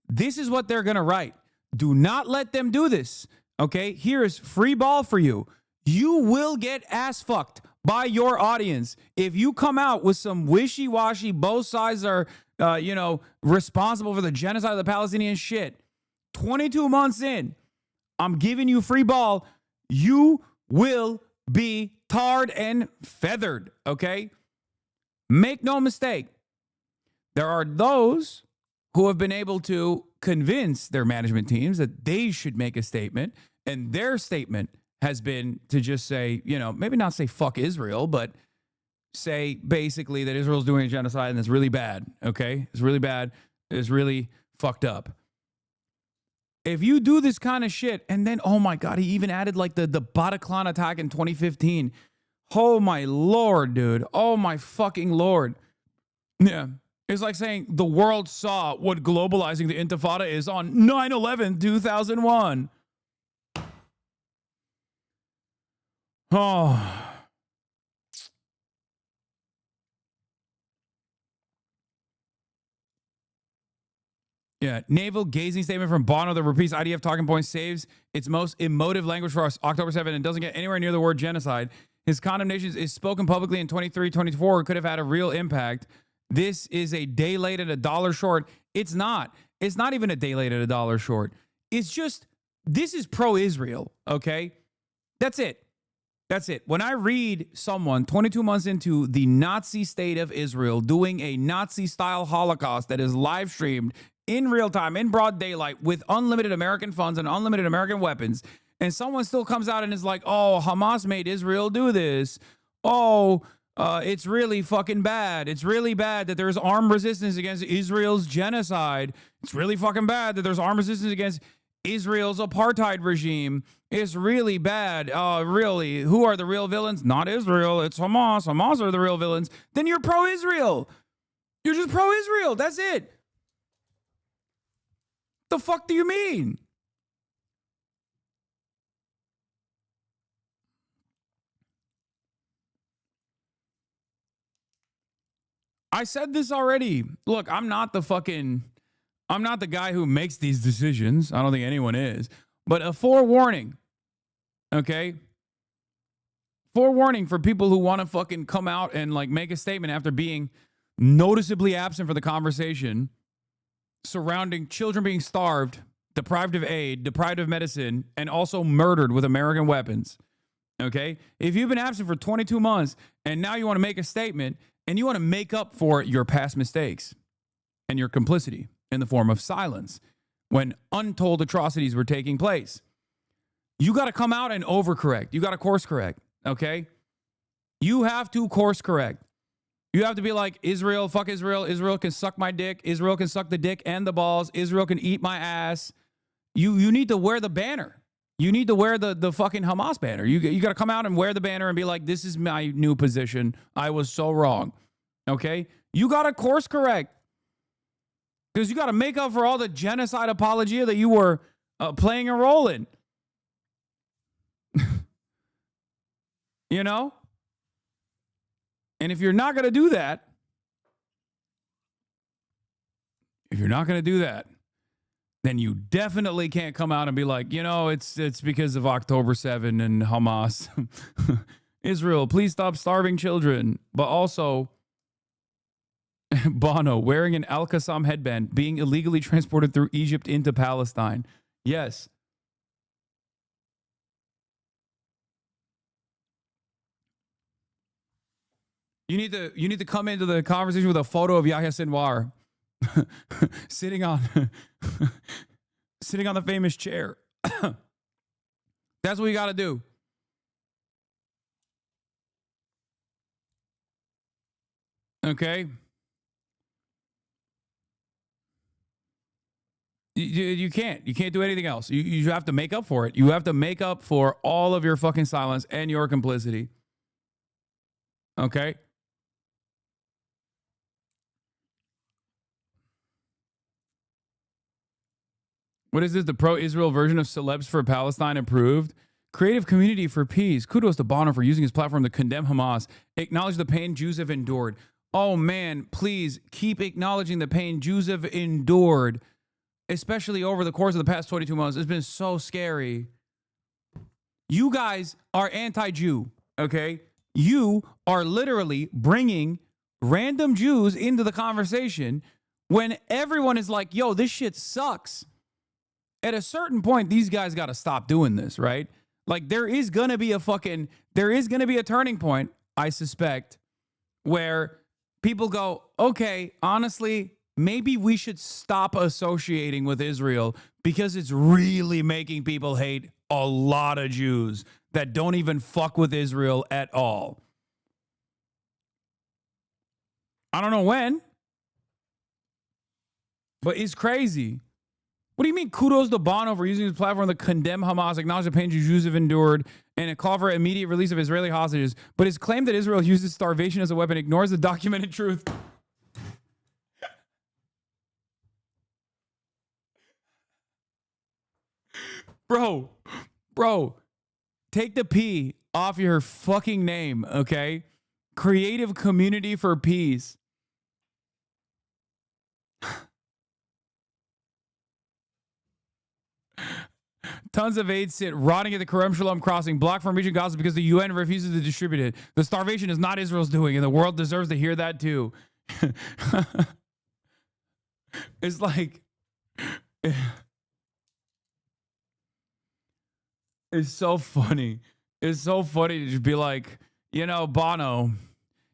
This is what they're going to write. Do not let them do this. Okay, here is free ball for you. You will get ass fucked by your audience if you come out with some wishy-washy, both sides are, responsible for the genocide of the Palestinian shit. 22 months in, I'm giving you free ball. You will be tarred and feathered, okay? Make no mistake. There are those who have been able to convince their management teams that they should make a statement, and their statement has been to just say, maybe not say fuck Israel, but say basically that Israel's doing a genocide and it's really bad, okay? It's really bad. It's really fucked up. If you do this kind of shit, and then, oh my God, he even added like the Bataclan attack in 2015. Oh my Lord, dude. Oh my fucking Lord. Yeah. It's like saying the world saw what globalizing the Intifada is on 9/11, 2001. Oh. Yeah, navel gazing statement from Bono that repeats IDF talking points, saves its most emotive language for us October 7th, and doesn't get anywhere near the word genocide. His condemnation is spoken publicly in 23, 24, could have had a real impact. this is a day late and $1 short. It's not. It's not even a day late and $1 short. It's just, this is pro-Israel, okay? That's it. That's it. When I read someone 22 months into the Nazi state of Israel doing a Nazi-style Holocaust that is live streamed in real time, in broad daylight, with unlimited American funds and unlimited American weapons, and someone still comes out and is like, oh, Hamas made Israel do this. Oh, it's really fucking bad. It's really bad that there's armed resistance against Israel's genocide. It's really fucking bad that there's armed resistance against Israel's apartheid regime. It's really bad. Really, who are the real villains? Not Israel. It's Hamas. Hamas are the real villains. Then you're pro-Israel. You're just pro-Israel. That's it. The fuck do you mean? I said this already. Look, I'm not the guy who makes these decisions. I don't think anyone is. But a forewarning, okay? Forewarning for people who want to fucking come out and like make a statement after being noticeably absent for the conversation surrounding children being starved, deprived of aid, deprived of medicine, and also murdered with American weapons. Okay? If you've been absent for 22 months and now you want to make a statement and you want to make up for your past mistakes and your complicity in the form of silence when untold atrocities were taking place, you got to come out and overcorrect. You got to course correct. Okay? You have to course correct. You have to be like, Israel, fuck Israel. Israel can suck my dick. Israel can suck the dick and the balls. Israel can eat my ass. You need to wear the banner. You need to wear the fucking Hamas banner. You got to come out and wear the banner and be like, this is my new position. I was so wrong. Okay? You got to course correct. Because you got to make up for all the genocide apologia that you were playing a role in. You know? And if you're not going to do that, then you definitely can't come out and be like, you know, it's because of October 7 and Hamas. Israel, please stop starving children. But also, Bono, wearing an Al-Qassam headband, being illegally transported through Egypt into Palestine. Yes. You need to come into the conversation with a photo of Yahya Sinwar sitting on the famous chair. That's what you got to do. Okay? You can't do anything else. You have to make up for it. You have to make up for all of your fucking silence and your complicity. Okay? What is this? The pro-Israel version of Celebs for Palestine approved? Creative community for peace. Kudos to Bono for using his platform to condemn Hamas. Acknowledge the pain Jews have endured. Oh man, please keep acknowledging the pain Jews have endured, especially over the course of the past 22 months. It's been so scary. You guys are anti-Jew, okay? You are literally bringing random Jews into the conversation when everyone is like, yo, this shit sucks. At a certain point, these guys got to stop doing this, right? Like there is going to be a turning point, I suspect, where people go, okay, honestly, maybe we should stop associating with Israel because it's really making people hate a lot of Jews that don't even fuck with Israel at all. I don't know when, but it's crazy. What do you mean kudos to Bono for using his platform to condemn Hamas, acknowledge the pain Jews have endured, and a call for immediate release of Israeli hostages? But his claim that Israel uses starvation as a weapon ignores the documented truth. Bro, take the P off your fucking name, okay? Creative community for peace. Tons of aid sit rotting at the Kerem Shalom crossing, blocked from reaching Gaza because the UN refuses to distribute it. The starvation is not Israel's doing, and the world deserves to hear that too. It's like, it's so funny. It's so funny to just be like, you know, Bono,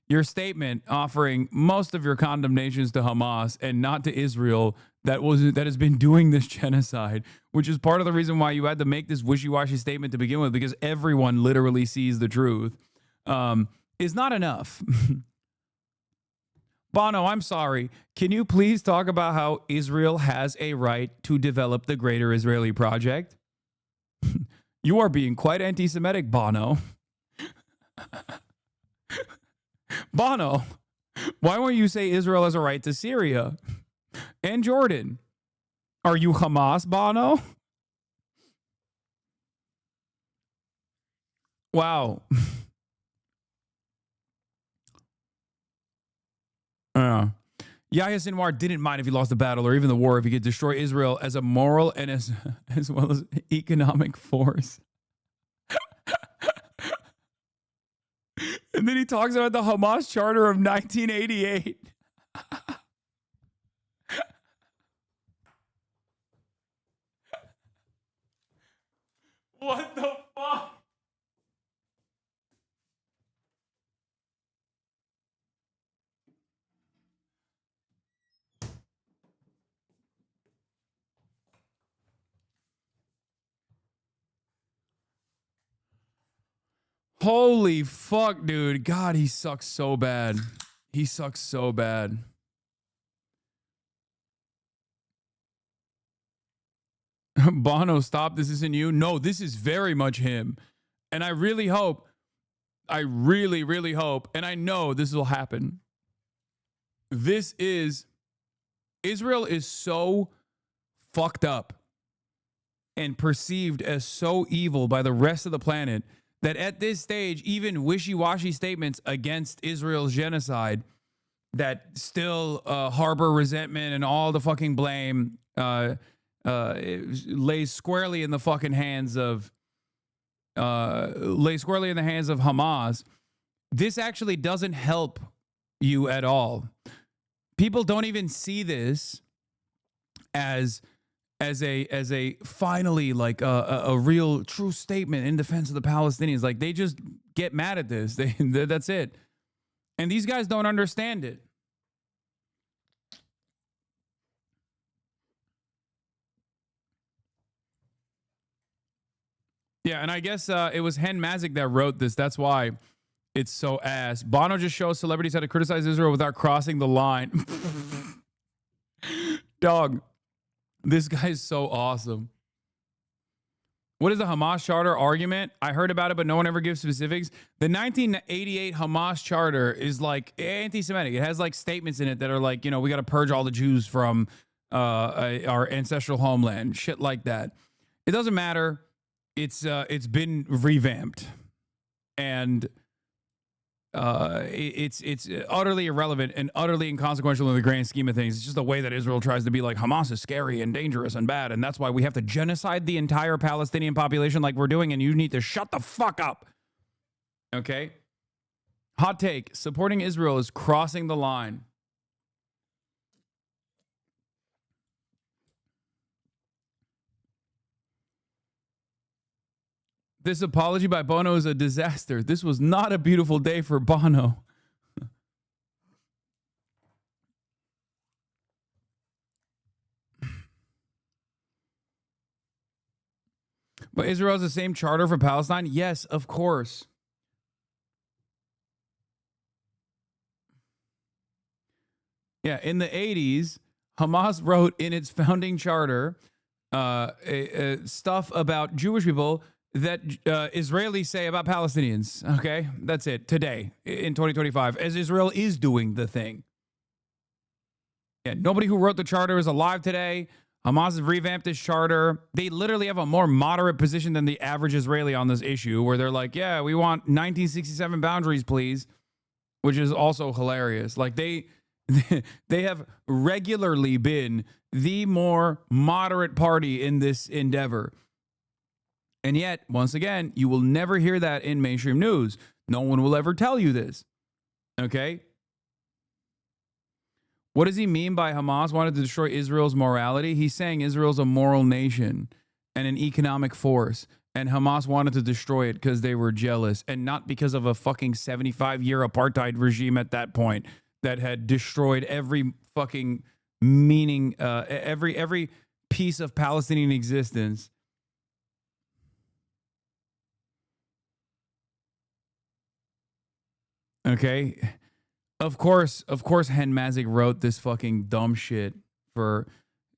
your statement offering most of your condemnations to Hamas and not to Israel that has been doing this genocide, which is part of the reason why you had to make this wishy-washy statement to begin with, because everyone literally sees the truth, is not enough. Bono, I'm sorry. Can you please talk about how Israel has a right to develop the greater Israeli project? You are being quite anti-Semitic, Bono. Bono, why won't you say Israel has a right to Syria and Jordan? Are you Hamas, Bono? Wow. Yahya Sinwar didn't mind if he lost the battle or even the war if he could destroy Israel as a moral and as well as economic force. And then he talks about the Hamas Charter of 1988. What the fuck? Holy fuck, dude. God, he sucks so bad. He sucks so bad. Bono, stop. This isn't you. No, this is very much him. And I really hope, I really, really hope, and I know this will happen. Israel is so fucked up and perceived as so evil by the rest of the planet that at this stage, even wishy-washy statements against Israel's genocide that still harbor resentment and all the fucking blame lays squarely in the fucking hands of Hamas. This actually doesn't help you at all. People don't even see this as a finally like a real true statement in defense of the Palestinians. Like they just get mad at this. That's it. And these guys don't understand it. Yeah, and I guess it was Hen Mazik that wrote this. That's why it's so ass. Bono just shows celebrities how to criticize Israel without crossing the line. Dog, this guy's so awesome. What is the Hamas Charter argument? I heard about it, but no one ever gives specifics. The 1988 Hamas Charter is like anti-Semitic. It has like statements in it that are like, you know, we got to purge all the Jews from our ancestral homeland, shit like that. It doesn't matter. It's been revamped, and it's utterly irrelevant and utterly inconsequential in the grand scheme of things. It's just the way that Israel tries to be like, Hamas is scary and dangerous and bad, and that's why we have to genocide the entire Palestinian population like we're doing, and you need to shut the fuck up. Okay? Hot take. Supporting Israel is crossing the line. This apology by Bono is a disaster. This was not a beautiful day for Bono. But Israel has the same charter for Palestine? Yes, of course. Yeah, in the 80s, Hamas wrote in its founding charter stuff about Jewish people that Israelis say about Palestinians. Okay, that's it. Today, in 2025, as Israel is doing the thing. Yeah, nobody who wrote the charter is alive today. Hamas has revamped this charter. They literally have a more moderate position than the average Israeli on this issue, where they're like, yeah, we want 1967 boundaries, please, which is also hilarious. Like they have regularly been the more moderate party in this endeavor. And yet, once again, you will never hear that in mainstream news. No one will ever tell you this. Okay? What does he mean by Hamas wanted to destroy Israel's morality? He's saying Israel's a moral nation and an economic force, and Hamas wanted to destroy it because they were jealous and not because of a fucking 75-year apartheid regime at that point that had destroyed every fucking meaning, every piece of Palestinian existence. Okay. Of course, Hen Mazik wrote this fucking dumb shit for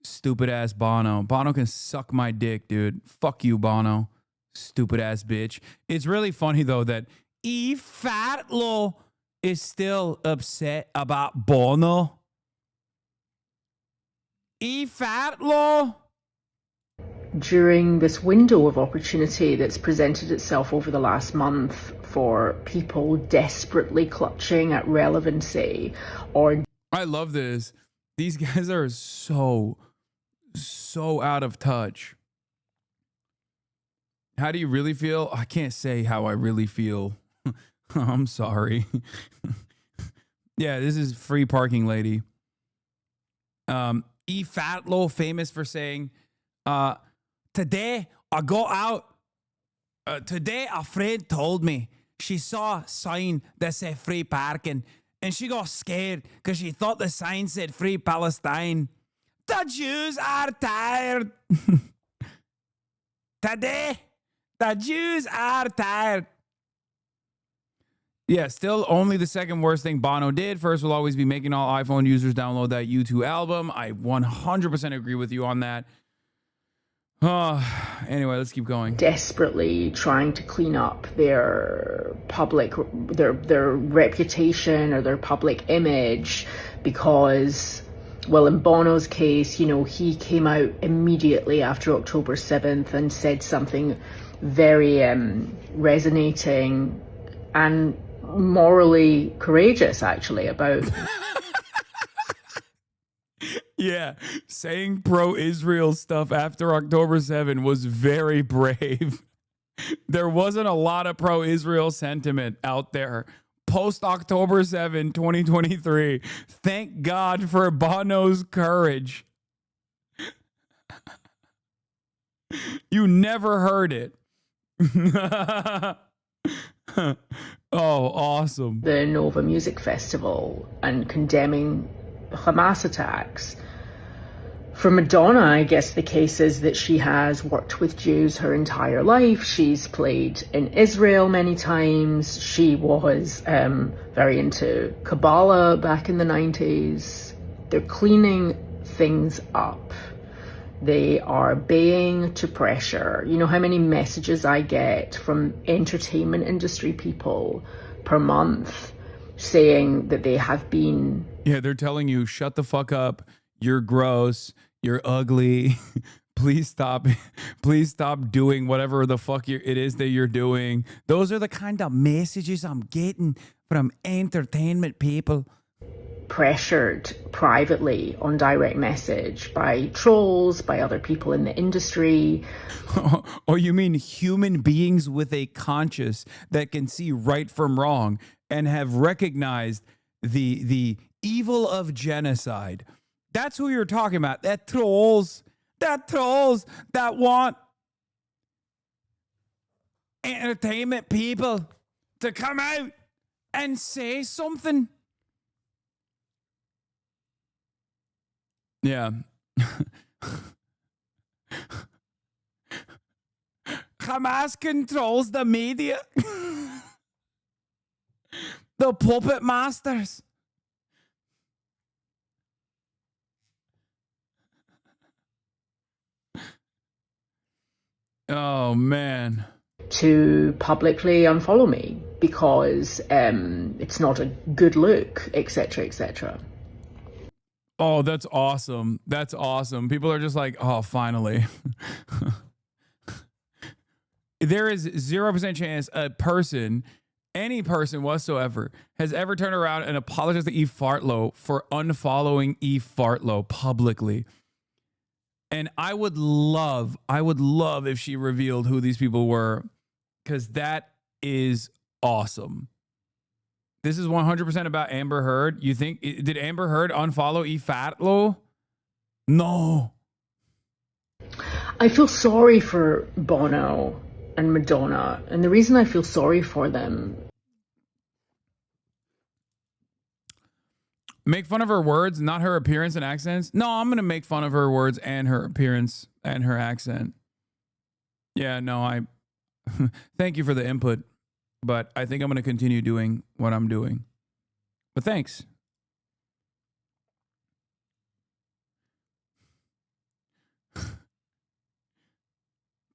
stupid ass Bono. Bono can suck my dick, dude. Fuck you, Bono. Stupid ass bitch. It's really funny though that E Fatlo is still upset about Bono. E Fatlo. During this window of opportunity that's presented itself over the last month for people desperately clutching at relevancy or... I love this. These guys are so out of touch. How do you really feel? I can't say how I really feel. I'm sorry. Yeah, this is free parking lady. E Fatlo, famous for saying, today I go out. Today a friend told me she saw a sign that said free parking and she got scared because she thought the sign said free Palestine. The Jews are tired. Today, the Jews are tired. Yeah, still only the second worst thing Bono did. First will always be making all iPhone users download that U2 album. I 100% agree with you on that. Anyway, let's keep going. Desperately trying to clean up their public, their reputation or their public image because, well, in Bono's case, you know, he came out immediately after October 7th and said something very resonating and morally courageous, actually, about... Yeah, saying pro-Israel stuff after October 7 was very brave. There wasn't a lot of pro-Israel sentiment out there post-October 7, 2023. Thank God for Bono's courage. You never heard it. Oh, awesome. The Nova Music Festival and condemning Hamas attacks. For Madonna, I guess the case is that she has worked with Jews her entire life. She's played in Israel many times. She was very into Kabbalah back in the 90s. They're cleaning things up. They are baying to pressure. You know how many messages I get from entertainment industry people per month saying that they have been... Yeah, they're telling you, shut the fuck up. You're gross. You're ugly. Please stop doing whatever the fuck it is that you're doing. Those are the kind of messages I'm getting from entertainment people. Pressured privately on direct message by trolls, by other people in the industry. Or you mean human beings with a conscience that can see right from wrong and have recognized the evil of genocide. That's who you're talking about. That trolls that want entertainment people to come out and say something. Yeah. Hamas controls the media. The puppet masters. Oh, man. To publicly unfollow me because it's not a good look, etc., etc. Oh, that's awesome. That's awesome. People are just like, oh, finally. There is 0% chance a person, any person whatsoever, has ever turned around and apologized to E Fartlow for unfollowing E Fartlow publicly. And I would love if she revealed who these people were, because that is awesome. This is 100% about Amber Heard. You think, did Amber Heard unfollow Fatlo? No. I feel sorry for Bono and Madonna. And the reason I feel sorry for them. Make fun of her words, not her appearance and accents? No, I'm going to make fun of her words and her appearance and her accent. Yeah, no, thank you for the input. But I think I'm going to continue doing what I'm doing. But thanks.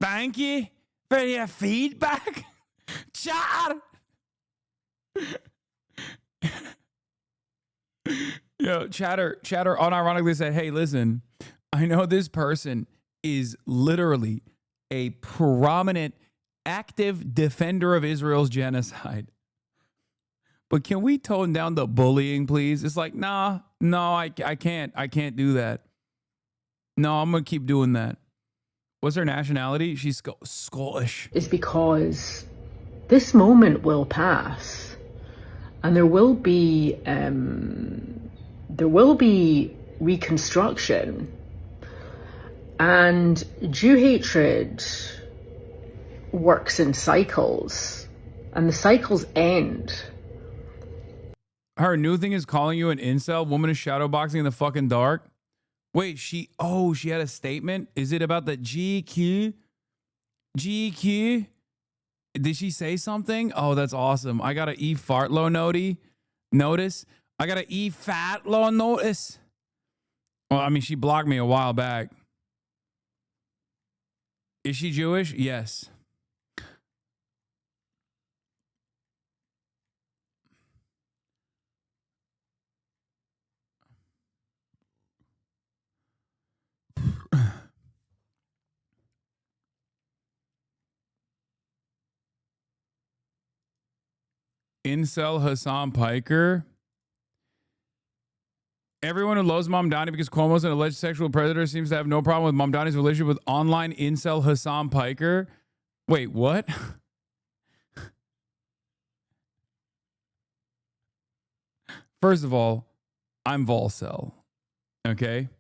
Thank you for your feedback, chat. Yo, chatter unironically said, hey, listen, I know this person is literally a prominent active defender of Israel's genocide. But can we tone down the bullying, please? It's like, no, I can't do that. No, I'm going to keep doing that. What's her nationality? She's Scottish. Is because this moment will pass and there will be reconstruction, and Jew hatred works in cycles, and the cycles end. Her new thing is calling you an incel. Woman is shadowboxing in the fucking dark. Wait, she had a statement. Is it about the GQ? GQ? Did she say something? Oh, that's awesome. I got an E fartlow notice. I got an E fatlow notice. Well, I mean, she blocked me a while back. Is she Jewish? Yes. Incel Hasan Piker. Everyone who loves Mamdani because Cuomo's an alleged sexual predator seems to have no problem with Mamdani's relationship with online incel Hasan Piker. Wait, what? First of all, I'm Volcel. Okay?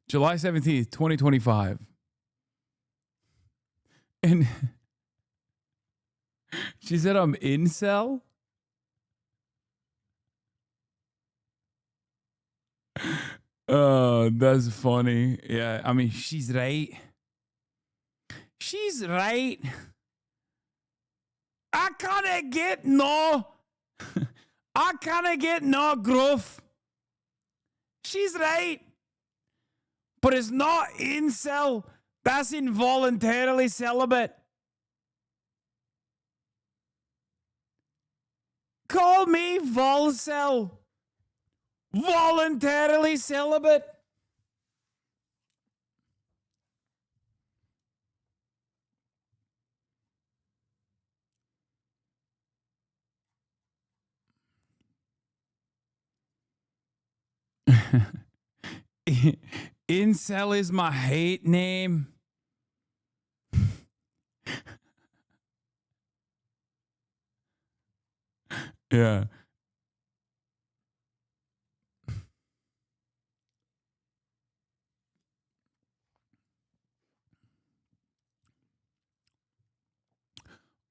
July 17th, 2025. And she said I'm incel? Oh, that's funny. Yeah, I mean, she's right. She's right. I can't get no growth. She's right. But it's not incel. That's involuntarily celibate. Call me Volcel. Voluntarily celibate. Incel is my hate name. Yeah.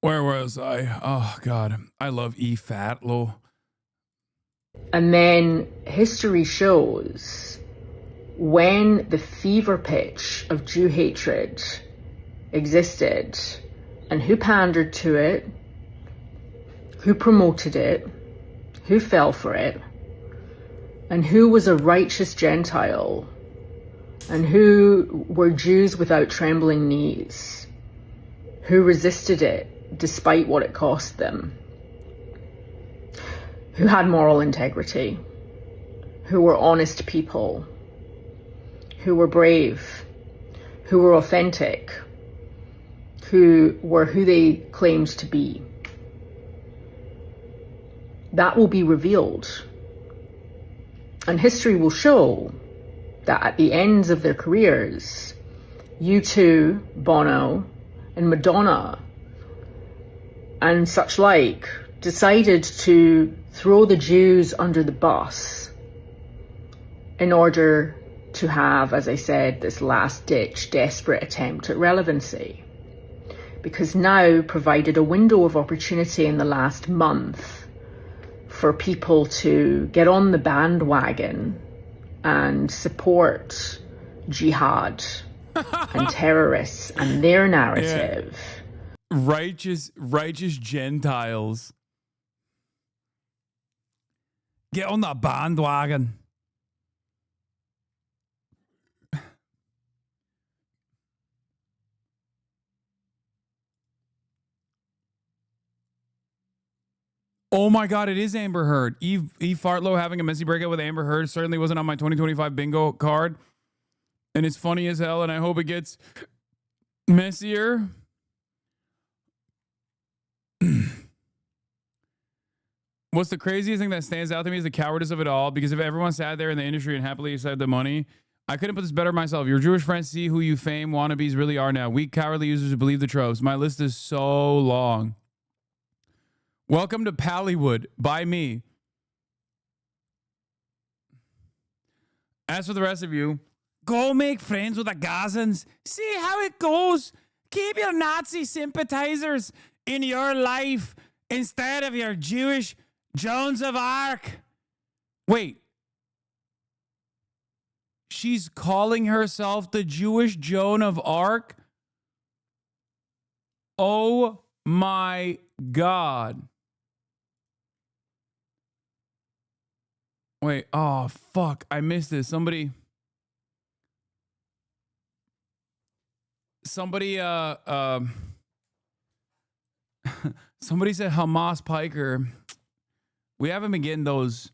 Where was I? Oh, God. I love E. Fatlow. And then history shows when the fever pitch of Jew hatred existed and who pandered to it, who promoted it, who fell for it, and who was a righteous Gentile, and who were Jews without trembling knees, who resisted it despite what it cost them, who had moral integrity, who were honest people, who were brave, who were authentic, who were who they claimed to be. That will be revealed. And history will show that at the ends of their careers, U2, Bono, and Madonna and such like decided to throw the Jews under the bus in order to have, as I said, this last-ditch desperate attempt at relevancy. Because now provided a window of opportunity in the last month for people to get on the bandwagon and support jihad and terrorists and their narrative. Yeah. Righteous Gentiles. Get on that bandwagon. Oh my God, it is Amber Heard. Eve Fartlow having a messy breakup with Amber Heard certainly wasn't on my 2025 bingo card. And it's funny as hell, and I hope it gets messier. What's the craziest thing that stands out to me is the cowardice of it all, because if everyone sat there in the industry and happily accepted the money, I couldn't put this better myself. Your Jewish friends see who you fame wannabes really are now. Weak, cowardly users who believe the tropes. My list is so long. Welcome to Pallywood by me. As for the rest of you, go make friends with the Gazans. See how it goes. Keep your Nazi sympathizers in your life instead of your Jewish Joans of Arc. Wait. She's calling herself the Jewish Joan of Arc? Oh my God. Wait, oh fuck, I missed this. Somebody somebody said Hamas Piker. We haven't been getting those.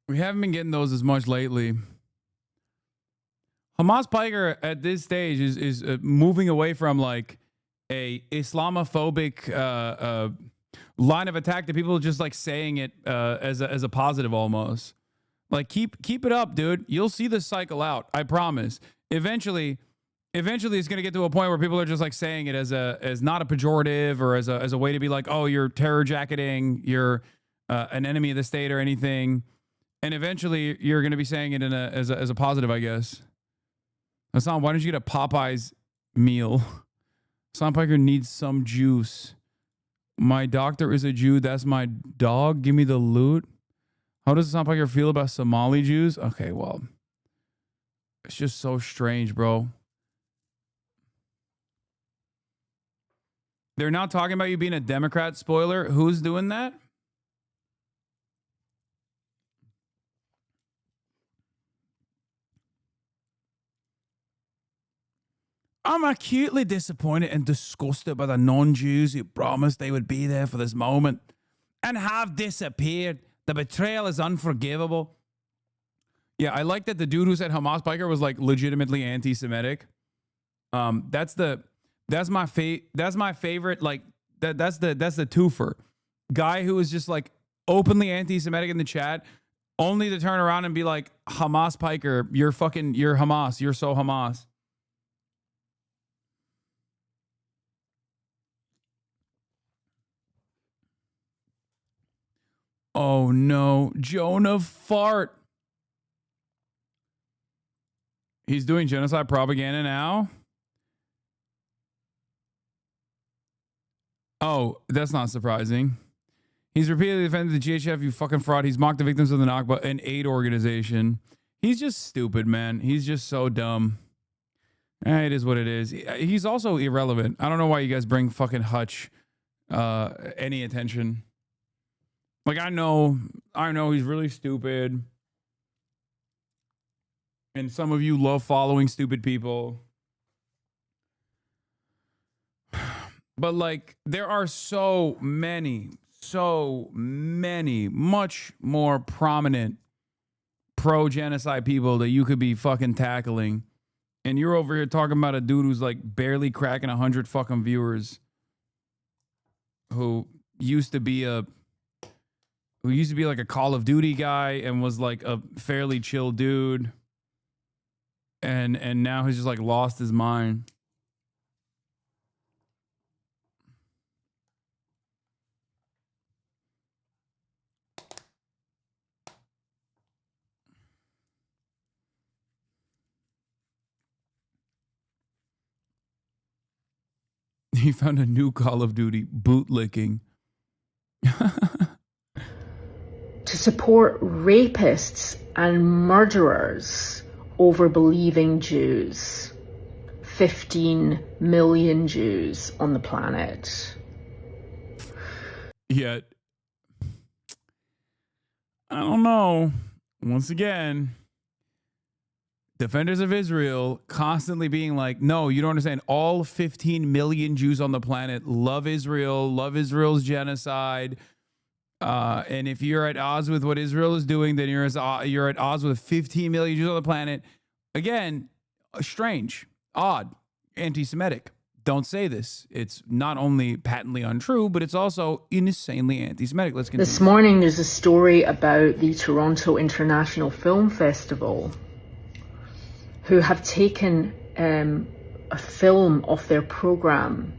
We haven't been getting those as much lately. Hamas Piker at this stage is moving away from like a Islamophobic line of attack to people just like saying it as a positive almost. Like keep it up, dude. You'll see this cycle out. I promise. Eventually it's gonna get to a point where people are just like saying it as not a pejorative or as a way to be like, oh, you're terror jacketing, you're an enemy of the state or anything. And eventually you're gonna be saying it as a positive, I guess. Hasan, why don't you get a Popeyes meal? Hasan Piker needs some juice. My doctor is a Jew. That's my dog. Give me the loot. How does Hasan Piker feel about Somali Jews? Okay, well, it's just so strange, bro. They're now talking about you being a Democrat. Spoiler. Who's doing that? I'm acutely disappointed and disgusted by the non-Jews who promised they would be there for this moment and have disappeared. The betrayal is unforgivable. Yeah, I like that the dude who said Hamas Piker was like legitimately anti-Semitic. That's my favorite. Like that's the twofer guy who was just like openly anti-Semitic in the chat, only to turn around and be like, Hamas Piker, you're Hamas, you're so Hamas. Oh no, Joan of Fart. He's doing genocide propaganda now? Oh, that's not surprising. He's repeatedly defended the GHF, you fucking fraud. He's mocked the victims of the Nakba, an aid organization. He's just stupid, man. He's just so dumb. It is what it is. He's also irrelevant. I don't know why you guys bring fucking Hutch any attention. Like, I know he's really stupid. And some of you love following stupid people. But, like, there are so many, much more prominent pro-genocide people that you could be fucking tackling. And you're over here talking about a dude who's, like, barely cracking 100 fucking viewers. Who used to be like a Call of Duty guy and was like a fairly chill dude. And now he's just like lost his mind. He found a new Call of Duty, bootlicking. To support rapists and murderers over believing Jews. 15 million Jews on the planet. Yet, I don't know. Once again, defenders of Israel constantly being like, no, you don't understand. All 15 million Jews on the planet love Israel, love Israel's genocide. And if you're at odds with what Israel is doing, then you're at odds with 15 million Jews on the planet. Again, strange, odd, anti-Semitic. Don't say this. It's not only patently untrue, but it's also insanely anti-Semitic. Let's continue. This morning, there's a story about the Toronto International Film Festival, who have taken a film off their program,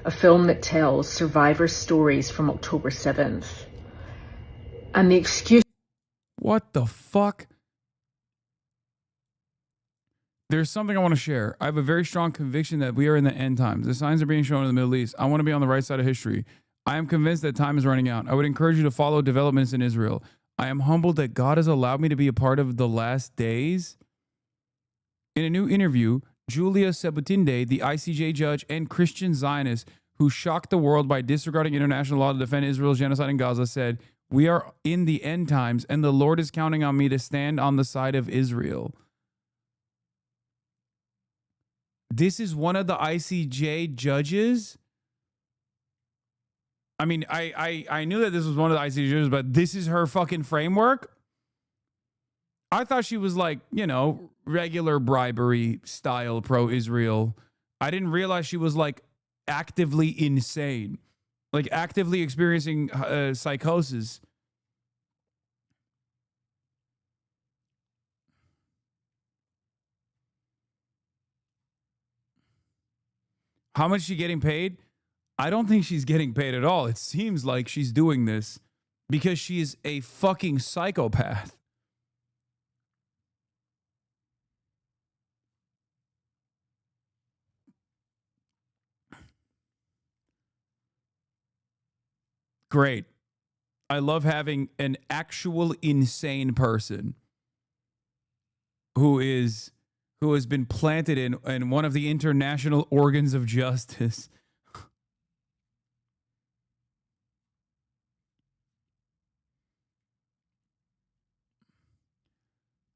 a film that tells survivor stories from October 7th. And the excuse... What the fuck? There's something I want to share. I have a very strong conviction that we are in the end times. The signs are being shown in the Middle East. I want to be on the right side of history. I am convinced that time is running out. I would encourage you to follow developments in Israel. I am humbled that God has allowed me to be a part of the last days. In a new interview, Julia Sebutinde, the ICJ judge and Christian Zionist who shocked the world by disregarding international law to defend Israel's genocide in Gaza, said, "We are in the end times, and the Lord is counting on me to stand on the side of Israel." This is one of the ICJ judges. I mean, I knew that this was one of the ICJ judges, but this is her fucking framework? I thought she was like, you know, regular bribery style pro-Israel. I didn't realize she was like actively insane, like actively experiencing psychosis. How much is she getting paid? I don't think she's getting paid at all. It seems like she's doing this because she is a fucking psychopath. Great. I love having an actual insane person who has been planted in one of the international organs of justice.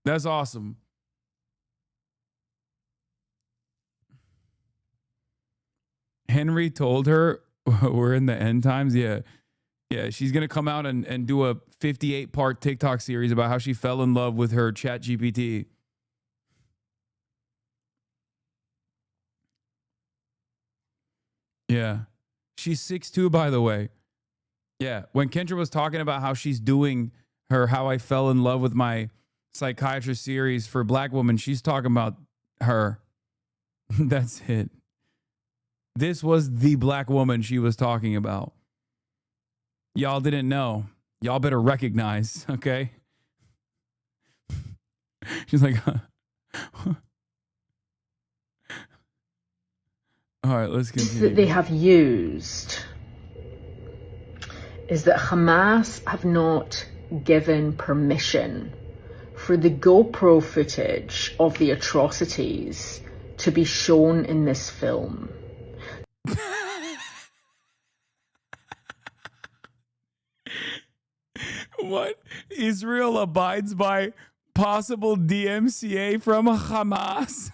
That's awesome. Henry told her we're in the end times. Yeah. Yeah, she's going to come out and do a 58-part TikTok series about how she fell in love with her chat GPT. Yeah. She's 6'2", by the way. Yeah. When Kendra was talking about how she's doing her How I Fell in Love with My Psychiatrist series for Black women, she's talking about her. That's it. This was the Black woman she was talking about. Y'all didn't know. Y'all better recognize, okay? She's like, all right, let's continue. That they have used is that Hamas have not given permission for the GoPro footage of the atrocities to be shown in this film. What? Israel abides by possible DMCA from Hamas?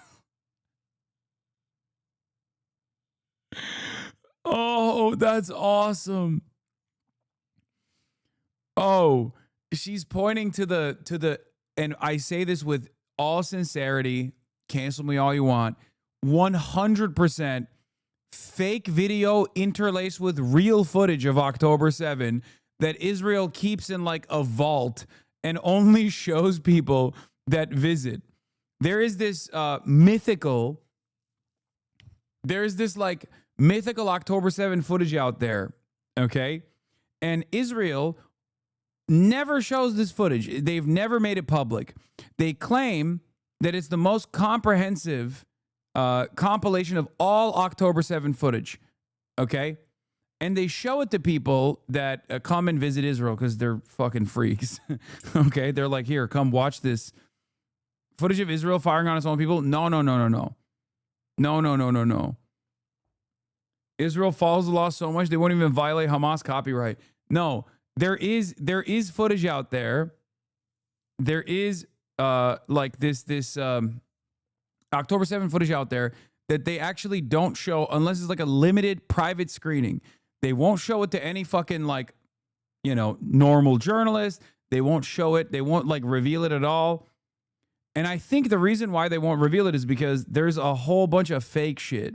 Oh, that's awesome. Oh, she's pointing to the, and I say this with all sincerity, cancel me all you want, 100% fake video interlaced with real footage of October 7 that Israel keeps in like a vault and only shows people that visit. There is this mythical October 7 footage out there, okay? And Israel never shows this footage. They've never made it public. They claim that it's the most comprehensive compilation of all October 7 footage. Okay. And they show it to people that come and visit Israel because they're fucking freaks. Okay. They're like, here, come watch this footage of Israel firing on its own people. No. Israel follows the law so much they won't even violate Hamas copyright. No, there is footage out there. There is like this October 7 footage out there that they actually don't show unless it's like a limited private screening. They won't show it to any fucking like, you know, normal journalist. They won't show it. They won't like reveal it at all. And I think the reason why they won't reveal it is because there's a whole bunch of fake shit.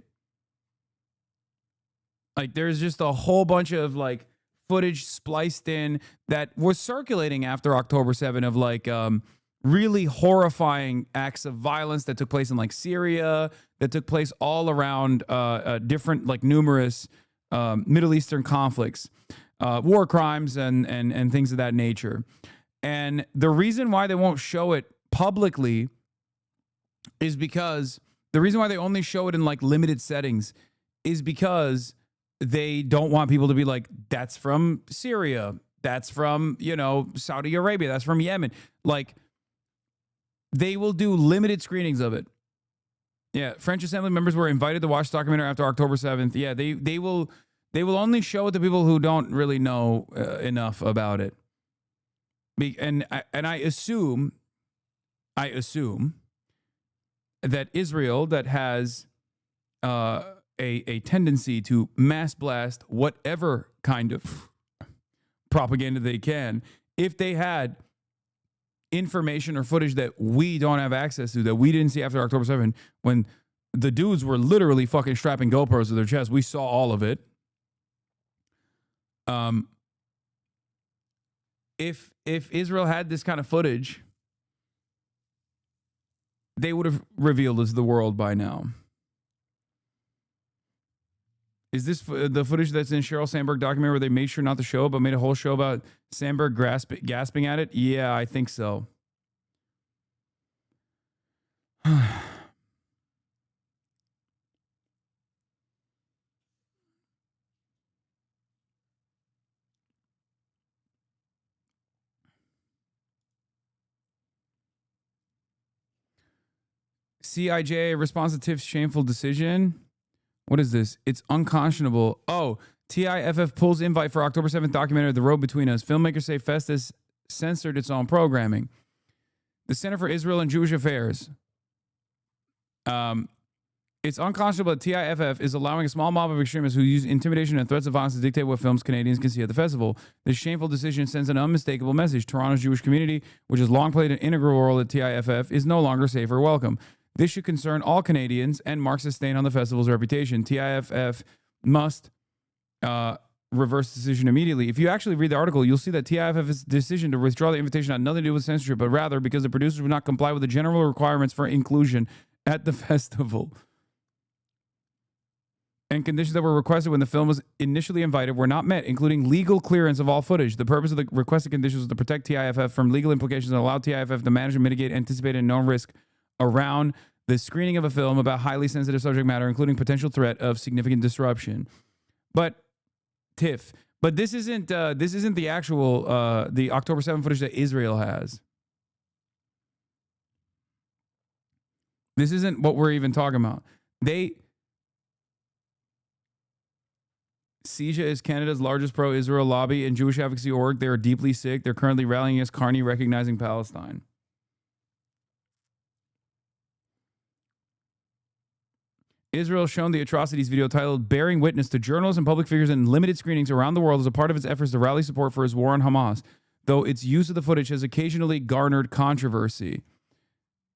Like there's just a whole bunch of like footage spliced in that was circulating after October 7 of like really horrifying acts of violence that took place in like Syria, that took place all around different like numerous Middle Eastern conflicts, war crimes and things of that nature. And the reason why they won't show it publicly is because the reason why they only show it in like limited settings is because they don't want people to be like, that's from Syria, that's from, you know, Saudi Arabia, that's from Yemen. Like they will do limited screenings of it. Yeah, French Assembly members were invited to watch the documentary after October 7th. Yeah, they will only show it to people who don't really know enough about it. And I assume that Israel, that has a tendency to mass blast whatever kind of propaganda they can, if they had information or footage that we don't have access to, that we didn't see after October 7th, when the dudes were literally fucking strapping GoPros to their chest, we saw all of it. If Israel had this kind of footage, they would have revealed this to the world by now. Is this the footage that's in Sheryl Sandberg documentary where they made sure not to show it, but made a whole show about Sandberg gasping at it? Yeah, I think so. CIJ response to TIFF's shameful decision. What is this? It's unconscionable. Oh, TIFF pulls invite for October 7th documentary The Road Between Us. Filmmakers say Festus censored its own programming. The Center for Israel and Jewish Affairs. It's unconscionable that TIFF is allowing a small mob of extremists who use intimidation and threats of violence to dictate what films Canadians can see at the festival. This shameful decision sends an unmistakable message. Toronto's Jewish community, which has long played an integral role at TIFF, is no longer safe or welcome. This should concern all Canadians and marks a stain on the festival's reputation. TIFF must reverse the decision immediately. If you actually read the article, you'll see that TIFF's decision to withdraw the invitation had nothing to do with censorship, but rather because the producers would not comply with the general requirements for inclusion at the festival. And conditions that were requested when the film was initially invited were not met, including legal clearance of all footage. The purpose of the requested conditions was to protect TIFF from legal implications and allow TIFF to manage and mitigate anticipated and known risk around the screening of a film about highly sensitive subject matter, including potential threat of significant disruption. But this isn't the actual the October 7 footage that Israel has. This isn't what we're even talking about. CIJA is Canada's largest pro-Israel lobby and Jewish advocacy org. They are deeply sick. They're currently rallying against Carney recognizing Palestine. Israel has shown the atrocities video titled Bearing Witness to Journalists and Public Figures in Limited Screenings Around the World as a part of its efforts to rally support for its war on Hamas, though its use of the footage has occasionally garnered controversy.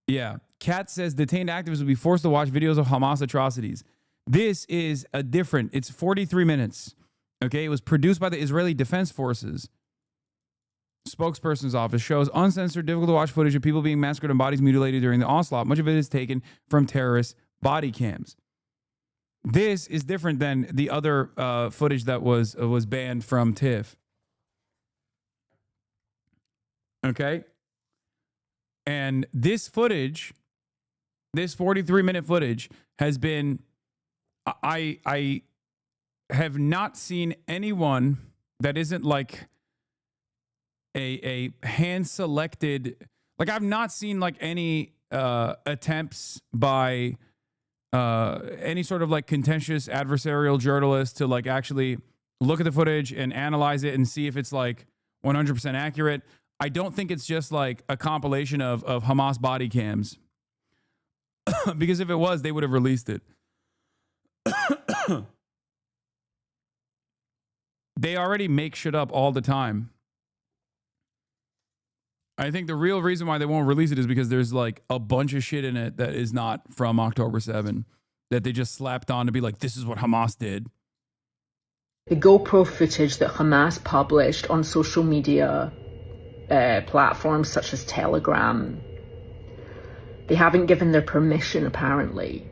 Yeah. Kat says detained activists will be forced to watch videos of Hamas atrocities. This is it's 43 minutes. Okay. It was produced by the Israeli Defense Forces. Spokesperson's office shows uncensored, difficult to watch footage of people being massacred and bodies mutilated during the onslaught. Much of it is taken from terrorist body cams. This is different than the other footage that was banned from TIFF. Okay? And this footage, this 43-minute footage has been, I have not seen anyone that isn't like a hand selected. Like I've not seen like any attempts by any sort of like contentious adversarial journalist to like actually look at the footage and analyze it and see if it's like 100% accurate. I don't think it's just like a compilation of Hamas body cams. Because if it was, they would have released it. They already make shit up all the time. I think the real reason why they won't release it is because there's like a bunch of shit in it that is not from October 7 that they just slapped on to be like, this is what Hamas did. The GoPro footage that Hamas published on social media platforms such as Telegram, they haven't given their permission apparently.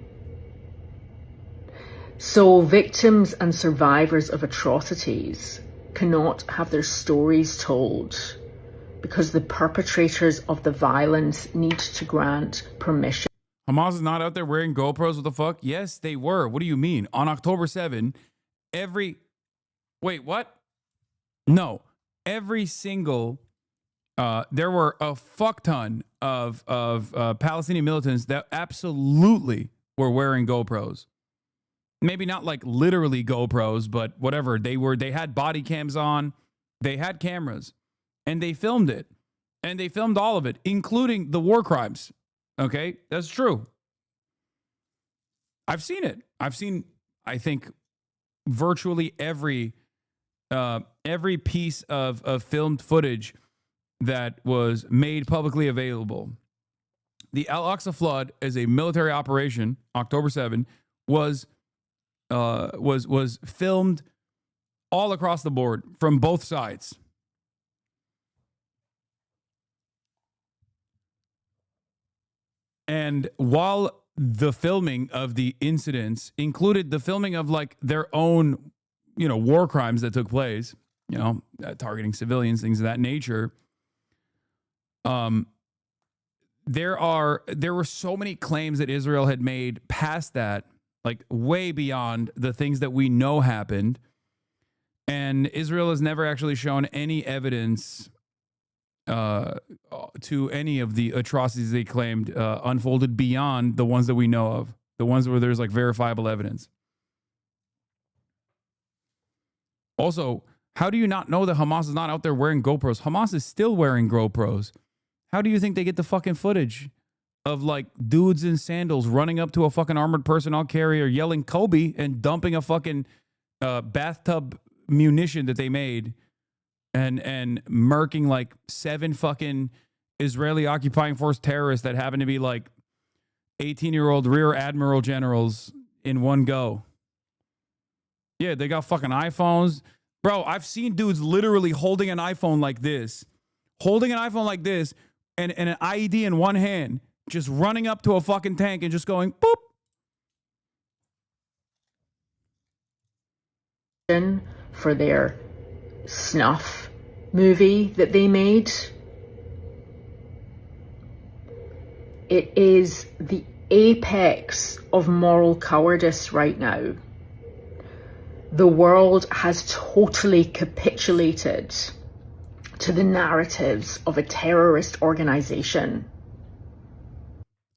So victims and survivors of atrocities cannot have their stories told because the perpetrators of the violence need to grant permission. Hamas is not out there wearing GoPros. What the fuck? Yes, they were. What do you mean? On October 7, wait, what? No. Every single... there were a fuck ton of Palestinian militants that absolutely were wearing GoPros. Maybe not like literally GoPros, but whatever. They had body cams on. They had cameras. And they filmed it. And they filmed all of it, including the war crimes. Okay? That's true. I've seen it. I've seen, I think, virtually every piece of filmed footage that was made publicly available. The Al-Aqsa flood as a military operation, October 7, was filmed all across the board from both sides. And while the filming of the incidents included the filming of like their own, war crimes that took place, targeting civilians, things of that nature. There were so many claims that Israel had made past that, like way beyond the things that we know happened. And Israel has never actually shown any evidence to any of the atrocities they claimed unfolded beyond the ones that we know of, the ones where there's like verifiable evidence. Also, how do you not know that Hamas is not out there wearing GoPros? Hamas is still wearing GoPros. How do you think they get the fucking footage of like dudes in sandals running up to a fucking armored personnel carrier, yelling Kobe and dumping a fucking bathtub munition that they made and murking like 7 fucking Israeli occupying force terrorists that happen to be like 18-year-old rear admiral generals in one go? Yeah, they got fucking iPhones. Bro, I've seen dudes literally holding an iPhone like this. And an IED in one hand, just running up to a fucking tank and just going, boop. For their snuff movie that they made. It is the apex of moral cowardice right now. The world has totally capitulated to the narratives of a terrorist organization.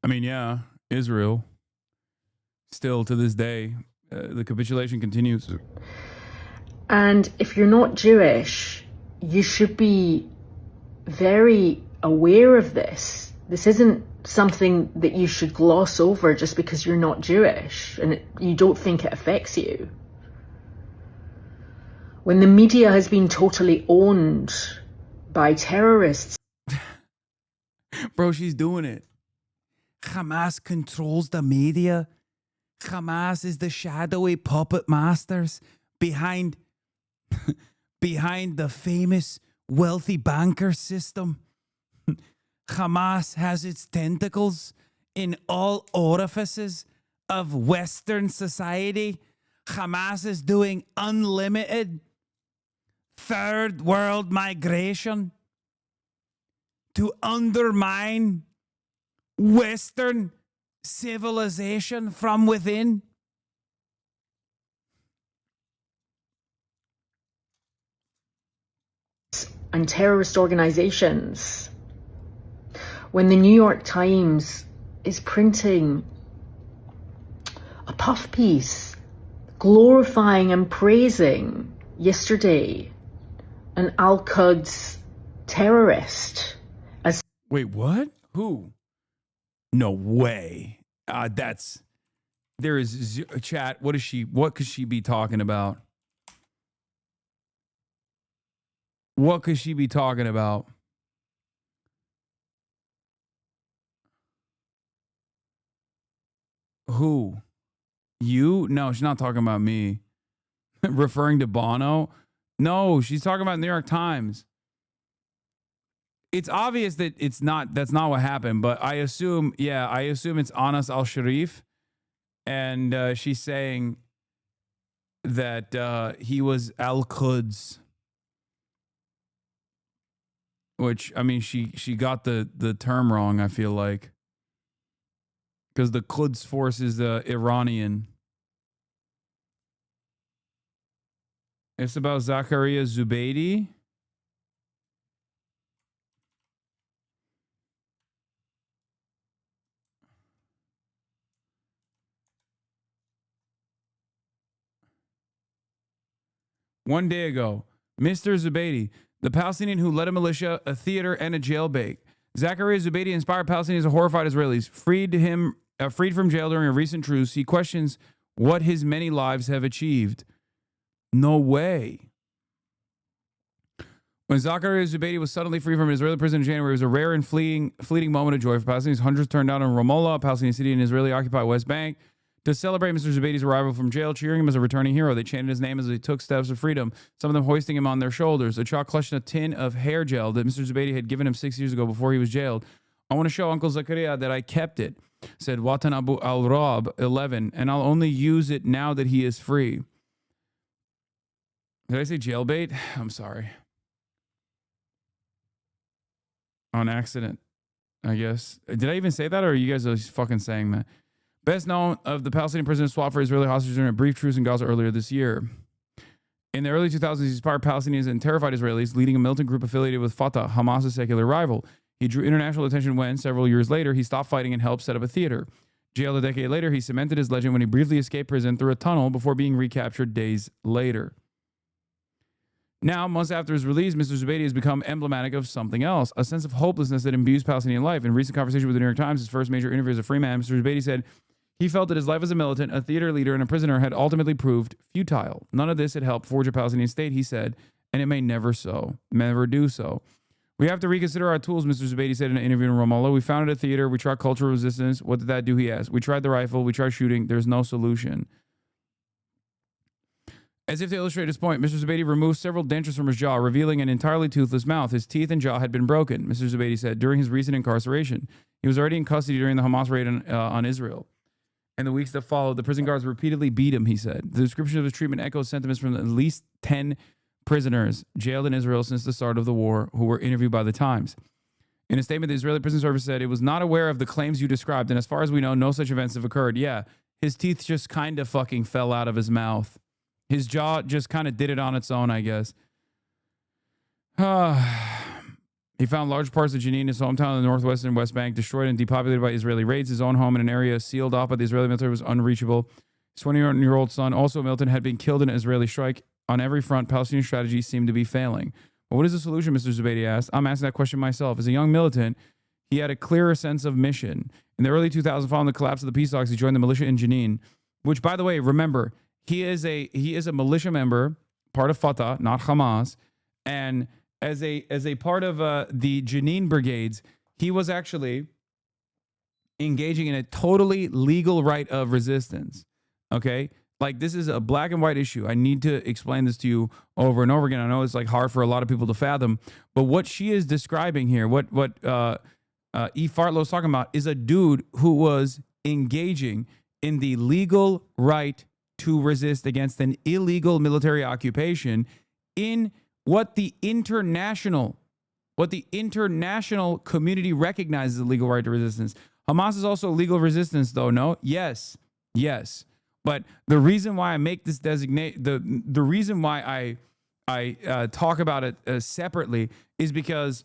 I mean, yeah, Israel. Still to this day, the capitulation continues. And if you're not Jewish, you should be very aware of this. This isn't something that you should gloss over just because you're not Jewish and you don't think it affects you. When the media has been totally owned by terrorists. Bro, she's doing it. Hamas controls the media. Hamas is the shadowy puppet masters behind the famous wealthy banker system. Hamas has its tentacles in all orifices of Western society. Hamas is doing unlimited third world migration to undermine Western civilization from within. and terrorist organizations. When the New York Times is printing a puff piece glorifying and praising yesterday an Al-Quds terrorist as... Wait, what? Who? No way. There is chat. What could she be talking about? What could she be talking about? Who? You? No, she's not talking about me. Referring to Bono? No, she's talking about New York Times. It's obvious that that's not what happened, but I assume it's Anas al-Sharif. And she's saying that he was Al-Quds. Which, I mean, she got the term wrong, I feel like. Because the Quds force is Iranian. It's about Zakaria Zubeidi. One day ago, Mr. Zubeidi, the Palestinian who led a militia, a theater, and a jailbait. Zakaria Zubeidi inspired Palestinians and horrified Israelis, freed from jail during a recent truce. He questions what his many lives have achieved. No way. When Zakaria Zubeidi was suddenly free from an Israeli prison in January, it was a rare and fleeting moment of joy for Palestinians. Hundreds turned out in Ramallah, a Palestinian city in Israeli-occupied West Bank, to celebrate Mr. Zubeidi's arrival from jail, cheering him as a returning hero. They chanted his name as he took steps of freedom, some of them hoisting him on their shoulders. A child clutched a tin of hair gel that Mr. Zubeidi had given him 6 years ago before he was jailed. I want to show Uncle Zakaria that I kept it, said Watan Abu al-Rab, 11, and I'll only use it now that he is free. Did I say jailbait? I'm sorry. On accident, I guess. Did I even say that, or are you guys just fucking saying that? Best known of the Palestinian prison swapped for Israeli hostages during a brief truce in Gaza earlier this year. In the early 2000s, he inspired Palestinians and terrified Israelis, leading a militant group affiliated with Fatah, Hamas's secular rival. He drew international attention when, several years later, he stopped fighting and helped set up a theater. Jailed a decade later, he cemented his legend when he briefly escaped prison through a tunnel before being recaptured days later. Now, months after his release, Mr. Zubeidi has become emblematic of something else, a sense of hopelessness that imbues Palestinian life. In recent conversation with the New York Times, his first major interview as a free man, Mr. Zubeidi said he felt that his life as a militant, a theater leader, and a prisoner had ultimately proved futile. None of this had helped forge a Palestinian state, he said, and it may never do so. We have to reconsider our tools, Mr. Zubeidi said in an interview in Ramallah. We founded a theater. We tried cultural resistance. What did that do, he asked. We tried the rifle. We tried shooting. There's no solution. As if to illustrate his point, Mr. Zubeidi removed several dentures from his jaw, revealing an entirely toothless mouth. His teeth and jaw had been broken, Mr. Zubeidi said, during his recent incarceration. He was already in custody during the Hamas raid on Israel. In the weeks that followed, the prison guards repeatedly beat him, he said. The description of his treatment echoes sentiments from at least 10 prisoners jailed in Israel since the start of the war who were interviewed by the Times. In a statement, the Israeli Prison Service said it was not aware of the claims you described, and as far as we know, no such events have occurred. Yeah, his teeth just kind of fucking fell out of his mouth. His jaw just kind of did it on its own, I guess. He found large parts of Jenin, his hometown in the northwest and West Bank, destroyed and depopulated by Israeli raids. His own home in an area sealed off by the Israeli military was unreachable. His 21-year-old son, also Milton, had been killed in an Israeli strike. On every front, Palestinian strategy seemed to be failing. But what is the solution, Mr. Zubeidi asked? I'm asking that question myself. As a young militant, he had a clearer sense of mission. In the early 2000s, following the collapse of the peace talks, he joined the militia in Jenin, which, by the way, remember, he is a militia member, part of Fatah, not Hamas, and as a part of the Jenin brigades, he was actually engaging in a totally legal right of resistance. Okay, like this is a black and white issue. I need to explain this to you over and over again. I know it's like hard for a lot of people to fathom, but what she is describing here, what E. Fartlow is talking about, is a dude who was engaging in the legal right to resist against an illegal military occupation in what the international community recognizes as a legal right to resistance. Hamas is also legal resistance, though, no? Yes. But the reason why I make this designate, the reason why I talk about it separately is because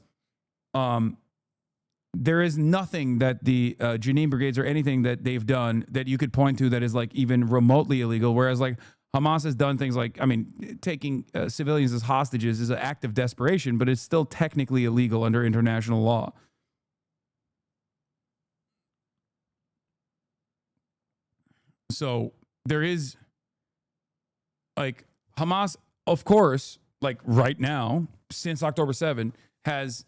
there is nothing that the Jenin brigades or anything that they've done that you could point to that is like even remotely illegal. Whereas like Hamas has done things like, I mean, taking civilians as hostages is an act of desperation, but it's still technically illegal under international law. So there is like Hamas, of course, like right now, since October 7, has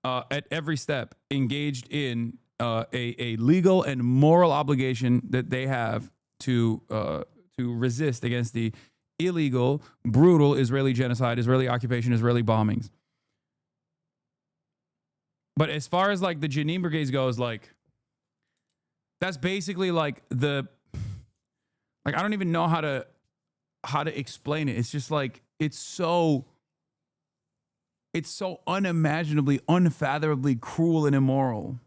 at every step engaged in a legal and moral obligation that they have to resist against the illegal, brutal Israeli genocide, Israeli occupation, Israeli bombings. But as far as like the Jenin brigades goes, like that's basically like I don't even know how to explain it. It's just like it's so unimaginably, unfathomably cruel and immoral.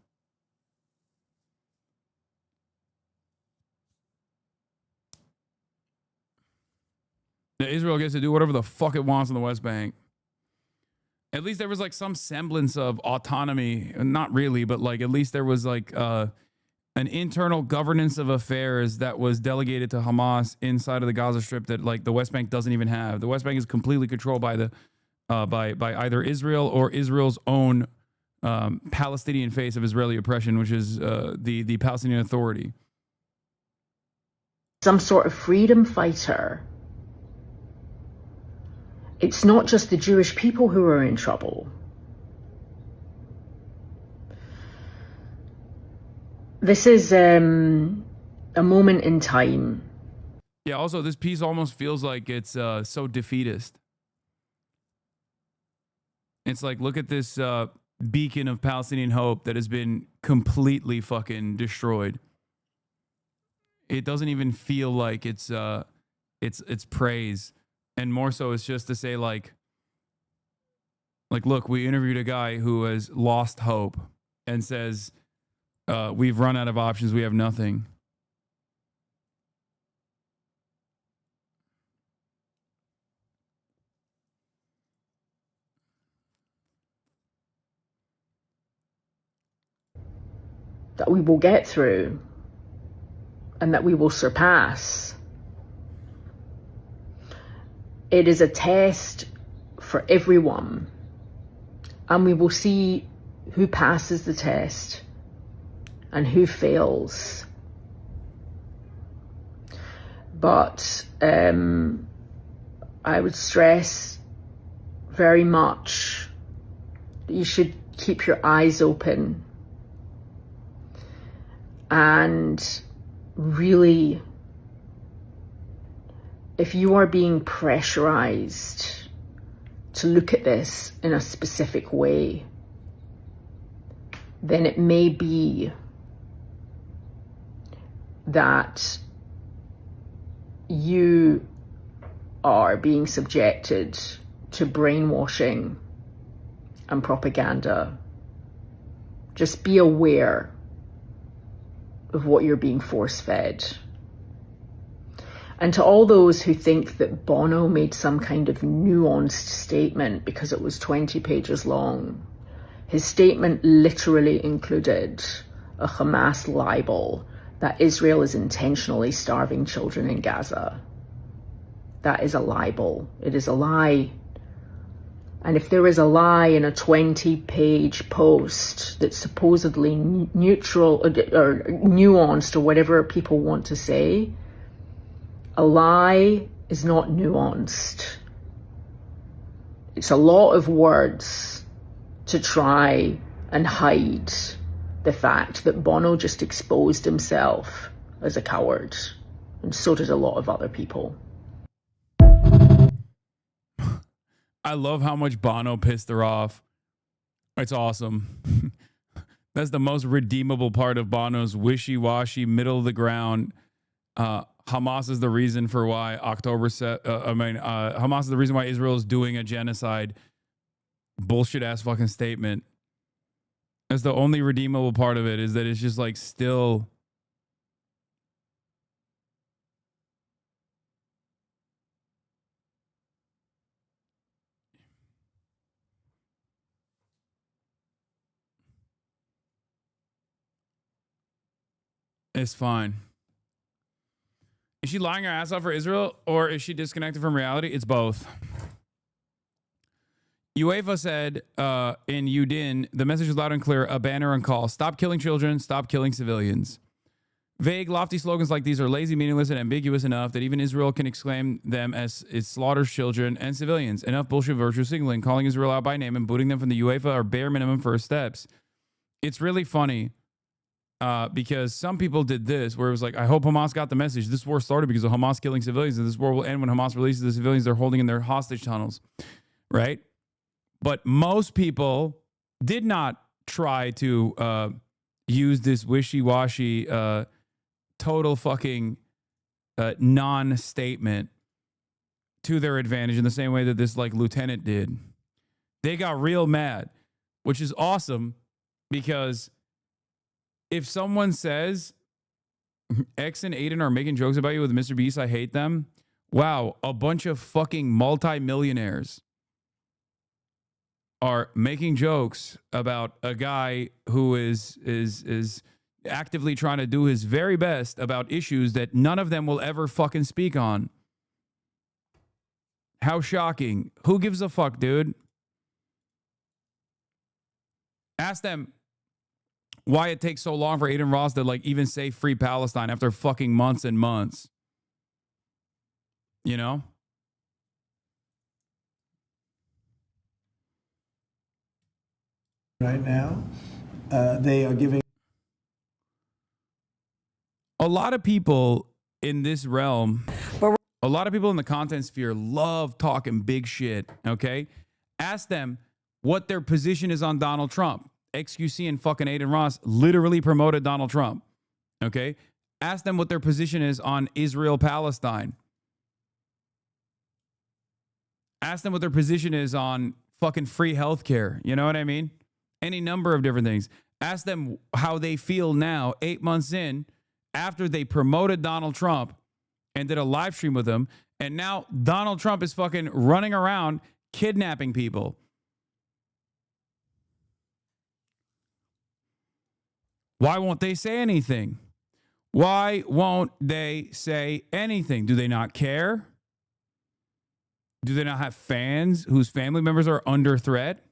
That Israel gets to do whatever the fuck it wants on the West Bank. At least there was like some semblance of autonomy. Not really, but like at least there was like an internal governance of affairs that was delegated to Hamas inside of the Gaza Strip that like the West Bank doesn't even have. The West Bank is completely controlled by the by either Israel or Israel's own Palestinian face of Israeli oppression, which is the Palestinian Authority. Some sort of freedom fighter. It's not just the Jewish people who are in trouble. This is a moment in time. Yeah, also, this piece almost feels like it's so defeatist. It's like, look at this beacon of Palestinian hope that has been completely fucking destroyed. It doesn't even feel like it's praise. And more so, it's just to say like, look, we interviewed a guy who has lost hope and says, we've run out of options. We have nothing. That we will get through and that we will surpass. It is a test for everyone, and we will see who passes the test and who fails. But I would stress very much that you should keep your eyes open and really, if you are being pressurized to look at this in a specific way, then it may be that you are being subjected to brainwashing and propaganda. Just be aware of what you're being force-fed. And to all those who think that Bono made some kind of nuanced statement because it was 20 pages long, his statement literally included a Hamas libel that Israel is intentionally starving children in Gaza. That is a libel. It is a lie. And if there is a lie in a 20-page post that's supposedly neutral or nuanced or whatever people want to say, a lie is not nuanced. It's a lot of words to try and hide the fact that Bono just exposed himself as a coward, and so did a lot of other people. I love how much Bono pissed her off. It's awesome. That's the most redeemable part of Bono's wishy-washy, middle of the ground. Hamas is the reason for why Hamas is the reason why Israel is doing a genocide. Bullshit ass fucking statement. That's the only redeemable part of it, is that it's just like still. It's fine. Is she lying her ass off for Israel, or is she disconnected from reality? It's both. UEFA said in Udin, the message is loud and clear, a banner and call. Stop killing children, stop killing civilians. Vague, lofty slogans like these are lazy, meaningless, and ambiguous enough that even Israel can exclaim them as it slaughters children and civilians. Enough bullshit virtue signaling. Calling Israel out by name and booting them from the UEFA are bare minimum first steps. It's really funny because some people did this where it was like, I hope Hamas got the message. This war started because of Hamas killing civilians, and this war will end when Hamas releases the civilians they're holding in their hostage tunnels, right? But most people did not try to use this wishy-washy total fucking non-statement to their advantage in the same way that this like lieutenant did. They got real mad, which is awesome because if someone says X and Aiden are making jokes about you with Mr. Beast, I hate them. Wow, a bunch of fucking multi-millionaires are making jokes about a guy who is actively trying to do his very best about issues that none of them will ever fucking speak on. How shocking. Who gives a fuck, dude? Ask them why it takes so long for Aiden Ross to like even say free Palestine after fucking months and months. You know? Right now, they are giving. A lot of people in this realm, a lot of people in the content sphere love talking big shit, okay? Ask them what their position is on Donald Trump. XQC and fucking Aiden Ross literally promoted Donald Trump, okay? Ask them what their position is on Israel-Palestine. Ask them what their position is on fucking free healthcare. You know what I mean? Any number of different things. Ask them how they feel now, 8 months in, after they promoted Donald Trump and did a live stream with him, and now Donald Trump is fucking running around kidnapping people. Why won't they say anything? Why won't they say anything? Do they not care? Do they not have fans whose family members are under threat?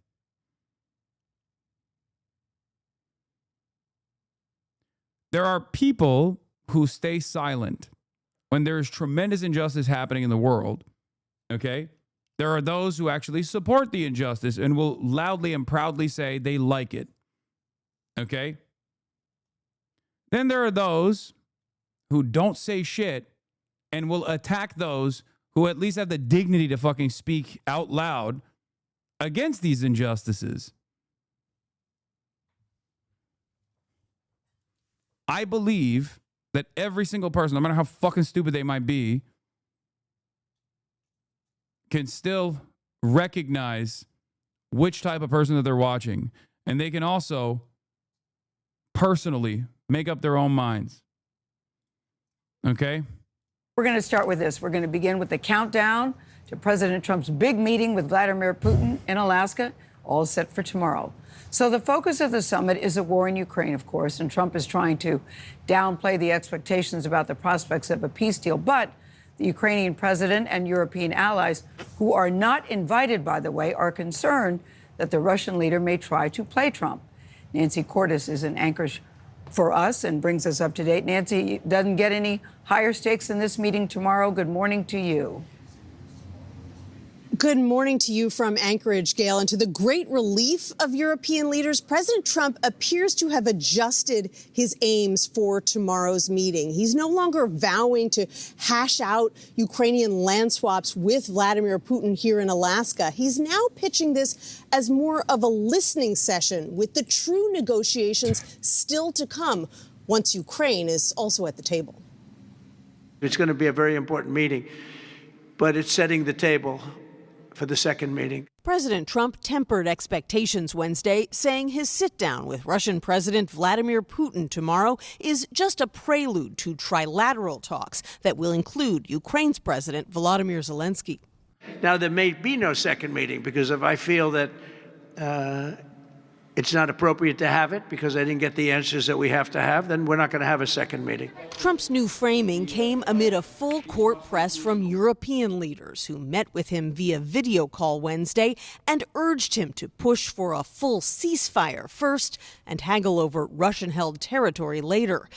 There are people who stay silent when there is tremendous injustice happening in the world, okay? There are those who actually support the injustice and will loudly and proudly say they like it, okay? Then there are those who don't say shit and will attack those who at least have the dignity to fucking speak out loud against these injustices. I believe that every single person, no matter how fucking stupid they might be, can still recognize which type of person that they're watching. And they can also personally make up their own minds. Okay? We're going to start with this. We're going to begin with the countdown to President Trump's big meeting with Vladimir Putin in Alaska, all set for tomorrow. So the focus of the summit is the war in Ukraine, of course, and Trump is trying to downplay the expectations about the prospects of a peace deal. But the Ukrainian president and European allies, who are not invited, by the way, are concerned that the Russian leader may try to play Trump. Nancy Cordes is in Anchorage for us and brings us up to date. Nancy, doesn't get any higher stakes in this meeting tomorrow. Good morning to you. Good morning to you from Anchorage, Gail. And to the great relief of European leaders, President Trump appears to have adjusted his aims for tomorrow's meeting. He's no longer vowing to hash out Ukrainian land swaps with Vladimir Putin here in Alaska. He's now pitching this as more of a listening session with the true negotiations still to come once Ukraine is also at the table. It's going to be a very important meeting, but it's setting the table for the second meeting. President Trump tempered expectations Wednesday, saying his sit-down with Russian President Vladimir Putin tomorrow is just a prelude to trilateral talks that will include Ukraine's President Volodymyr it's not appropriate to have it because I didn't get the answers that we have to have, then we're not going to have a second meeting. Trump's new framing came amid a full court press from European leaders who met with him via video call Wednesday and urged him to push for a full ceasefire first and haggle over Russian-held territory later.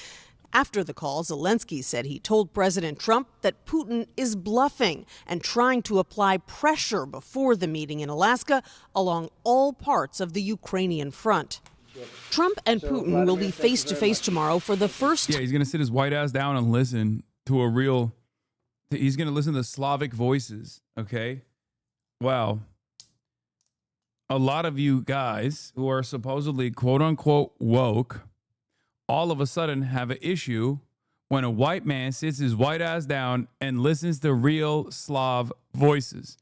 After the call, Zelensky said he told President Trump that Putin is bluffing and trying to apply pressure before the meeting in Alaska along all parts of the Ukrainian front. Trump and Putin will be face-to-face tomorrow for the first. Yeah, he's going to sit his white ass down and listen to a real. He's going to listen to Slavic voices, okay? Wow. A lot of you guys who are supposedly quote-unquote woke all of a sudden have an issue when a white man sits his white ass down and listens to real Slav voices.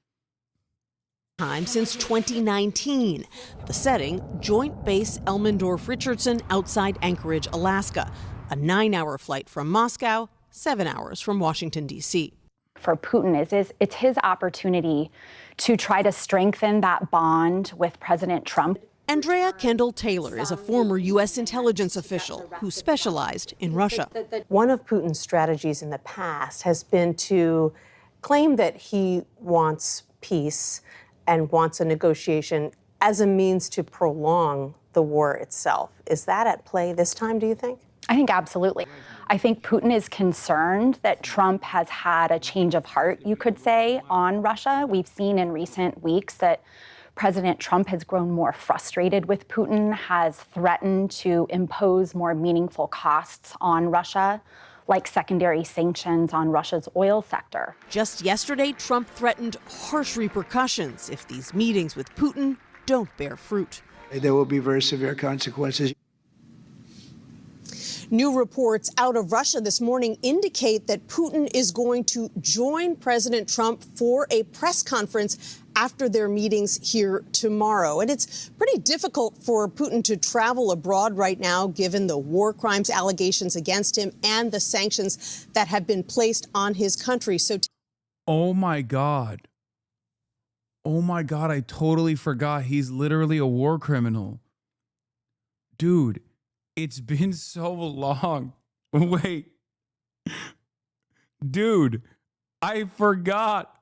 Time since 2019. The setting, Joint Base Elmendorf-Richardson outside Anchorage, Alaska. A 9-hour flight from Moscow, 7 hours from Washington, D.C. For Putin it's his opportunity to try to strengthen that bond with President Trump. Andrea Kendall-Taylor is a former U.S. intelligence official who specialized in Russia. One of Putin's strategies in the past has been to claim that he wants peace and wants a negotiation as a means to prolong the war itself. Is that at play this time, do you think? I think absolutely. I think Putin is concerned that Trump has had a change of heart, you could say, on Russia. We've seen in recent weeks that President Trump has grown more frustrated with Putin, has threatened to impose more meaningful costs on Russia, like secondary sanctions on Russia's oil sector. Just yesterday, Trump threatened harsh repercussions if these meetings with Putin don't bear fruit. There will be very severe consequences. New reports out of Russia this morning indicate that Putin is going to join President Trump for a press conference after their meetings here tomorrow. And it's pretty difficult for Putin to travel abroad right now, given the war crimes allegations against him and the sanctions that have been placed on his country. So, Oh my God. Oh my God, I totally forgot. He's literally a war criminal. Dude, it's been so long. Wait. Dude, I forgot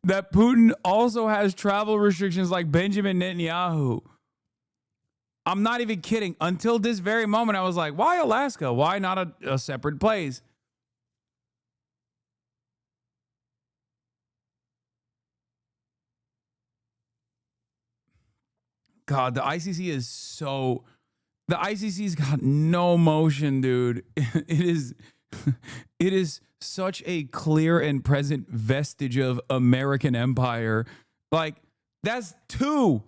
that Putin also has travel restrictions like Benjamin Netanyahu. I'm not even kidding. Until this very moment, I was like, why Alaska? Why not a separate place? God, the ICC is so... The ICC's got no motion, dude. It is such a clear and present vestige of American empire. Like, that's two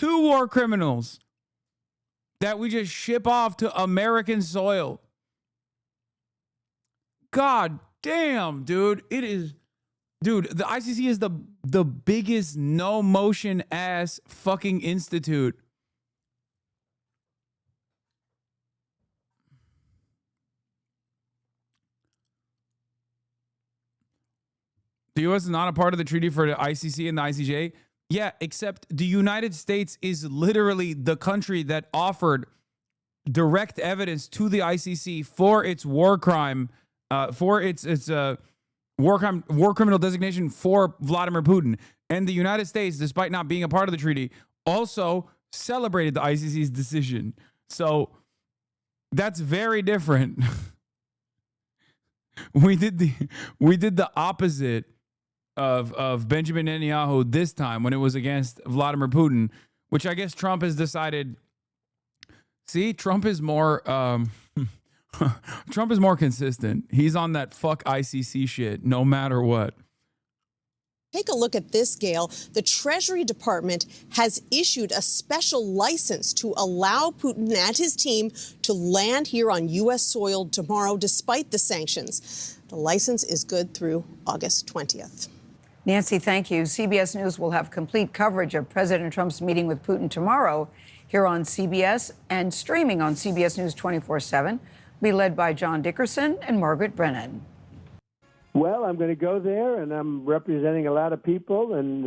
war criminals that we just ship off to American soil. God damn, dude. It is, dude, the ICC is the biggest no motion ass fucking institute. The U.S. is not a part of the treaty for the ICC and the ICJ. Yeah, except the United States is literally the country that offered direct evidence to the ICC for its war crime, for its war criminal designation for Vladimir Putin. And the United States, despite not being a part of the treaty, also celebrated the ICC's decision. So that's very different. We did the opposite of Benjamin Netanyahu this time when it was against Vladimir Putin, which I guess Trump has decided. See, Trump is more Trump is more consistent. He's on that fuck ICC shit no matter what. take a look at this, Gail. The Treasury Department has issued a special license to allow Putin and his team to land here on U.S. soil tomorrow, despite the sanctions. The license is good through August 20th. Nancy, thank you. CBS News will have complete coverage of President Trump's meeting with Putin tomorrow here on CBS and streaming on CBS News 24/7. Be led by John Dickerson and Margaret Brennan. Well, I'm going to go there, and I'm representing a lot of people, and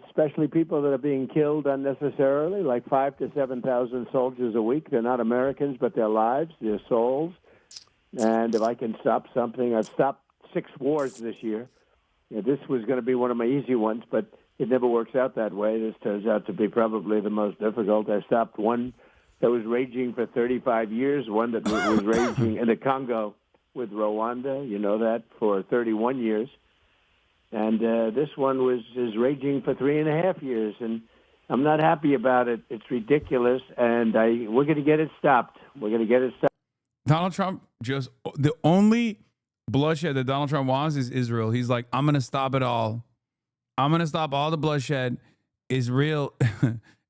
especially people that are being killed unnecessarily, like 5,000 to 7,000 soldiers a week. They're not Americans, but their lives, their souls. And if I can stop something, I've stopped 6 wars this year. This was going to be one of my easy ones, but it never works out that way. This turns out to be probably the most difficult. I stopped one that was raging for 35 years, one that was raging in the Congo with Rwanda, you know that, for 31 years. And this one is raging for 3.5 years, and I'm not happy about it. It's ridiculous, and we're going to get it stopped. We're going to get it stopped. Donald Trump the only bloodshed that Donald Trump wants is Israel. He's like, I'm going to stop it all. I'm going to stop all the bloodshed. Israel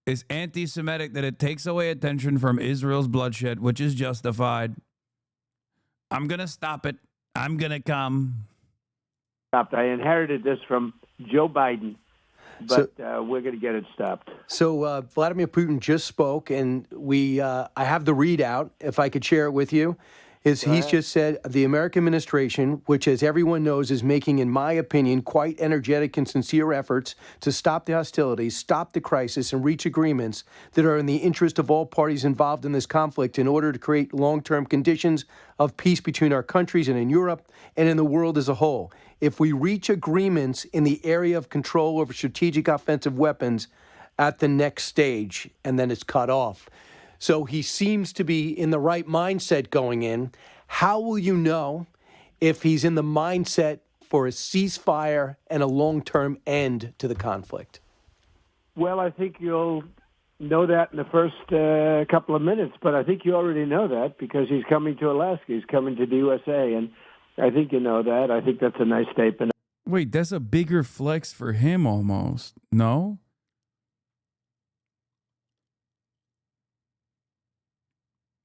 is anti-Semitic, that it takes away attention from Israel's bloodshed, which is justified. I'm going to stop it. I'm going to come. I inherited this from Joe Biden, but we're going to get it stopped. So Vladimir Putin just spoke, and I have the readout, if I could share it with you. He's just said the American administration, which, as everyone knows, is making, in my opinion, quite energetic and sincere efforts to stop the hostilities, stop the crisis, and reach agreements that are in the interest of all parties involved in this conflict in order to create long-term conditions of peace between our countries and in Europe and in the world as a whole. If we reach agreements in the area of control over strategic offensive weapons at the next stage, and then it's cut off. So he seems to be in the right mindset going in. How will you know if he's in the mindset for a ceasefire and a long-term end to the conflict? Well, I think you'll know that in the first couple of minutes, but I think you already know that because he's coming to Alaska. He's coming to the USA, and I think you know that. I think that's a nice statement. Wait, that's a bigger flex for him almost. No?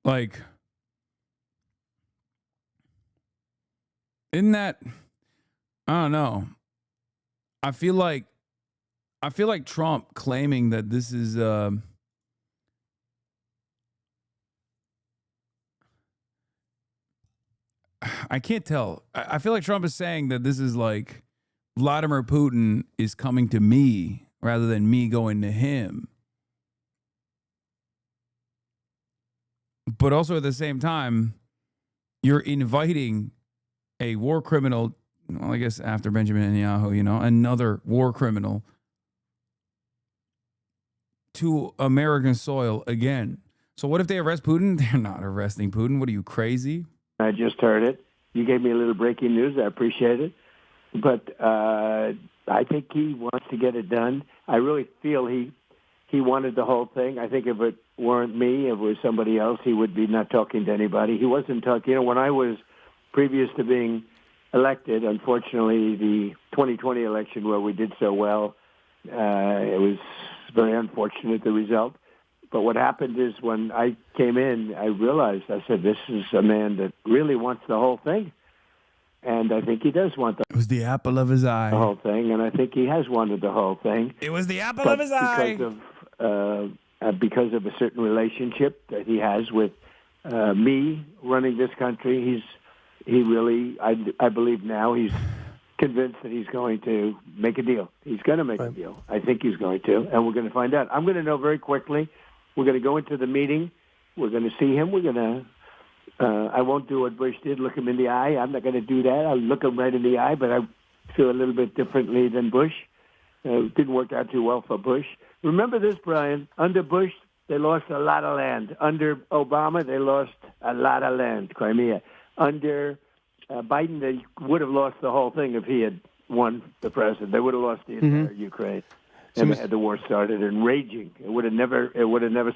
Like, isn't that, I don't know. I feel like Trump claiming that this is I can't tell. I feel like Trump is saying that this is like Vladimir Putin is coming to me rather than me going to him. But also at the same time, you're inviting a war criminal, well, I guess after Benjamin Netanyahu, another war criminal to American soil again. So what if they arrest Putin? They're not arresting Putin. What are you, crazy? I just heard it. You gave me a little breaking news. I appreciate it. But I think he wants to get it done. I really feel he wanted the whole thing. I think if it weren't me, if it was somebody else, he would be not talking to anybody. He wasn't talking. When I was previous to being elected, unfortunately, the 2020 election where we did so well, it was very unfortunate, the result. But what happened is when I came in, I realized, I said, this is a man that really wants the whole thing. And I think he does want It was the apple of his eye. The whole thing, and I think he has wanted the whole thing. It was the apple of his eye. Because of a certain relationship that he has with me running this country, he really, I believe now, he's convinced that he's going to make a deal. He's going to make a deal. I think he's going to, and we're going to find out. I'm going to know very quickly. We're going to go into the meeting. We're going to see him. We're going to, I won't do what Bush did, look him in the eye. I'm not going to do that. I'll look him right in the eye, but I feel a little bit differently than Bush. It didn't work out too well for Bush. Remember this, Brian. Under Bush, they lost a lot of land. Under Obama, they lost a lot of land, Crimea. Under Biden, they would have lost the whole thing if he had won the president. They would have lost the entire Ukraine. And had the war started and raging. It would have never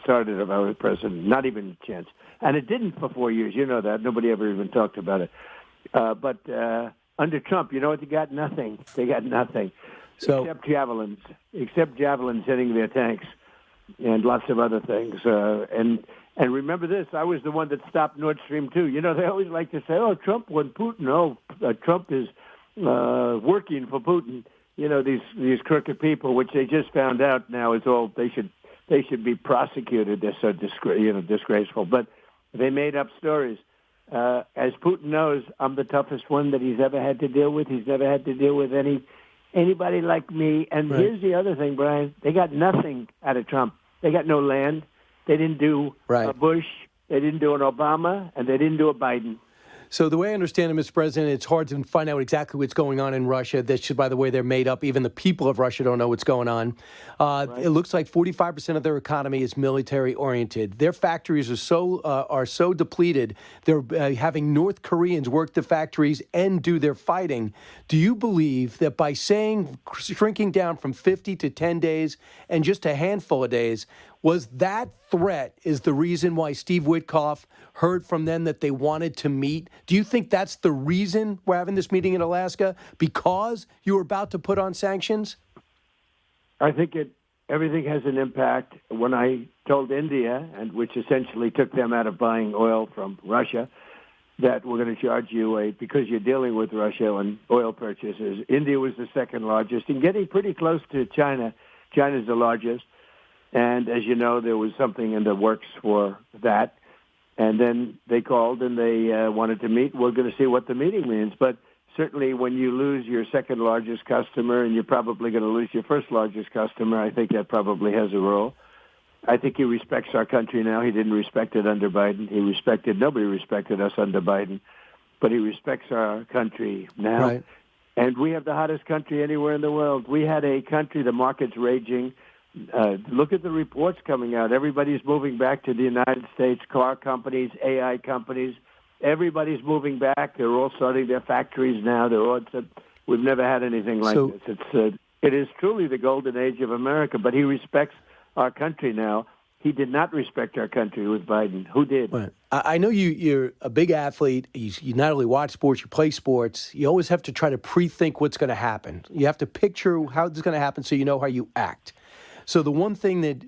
started if I was president. Not even a chance. And it didn't for 4 years. You know that. Nobody ever even talked about it. But under Trump, you know what? They got nothing. They got nothing. Except javelins hitting their tanks and lots of other things. And remember this, I was the one that stopped Nord Stream 2. You know, they always like to say, oh, Trump won Putin. Oh, Trump is working for Putin. You know, these crooked people, which they just found out now is all, they should be prosecuted. They're so disgraceful. But they made up stories. As Putin knows, I'm the toughest one that he's ever had to deal with. He's never had to deal with anybody like me. And here's the other thing, Brian. They got nothing out of Trump. They got no land. They didn't do a Bush. They didn't do an Obama. And they didn't do a Biden. So the way I understand it, Mr. President, it's hard to find out exactly what's going on in Russia. That, by the way, they're made up. Even the people of Russia don't know what's going on. It looks like 45% of their economy is military-oriented. Their factories are so depleted. They're having North Koreans work the factories and do their fighting. Do you believe that by shrinking down from 50 to 10 days and just a handful of days, was that threat is the reason why Steve Witkoff heard from them that they wanted to meet? Do you think that's the reason we're having this meeting in Alaska? Because you were about to put on sanctions? I think everything has an impact. When I told India, and which essentially took them out of buying oil from Russia, that we're going to charge you because you're dealing with Russia on oil purchases. India was the second largest and getting pretty close to China. China's the largest. And as you know, there was something in the works for that. And then they called and they wanted to meet. We're going to see what the meeting means. But certainly when you lose your second largest customer and you're probably going to lose your first largest customer, I think that probably has a role. I think he respects our country now. He didn't respect it under Biden. Nobody respected us under Biden. But he respects our country now. Right. And we have the hottest country anywhere in the world. We had a country, the market's raging. Look at the reports coming out. Everybody's moving back to the United States, car companies, AI companies. Everybody's moving back. They're all starting their factories now. We've never had anything like this. It is truly the golden age of America, but he respects our country now. He did not respect our country with Biden. Who did? Right. I know you're a big athlete. You not only watch sports, you play sports. You always have to try to pre-think what's going to happen. You have to picture how it's going to happen so you know how you act. So the one thing that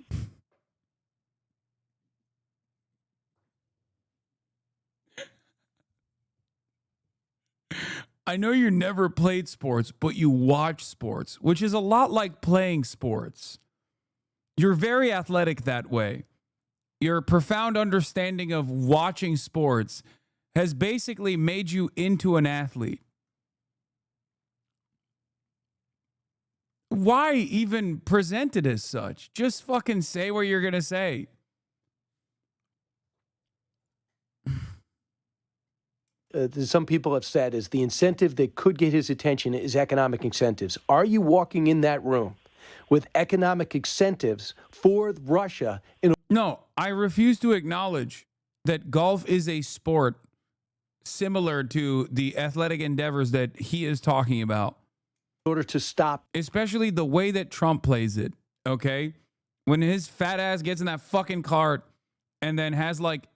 I know you never played sports, but you watch sports, which is a lot like playing sports. You're very athletic that way. Your profound understanding of watching sports has basically made you into an athlete. Why even present it as such? Just fucking say what you're going to say. Some people have said is the incentive that could get his attention is economic incentives. Are you walking in that room with economic incentives for Russia? No, I refuse to acknowledge that golf is a sport similar to the athletic endeavors that he is talking about. In order to stop. Especially the way that Trump plays it, okay? When his fat ass gets in that fucking cart and then has like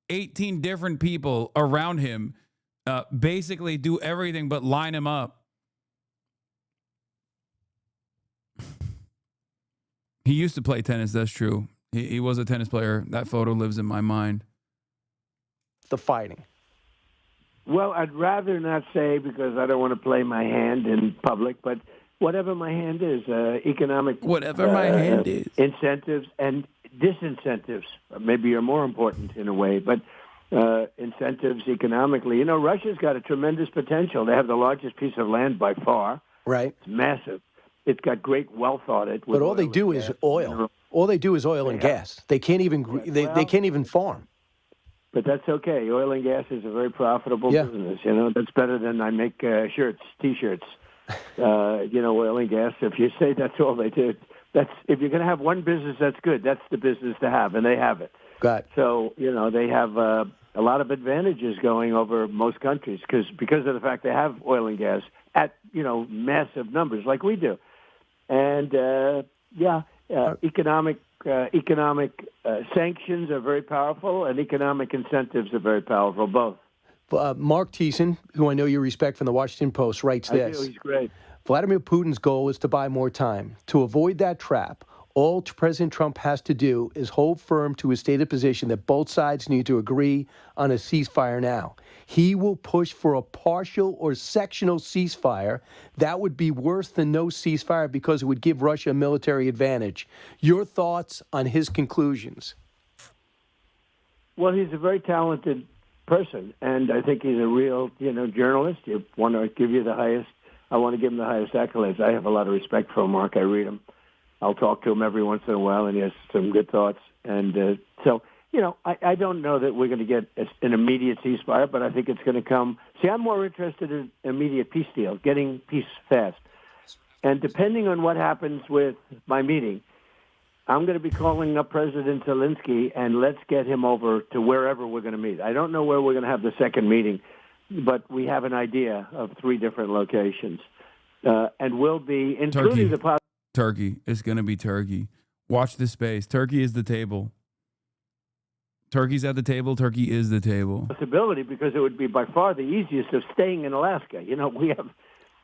18 different people around him basically do everything but line him up. He used to play tennis, that's true. He was a tennis player. That photo lives in my mind. The fighting. Well, I'd rather not say because I don't want to play my hand in public, but whatever my hand is, economic... Whatever my hand is. Incentives and disincentives maybe are more important in a way, but incentives economically. You know, Russia's got a tremendous potential. They have the largest piece of land by far. Right. It's massive. It's got great wealth on it. But all they do is oil. All they do is oil and gas. They can't even they can't even farm. But that's okay. Oil and gas is a very profitable business. You know, that's better than I make shirts, T-shirts. You know, oil and gas. If you say that's all they do, if you're going to have one business that's good, that's the business to have, and they have it. Got it. So you know, they have a lot of advantages going over most countries because of the fact they have oil and gas at massive numbers like we do, and economic sanctions are very powerful, and economic incentives are very powerful, both. Mark Thiessen, who I know you respect from the Washington Post, writes this. I do, he's great. Vladimir Putin's goal is to buy more time. To avoid that trap, all President Trump has to do is hold firm to his stated position that both sides need to agree on a ceasefire now. He will push for a partial or sectional ceasefire. That would be worse than no ceasefire because it would give Russia a military advantage. Your thoughts on his conclusions? Well, he's a very talented person, and I think he's a real, journalist. You want to give you the highest. I want to give him the highest accolades. I have a lot of respect for him, Mark. I read him. I'll talk to him every once in a while, and he has some good thoughts. And so, I don't know that we're going to get an immediate ceasefire, but I think it's going to come. See, I'm more interested in immediate peace deal, getting peace fast. And depending on what happens with my meeting, I'm going to be calling up President Zelensky, and let's get him over to wherever we're going to meet. I don't know where we're going to have the second meeting, but we have an idea of 3 different locations. And we'll be, including Turkey. It's going to be Turkey. Watch this space. Turkey is the table. Turkey's at the table. Turkey is the table. Possibility, because it would be by far the easiest of staying in Alaska.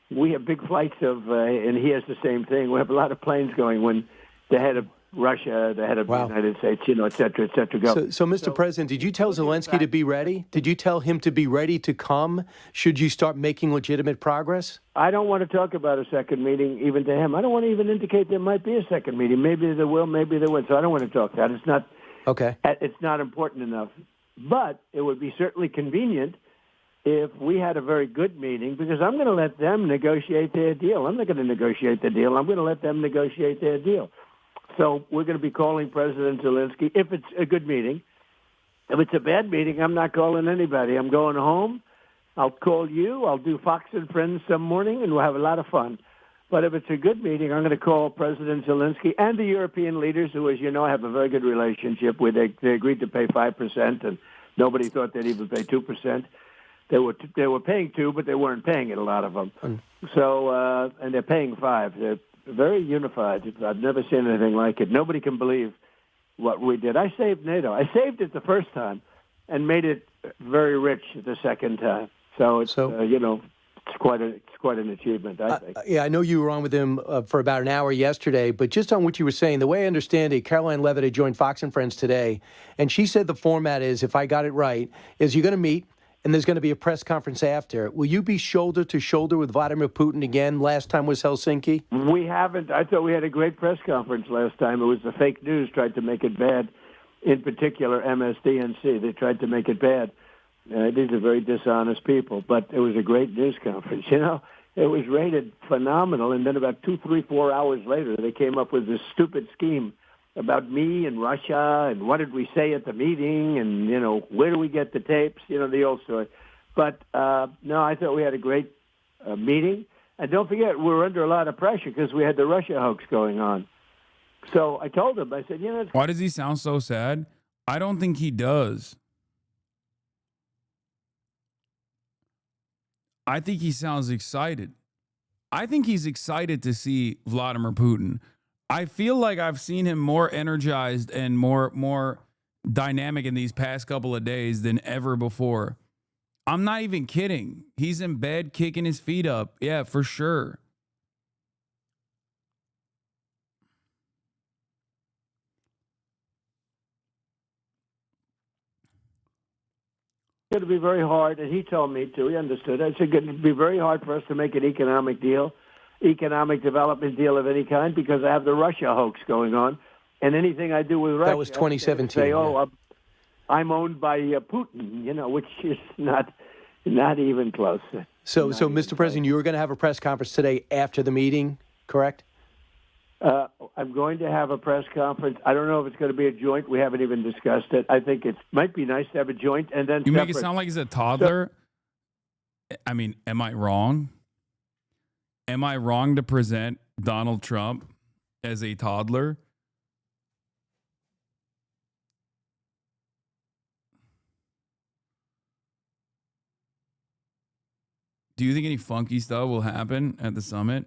We have big flights of, and he has the same thing. We have a lot of planes going when the head of Russia, the head of the United States, et cetera, go. So, Mr. President, did you tell Zelensky to be ready? Did you tell him to be ready to come should you start making legitimate progress? I don't want to talk about a second meeting even to him. I don't want to even indicate there might be a second meeting. Maybe there will, maybe there won't. So I don't want to talk that. It's not okay. It's not important enough. But it would be certainly convenient if we had a very good meeting, because I'm going to let them negotiate their deal. I'm not going to negotiate the deal. I'm going to let them negotiate their deal. So we're going to be calling President Zelensky if it's a good meeting. If it's a bad meeting, I'm not calling anybody. I'm going home. I'll call you. I'll do Fox and Friends some morning, and we'll have a lot of fun. But if it's a good meeting, I'm going to call President Zelensky and the European leaders, who, as you know, have a very good relationship with. They agreed to pay 5%, and nobody thought they'd even pay 2%. They were paying 2%, but they weren't paying it, a lot of them. So, and they're paying 5%. They're very unified. I've never seen anything like it. Nobody can believe what we did. I saved NATO. I saved it the first time and made it very rich the second time. So it's it's quite an achievement, I think. Yeah, I know you were on with him for about an hour yesterday, but just on what you were saying, the way I understand it, Caroline Levitt had joined Fox and Friends today, and she said the format is, if I got it right, is you're going to meet, and there's going to be a press conference after. Will you be shoulder to shoulder with Vladimir Putin again? Last time was Helsinki. We haven't. I thought we had a great press conference last time. It was the fake news tried to make it bad, in particular MSDNC. They tried to make it bad. These are very dishonest people, but it was a great news conference. It was rated phenomenal, and then about 2, 3, 4 hours later, they came up with this stupid scheme about me and Russia, and what did we say at the meeting, and, where do we get the tapes, the old story. But, no, I thought we had a great meeting. And don't forget, we're under a lot of pressure because we had the Russia hoax going on. So I told him, I said, why does he sound so sad? I don't think he does. I think he sounds excited. I think he's excited to see Vladimir Putin. I feel like I've seen him more energized and more dynamic in these past couple of days than ever before. I'm not even kidding. He's in bed kicking his feet up. Yeah, for sure. It's going to be very hard, and he told me to. He understood. I said it would be very hard for us to make an economic development deal of any kind, because I have the Russia hoax going on, and anything I do with Russia, that was 2017. Say, I'm owned by Putin, which is not even close. So, Mr. President, you were going to have a press conference today after the meeting, correct? I'm going to have a press conference. I don't know if it's going to be a joint. We haven't even discussed it. I think it might be nice to have a joint and then you separate. make it sound like he's a toddler. I mean, am I wrong? Am I wrong to present Donald Trump as a toddler? Do you think any funky stuff will happen at the summit?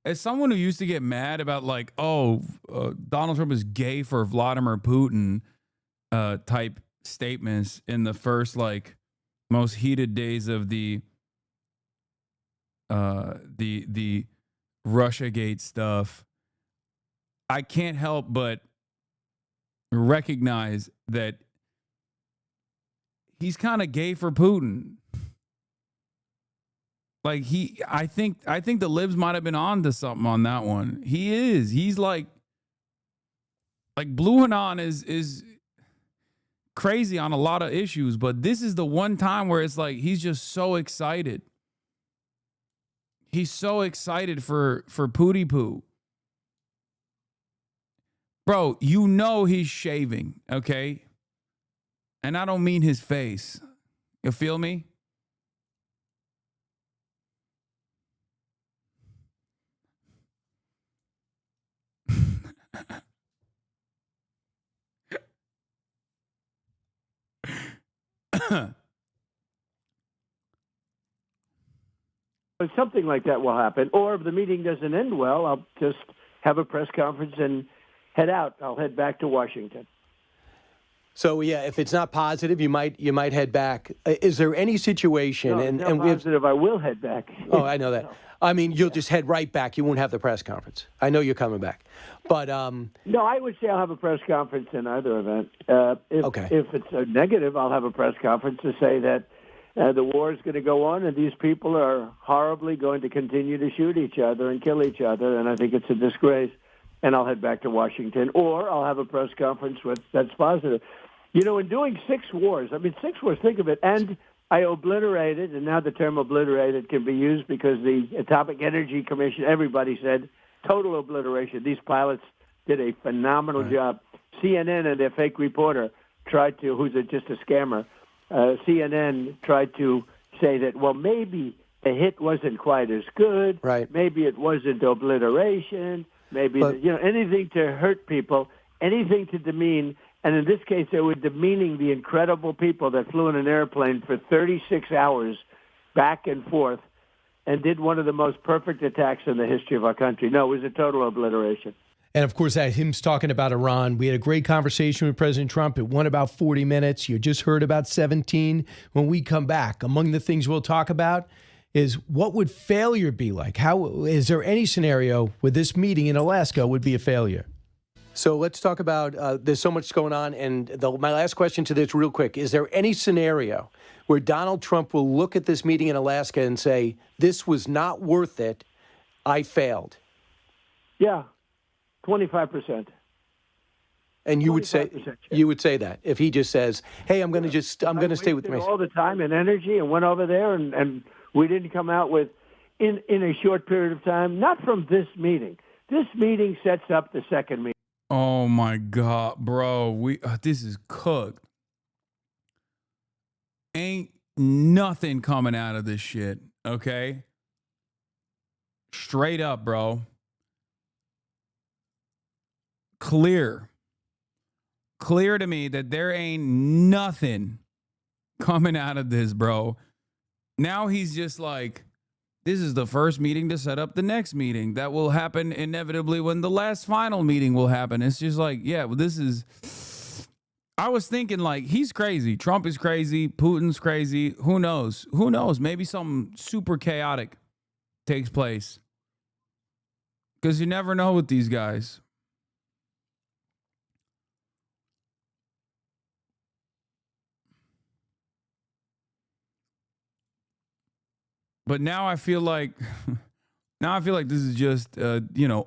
As someone who used to get mad about Donald Trump is gay for Vladimir Putin type statements in the first most heated days of the Russiagate stuff, I can't help but recognize that he's kind of gay for Putin. I think the libs might have been on to something on that one. He is. He's like Like Blue Hanan is crazy on a lot of issues, but this is the one time where it's like he's just so excited. He's so excited for Pootie Poo. Bro, you know he's shaving, okay? And I don't mean his face. You feel me? But something like that will happen. Or if the meeting doesn't end well, I'll just have a press conference and head out. I'll head back to Washington. So yeah, if it's not positive, you might head back. Is there any situation? No, and it's not positive. I will head back. Oh, I know that. No. I mean, you'll just head right back. You won't have the press conference. I know you're coming back, but no, I would say I'll have a press conference in either event. If it's a negative, I'll have a press conference to say that the war is going to go on, and these people are horribly going to continue to shoot each other and kill each other, and I think it's a disgrace. And I'll head back to Washington, or I'll have a press conference that's positive. You know, in doing 6 wars, think of it, and I obliterated, and now the term obliterated can be used because the Atomic Energy Commission, everybody said, total obliteration. These pilots did a phenomenal job. CNN and their fake reporter tried to, who's just a scammer, CNN tried to say that, well, maybe the hit wasn't quite as good. Right. Maybe it wasn't obliteration. Maybe, anything to hurt people, anything to demean. And in this case, they were demeaning the incredible people that flew in an airplane for 36 hours back and forth and did one of the most perfect attacks in the history of our country. No, it was a total obliteration. And, of course, him talking about Iran. We had a great conversation with President Trump. It went about 40 minutes. You just heard about 17. When we come back, among the things we'll talk about is what would failure be like? How is there any scenario where this meeting in Alaska would be a failure? So let's talk about, there's so much going on. And my last question to this real quick, is there any scenario where Donald Trump will look at this meeting in Alaska and say, this was not worth it, I failed? Yeah, 25%. And you would say that if he just says, hey, I'm going to stay with me all the time and energy and went over there and we didn't come out with in a short period of time, not from this meeting. This meeting sets up the second meeting. Oh my God, bro. This is cooked. Ain't nothing coming out of this shit, okay? Straight up, bro. Clear to me that there ain't nothing coming out of this, bro. Now he's just like, this is the first meeting to set up the next meeting that will happen inevitably when the last final meeting will happen. It's just like, yeah, well, this is, I was thinking like, he's crazy. Trump is crazy. Putin's crazy. Who knows? Who knows? Maybe something super chaotic takes place. Because you never know with these guys. But now I feel like this is just,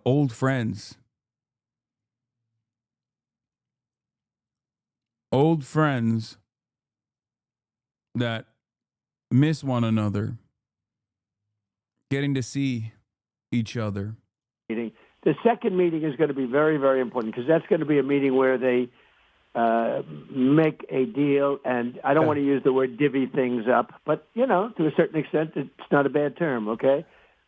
old friends. Old friends that miss one another, getting to see each other. The second meeting is going to be very, very important because that's going to be a meeting where they make a deal, and I don't want to use the word divvy things up, but, to a certain extent, it's not a bad term, okay?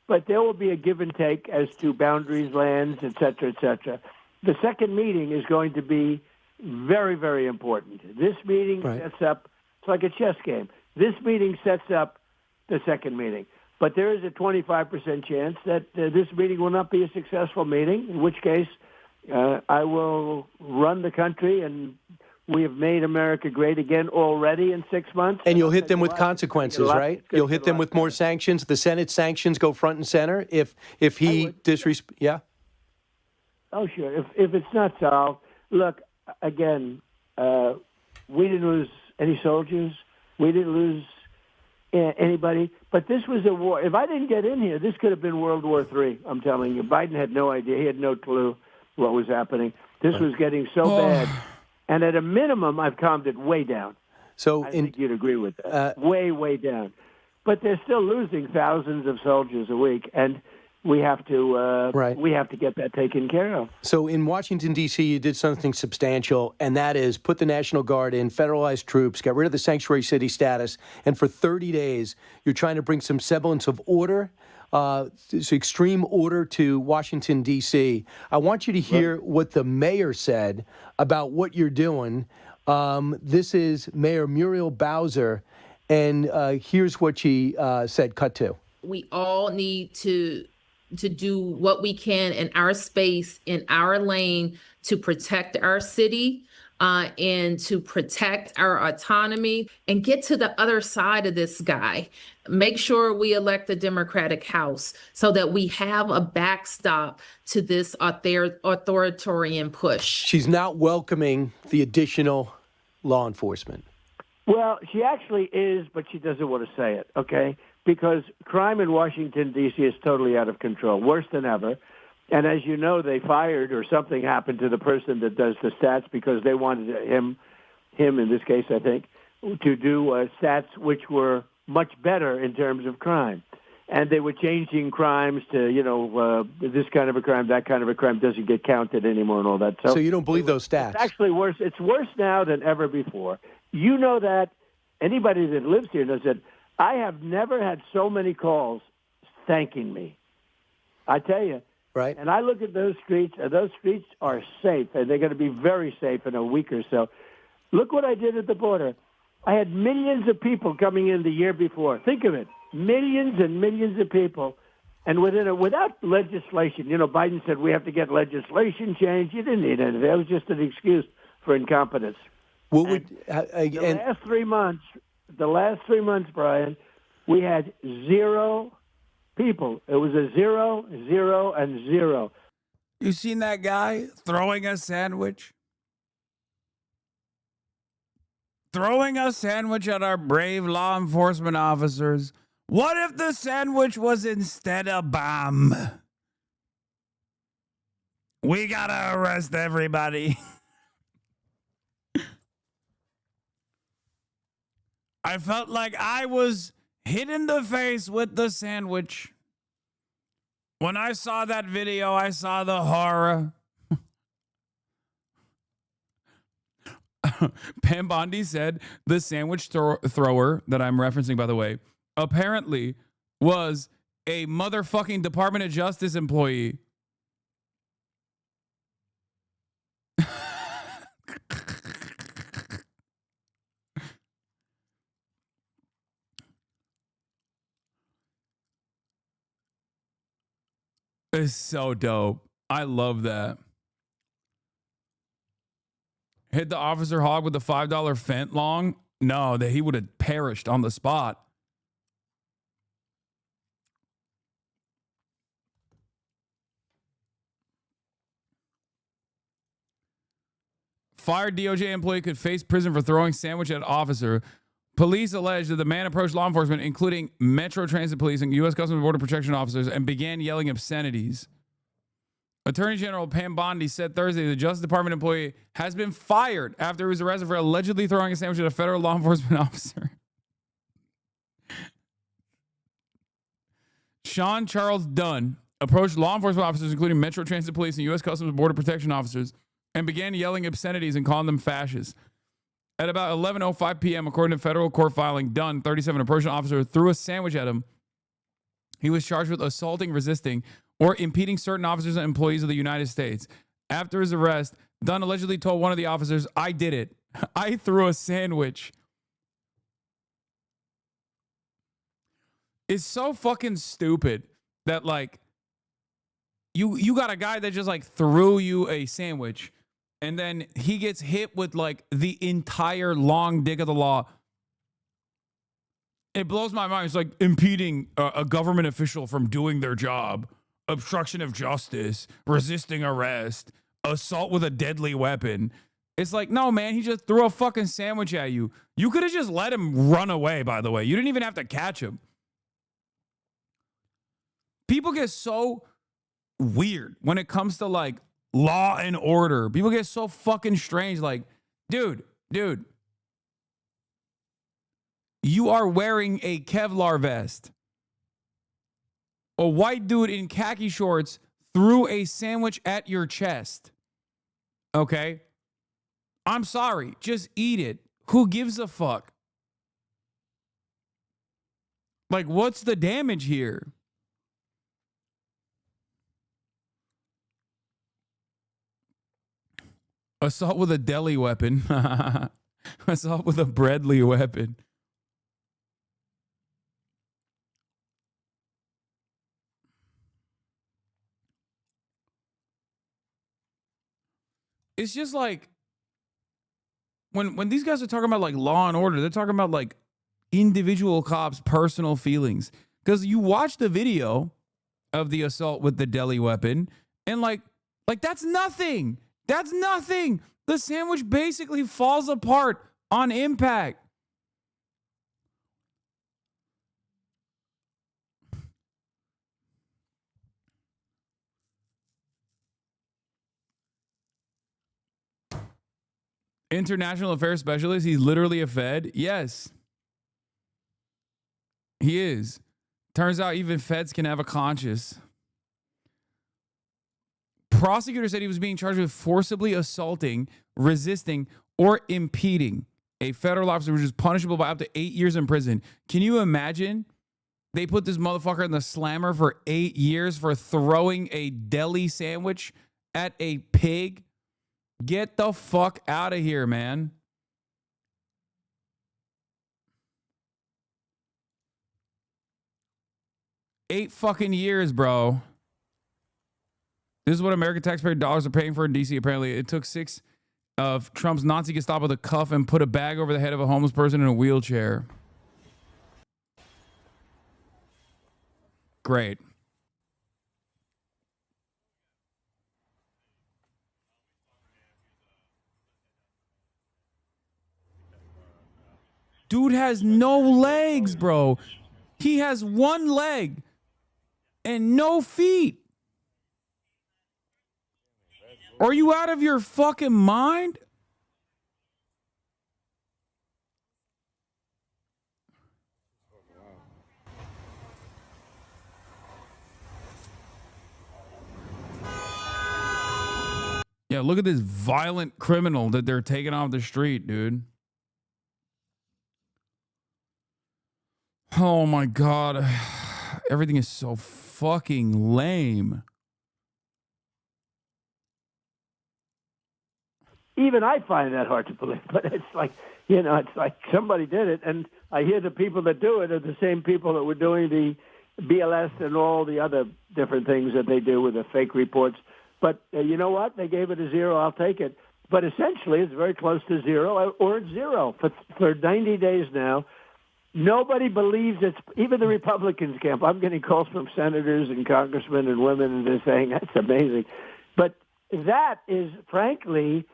But there will be a give and take as to boundaries, lands, et cetera, et cetera. The second meeting is going to be very, very important. This meeting sets up, it's like a chess game. This meeting sets up the second meeting. But there is a 25% chance that this meeting will not be a successful meeting, in which case I will run the country, and we have made America great again already in 6 months. And you'll hit them with consequences, right? You'll hit them with more sanctions. The Senate sanctions go front and center if he disrespects. Yeah. Oh, sure. If it's not solved, look, again, we didn't lose any soldiers. We didn't lose anybody. But this was a war. If I didn't get in here, this could have been World War III, I'm telling you. Biden had no idea. He had no clue what was happening. This was getting so bad. And at a minimum, I've calmed it way down. So I think you'd agree with that. Way down. But they're still losing thousands of soldiers a week, and we have to get that taken care of. So in Washington, D.C., you did something substantial, and that is put the National Guard in, federalized troops, got rid of the sanctuary city status, and for 30 days, you're trying to bring some semblance of order, extreme order to Washington, D.C. I want you to hear what the mayor said about what you're doing. This is Mayor Muriel Bowser, and here's what she said, cut to. We all need to do what we can in our space, in our lane, to protect our city and to protect our autonomy and get to the other side of this guy. Make sure we elect a Democratic House so that we have a backstop to this authoritarian push. She's not welcoming the additional law enforcement. Well, she actually is, but she doesn't want to say it, okay? Because crime in Washington, D.C. is totally out of control, worse than ever. And as you know, they fired or something happened to the person that does the stats because they wanted him in this case, I think, to do stats which were much better in terms of crime. And they were changing crimes to, this kind of a crime, that kind of a crime doesn't get counted anymore and all that. So you don't believe those stats? It's actually worse. It's worse now than ever before. You know that. Anybody that lives here knows that. I have never had so many calls thanking me. I tell you. Right. And I look at those streets, and those streets are safe, and they're going to be very safe in a week or so. Look what I did at the border. I had millions of people coming in the year before. Think of it. Millions and millions of people. And without legislation, Biden said we have to get legislation changed. You didn't need anything. That was just an excuse for incompetence. What would, the last 3 months, Brian, we had 0 people. It was a 0, 0, and 0. You seen that guy throwing a sandwich? Throwing a sandwich at our brave law enforcement officers. What if the sandwich was instead a bomb? We gotta arrest everybody. I felt like I was hit in the face with the sandwich. When I saw that video, I saw the horror. Pam Bondi said the sandwich thrower that I'm referencing, by the way, apparently was a motherfucking Department of Justice employee. It's so dope. I love that. Hit the officer hog with a $5 fent long? No, that he would have perished on the spot. Fired DOJ employee could face prison for throwing sandwich at officer. Police allege that the man approached law enforcement, including Metro Transit Police and U.S. Customs and Border Protection officers, and began yelling obscenities. Attorney General Pam Bondi said Thursday the Justice Department employee has been fired after he was arrested for allegedly throwing a sandwich at a federal law enforcement officer. Sean Charles Dunn approached law enforcement officers, including Metro Transit Police and U.S. Customs and Border Protection officers, and began yelling obscenities and calling them fascists. At about 11:05 p.m., according to federal court filing, Dunn, 37, approached an officer, threw a sandwich at him. He was charged with assaulting, resisting, or impeding certain officers and employees of the United States. After his arrest, Dunn allegedly told one of the officers, "I did it. I threw a sandwich." It's so fucking stupid that, like, you got a guy that just, like, threw you a sandwich, and then he gets hit with, like, the entire long dick of the law. It blows my mind. It's like impeding a government official from doing their job, obstruction of justice, resisting arrest, assault with a deadly weapon. It's like, no, man, he just threw a fucking sandwich at you. You could have just let him run away, by the way. You didn't even have to catch him. People get so weird when it comes to, like, Law and order. People get so fucking strange. Like, dude, you are wearing a Kevlar vest. A white dude in khaki shorts threw a sandwich at your chest. Okay? I'm sorry. Just eat it. Who gives a fuck? Like, what's the damage here? Assault with a deli weapon. Assault with a Bradley weapon. It's just like when these guys are talking about like law and order, they're talking about like individual cops' personal feelings. Because you watch the video of the assault with the deli weapon, and like that's nothing. That's nothing. The sandwich basically falls apart on impact. International affairs specialist. He's literally a Fed. Yes, he is. Turns out even Feds can have a conscience. Prosecutor said he was being charged with forcibly assaulting, resisting, or impeding a federal officer, which is punishable by up to 8 years in prison. Can you imagine? They put this motherfucker in the slammer for 8 years for throwing a deli sandwich at a pig. Get the fuck out of here, man. Eight fucking years, bro. This is what American taxpayer dollars are paying for in D.C. Apparently, it took 6 of Trump's Nazi Gestapo to cuff and put a bag over the head of a homeless person in a wheelchair. Great. Dude has no legs, bro. He has one leg and no feet. Are you out of your fucking mind? Yeah, look at this violent criminal that they're taking off the street, dude. Oh my God. Everything is so fucking lame. Even I find that hard to believe, but it's like, it's like somebody did it. And I hear the people that do it are the same people that were doing the BLS and all the other different things that they do with the fake reports. But you know what? They gave it a 0. I'll take it. But essentially, it's very close to 0 or it's 0 for 90 days now. Nobody believes it's, even the Republicans camp. I'm getting calls from senators and congressmen and women, and they're saying that's amazing. But that is, frankly,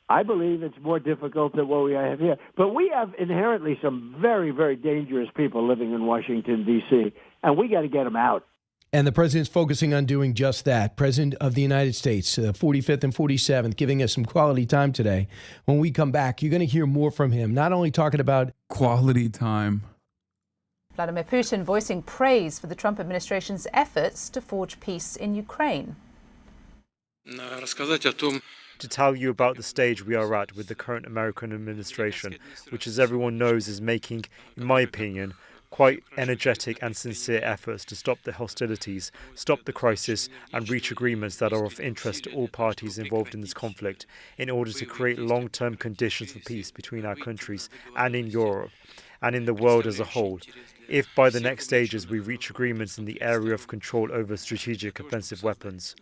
I believe it's more difficult than what we have here. But we have inherently some very, very dangerous people living in Washington, D.C., and we got to get them out. And the president's focusing on doing just that. President of the United States, 45th and 47th, giving us some quality time today. When we come back, you're going to hear more from him, not only talking about quality time. Vladimir Putin voicing praise for the Trump administration's efforts to forge peace in Ukraine. To tell you about the stage we are at with the current American administration, which, as everyone knows, is making, in my opinion, quite energetic and sincere efforts to stop the hostilities, stop the crisis, and reach agreements that are of interest to all parties involved in this conflict in order to create long-term conditions for peace between our countries and in Europe and in the world as a whole. If by the next stages we reach agreements in the area of control over strategic offensive weapons.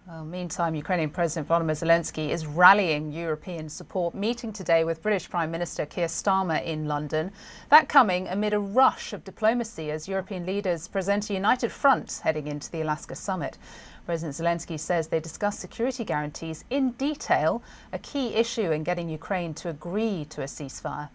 Well, meantime, Ukrainian President Volodymyr Zelensky is rallying European support, meeting today with British Prime Minister Keir Starmer in London. That coming amid a rush of diplomacy as European leaders present a united front heading into the Alaska summit. President Zelensky says they discuss security guarantees in detail, a key issue in getting Ukraine to agree to a ceasefire.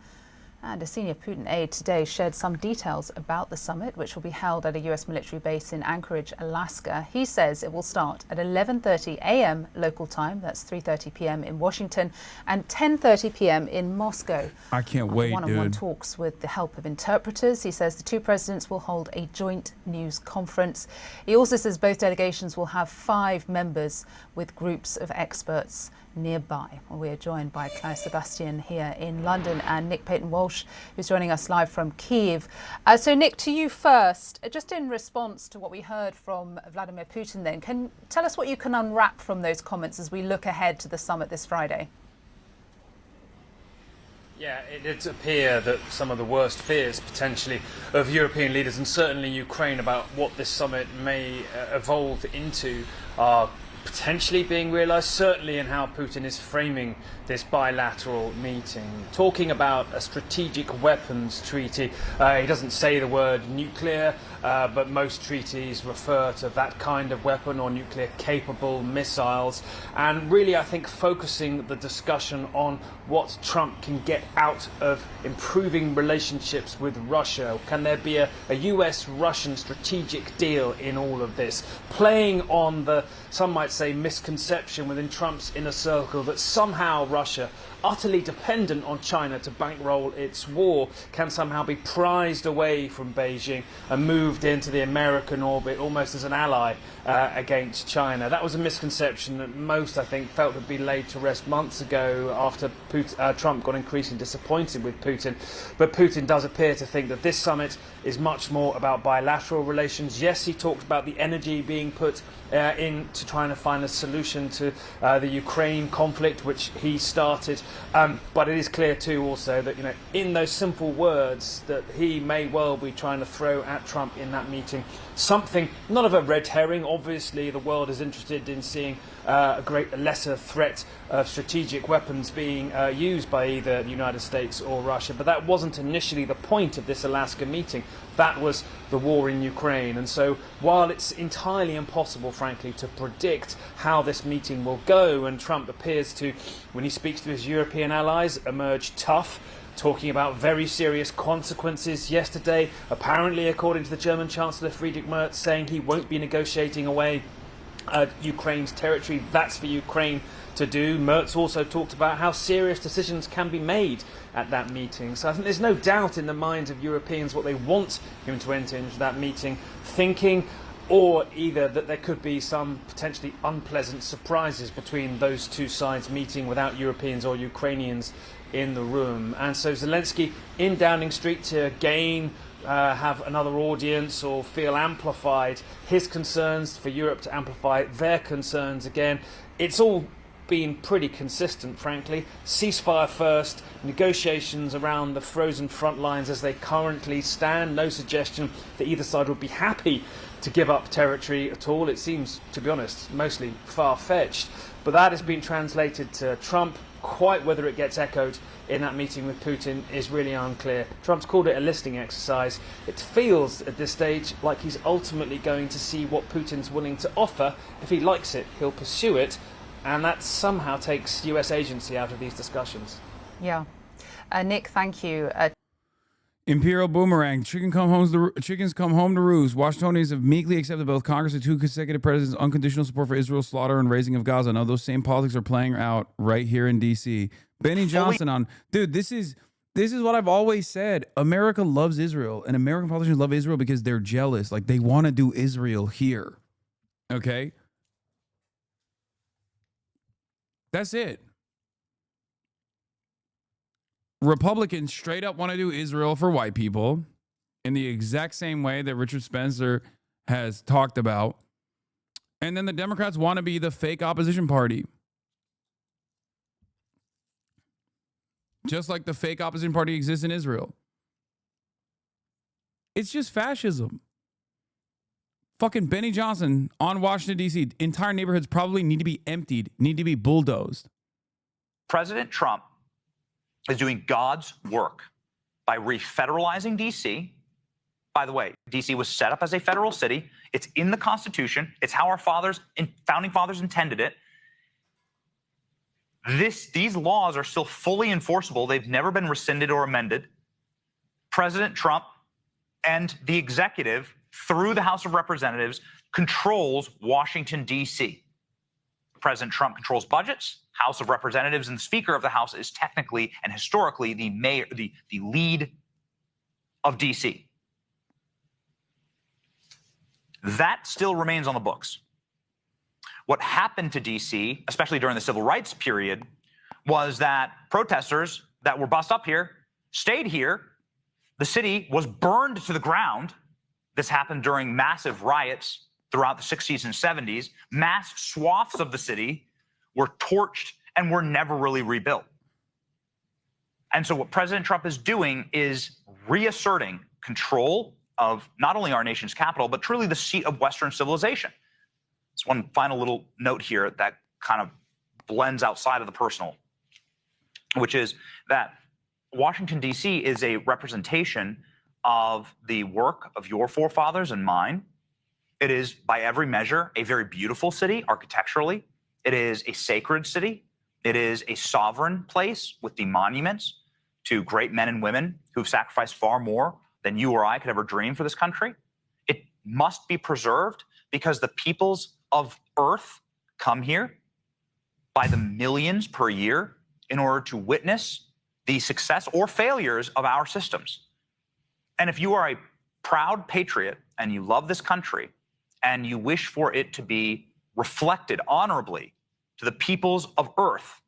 And a senior Putin aide today shared some details about the summit, which will be held at a U.S. military base in Anchorage, Alaska. He says it will start at 11:30 a.m. local time, that's 3:30 p.m. in Washington, and 10:30 p.m. in Moscow. I can't wait, One-on-one dude. talks with the help of interpreters. He says the two presidents will hold a joint news conference. He also says both delegations will have 5 members with groups of experts nearby. Well, we are joined by Claire Sebastian here in London and Nick Payton-Walsh, who's joining us live from Kyiv. So Nick, to you first, just in response to what we heard from Vladimir Putin then, can tell us what you can unwrap from those comments as we look ahead to the summit this Friday? Yeah, it did appear that some of the worst fears potentially of European leaders and certainly Ukraine about what this summit may evolve into are potentially being realised, certainly in how Putin is framing this bilateral meeting. Talking about a strategic weapons treaty, he doesn't say the word nuclear, but most treaties refer to that kind of weapon or nuclear-capable missiles. And really, I think, focusing the discussion on what Trump can get out of improving relationships with Russia. Can there be a US-Russian strategic deal in all of this? Playing on the, some might say, misconception within Trump's inner circle that somehow Russia, utterly dependent on China to bankroll its war, can somehow be prized away from Beijing and moved into the American orbit almost as an ally against China. That was a misconception that most, I think, felt had been laid to rest months ago after Trump got increasingly disappointed with Putin. But Putin does appear to think that this summit is much more about bilateral relations. Yes, he talked about the energy being put into trying to find a solution to the Ukraine conflict, which he started. But it is clear too also that, you know, in those simple words that he may well be trying to throw at Trump in that meeting something, not of a red herring. Obviously the world is interested in seeing a lesser threat of strategic weapons being used by either the United States or Russia. But that wasn't initially the point of this Alaska meeting. That was the war in Ukraine. And so while it's entirely impossible, frankly, to predict how this meeting will go, and Trump appears to, when he speaks to his European allies, emerge tough, talking about very serious consequences yesterday, apparently, according to the German Chancellor Friedrich Merz, saying he won't be negotiating away Ukraine's territory. That's for Ukraine to do. Merz also talked about how serious decisions can be made at that meeting. So I think there's no doubt in the minds of Europeans what they want him to enter into that meeting thinking, or either that there could be some potentially unpleasant surprises between those two sides meeting without Europeans or Ukrainians in the room. And so Zelensky in Downing Street to again have another audience or feel amplified his concerns, for Europe to amplify their concerns again. It's all been pretty consistent, frankly. Ceasefire first, negotiations around the frozen front lines as they currently stand. No suggestion that either side would be happy to give up territory at all. It seems, to be honest, mostly far-fetched. But that has been translated to Trump. Quite whether it gets echoed in that meeting with Putin is really unclear. Trump's called it a listening exercise. It feels at this stage like he's ultimately going to see what Putin's willing to offer. If he likes it, he'll pursue it. And that somehow takes US agency out of these discussions. Yeah. Nick, thank you. Imperial Boomerang. Chickens come home to roost. Washingtonians have meekly accepted both Congress and 2 consecutive presidents' unconditional support for Israel's slaughter and razing of Gaza. Now those same politics are playing out right here in D.C. Benny Johnson on... Dude, this is what I've always said. America loves Israel, and American politicians love Israel because they're jealous. Like, they want to do Israel here. Okay? That's it. Republicans straight up want to do Israel for white people in the exact same way that Richard Spencer has talked about. And then the Democrats want to be the fake opposition party. Just like the fake opposition party exists in Israel. It's just fascism. Fucking Benny Johnson on Washington, D.C. Entire neighborhoods probably need to be emptied, need to be bulldozed. President Trump is doing God's work by refederalizing D.C. By the way, D.C. was set up as a federal city. It's in the Constitution. It's how our founding fathers intended it. These laws are still fully enforceable. They've never been rescinded or amended. President Trump and the executive, through the House of Representatives, controls Washington, D.C. President Trump controls budgets. House of Representatives and the Speaker of the House is technically and historically the mayor, the lead of D.C. That still remains on the books. What happened to D.C., especially during the civil rights period, was that protesters that were bussed up here stayed here. The city was burned to the ground. This happened during massive riots throughout the 60s and 70s. Mass swaths of the city were torched and were never really rebuilt. And so what President Trump is doing is reasserting control of not only our nation's capital, but truly the seat of Western civilization. There's one final little note here that kind of blends outside of the personal, which is that Washington, D.C. is a representation of the work of your forefathers and mine. It is, by every measure, a very beautiful city architecturally. It is a sacred city. It is a sovereign place with the monuments to great men and women who've sacrificed far more than you or I could ever dream for this country. It must be preserved because the peoples of Earth come here by the millions per year in order to witness the success or failures of our systems. And if you are a proud patriot and you love this country and you wish for it to be reflected honorably to the peoples of Earth,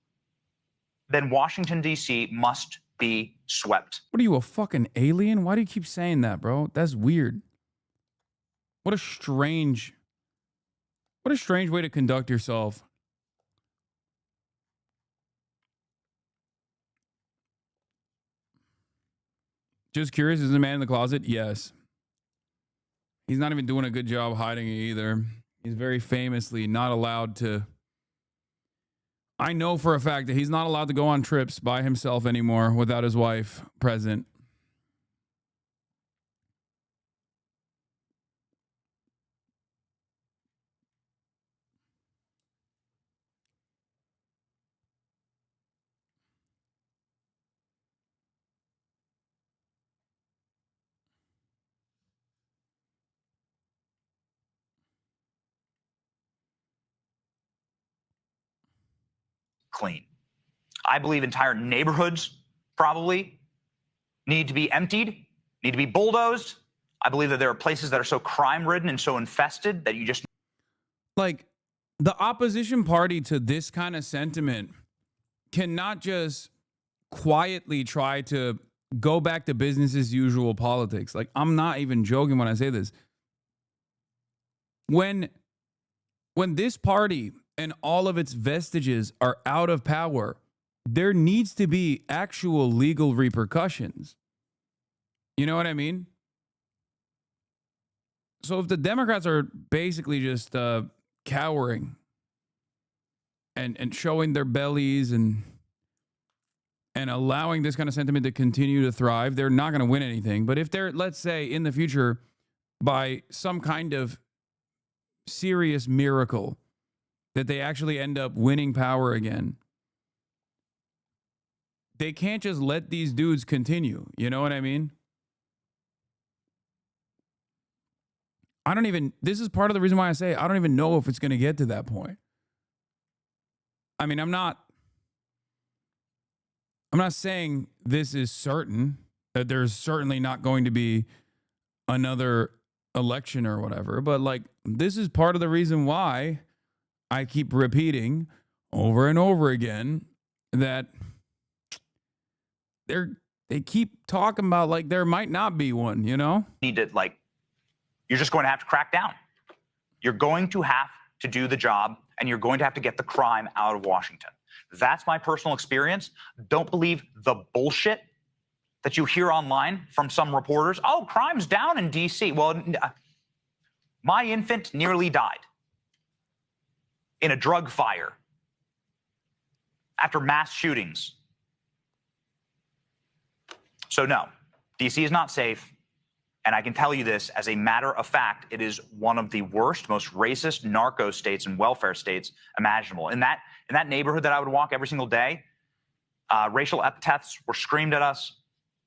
then Washington, D.C. must be swept. What are you, a fucking alien? Why do you keep saying that, bro? That's weird. What a strange way to conduct yourself. Just curious, is the man in the closet? Yes. He's not even doing a good job hiding it either. He's very famously not allowed to. I know for a fact that he's not allowed to go on trips by himself anymore without his wife present. Clean. I believe entire neighborhoods probably need to be emptied, need to be bulldozed. I believe that there are places that are so crime-ridden and so infested that you just... Like, the opposition party to this kind of sentiment cannot just quietly try to go back to business as usual politics. Like, I'm not even joking when I say this. When this party and all of its vestiges are out of power, there needs to be actual legal repercussions. You know what I mean? So if the Democrats are basically just cowering and showing their bellies and allowing this kind of sentiment to continue to thrive, they're not going to win anything. But if they're, let's say, in the future, by some kind of serious miracle, that they actually end up winning power again, they can't just let these dudes continue. You know what I mean? This is part of the reason why I say I don't even know if it's going to get to that point. I mean, I'm not saying this is certain, that there's certainly not going to be another election or whatever, but like, this is part of the reason why I keep repeating over and over again that they keep talking about like there might not be one, you know? Need to, like, you're just going to have to crack down. You're going to have to do the job, and you're going to have to get the crime out of Washington. That's my personal experience. Don't believe the bullshit that you hear online from some reporters. Oh, crime's down in D.C. Well, my infant nearly died in a drug fire after mass shootings. So no, D.C. is not safe. And I can tell you this as a matter of fact, it is one of the worst, most racist narco states and welfare states imaginable. In that neighborhood that I would walk every single day, racial epithets were screamed at us.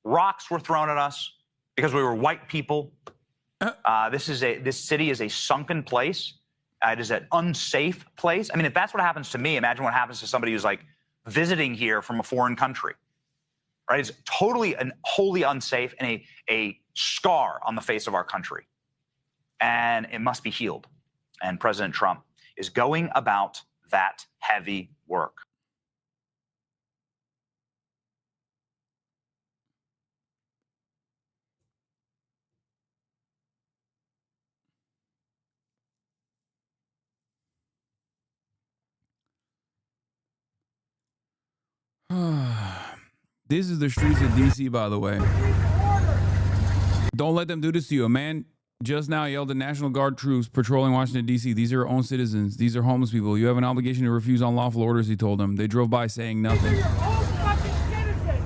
Rocks were thrown at us because we were white people. This city is a sunken place. It is an unsafe place. I mean, if that's what happens to me, imagine what happens to somebody who's like visiting here from a foreign country, right? It's totally and wholly unsafe and a scar on the face of our country. And it must be healed. And President Trump is going about that heavy work. This is the streets of DC, by the way. Don't let them do this to you. A man just now yelled at National Guard troops patrolling Washington, D.C. These are your own citizens. These are homeless people. You have an obligation to refuse unlawful orders, he told them. They drove by saying nothing. These are all fucking citizens.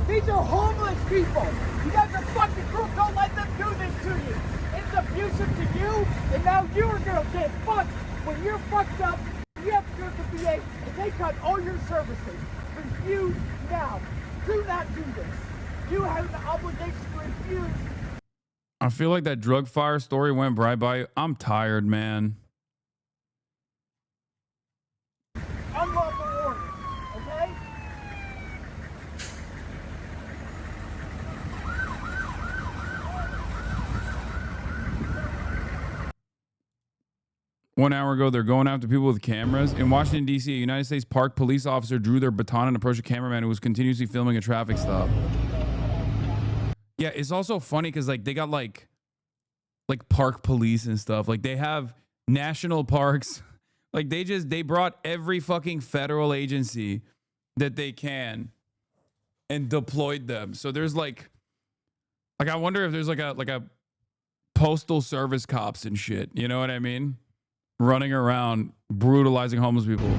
These are homeless people. You guys are fucking crook. Don't let them do this to you. It's abusive to you, and now you're going to get fucked. When you're fucked up, you have to go to the VA, and they cut all your services. Refuse now. Do not do this. You have an obligation to refuse. I feel like that drug fire story went right by. I'm tired, man. Unlawful order, okay? 1 hour ago, they're going after people with cameras. In Washington, D.C., a United States Park police officer drew their baton and approached a cameraman who was continuously filming a traffic stop. Yeah, it's also funny because like they got like park police and stuff. Like they have national parks. Like they brought every fucking federal agency that they can and deployed them. So there's like I wonder if there's like a postal service cops and shit. You know what I mean? Running around brutalizing homeless people.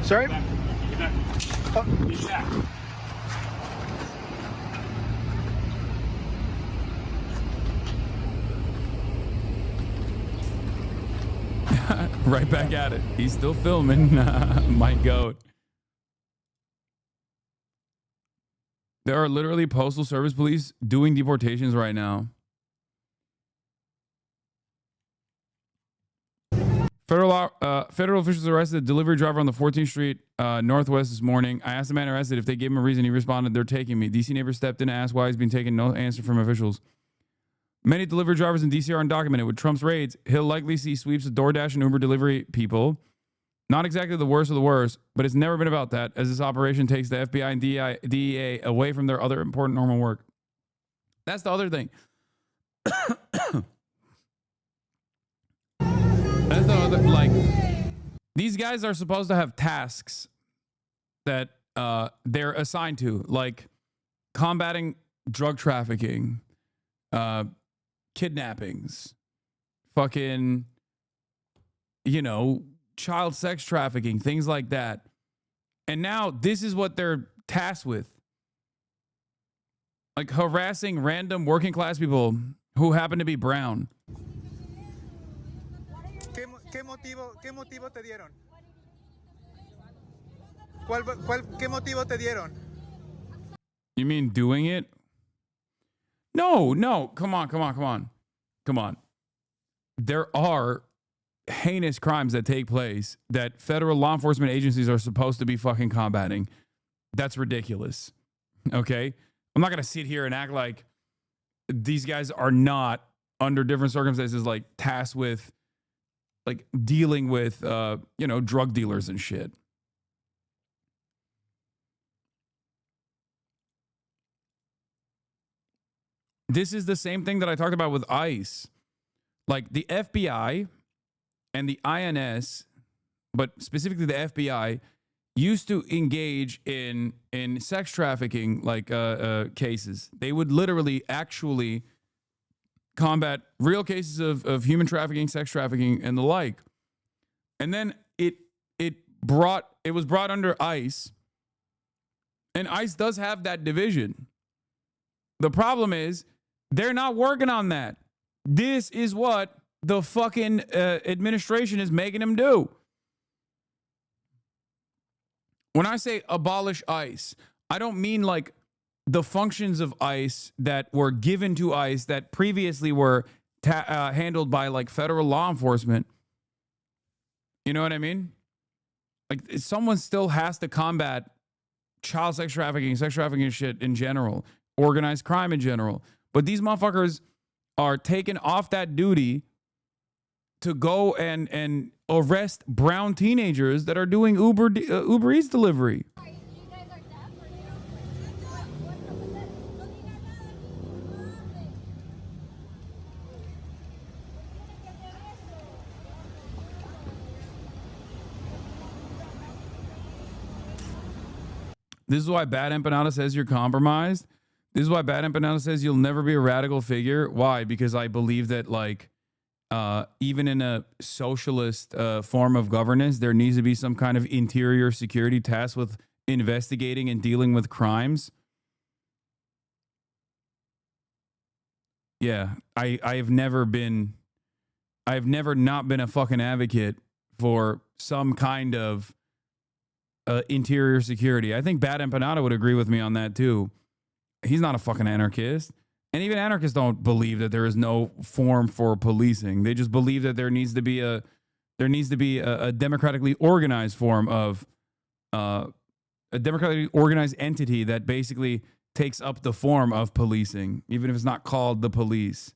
Sorry? Get back. Get back. Right back at it. He's still filming. My goat. There are literally postal service police doing deportations right now. Federal officials arrested a delivery driver on the 14th Street Northwest this morning. I asked the man arrested if they gave him a reason. He responded, "They're taking me." DC neighbors stepped in and asked why he's being taken. No answer from officials. Many delivery drivers in DC are undocumented. With Trump's raids, he'll likely see sweeps of DoorDash and Uber delivery people. Not exactly the worst of the worst, but it's never been about that, as this operation takes the FBI and DEA away from their other important normal work. That's the other thing. That's the other, like, these guys are supposed to have tasks that they're assigned to, like combating drug trafficking, kidnappings, fucking, you know, child sex trafficking, things like that. And now this is what they're tasked with. Like harassing random working class people who happen to be brown. ¿Qué motivo te dieron? ¿Qué motivo te dieron? You mean doing it? No. Come on. There are heinous crimes that take place that federal law enforcement agencies are supposed to be fucking combating. That's ridiculous. Okay? I'm not going to sit here and act like these guys are not, under different circumstances, like tasked with like dealing with, you know, drug dealers and shit. This is the same thing that I talked about with ICE. Like the FBI and the INS, but specifically the FBI, used to engage in sex trafficking like cases. They would literally actually combat real cases of human trafficking, sex trafficking, and the like. And then it was brought under ICE, and ICE does have that division. The problem is they're not working on that. This is what the fucking administration is making them do. When I say abolish ICE, I don't mean like the functions of ICE that were given to ICE that previously were handled by like federal law enforcement. You know what I mean? Like someone still has to combat child sex trafficking shit in general, organized crime in general. But these motherfuckers are taken off that duty to go and arrest brown teenagers that are doing Uber Eats delivery. This is why Bad Empanada says you're compromised. This is why Bad Empanada says you'll never be a radical figure. Why? Because I believe that, like, even in a socialist form of governance, there needs to be some kind of interior security tasked with investigating and dealing with crimes. Yeah, I've never not been a fucking advocate for some kind of interior security. I think Bad Empanada would agree with me on that too. He's not a fucking anarchist. And even anarchists don't believe that there is no form for policing. They just believe that there needs to be a democratically organized form of a democratically organized entity that basically takes up the form of policing, even if it's not called the police.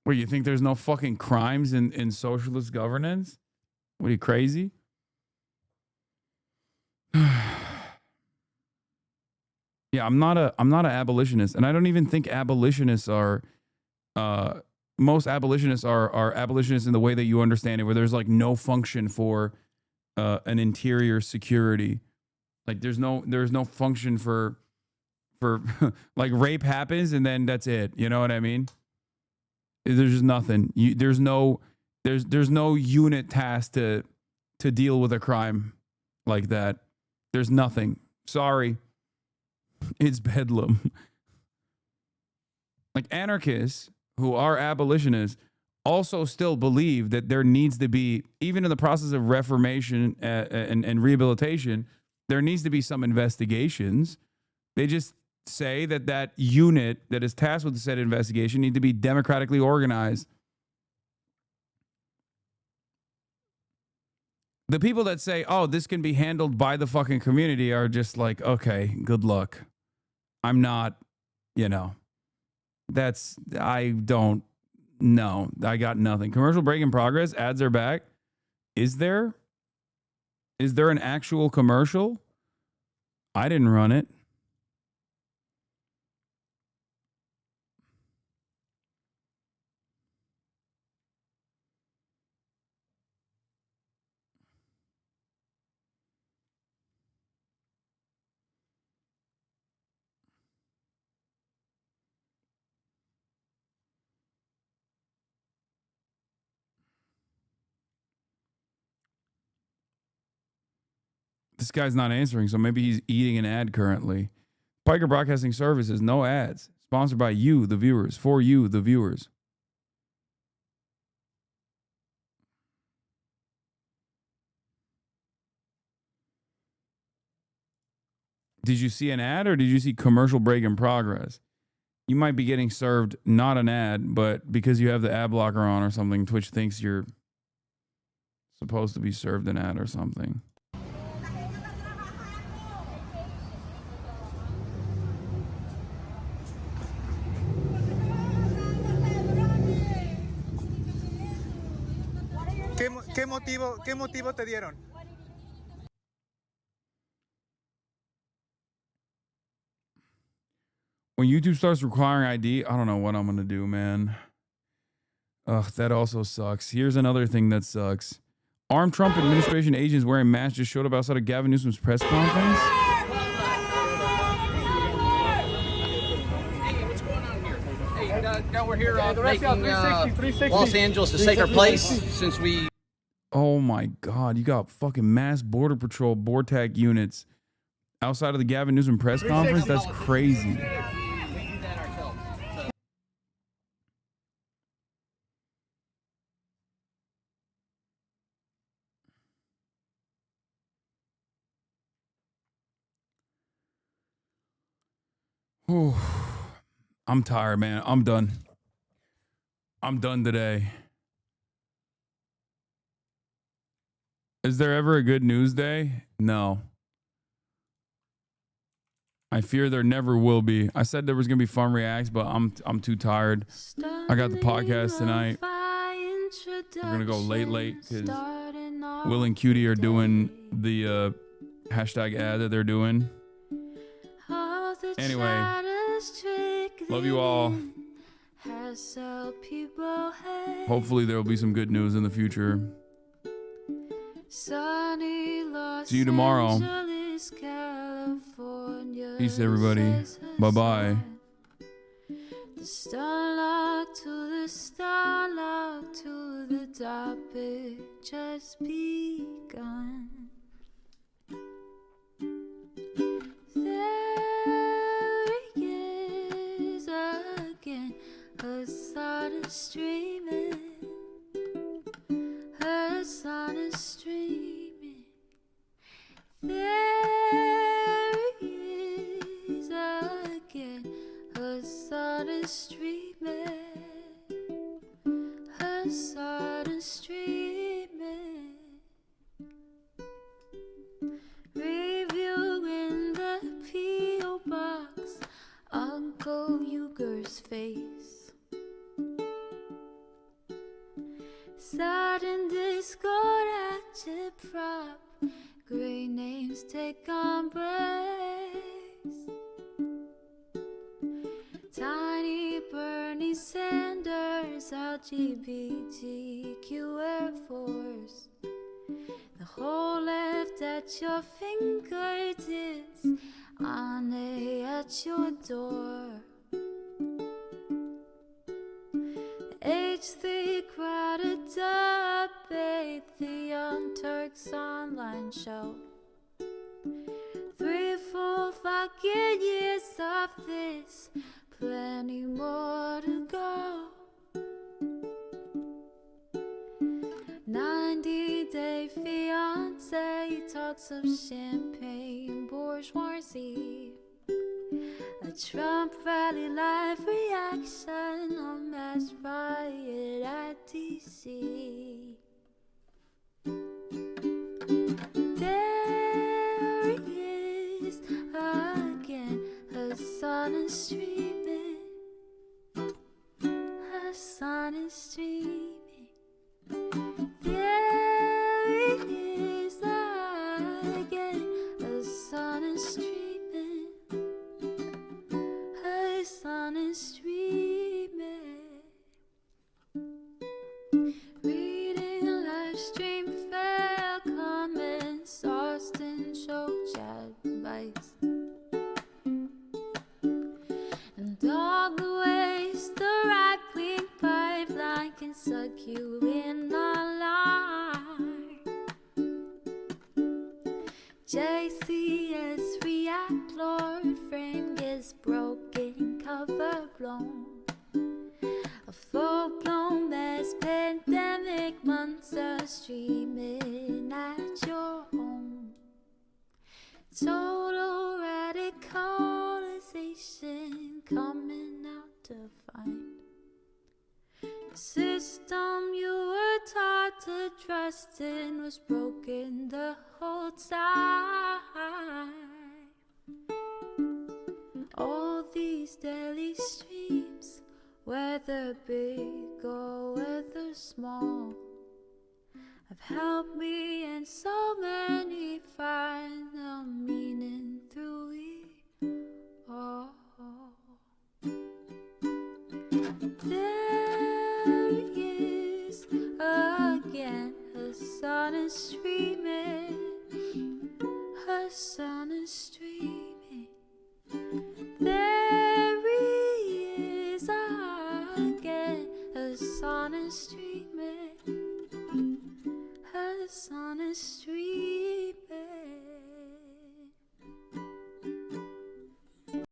Where you think there's no fucking crimes in socialist governance? What are you, crazy? Yeah, I'm not an abolitionist, and I don't even think abolitionists are most abolitionists are abolitionists in the way that you understand it, where there's like no function for an interior security. Like there's no function for like rape happens and then that's it. You know what I mean? There's just nothing. There's no unit tasked to deal with a crime like that. There's nothing. Sorry. It's bedlam. Like anarchists who are abolitionists also still believe that there needs to be, even in the process of reformation and rehabilitation, there needs to be some investigations. They just say that unit that is tasked with the said investigation need to be democratically organized. The people that say, oh, this can be handled by the fucking community are just like, okay, good luck. I'm not, I don't know. I got nothing. Commercial break in progress. Ads are back. Is there an actual commercial? I didn't run it. This guy's not answering, so maybe he's eating an ad currently. Piker Broadcasting Services, no ads. Sponsored by you, the viewers. For you, the viewers. Did you see an ad or did you see commercial break in progress? You might be getting served not an ad, but because you have the ad blocker on or something, Twitch thinks you're supposed to be served an ad or something. ¿Qué motivo te dieron? When YouTube starts requiring ID, I don't know what I'm going to do, man. Ugh, that also sucks. Here's another thing that sucks. Armed Trump administration agents wearing masks just showed up outside of Gavin Newsom's press conference. Now we're here making Los Angeles a safer place since we... Oh my God, you got fucking mass Border Patrol BORTAC units outside of the Gavin Newsom press conference? That's crazy. Whew. I'm tired, man. I'm done. I'm done today. Is there ever a good news day? No. I fear there never will be. I said there was gonna be fun reacts, but I'm too tired. I got the podcast tonight. We're gonna go late because Will and Cutie are doing the hashtag ad that they're doing. Anyway, love you all. Hopefully there will be some good news in the future. See you tomorrow. Peace, everybody. Bye-bye. The starlock to the starlock to the topic just begun. There he is again, Hasan is streaming. Hasan is streaming. There he is again, Hasan is streaming. Hasan is streaming. Reviewing the P.O. box, Uncle Uger's face. Sudden discord agitprop, great names take embrace. Tiny Bernie Sanders, LGBTQ Air Force. The whole left at your fingertips, Ane at your door. H3 crowded debate, the Young Turks online show. 3 full fucking years of this, plenty more to go. 90-day fiance talks of champagne bourgeoisie. A Trump rally live reaction on mass riot at DC. There he is again, Hasan is streaming. Hasan is streaming. There he is again, Hasan is streaming. Hasan is streaming. Reading live stream fair comments, Austin show chat advice. And all the ways the right-wing pipeline can suck you in online. JCS react, Lord frame gets broken, cover blown. A full-blown mass pandemic, monster streaming at your home. Total radicalization coming out to find. The system you were taught to trust in was broken the whole time. All these daily streams, whether big or whether small, have helped me and so many find the meaning through it all. There he is again, Hasan is streaming. Hasan is streaming. There he is again, Hasan is streaming. Hasan is streaming.